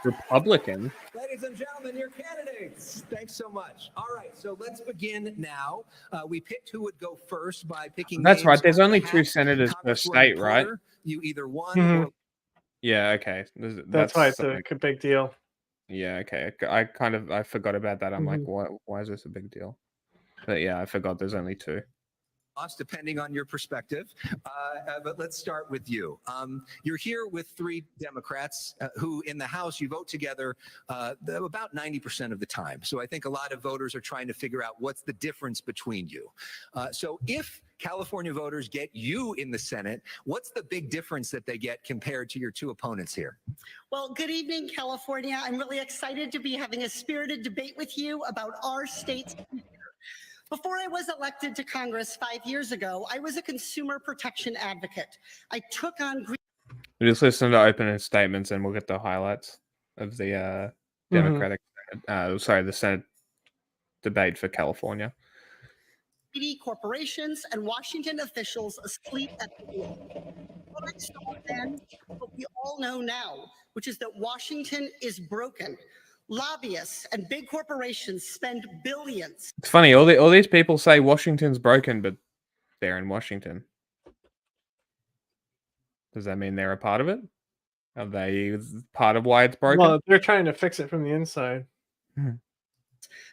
Republican? Ladies and gentlemen, your candidates. Thanks so much. All right, so let's begin now. We picked who would go first by picking. That's right. There's only 2 senators per state, right? You either won or... Yeah, okay. That's why it's a big deal. Yeah, okay. I forgot about that. I'm like, why is this a big deal? But yeah, I forgot there's only 2. depending on your perspective. But let's start with you. You're here with 3 Democrats who in the House, you vote together about 90% of the time. So I think a lot of voters are trying to figure out what's the difference between you. So if California voters get you in the Senate, what's the big difference that they get compared to your 2 opponents here? Well, good evening, California. I'm really excited to be having a spirited debate with you about our state's future. Before I was elected to Congress 5 years ago, I was a consumer protection advocate. I took on... We just listen to opening statements and we'll get the highlights of the Democratic, the Senate debate for California. Corporations and Washington officials asleep at the wheel. What I saw then, what we all know now, which is that Washington is broken. Lobbyists and big corporations spend billions. It's funny, all these people say Washington's broken, but they're in Washington. Does that mean they're a part of it? Are they part of why it's broken? Well, they're trying to fix it from the inside.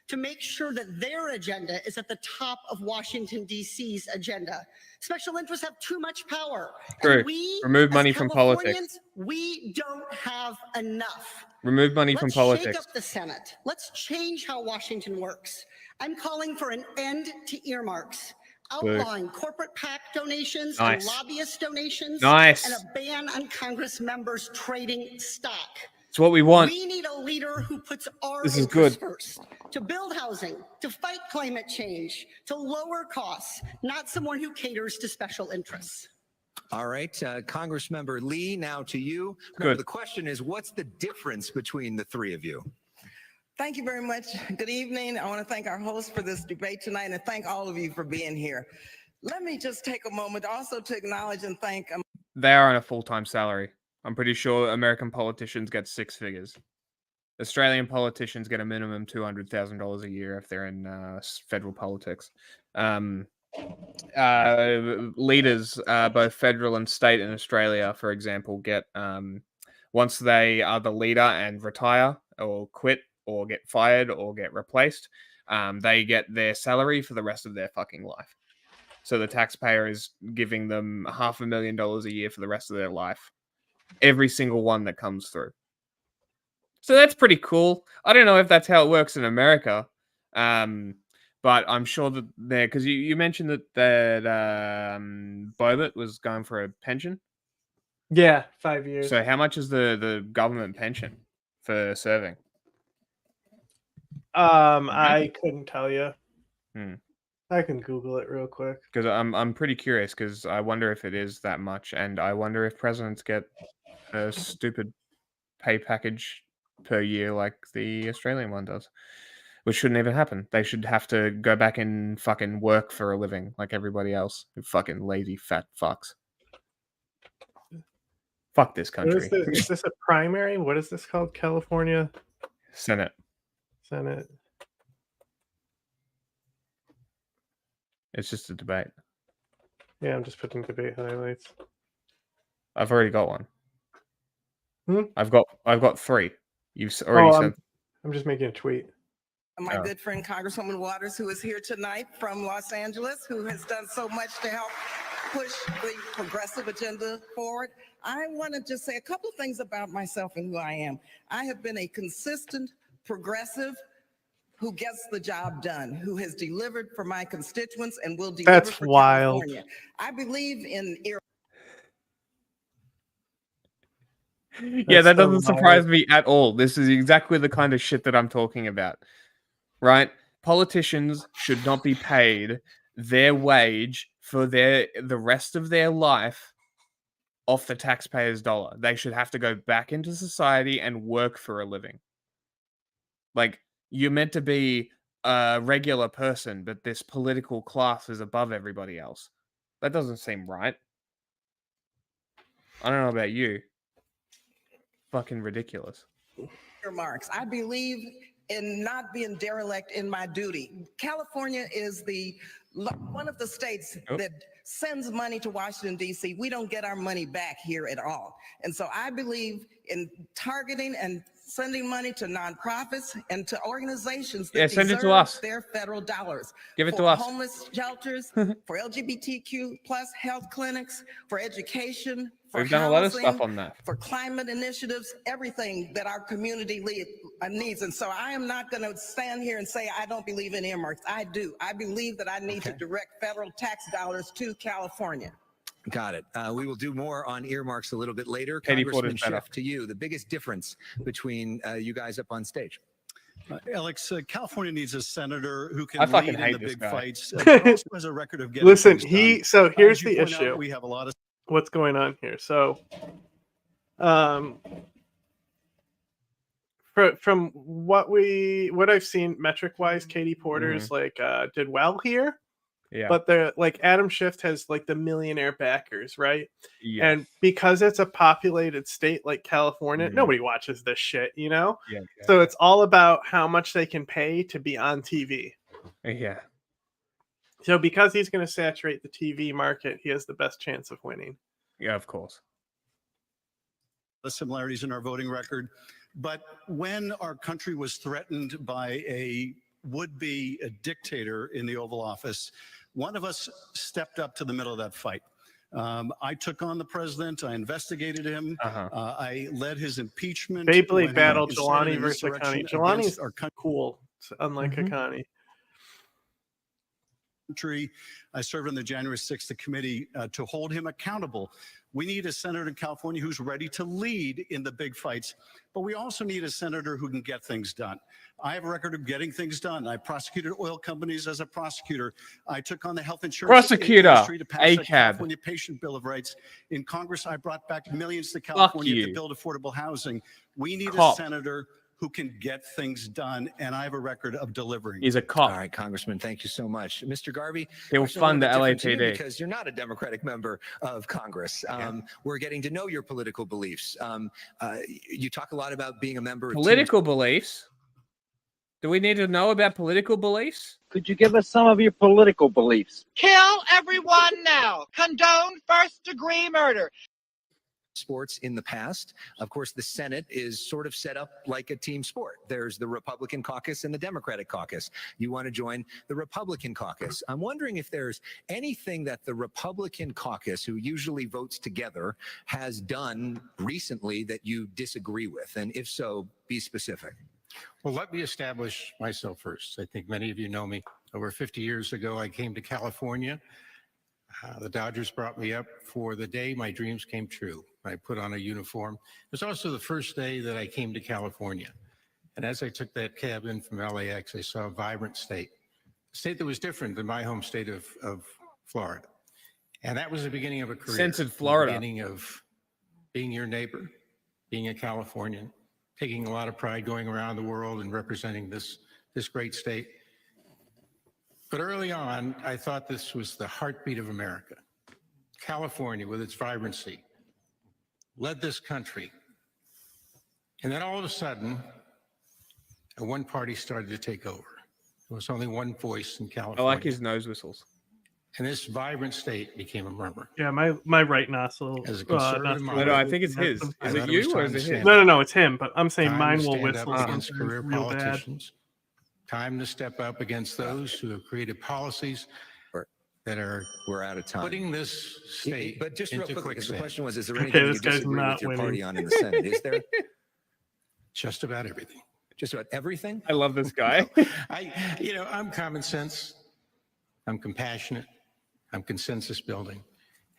To make sure that their agenda is at the top of Washington, D.C.'s agenda. Special interests have too much power. True. And we, remove money as from politics. Californians, we don't have enough. Remove money from politics. Let's shake up the Senate. Let's change how Washington works. I'm calling for an end to earmarks, outlawing corporate PAC donations and lobbyist donations, and a ban on Congress members trading stock. It's what we want. We need a leader who puts our This is interests good. first, to build housing, to fight climate change, to lower costs, not someone who caters to special interests. All right, Congressmember Lee, now to you. Remember, the question is, what's the difference between the 3 of you? Thank you very much. Good evening. I want to thank our host for this debate tonight and thank all of you for being here. Let me just take a moment also to acknowledge and thank... They are on a full-time salary. I'm pretty sure American politicians get 6 figures. Australian politicians get a minimum $200,000 a year if they're in federal politics. Leaders, both federal and state in Australia, for example, get once they are the leader and retire or quit or get fired or get replaced, they get their salary for the rest of their fucking life. So the taxpayer is giving them $500,000 a year for the rest of their life. Every single one that comes through. So that's pretty cool. I don't know if that's how it works in America, but I'm sure that there, because you mentioned that Bobbitt was going for a pension. Yeah, 5 years. So how much is the government pension for serving? I couldn't tell you. Hmm. I can Google it real quick. Because I'm pretty curious, because I wonder if it is that much, and I wonder if presidents get a stupid pay package per year like the Australian one does, which shouldn't even happen. They should have to go back and fucking work for a living like everybody else. You fucking lazy fat fucks. Fuck this country. Is this a primary? What is this called? California Senate. It's just a debate. Yeah, I'm just putting debate highlights. I've already got one. I've got 3. You've already sent. I'm just making a tweet. My good friend Congresswoman Waters, who is here tonight from Los Angeles, who has done so much to help push the progressive agenda forward. I want to just say a couple of things about myself and who I am. I have been a consistent progressive who gets the job done, who has delivered for my constituents and will deliver for California. I believe in... Yeah, that doesn't surprise me at all. This is exactly the kind of shit that I'm talking about, right? Politicians should not be paid their wage for the rest of their life off the taxpayer's dollar. They should have to go back into society and work for a living. Like, you're meant to be a regular person, but this political class is above everybody else. That doesn't seem right. I don't know about you. Fucking ridiculous. Remarks. I believe in not being derelict in my duty. California is one of the states that sends money to Washington, D.C. We don't get our money back here at all. And so I believe in targeting and sending money to nonprofits and to organizations that Yeah, send it to deserve us. their federal dollars. Give it for to us. homeless shelters, for LGBTQ plus health clinics, for education, for We've done a lot of housing, stuff on that. for climate initiatives, everything that our community needs. And so I am not going to stand here and say I don't believe in earmarks. I do. I believe that I need to direct federal tax dollars to California. Got it. We will do more on earmarks a little bit later. Katie Congressman Porter's better. Schiff, to you, the biggest difference between you guys up on stage. Alex, California needs a senator who can I fucking lead in hate the this big guy. fights. Also has a record of getting Listen, things done. so here's As you the point out, issue. we have a lot of What's going on here? So, from what I've seen metric wise, Katie Porter's did well here. Yeah. But the Adam Schiff has like the millionaire backers, right? Yes. And because it's a populated state like California, nobody watches this shit, you know? Yeah. So it's all about how much they can pay to be on TV. Yeah. So because he's going to saturate the TV market, he has the best chance of winning. Yeah, of course. the similarities in our voting record. But when our country was threatened by a would-be dictator in the Oval Office, one of us stepped up to the middle of that fight. I took on the president. I investigated him. I led his impeachment. Beyblade battle, Jelani versus Akani. Jelani's cool, unlike Akani. I served on the January 6th committee to hold him accountable. We need a senator in California who's ready to lead in the big fights, but we also need a senator who can get things done. I have a record of getting things done. I prosecuted oil companies as a prosecutor. I took on the health insurance industry to pass the California Patient Bill of Rights. In Congress, I brought back millions to California to build affordable housing. We need a senator who can get things done, and I have a record of delivering. He's a cop. All right, Congressman, thank you so much. Mr. Garvey, they will fund the LAPD. Because you're not a Democratic member of Congress. We're getting to know your political beliefs. You talk a lot about being a member of political beliefs? Do we need to know about political beliefs? Could you give us some of your political beliefs? Kill everyone now. Condone first-degree murder. Sports in the past. Of course, the Senate is sort of set up like a team sport. There's the Republican caucus and the Democratic caucus. You want to join the Republican caucus. I'm wondering if there's anything that the Republican caucus, who usually votes together, has done recently that you disagree with. And if so, be specific. Well, let me establish myself first. I think many of you know me. Over 50 years ago, I came to California. The Dodgers brought me up for the day my dreams came true. I put on a uniform. It was also the first day that I came to California. And as I took that cab in from LAX, I saw a vibrant state, a state that was different than my home state of Florida. And that was the beginning of a career. Censored Florida. The beginning of being your neighbor, being a Californian, taking a lot of pride going around the world and representing this great state. But early on, I thought this was the heartbeat of America. California, with its vibrancy, led this country. And then all of a sudden, one party started to take over. There was only one voice in California. I like his nose whistles. And this vibrant state became a murmur. Yeah, my right nostril. As a conservative no, I think it's his. Is it you or is it his? No, it's him. But I'm saying mine will stand whistle up against something career real bad. politicians. Time to step up against those who have created policies that are we're out of time. Putting this state but just real into quickly, the quicksand. question was, is there anything you disagree with your party on in the Senate? Is there? Just about everything. Just about everything? I love this guy. I'm common sense. I'm compassionate. I'm consensus building.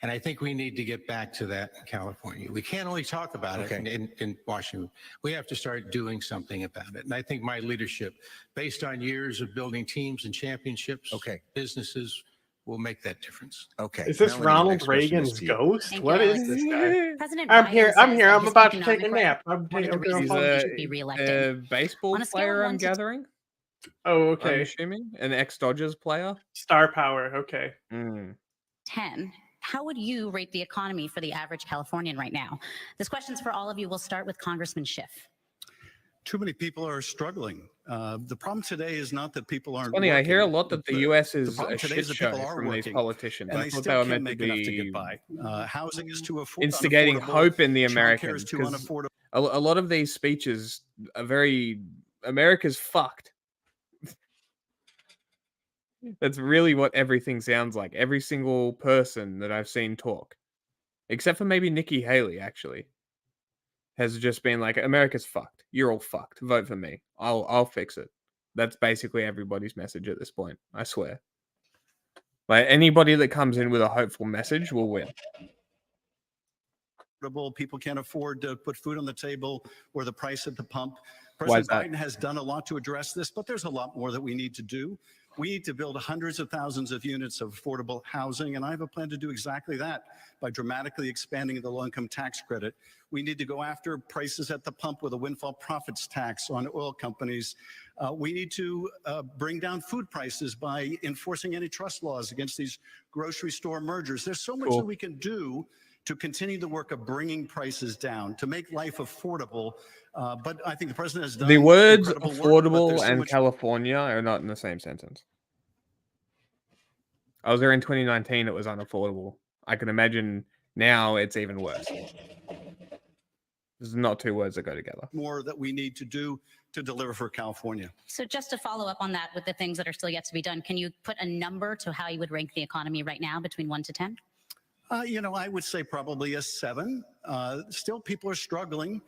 And I think we need to get back to that in California. We can't only talk about it in Washington. We have to start doing something about it. And I think my leadership, based on years of building teams and championships, businesses, will make that difference. Is this Ronald Reagan's ghost? Thank What you, is this guy? President I'm Biden here. says that I'm his about to take a economic nap. record should be reelected. Baseball On a scale of player, 1 I'm to gathering. Oh, okay. I'm assuming an ex-Dodgers player. Star power. Okay. 10. How would you rate the economy for the average Californian right now? This question's for all of you. We'll start with Congressman Schiff. Too many people are struggling. The problem today is not that people aren't Funny, working. I hear a lot that the US is problem a today shit is that show people are from these working, politicians. and I they thought still they were can't meant to make enough to be get by. Housing is too instigating unaffordable. hope in the Childcare Americans. is too 'Cause unaffordable. A lot of these speeches are very America's fucked. That's really what everything sounds like. Every single person that I've seen talk, except for maybe Nikki Haley, actually, has just been like, America's fucked. You're all fucked. Vote for me. I'll fix it. That's basically everybody's message at this point. I swear. Like anybody that comes in with a hopeful message will win. People can't afford to put food on the table or the price at the pump. Why is President that? Biden has done a lot to address this, but there's a lot more that we need to do. We need to build hundreds of thousands of units of affordable housing, and I have a plan to do exactly that by dramatically expanding the low-income tax credit. We need to go after prices at the pump with a windfall profits tax on oil companies. We need to bring down food prices by enforcing antitrust laws against these grocery store mergers. There's so much that we can do to continue the work of bringing prices down, to make life affordable. But I think the president has done The words incredible affordable work, but and much California are not in the same sentence. I was there in 2019. It was unaffordable. I can imagine now it's even worse. There's not two words that go together. more that we need to do to deliver for California. So just to follow up on that with the things that are still yet to be done, can you put a number to how you would rank the economy right now between 1 to 10? I would say probably a 7. Still, people are struggling.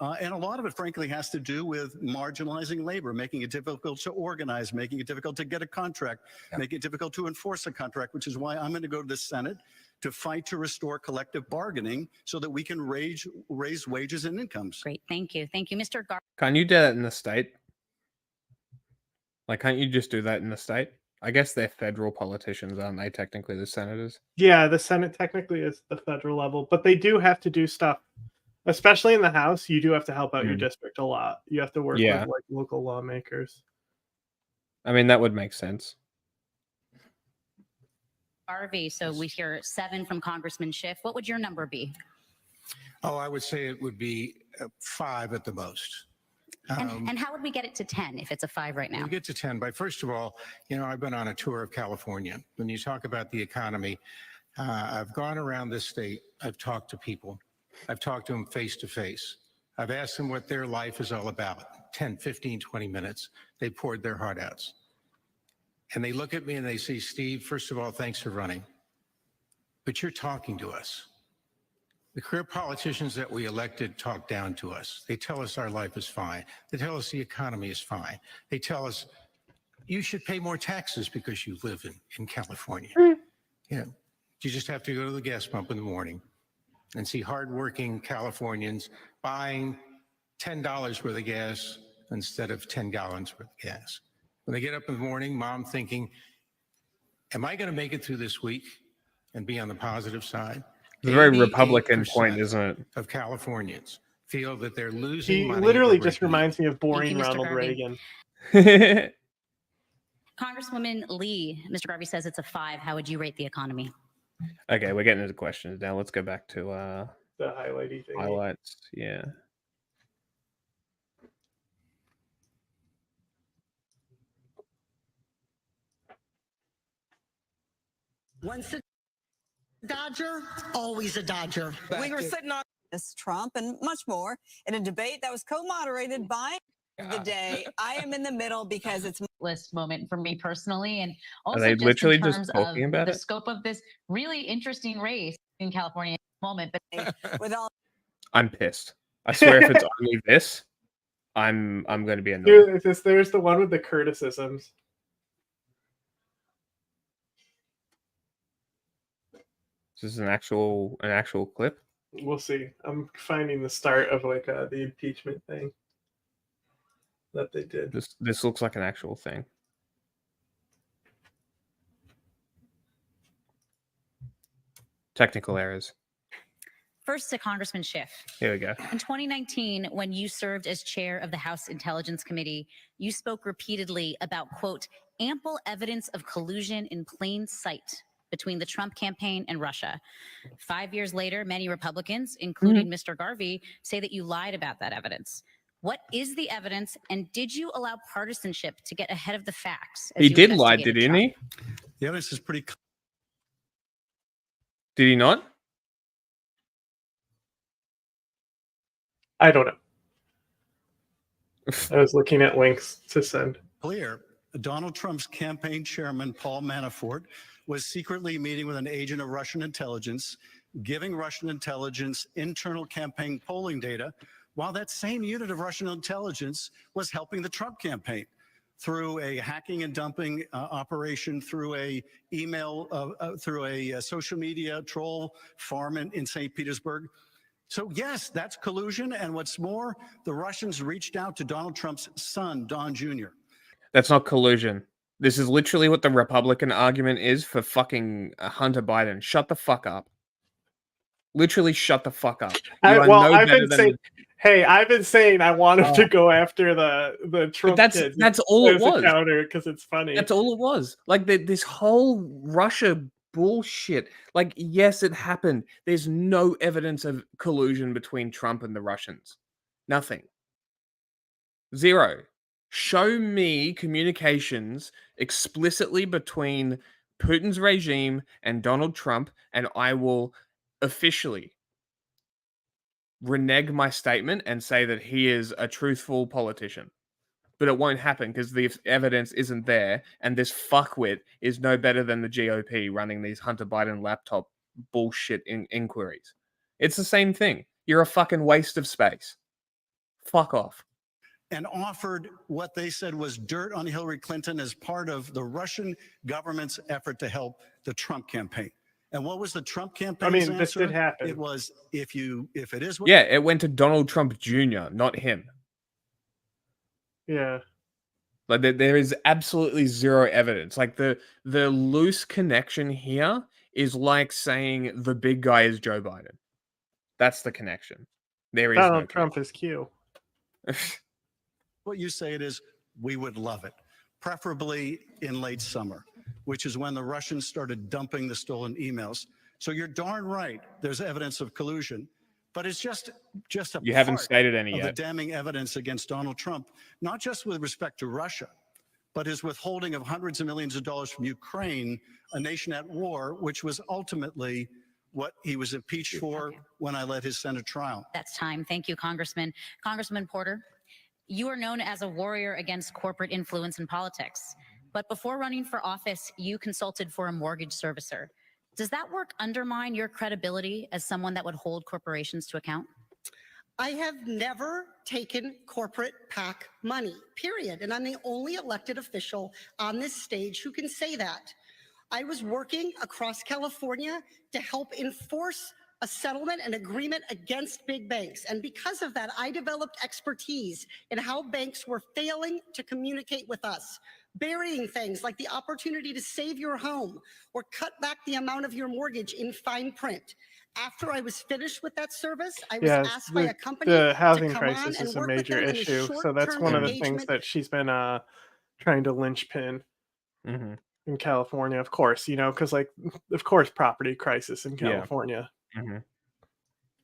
And a lot of it, frankly, has to do with marginalizing labor, making it difficult to organize, making it difficult to get a contract, making it difficult to enforce a contract, which is why I'm going to go to the Senate to fight to restore collective bargaining so that we can raise wages and incomes. Great. Thank you. Thank you, Mr. Can't you do that in the state? Like, can't you just do that in the state? I guess they're federal politicians, aren't they? Technically, the senators. Yeah, the Senate technically is the federal level, but they do have to do stuff, especially in the House. You do have to help out your district a lot. You have to work with like local lawmakers. I mean, that would make sense. Garvey, so we hear 7 from Congressman Schiff. What would your number be? Oh, I would say it would be 5 at the most. And how would we get it to 10 if it's a 5 right now? We get to 10 by, first of all, I've been on a tour of California. When you talk about the economy, I've gone around this state. I've talked to people. I've talked to them face to face. I've asked them what their life is all about. 10, 15, 20 minutes. They poured their heart out. And they look at me and they say, Steve, first of all, thanks for running. But you're talking to us. The career politicians that we elected talk down to us. They tell us our life is fine. They tell us the economy is fine. They tell us you should pay more taxes because you live in California. You just have to go to the gas pump in the morning and see hardworking Californians buying $10 worth of gas instead of 10 gallons worth of gas. When they get up in the morning, mom thinking, am I going to make it through this week and be on the positive side? It's a very Republican point, isn't it? Of Californians feel that they're losing money. He literally just reminds me of boring Ronald Reagan. Congresswoman Lee, Mr. Garvey says it's a 5. How would you rate the economy? Okay, we're getting into questions now. Let's go back to the highlighty thing. Highlights. Yeah. Once a Dodger, always a Dodger. We were sitting on this Trump and much more in a debate that was co-moderated by the day. I am in the middle because it's list moment for me personally, and also they just literally in just terms of talking about the it? scope of this really interesting race in California at the moment. But with all I'm pissed. I swear, if it's only this, I'm going to be annoyed. There's the one with the criticisms. Is this an actual clip? We'll see. I'm finding the start of like the impeachment thing that they did. This looks like an actual thing. Technical errors. First to Congressman Schiff. Here we go. In 2019, when you served as chair of the House Intelligence Committee, you spoke repeatedly about, quote, ample evidence of collusion in plain sight between the Trump campaign and Russia. 5 years later, many Republicans, including Mr. Garvey, say that you lied about that evidence. What is the evidence, and did you allow partisanship to get ahead of the facts? He did lie, didn't he? The evidence is pretty. Did he not? I don't know. I was looking at links to send. Clear. Donald Trump's campaign chairman, Paul Manafort, was secretly meeting with an agent of Russian intelligence, giving Russian intelligence internal campaign polling data, while that same unit of Russian intelligence was helping the Trump campaign through a hacking and dumping operation, through a email, through a social media troll farm in St. Petersburg. So yes, that's collusion. And what's more, the Russians reached out to Donald Trump's son, Don Jr. That's not collusion. This is literally what the Republican argument is for fucking Hunter Biden. Shut the fuck up. Literally shut the fuck up. I've been saying I want him to go after the Trump kids. That's all it was. Because it's funny. That's all it was. Like this whole Russia bullshit. Like, yes, it happened. There's no evidence of collusion between Trump and the Russians. Nothing. Zero. Show me communications explicitly between Putin's regime and Donald Trump, and I will officially renege my statement and say that he is a truthful politician. But it won't happen because the evidence isn't there, and this fuckwit is no better than the GOP running these Hunter Biden laptop bullshit inquiries. It's the same thing. You're a fucking waste of space. Fuck off. And offered what they said was dirt on Hillary Clinton as part of the Russian government's effort to help the Trump campaign. And what was the Trump campaign's answer? This did happen. It was, if it is what... Yeah, it went to Donald Trump Jr., not him. Yeah. Like there is absolutely zero evidence. Like the loose connection here is like saying the big guy is Joe Biden. That's the connection. There is Donald Trump is Q. What you say it is, we would love it, preferably in late summer, which is when the Russians started dumping the stolen emails. So you're darn right, there's evidence of collusion, but it's just a you haven't stated any of yet. The damning evidence against Donald Trump, not just with respect to Russia, but his withholding of hundreds of millions of dollars from Ukraine, a nation at war, which was ultimately what he was impeached for when I led his Senate trial. That's time. Thank you, Congressman. Congressman Porter, you are known as a warrior against corporate influence in politics. But before running for office, you consulted for a mortgage servicer. Does that work undermine your credibility as someone that would hold corporations to account? I have never taken corporate PAC money, period. And I'm the only elected official on this stage who can say that. I was working across California to help enforce a settlement and agreement against big banks. And because of that, I developed expertise in how banks were failing to communicate with us, burying things like the opportunity to save your home or cut back the amount of your mortgage in fine print. After I was finished with that service, I was asked by a company the housing to come on crisis and is a work with major them in a issue. So short-term that's one of the things engagement. that she's been trying to linchpin in California, of course, because of course, property crisis in California. Yeah.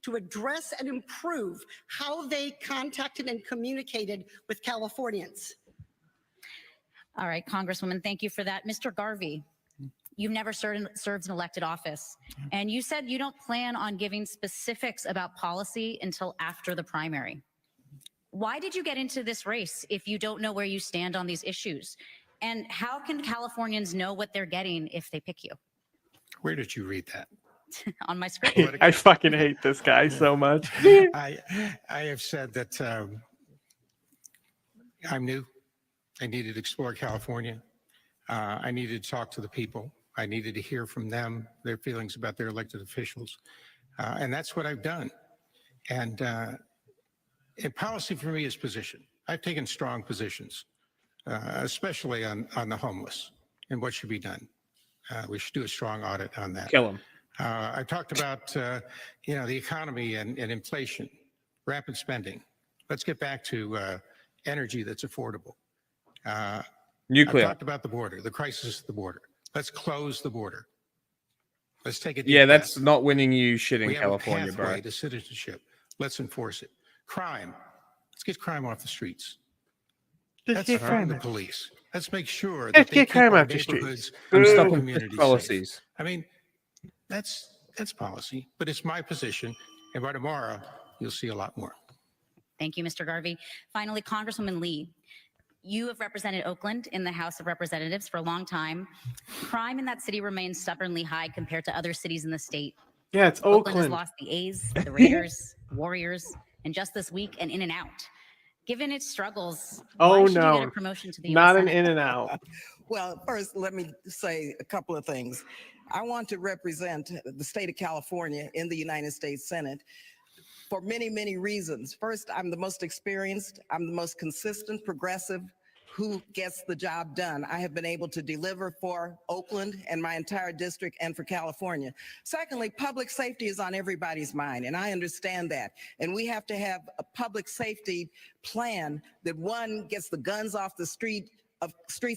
To address and improve how they contacted and communicated with Californians. All right, Congresswoman, thank you for that. Mr. Garvey, you've never served an elected office, and you said you don't plan on giving specifics about policy until after the primary. Why did you get into this race if you don't know where you stand on these issues? And how can Californians know what they're getting if they pick you? Where did you read that? On my script. I fucking hate this guy so much. I have said that I'm new. I needed to explore California. I needed to talk to the people. I needed to hear from them, their feelings about their elected officials. And that's what I've done. And policy for me is position. I've taken strong positions, especially on the homeless and what should be done. We should do a strong audit on that. Kill them. I talked about, the economy and inflation, rapid spending. Let's get back to energy that's affordable. Nuclear. I talked about the border, the crisis at the border. Let's close the border. Let's take it. Yeah, that's not winning you shit in we have California, a pathway bro. to citizenship. Let's enforce it. Crime. Let's get crime off the streets. Let's fund the police. Let's make sure that they keep our neighborhoods I'm and our stopping communities safe. policies. I mean, that's policy, but it's my position. And by tomorrow, you'll see a lot more. Thank you, Mr. Garvey. Finally, Congresswoman Lee, you have represented Oakland in the House of Representatives for a long time. Crime in that city remains stubbornly high compared to other cities in the state. Yeah, it's Oakland has Oakland. lost the A's, the Raiders, Warriors, and just this week, an In-N-Out. Given its struggles, why should you get a promotion to the not U.S. an Senate? In-N-Out. Well, first, let me say a couple of things. I want to represent the state of California in the United States Senate for many, many reasons. First, I'm the most experienced, I'm the most consistent progressive who gets the job done. I have been able to deliver for Oakland and my entire district and for California. Secondly, public safety is on everybody's mind, and I understand that. And we have to have a public safety plan that, one, gets the guns off the streets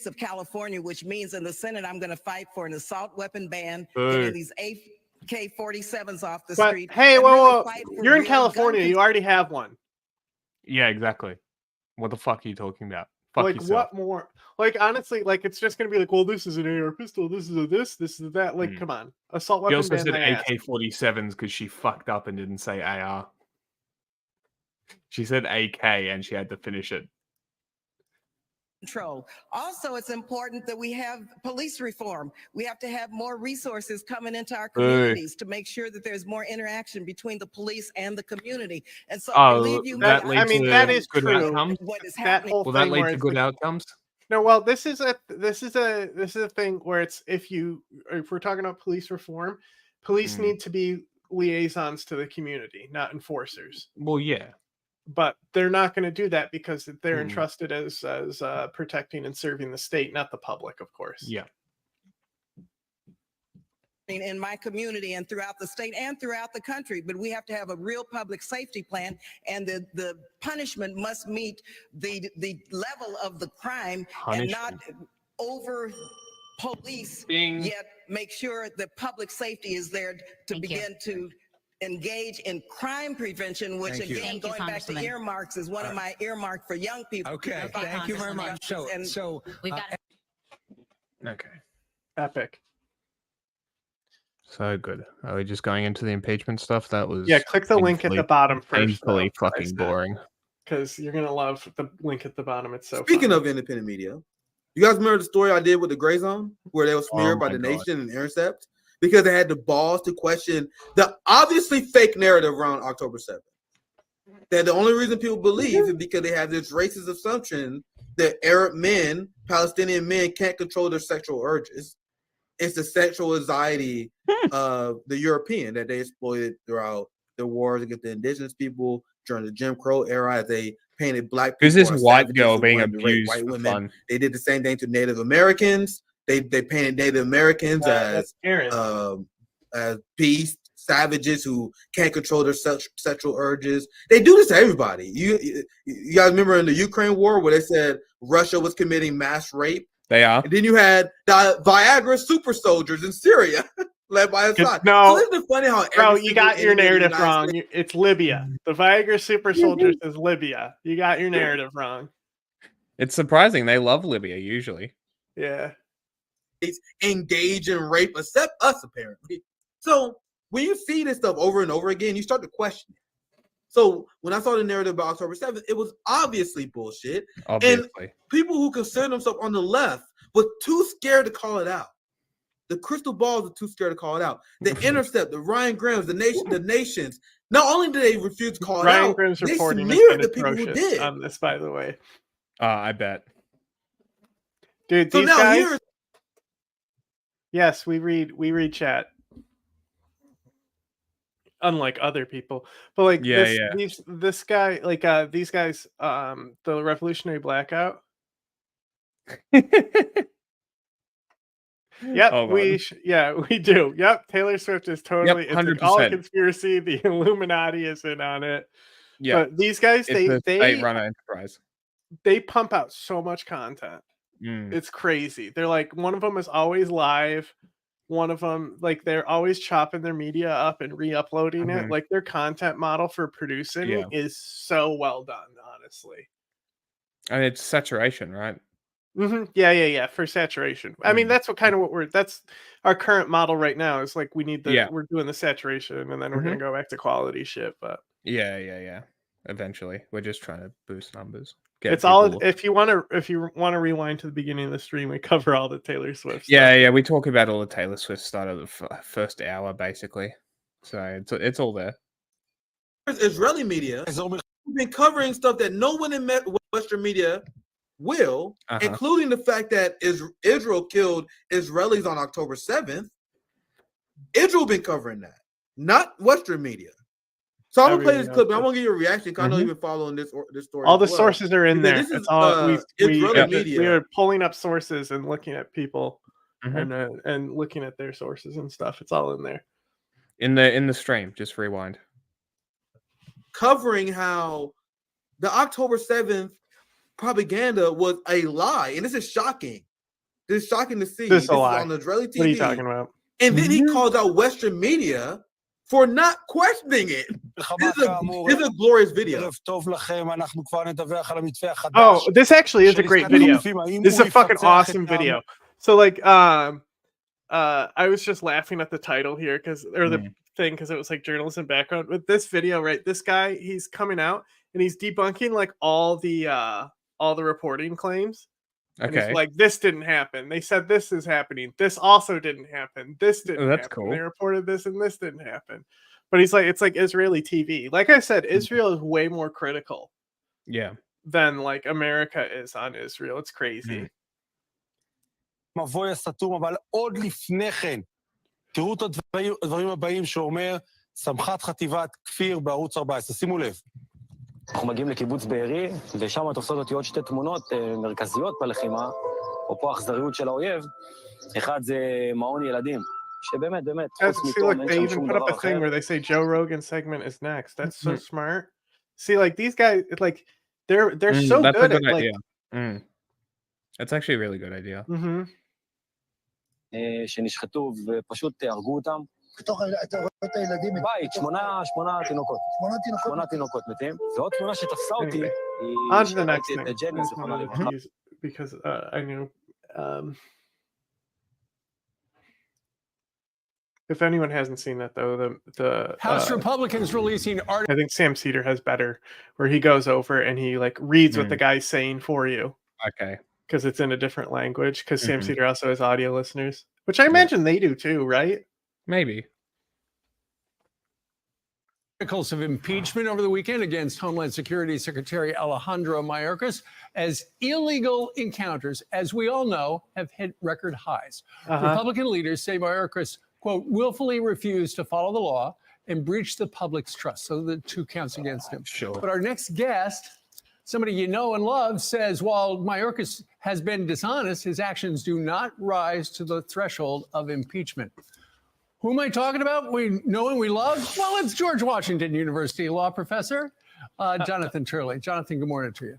of California, which means in the Senate, I'm gonna fight for an assault weapon ban, getting these AK-47s off the street. But hey, really you're in California. You already have one. Yeah, exactly. What the fuck are you talking about? Fuck Like, yourself. what more? Like, honestly, like, it's just gonna be like, well, this is an AR pistol, this is a this is a that. Like, come on, assault She weapon also ban. said My ass. AK-47s because she fucked up and didn't say AR. She said AK and she had to finish it. Control. Also, it's important that we have police reform. We have to have more resources coming into our communities to make sure that there's more interaction between the police and the community. And so, believe you me, that is good true. outcomes. What is That happening? whole Will that thing lead where to it's good like- outcomes? No, well, this is a thing where it's if we're talking about police reform, police need to be liaisons to the community, not enforcers. Well, yeah. But they're not going to do that because they're entrusted as protecting and serving the state, not the public, of course. Yeah. In my community and throughout the state and throughout the country, but we have to have a real public safety plan, and the punishment must meet the level of the crime and not over police, yet make sure that public safety is there to begin to engage in crime prevention, which again, going back to earmarks, is one of my earmarks for young people. Okay, thank you very much. So we've got Okay. Epic. So good. Are we just going into the impeachment stuff? That was click the link at the bottom first. Painfully fucking boring. Because you're gonna love the link at the bottom. It's so. Speaking fun. of independent media, you guys remember the story I did with the Gray Zone, where they were smeared by the Nation and Intercept because they had the balls to question the obviously fake narrative around October 7th. That the only reason people believe is because they have this racist assumption that Arab men, Palestinian men, can't control their sexual urges. It's the sexual anxiety of the European that they exploited throughout the wars against the indigenous people during the Jim Crow era, as they painted black people. Who's this as white savages girl who being wanted to rape abused white for women. fun? They did the same thing to Native Americans. They painted Native Americans as beasts, savages who can't control their sexual urges. They do this to everybody. You guys remember in the Ukraine war where they said Russia was committing mass rape? They are. And then you had the Viagra super soldiers in Syria, led by Assad. No, so isn't it funny how bro, you got your narrative wrong. It's Libya. The Viagra super soldiers is Libya. You got your narrative wrong. It's surprising. They love Libya usually. Yeah. Engage in rape, except us apparently. So when you see this stuff over and over again, you start to question it. So when I saw the narrative about October 7th, it was obviously bullshit. Obviously. And people who consider themselves on the left were too scared to call it out. The crystal balls are too scared to call it out. The Intercept, the Ryan Grahams, the nations. Not only did they refuse to call it out, Graham's they reporting smeared the people who did. on this, by the way. I bet. Dude, So these now guys. Yes, we read chat. Unlike other people, but like this guy, like these guys, the Revolutionary Blackout. Yep, we do. Yep, Taylor Swift is totally. It's like all a conspiracy. The Illuminati is in on it. Yeah, but these guys, they run an enterprise. They pump out so much content. It's crazy. They're like, one of them is always live. One of them, like, they're always chopping their media up and re-uploading it. Like, their content model for producing is so well done, honestly. And it's saturation, right? Yeah. For saturation. I mean, that's that's our current model right now. Is like we need we're doing the saturation, and then we're gonna go back to quality shit. But yeah. Eventually, we're just trying to boost numbers. It's all if you want to rewind to the beginning of the stream, we cover all the Taylor Swift stuff. Yeah, we talk about all the Taylor Swift start of the first hour, basically. So it's all there. Israeli media has been covering stuff that no one in Western media will, including the fact that Israel killed Israelis on October 7th. Israel been covering that, not Western media. So I'm gonna play this clip, and I want to get your reaction because I know you've been following this story. All the sources are in there. This is it's all Israeli media. We are pulling up sources and looking at people and looking at their sources and stuff. It's all in there. In the stream, just rewind. Covering how the October 7th propaganda was a lie, and this is shocking. This is shocking to see. This is lie. on Israeli TV. What are you talking about? And then he calls out Western media for not questioning it. It's a glorious video. Oh, this actually is a great video. This is a fucking awesome video. So like, I was just laughing at the title here because it was like journalism background. With this video, right? This guy, he's coming out and he's debunking like all the reporting claims. And he's like, this didn't happen. They said this is happening. This also didn't happen. This didn't happen. Cool. They reported this and this didn't happen. But he's like, it's like Israeli TV. Like I said, Israel is way more critical. Yeah. Than like America is on Israel. It's crazy. מבוי הסתום, אבל עוד לפני כן, תראו את הדברים הבאים שאומר סמח"ט חטיבת כפיר בערוץ 14. שימו לב. אנחנו מגיעים לקיבוץ בארי, ושם תופסות אותי עוד שתי תמונות מרכזיות בלחימה, או פה האכזריות של האויב. אחד זה מעון ילדים, שבאמת, חוץ מתום, אין שם שום דבר אחר. Thing where they say Joe Rogan segment is next. That's so smart. See, like these guys, like they're so that's good a good at idea. like. That's actually a really good idea. שנשחטו ופשוט הרגו אותם. בתוך את הילדים. בית, שמונה תינוקות. שמונה תינוקות מתים. ועוד תמונה שתפסה אותי, On to the next thing. Because I knew if anyone hasn't seen that though, the House Republicans releasing art. I think Sam Cedar has better, where he goes over and he like reads what the guy's saying for you. Okay. Because it's in a different language. Because Sam Cedar also has audio listeners, which I imagine they do too, right? Maybe. Articles of impeachment over the weekend against Homeland Security Secretary Alejandro Mayorkas as illegal encounters, as we all know, have hit record highs. Republican leaders say Mayorkas, quote, willfully refused to follow the law and breached the public's trust. So the 2 counts against him. Sure. But our next guest, somebody you know and love, says while Mayorkas has been dishonest, his actions do not rise to the threshold of impeachment. Who am I talking about? We know and we love? Well, it's George Washington University law professor, Jonathan Turley. Jonathan, good morning to you.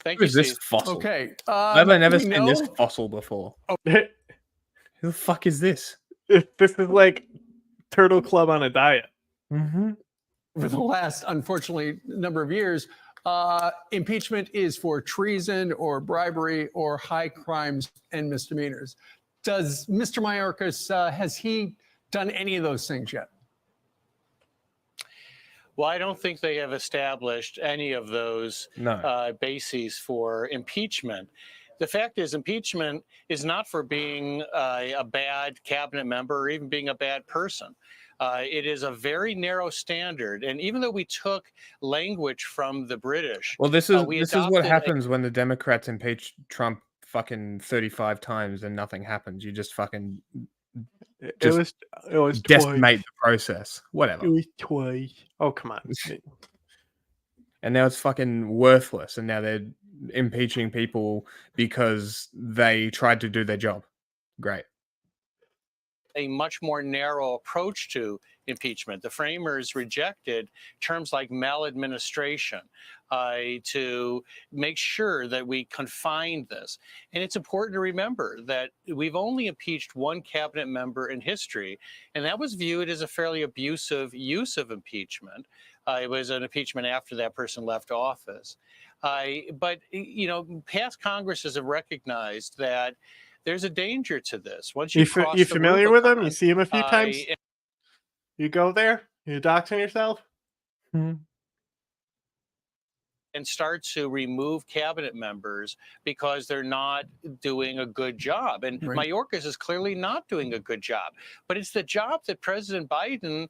Thank you. Who is this fossil? Okay. I've never seen this fossil before. Who the fuck is this? This is like Turtle Club on a diet. For the last, unfortunately, number of years, impeachment is for treason or bribery or high crimes and misdemeanors. Does Mr. Mayorkas, has he done any of those things yet? Well, I don't think they have established any of those bases for impeachment. The fact is, impeachment is not for being a bad cabinet member or even being a bad person. It is a very narrow standard. And even though we took language from the British... Well, this is what happens when the Democrats impeach Trump fucking 35 times and nothing happens. You just fucking... It was decimate the process. Whatever. It was twice. Oh, come on. And now it's fucking worthless. And now they're impeaching people because they tried to do their job. Great. A much more narrow approach to impeachment. The framers rejected terms like maladministration to make sure that we confined this. And it's important to remember that we've only impeached one cabinet member in history, and that was viewed as a fairly abusive use of impeachment. It was an impeachment after that person left office. But, you know, past Congresses have recognized that there's a danger to this. Once you familiar with him? You see him a few times? You go there? You doxing yourself? and start to remove cabinet members because they're not doing a good job. And Mayorkas is clearly not doing a good job. But it's the job that President Biden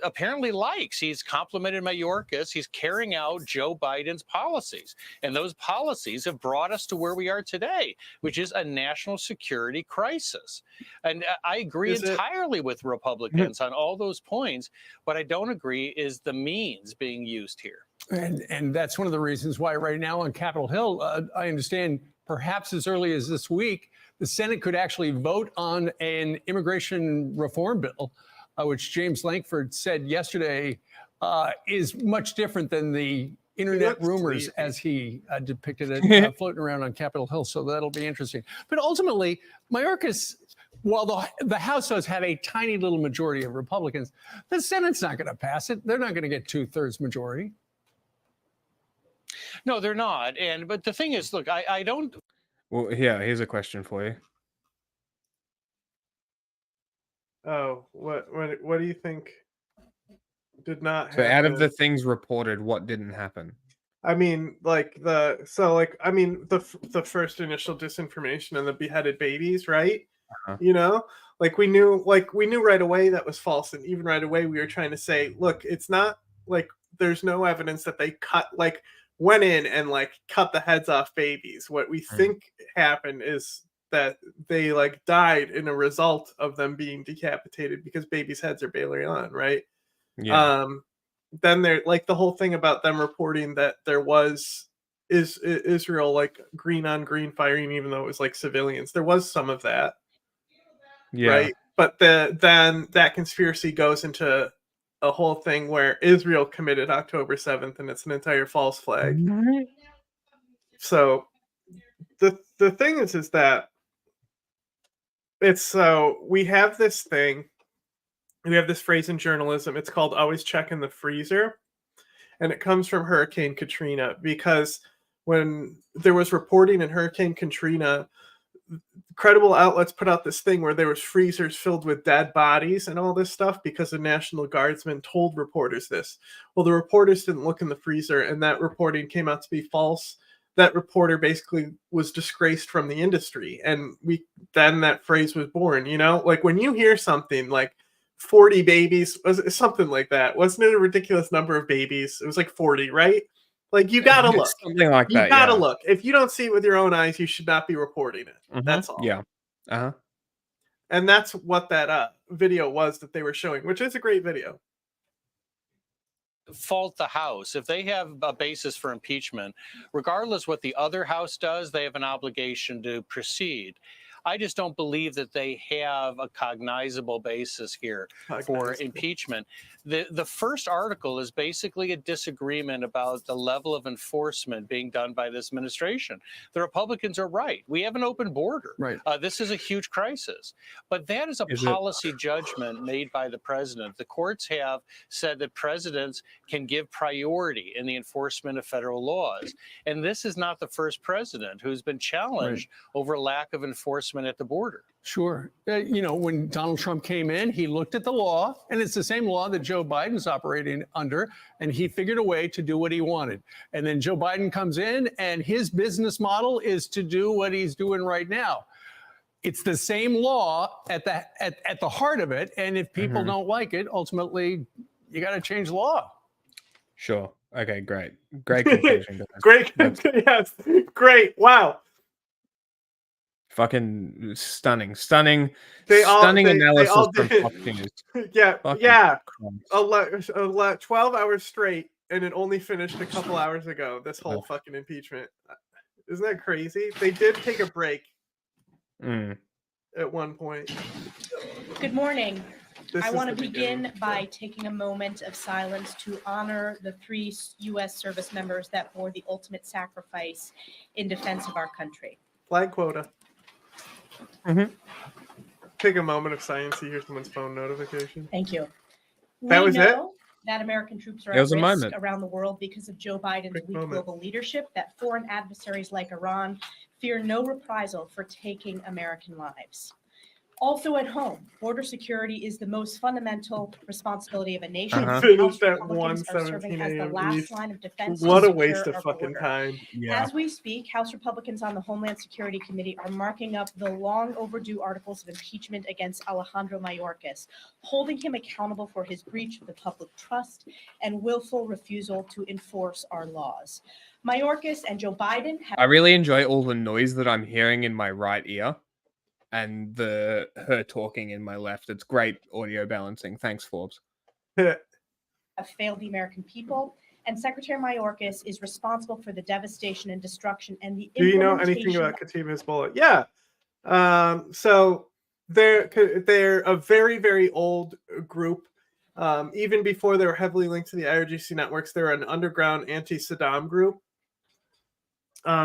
apparently likes. He's complimented Mayorkas. He's carrying out Joe Biden's policies. And those policies have brought us to where we are today, which is a national security crisis. And I agree entirely with Republicans on all those points. What I don't agree is the means being used here. And that's one of the reasons why right now on Capitol Hill, I understand perhaps as early as this week, the Senate could actually vote on an immigration reform bill, which James Lankford said yesterday is much different than the internet rumors as he depicted it floating around on Capitol Hill. So that'll be interesting. But ultimately, Mayorkas, while the House does have a tiny little majority of Republicans, the Senate's not going to pass it. They're not going to get 2/3 majority. No, they're not. But the thing is, look, I don't. Well, yeah, here's a question for you. Oh, what do you think did not happen? So out of the things reported, what didn't happen? I mean, the first initial disinformation and the beheaded babies, right? You know, we knew right away that was false, and even right away we were trying to say, look, it's not there's no evidence that they went in and cut the heads off babies. What we think happened is that they died in a result of them being decapitated because babies' heads are barely on, right? Yeah. Then there the whole thing about them reporting that there was Israel green on green firing, even though it was civilians. There was some of that. Yeah. Right. But then that conspiracy goes into a whole thing where Israel committed October 7th, and it's an entire false flag. So the thing is that we have this thing, we have this phrase in journalism. It's called always check in the freezer. And it comes from Hurricane Katrina, because when there was reporting in Hurricane Katrina, credible outlets put out this thing where there was freezers filled with dead bodies and all this stuff because the National Guardsmen told reporters this. Well, the reporters didn't look in the freezer, and that reporting came out to be false. That reporter basically was disgraced from the industry, and then that phrase was born. When you hear something 40 babies, was something like that, wasn't it a ridiculous number of babies? It was 40, right? You gotta look. Something like that. You gotta look. If you don't see it with your own eyes, you should not be reporting it. That's all. Yeah. And that's what that video was that they were showing, which is a great video. Fault the House. If they have a basis for impeachment, regardless what the other House does, they have an obligation to proceed. I just don't believe that they have a cognizable basis here for impeachment. The first article is basically a disagreement about the level of enforcement being done by this administration. The Republicans are right. We have an open border. Right. This is a huge crisis. But that is a policy judgment made by the president. The courts have said that presidents can give priority in the enforcement of federal laws. And this is not the first president who's been challenged over lack of enforcement at the border. Sure. When Donald Trump came in, he looked at the law, and it's the same law that Joe Biden's operating under, and he figured a way to do what he wanted. And then Joe Biden comes in, and his business model is to do what he's doing right now. It's the same law at the heart of it, and if people don't like it, ultimately, you got to change the law. Sure. Okay, great. Great conclusion. Great. Yes. Great. Wow. Fucking stunning analysis they from Fox News. Yeah, Fucking yeah. Christ. 12 hours straight, and it only finished a couple hours ago. This whole fucking impeachment. Isn't that crazy? They did take a break at one point. Good morning. I want to begin by taking a moment of silence to honor the 3 U.S. service members that bore the ultimate sacrifice in defense of our country. Flag quota. Take a moment of silence to hear someone's phone notification. Thank you. That was it? That American troops are It was at a risk moment. around the world because of Joe Biden's weak global leadership, that foreign adversaries like Iran fear no reprisal for taking American lives. Also at home, border security is the most fundamental responsibility of a nation. Finished House at Republicans are serving 1:17 as the a.m. last East. line of defense What to a waste secure of our fucking border. time. As we speak, House Republicans on the Homeland Security Committee are marking up the long overdue articles of impeachment against Alejandro Mayorkas, holding him accountable for his breach of the public trust and willful refusal to enforce our laws. Mayorkas and Joe Biden have I really enjoy all the noise that I'm hearing in my right ear and her talking in my left. It's great audio balancing. Thanks, Forbes. failed the American people, and Secretary Mayorkas is responsible for the devastation and destruction and the Do you know anything about Kataib Hezbollah? Yeah. So they're a very, very old group. Even before they were heavily linked to the IRGC networks, they're an underground anti-Saddam group.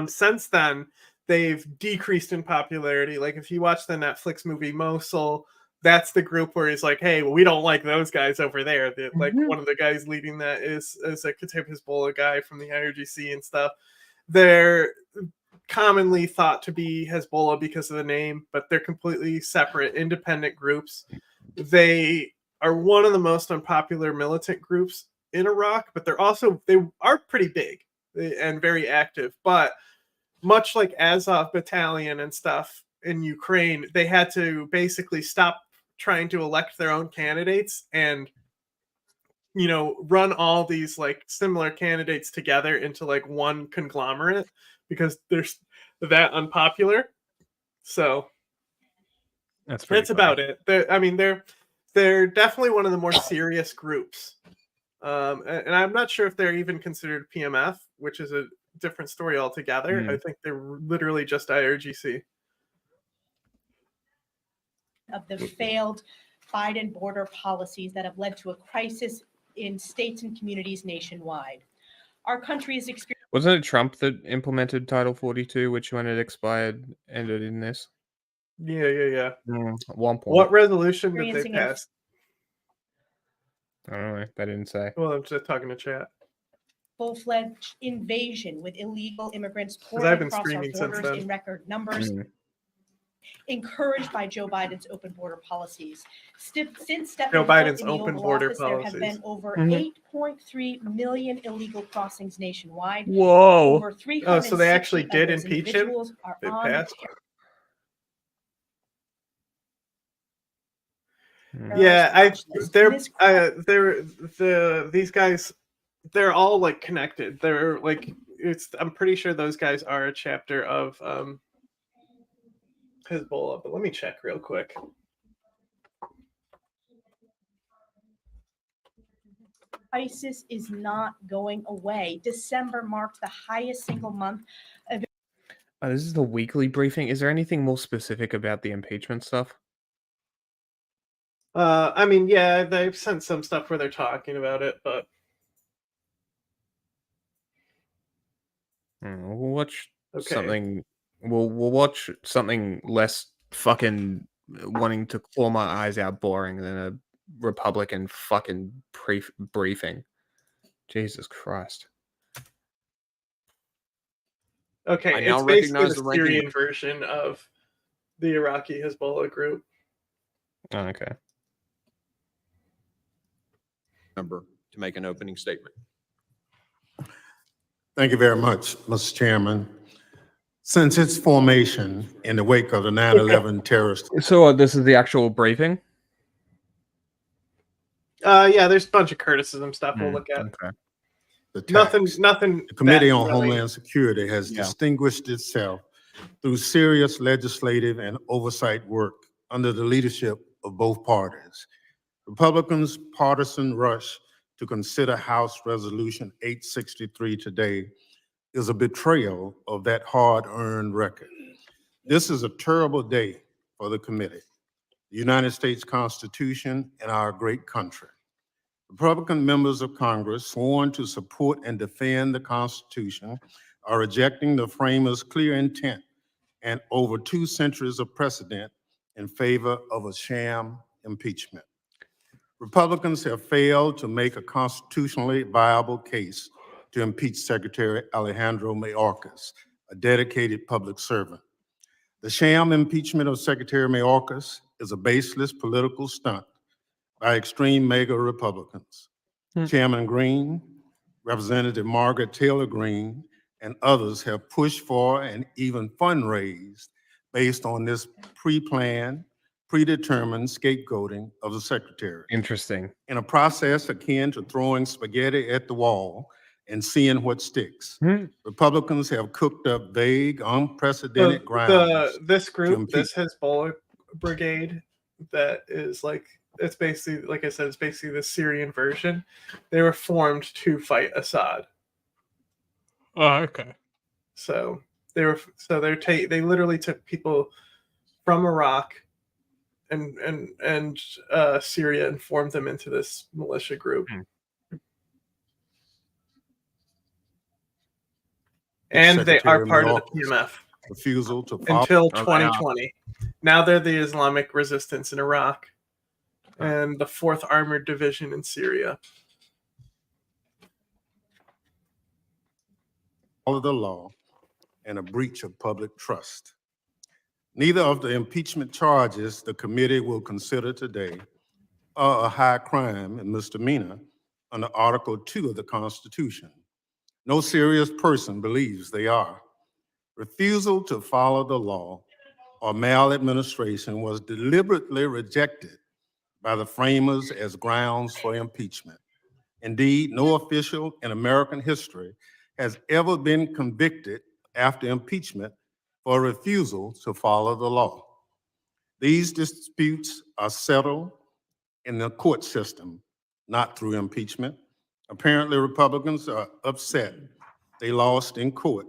Since then, they've decreased in popularity. Like if you watch the Netflix movie Mosul, that's the group where he's like, "Hey, well, we don't like those guys over there." Like one of the guys leading that is a Kataib Hezbollah guy from the IRGC and stuff. They're commonly thought to be Hezbollah because of the name, but they're completely separate, independent groups. They are one of the most unpopular militant groups in Iraq, but they are pretty big and very active. But much like Azov Battalion and stuff in Ukraine, they had to basically stop trying to elect their own candidates and run all these like similar candidates together into like one conglomerate because they're that unpopular. So that's about it. They're definitely one of the more serious groups. And I'm not sure if they're even considered PMF, which is a different story altogether. I think they're literally just IRGC. Of the failed Biden border policies that have led to a crisis in states and communities nationwide. Our country is experiencing. Wasn't it Trump that implemented Title 42, which when it expired ended in this? Yeah. At one point. What resolution did they pass? I don't know. They didn't say. Well, I'm just talking to chat. Full-fledged invasion with illegal immigrants I've pouring been across our streaming since borders then. in record numbers. Encouraged by Joe Biden's open border policies. Since Joe Biden's open border office, there have been policies. over 8.3 million illegal crossings nationwide. Whoa. Over so they actually 360 did of those impeach him? individuals are It on passed? Yeah, these guys, they're all like connected. They're like I'm pretty sure those guys are a chapter of Hezbollah, but let me check real quick. ISIS is not going away. December marked the highest single month of. This is the weekly briefing. Is there anything more specific about the impeachment stuff? Yeah, they've sent some stuff where they're talking about it, but we'll watch something. We'll watch something less fucking wanting to claw my eyes out boring than a Republican fucking briefing. Jesus Christ. Okay, it's basically the Syrian version of the Iraqi Hezbollah group. Oh, okay. Member to make an opening statement. Thank you very much, Mr. Chairman. Since its formation in the wake of the 9/11 terrorist. So this is the actual briefing? Yeah, there's a bunch of criticism stuff we'll look at. Okay. Nothing. The Committee on really. Homeland Security has distinguished itself through serious legislative and oversight work under the leadership of both parties. Republicans' partisan rush to consider House Resolution 863 today is a betrayal of that hard-earned record. This is a terrible day for the committee, the United States Constitution, and our great country. Republican members of Congress sworn to support and defend the Constitution are rejecting the framers' clear intent and over 2 centuries of precedent in favor of a sham impeachment. Republicans have failed to make a constitutionally viable case to impeach Secretary Alejandro Mayorkas, a dedicated public servant. The sham impeachment of Secretary Mayorkas is a baseless political stunt by extreme MAGA Republicans. Chairman Green, Representative Margaret Taylor Greene, and others have pushed for and even fundraised based on this pre-planned, predetermined scapegoating of the secretary. Interesting. In a process akin to throwing spaghetti at the wall and seeing what sticks. Republicans have cooked up vague, unprecedented grounds. This group, impeach- this Hezbollah brigade, that is like, it's basically, like I said, it's basically the Syrian version. They were formed to fight Assad. Oh, okay. So they literally took people from Iraq and Syria and formed them into this militia group. And they are part of the PMF refusal to follow until 2020. Now they're the Islamic Resistance in Iraq and the 4th Armored Division in Syria. Follow the law and a breach of public trust. Neither of the impeachment charges the committee will consider today are a high crime and misdemeanor under Article 2 of the Constitution. No serious person believes they are. Refusal to follow the law or maladministration was deliberately rejected by the framers as grounds for impeachment. Indeed, no official in American history has ever been convicted after impeachment for refusal to follow the law. These disputes are settled in the court system, not through impeachment. Apparently, Republicans are upset they lost in court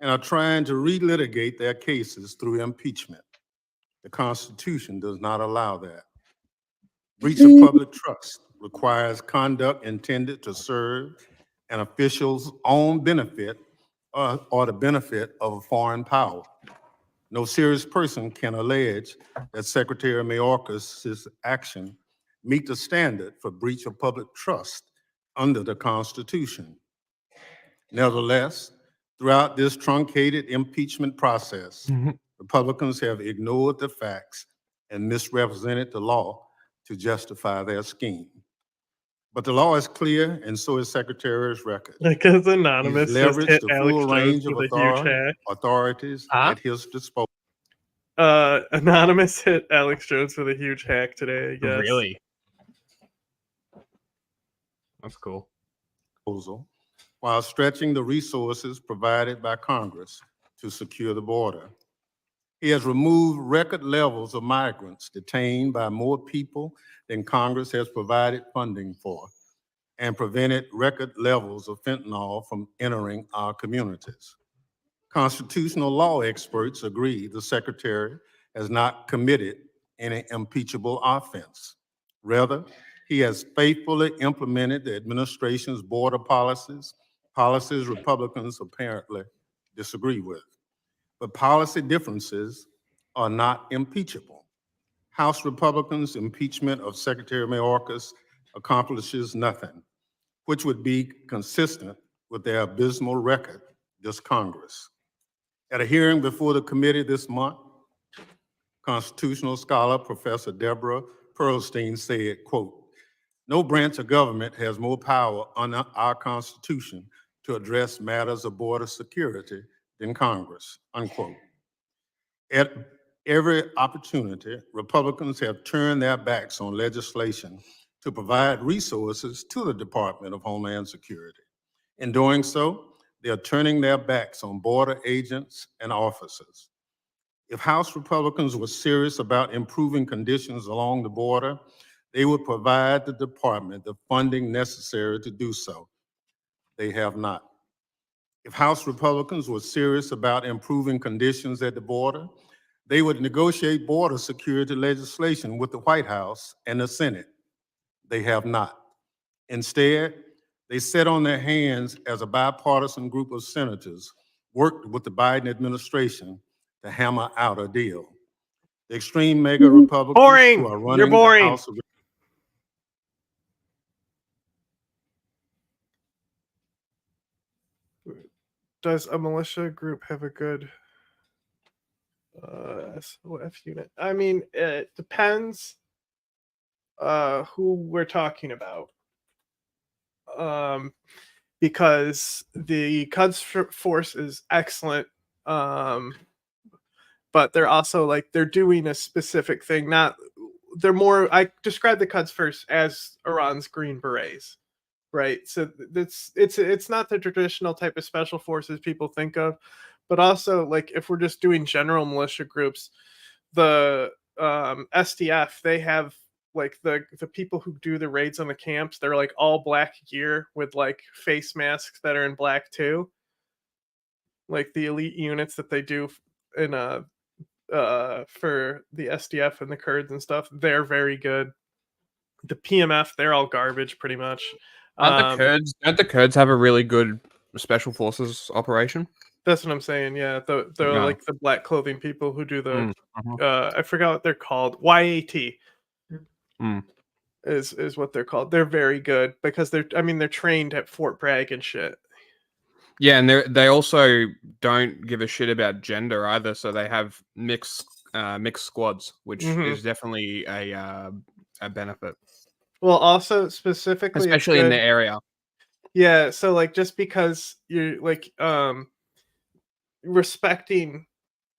and are trying to relitigate their cases through impeachment. The Constitution does not allow that. Breach of public trust requires conduct intended to serve an official's own benefit or the benefit of a foreign power. No serious person can allege that Secretary Mayorkas' action meet the standard for breach of public trust under the Constitution. Nevertheless, throughout this truncated impeachment process, Republicans have ignored the facts and misrepresented the law to justify their scheme. But the law is clear, and so is Secretary's record. Because Anonymous He's just leveraged hit the Alex full Jones range of with a huge hack. authorities at his disposal. Anonymous hit Alex Jones with a huge hack today, I guess. Really? That's cool. While stretching the resources provided by Congress to secure the border. He has removed record levels of migrants detained by more people than Congress has provided funding for, and prevented record levels of fentanyl from entering our communities. Constitutional law experts agree the Secretary has not committed any impeachable offense. Rather, he has faithfully implemented the administration's border policies Republicans apparently disagree with. But policy differences are not impeachable. House Republicans' impeachment of Secretary Mayorkas accomplishes nothing, which would be consistent with their abysmal record this Congress. At a hearing before the committee this month, constitutional scholar Professor Deborah Pearlstein said, quote, "No branch of government has more power under our Constitution to address matters of border security than Congress," unquote. At every opportunity, Republicans have turned their backs on legislation to provide resources to the Department of Homeland Security. In doing so, they are turning their backs on border agents and officers. If House Republicans were serious about improving conditions along the border, they would provide the department the funding necessary to do so. They have not. If House Republicans were serious about improving conditions at the border, they would negotiate border security legislation with the White House and the Senate. They have not. Instead, they sat on their hands as a bipartisan group of senators worked with the Biden administration to hammer out a deal. The extreme MAGA Republicans who are running the House of Does a militia group have a good SOF unit. I mean, it depends who we're talking about. Because the Quds Force is excellent. But they're also like they're doing a specific thing. They're more. I describe the Quds Force as Iran's Green Berets, right? So it's not the traditional type of special forces people think of, but also like if we're just doing general militia groups, the SDF, they have like the people who do the raids on the camps. They're like all black gear with like face masks that are in black too. Like the elite units that they do in for the SDF and the Kurds and stuff, they're very good. The PMF, they're all garbage pretty much. Don't the Kurds have a really good special forces operation? That's what I'm saying. Yeah, they're No. like the black clothing people who do the I forgot what they're called. YAT is what they're called. They're very good because they're trained at Fort Bragg and shit. Yeah, and they also don't give a shit about gender either, so they have mixed squads, which is definitely a benefit. Well, also specifically, especially in the area. Yeah, so like just because you're like respecting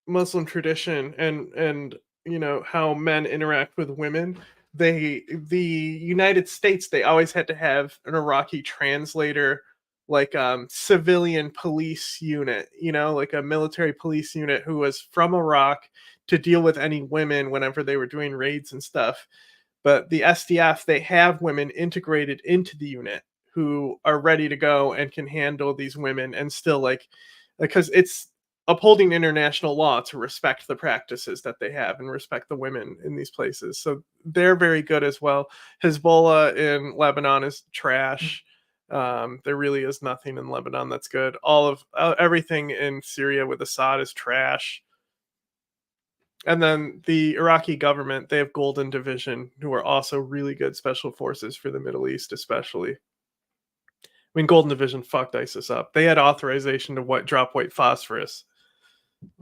Muslim tradition and you know how men interact with women, the United States, they always had to have an Iraqi translator, like civilian police unit, you know, like a military police unit who was from Iraq to deal with any women whenever they were doing raids and stuff. But the SDF, they have women integrated into the unit who are ready to go and can handle these women and still like because it's upholding international law to respect the practices that they have and respect the women in these places. So they're very good as well. Hezbollah in Lebanon is trash. There really is nothing in Lebanon that's good. All of everything in Syria with Assad is trash. And then the Iraqi government, they have Golden Division, who are also really good special forces for the Middle East, especially. I mean, Golden Division fucked ISIS up. They had authorization to drop white phosphorus.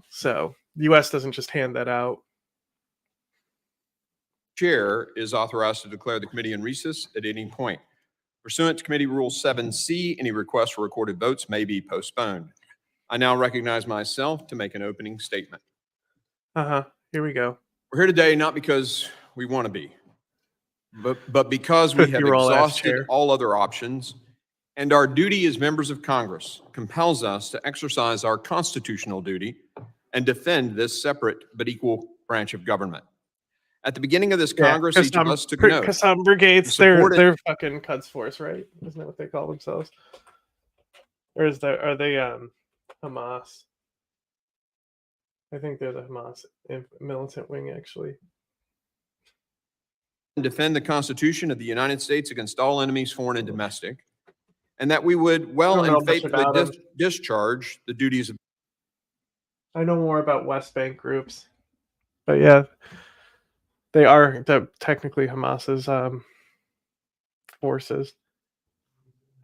So the U.S. doesn't just hand that out. Chair is authorized to declare the committee in recess at any point. Pursuant to Committee Rule 7C, any request for recorded votes may be postponed. I now recognize myself to make an opening statement. Here we go. We're here today not because we want to be, but because we have exhausted all other options, and our duty as members of Congress compels us to exercise our constitutional duty and defend this separate but equal branch of government. At the beginning of this Congress, each of us took an oath. Qassam brigades, they're fucking Quds Force, right? Isn't that what they call themselves? Or are they Hamas? I think they're the Hamas militant wing, actually. Defend the Constitution of the United States against all enemies, foreign and domestic, and that we would well and faithfully discharge the duties of. I know more about West Bank groups, but yeah, they are technically Hamas's forces.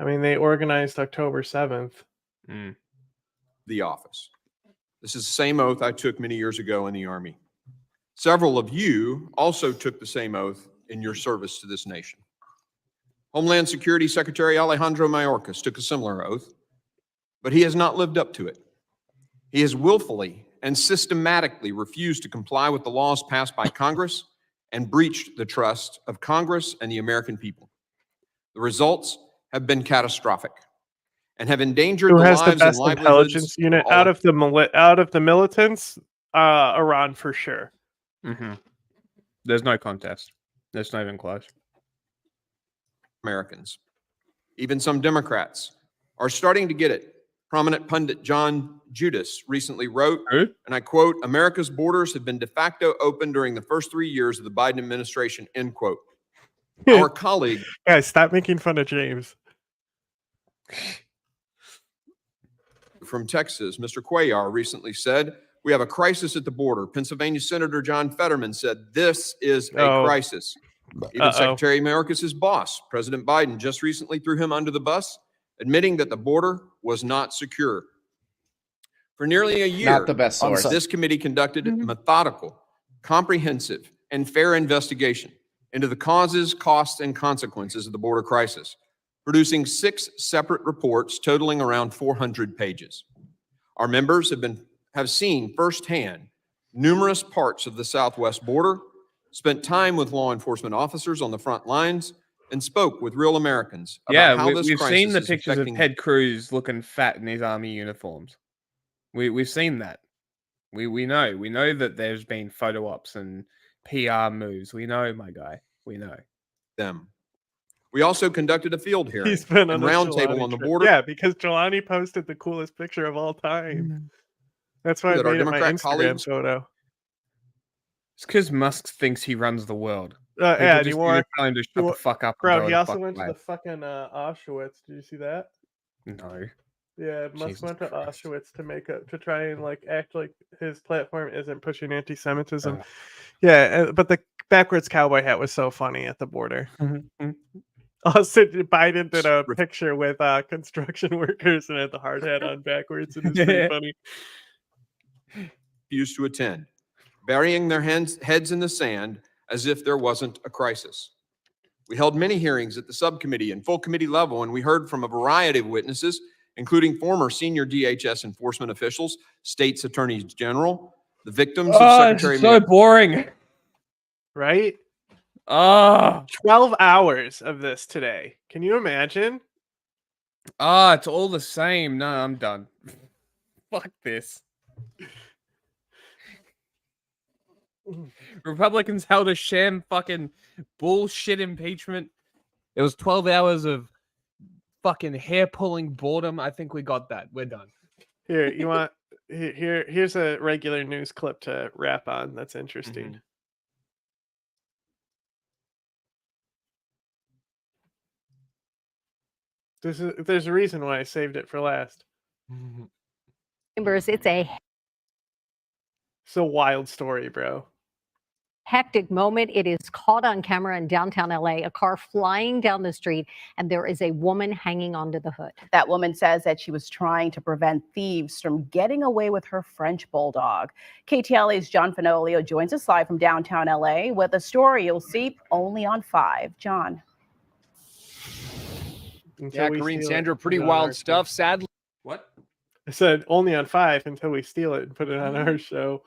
I mean, they organized October 7th. The office. This is the same oath I took many years ago in the Army. Several of you also took the same oath in your service to this nation. Homeland Security Secretary Alejandro Mayorkas took a similar oath, but he has not lived up to it. He has willfully and systematically refused to comply with the laws passed by Congress and breached the trust of Congress and the American people. The results have been catastrophic and have endangered the lives and livelihoods. Who has the best intelligence unit out of the militants? Iran for sure. There's no contest. There's not even close. Americans, even some Democrats, are starting to get it. Prominent pundit John Judas recently wrote, and I quote, "America's borders have been de facto open during the first 3 years of the Biden administration," end quote. Our colleague. Guys, stop making fun of James. From Texas, Mr. Cuellar recently said, "We have a crisis at the border." Pennsylvania Senator John Fetterman said, "This is a crisis." Even Secretary Mayorkas' boss, President Biden, just recently threw him under the bus, admitting that the border was not secure. For nearly a year, Not the best source. this committee conducted methodical, comprehensive, and fair investigation into the causes, costs, and consequences of the border crisis, producing 6 separate reports totaling around 400 pages. Our members have seen firsthand numerous parts of the southwest border, spent time with law enforcement officers on the front lines, and spoke with real Americans about how this we've crisis seen the is pictures of affecting Ted Cruz looking fat in his army uniforms. We've seen that. We know that there's been photo ops and PR moves. We know, my guy. We know them. We also conducted a field hearing He's been and on a roundtable Jelani on the trip. border. Yeah, because Jelani posted the coolest picture of all time. That's why I That our made it my Democrat Instagram colleagues- photo. it's because Musk thinks he runs the world. Yeah, People and just he need wore, to tell him to shut the fuck up. And bro. go He the also fuck went to away. the fucking Auschwitz. Did you see that? No. Yeah, Musk Jesus went to Christ. Auschwitz to try and like act like his platform isn't pushing anti-Semitism. Ugh. Yeah, but the backwards cowboy hat was so funny at the border. Also, Biden did a picture with construction workers and had the hard hat on backwards, and it's pretty funny. Refused to attend, burying their heads in the sand as if there wasn't a crisis. We held many hearings at the subcommittee and full committee level, and we heard from a variety of witnesses, including former senior DHS enforcement officials, states attorneys general, the victims of Secretary It's so boring. Right? 12 hours of this today. Can you imagine? It's all the same. No, I'm done. Fuck this. Republicans held a sham fucking bullshit impeachment. It was 12 hours of fucking hair-pulling boredom. I think we got that. We're done. Here, you want here's a regular news clip to wrap on that's interesting. There's a reason why I saved it for last. Chambers, it's a wild story, bro. hectic moment. It is caught on camera in downtown LA, a car flying down the street, and there is a woman hanging onto the hood. That woman says that she was trying to prevent thieves from getting away with her French bulldog. KTLA's John Fenolio joins us live from downtown LA with a story you'll see only on 5. John. Yeah, Karine, Sandra, pretty wild stuff. Sadly. What? I said only on 5 until we steal it and put it on our show.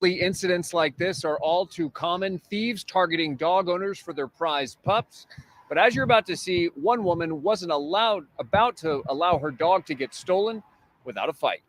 Incidents like this are all too common. Thieves targeting dog owners for their prized pups. But as you're about to see, one woman wasn't about to allow her dog to get stolen without a fight.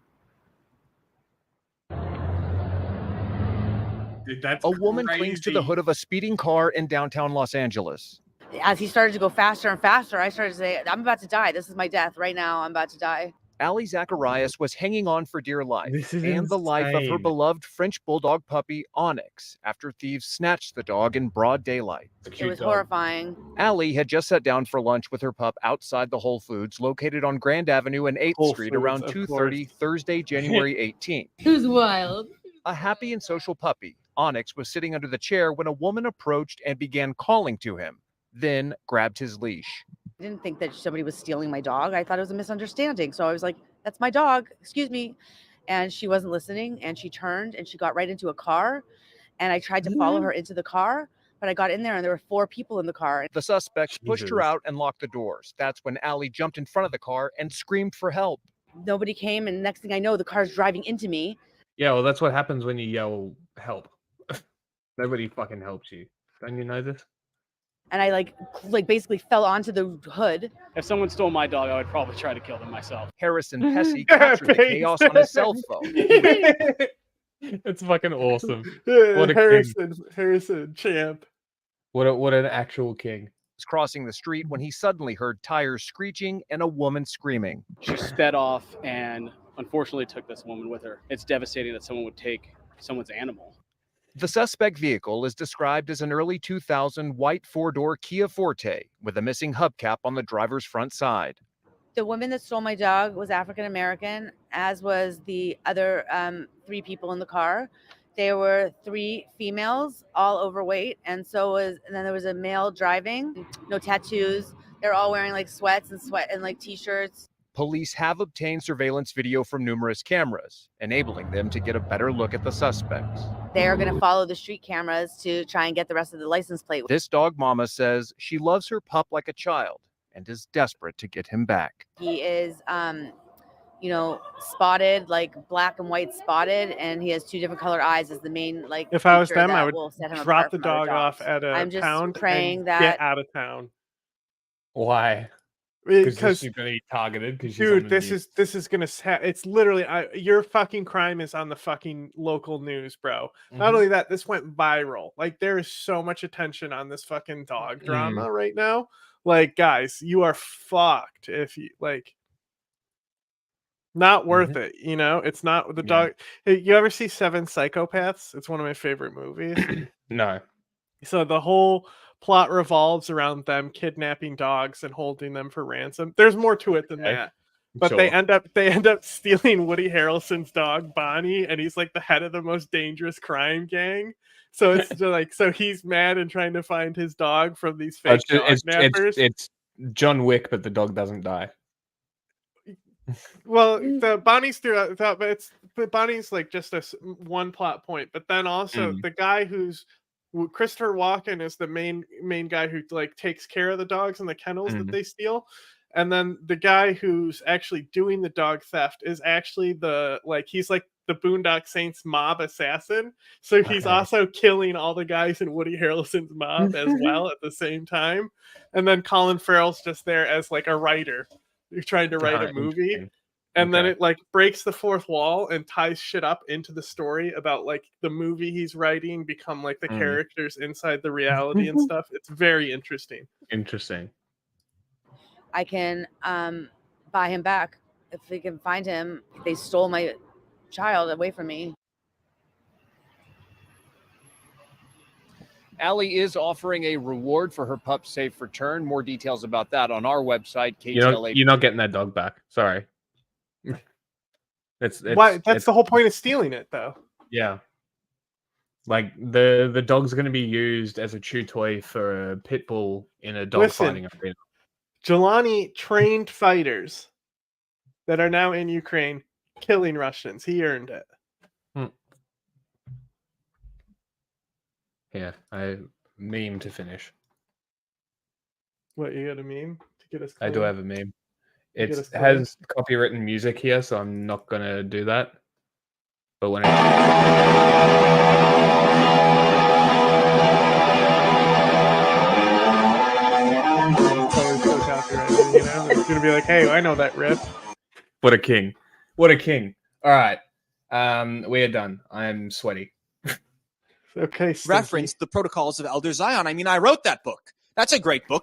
Dude, that's a woman clings to the hood of a speeding car in downtown Los Angeles. As he started to go faster and faster, I started to say, I'm about to die. This is my death right now. I'm about to die. Ali Zacharias was hanging on for dear life and the life of her insane. beloved French bulldog puppy, Onyx, after thieves snatched the dog in broad daylight. It was horrifying. Ali had just sat down for lunch with her pup outside the Whole Foods located on Grand Avenue and 8th Whole Street Foods, around of 2:30 Thursday, January 18th. Who's wild? A happy and social puppy, Onyx was sitting under the chair when a woman approached and began calling to him, then grabbed his leash. I didn't think that somebody was stealing my dog. I thought it was a misunderstanding. So I was like, that's my dog. Excuse me. And she wasn't listening. And she turned and she got right into a car. And I tried to follow her into the car. But I got in there and there were 4 people in the car. The suspects pushed her out and locked the doors. That's when Ali jumped in front of the car and screamed for help. Nobody came. And next thing I know, the car's driving into me. Yeah, well, that's what happens when you yell help. Nobody fucking helps you. Don't you know this? And I like basically fell onto the hood. If someone stole my dog, I would probably try to kill them myself. Harrison Pesci captured the chaos on his cell phone. It's fucking awesome. What a king. Harrison, champ. What an actual king. Was crossing the street when he suddenly heard tires screeching and a woman screaming. She sped off and unfortunately took this woman with her. It's devastating that someone would take someone's animal. The suspect vehicle is described as an early 2000 white 4-door Kia Forte with a missing hubcap on the driver's front side. The woman that stole my dog was African American, as was the other 3 people in the car. There were 3 females, all overweight, and then there was a male driving, no tattoos. They're all wearing like sweats and like t-shirts. police have obtained surveillance video from numerous cameras, enabling them to get a better look at the suspects. They're going to follow the street cameras to try and get the rest of the license plate. This dog mama says she loves her pup like a child and is desperate to get him back. He is, spotted, like black and white spotted, and he has 2 different color eyes as the main, like, If I was feature them, that I would will set him drop apart the from other dog off dogs. at a I'm just pound praying and that get out of town. Why? Because she's gonna be targeted. Because dude, this is gonna. It's literally your fucking crime is on the fucking local news, bro. Not only that, this went viral. Like there is so much attention on this fucking dog drama right now. Like guys, you are fucked if you like. Not worth it, you know. It's not the dog. Hey, you ever see 7 Psychopaths? It's one of my favorite movies. No. So the whole plot revolves around them kidnapping dogs and holding them for ransom. There's more to it than that. But they end up stealing Woody Harrelson's dog Bonnie, and he's like the head of the most dangerous crime gang. So it's just like he's mad and trying to find his dog from these fake dog nappers. It's John Wick, but the dog doesn't die. Well, the Bonnie's throughout, but Bonnie's like just one plot point. But then also the guy who's Christopher Walken is the main guy who like takes care of the dogs in the kennels that they steal. And then the guy who's actually doing the dog theft is actually he's like the Boondock Saints mob assassin. So he's also killing all the guys in Woody Harrelson's mob as well at the same time. And then Colin Farrell's just there as like a writer. You're trying to write a movie. And then it like breaks the fourth wall and ties shit up into the story about like the movie he's writing become like the characters inside the reality and stuff. It's very interesting. Interesting. I can buy him back if we can find him. They stole my child away from me. Allie is offering a reward for her pup's safe return. More details about that on our website, KTLA. You're not getting that dog back. Sorry. That's the whole point of stealing it, though. Yeah. Like the dog's going to be used as a chew toy for a pit bull in a dog fighting arena. Jelani trained fighters that are now in Ukraine killing Russians. He earned it. Yeah, I meme to finish. What, you got a meme to get us? I do have a meme. It has copywritten music here, so I'm not gonna do that. But when it's gonna be like, hey, I know that riff. What a king! What a king! All right, we are done. I'm sweaty. Okay. Reference the Protocols of Elder Zion. I mean, I wrote that book. That's a great book.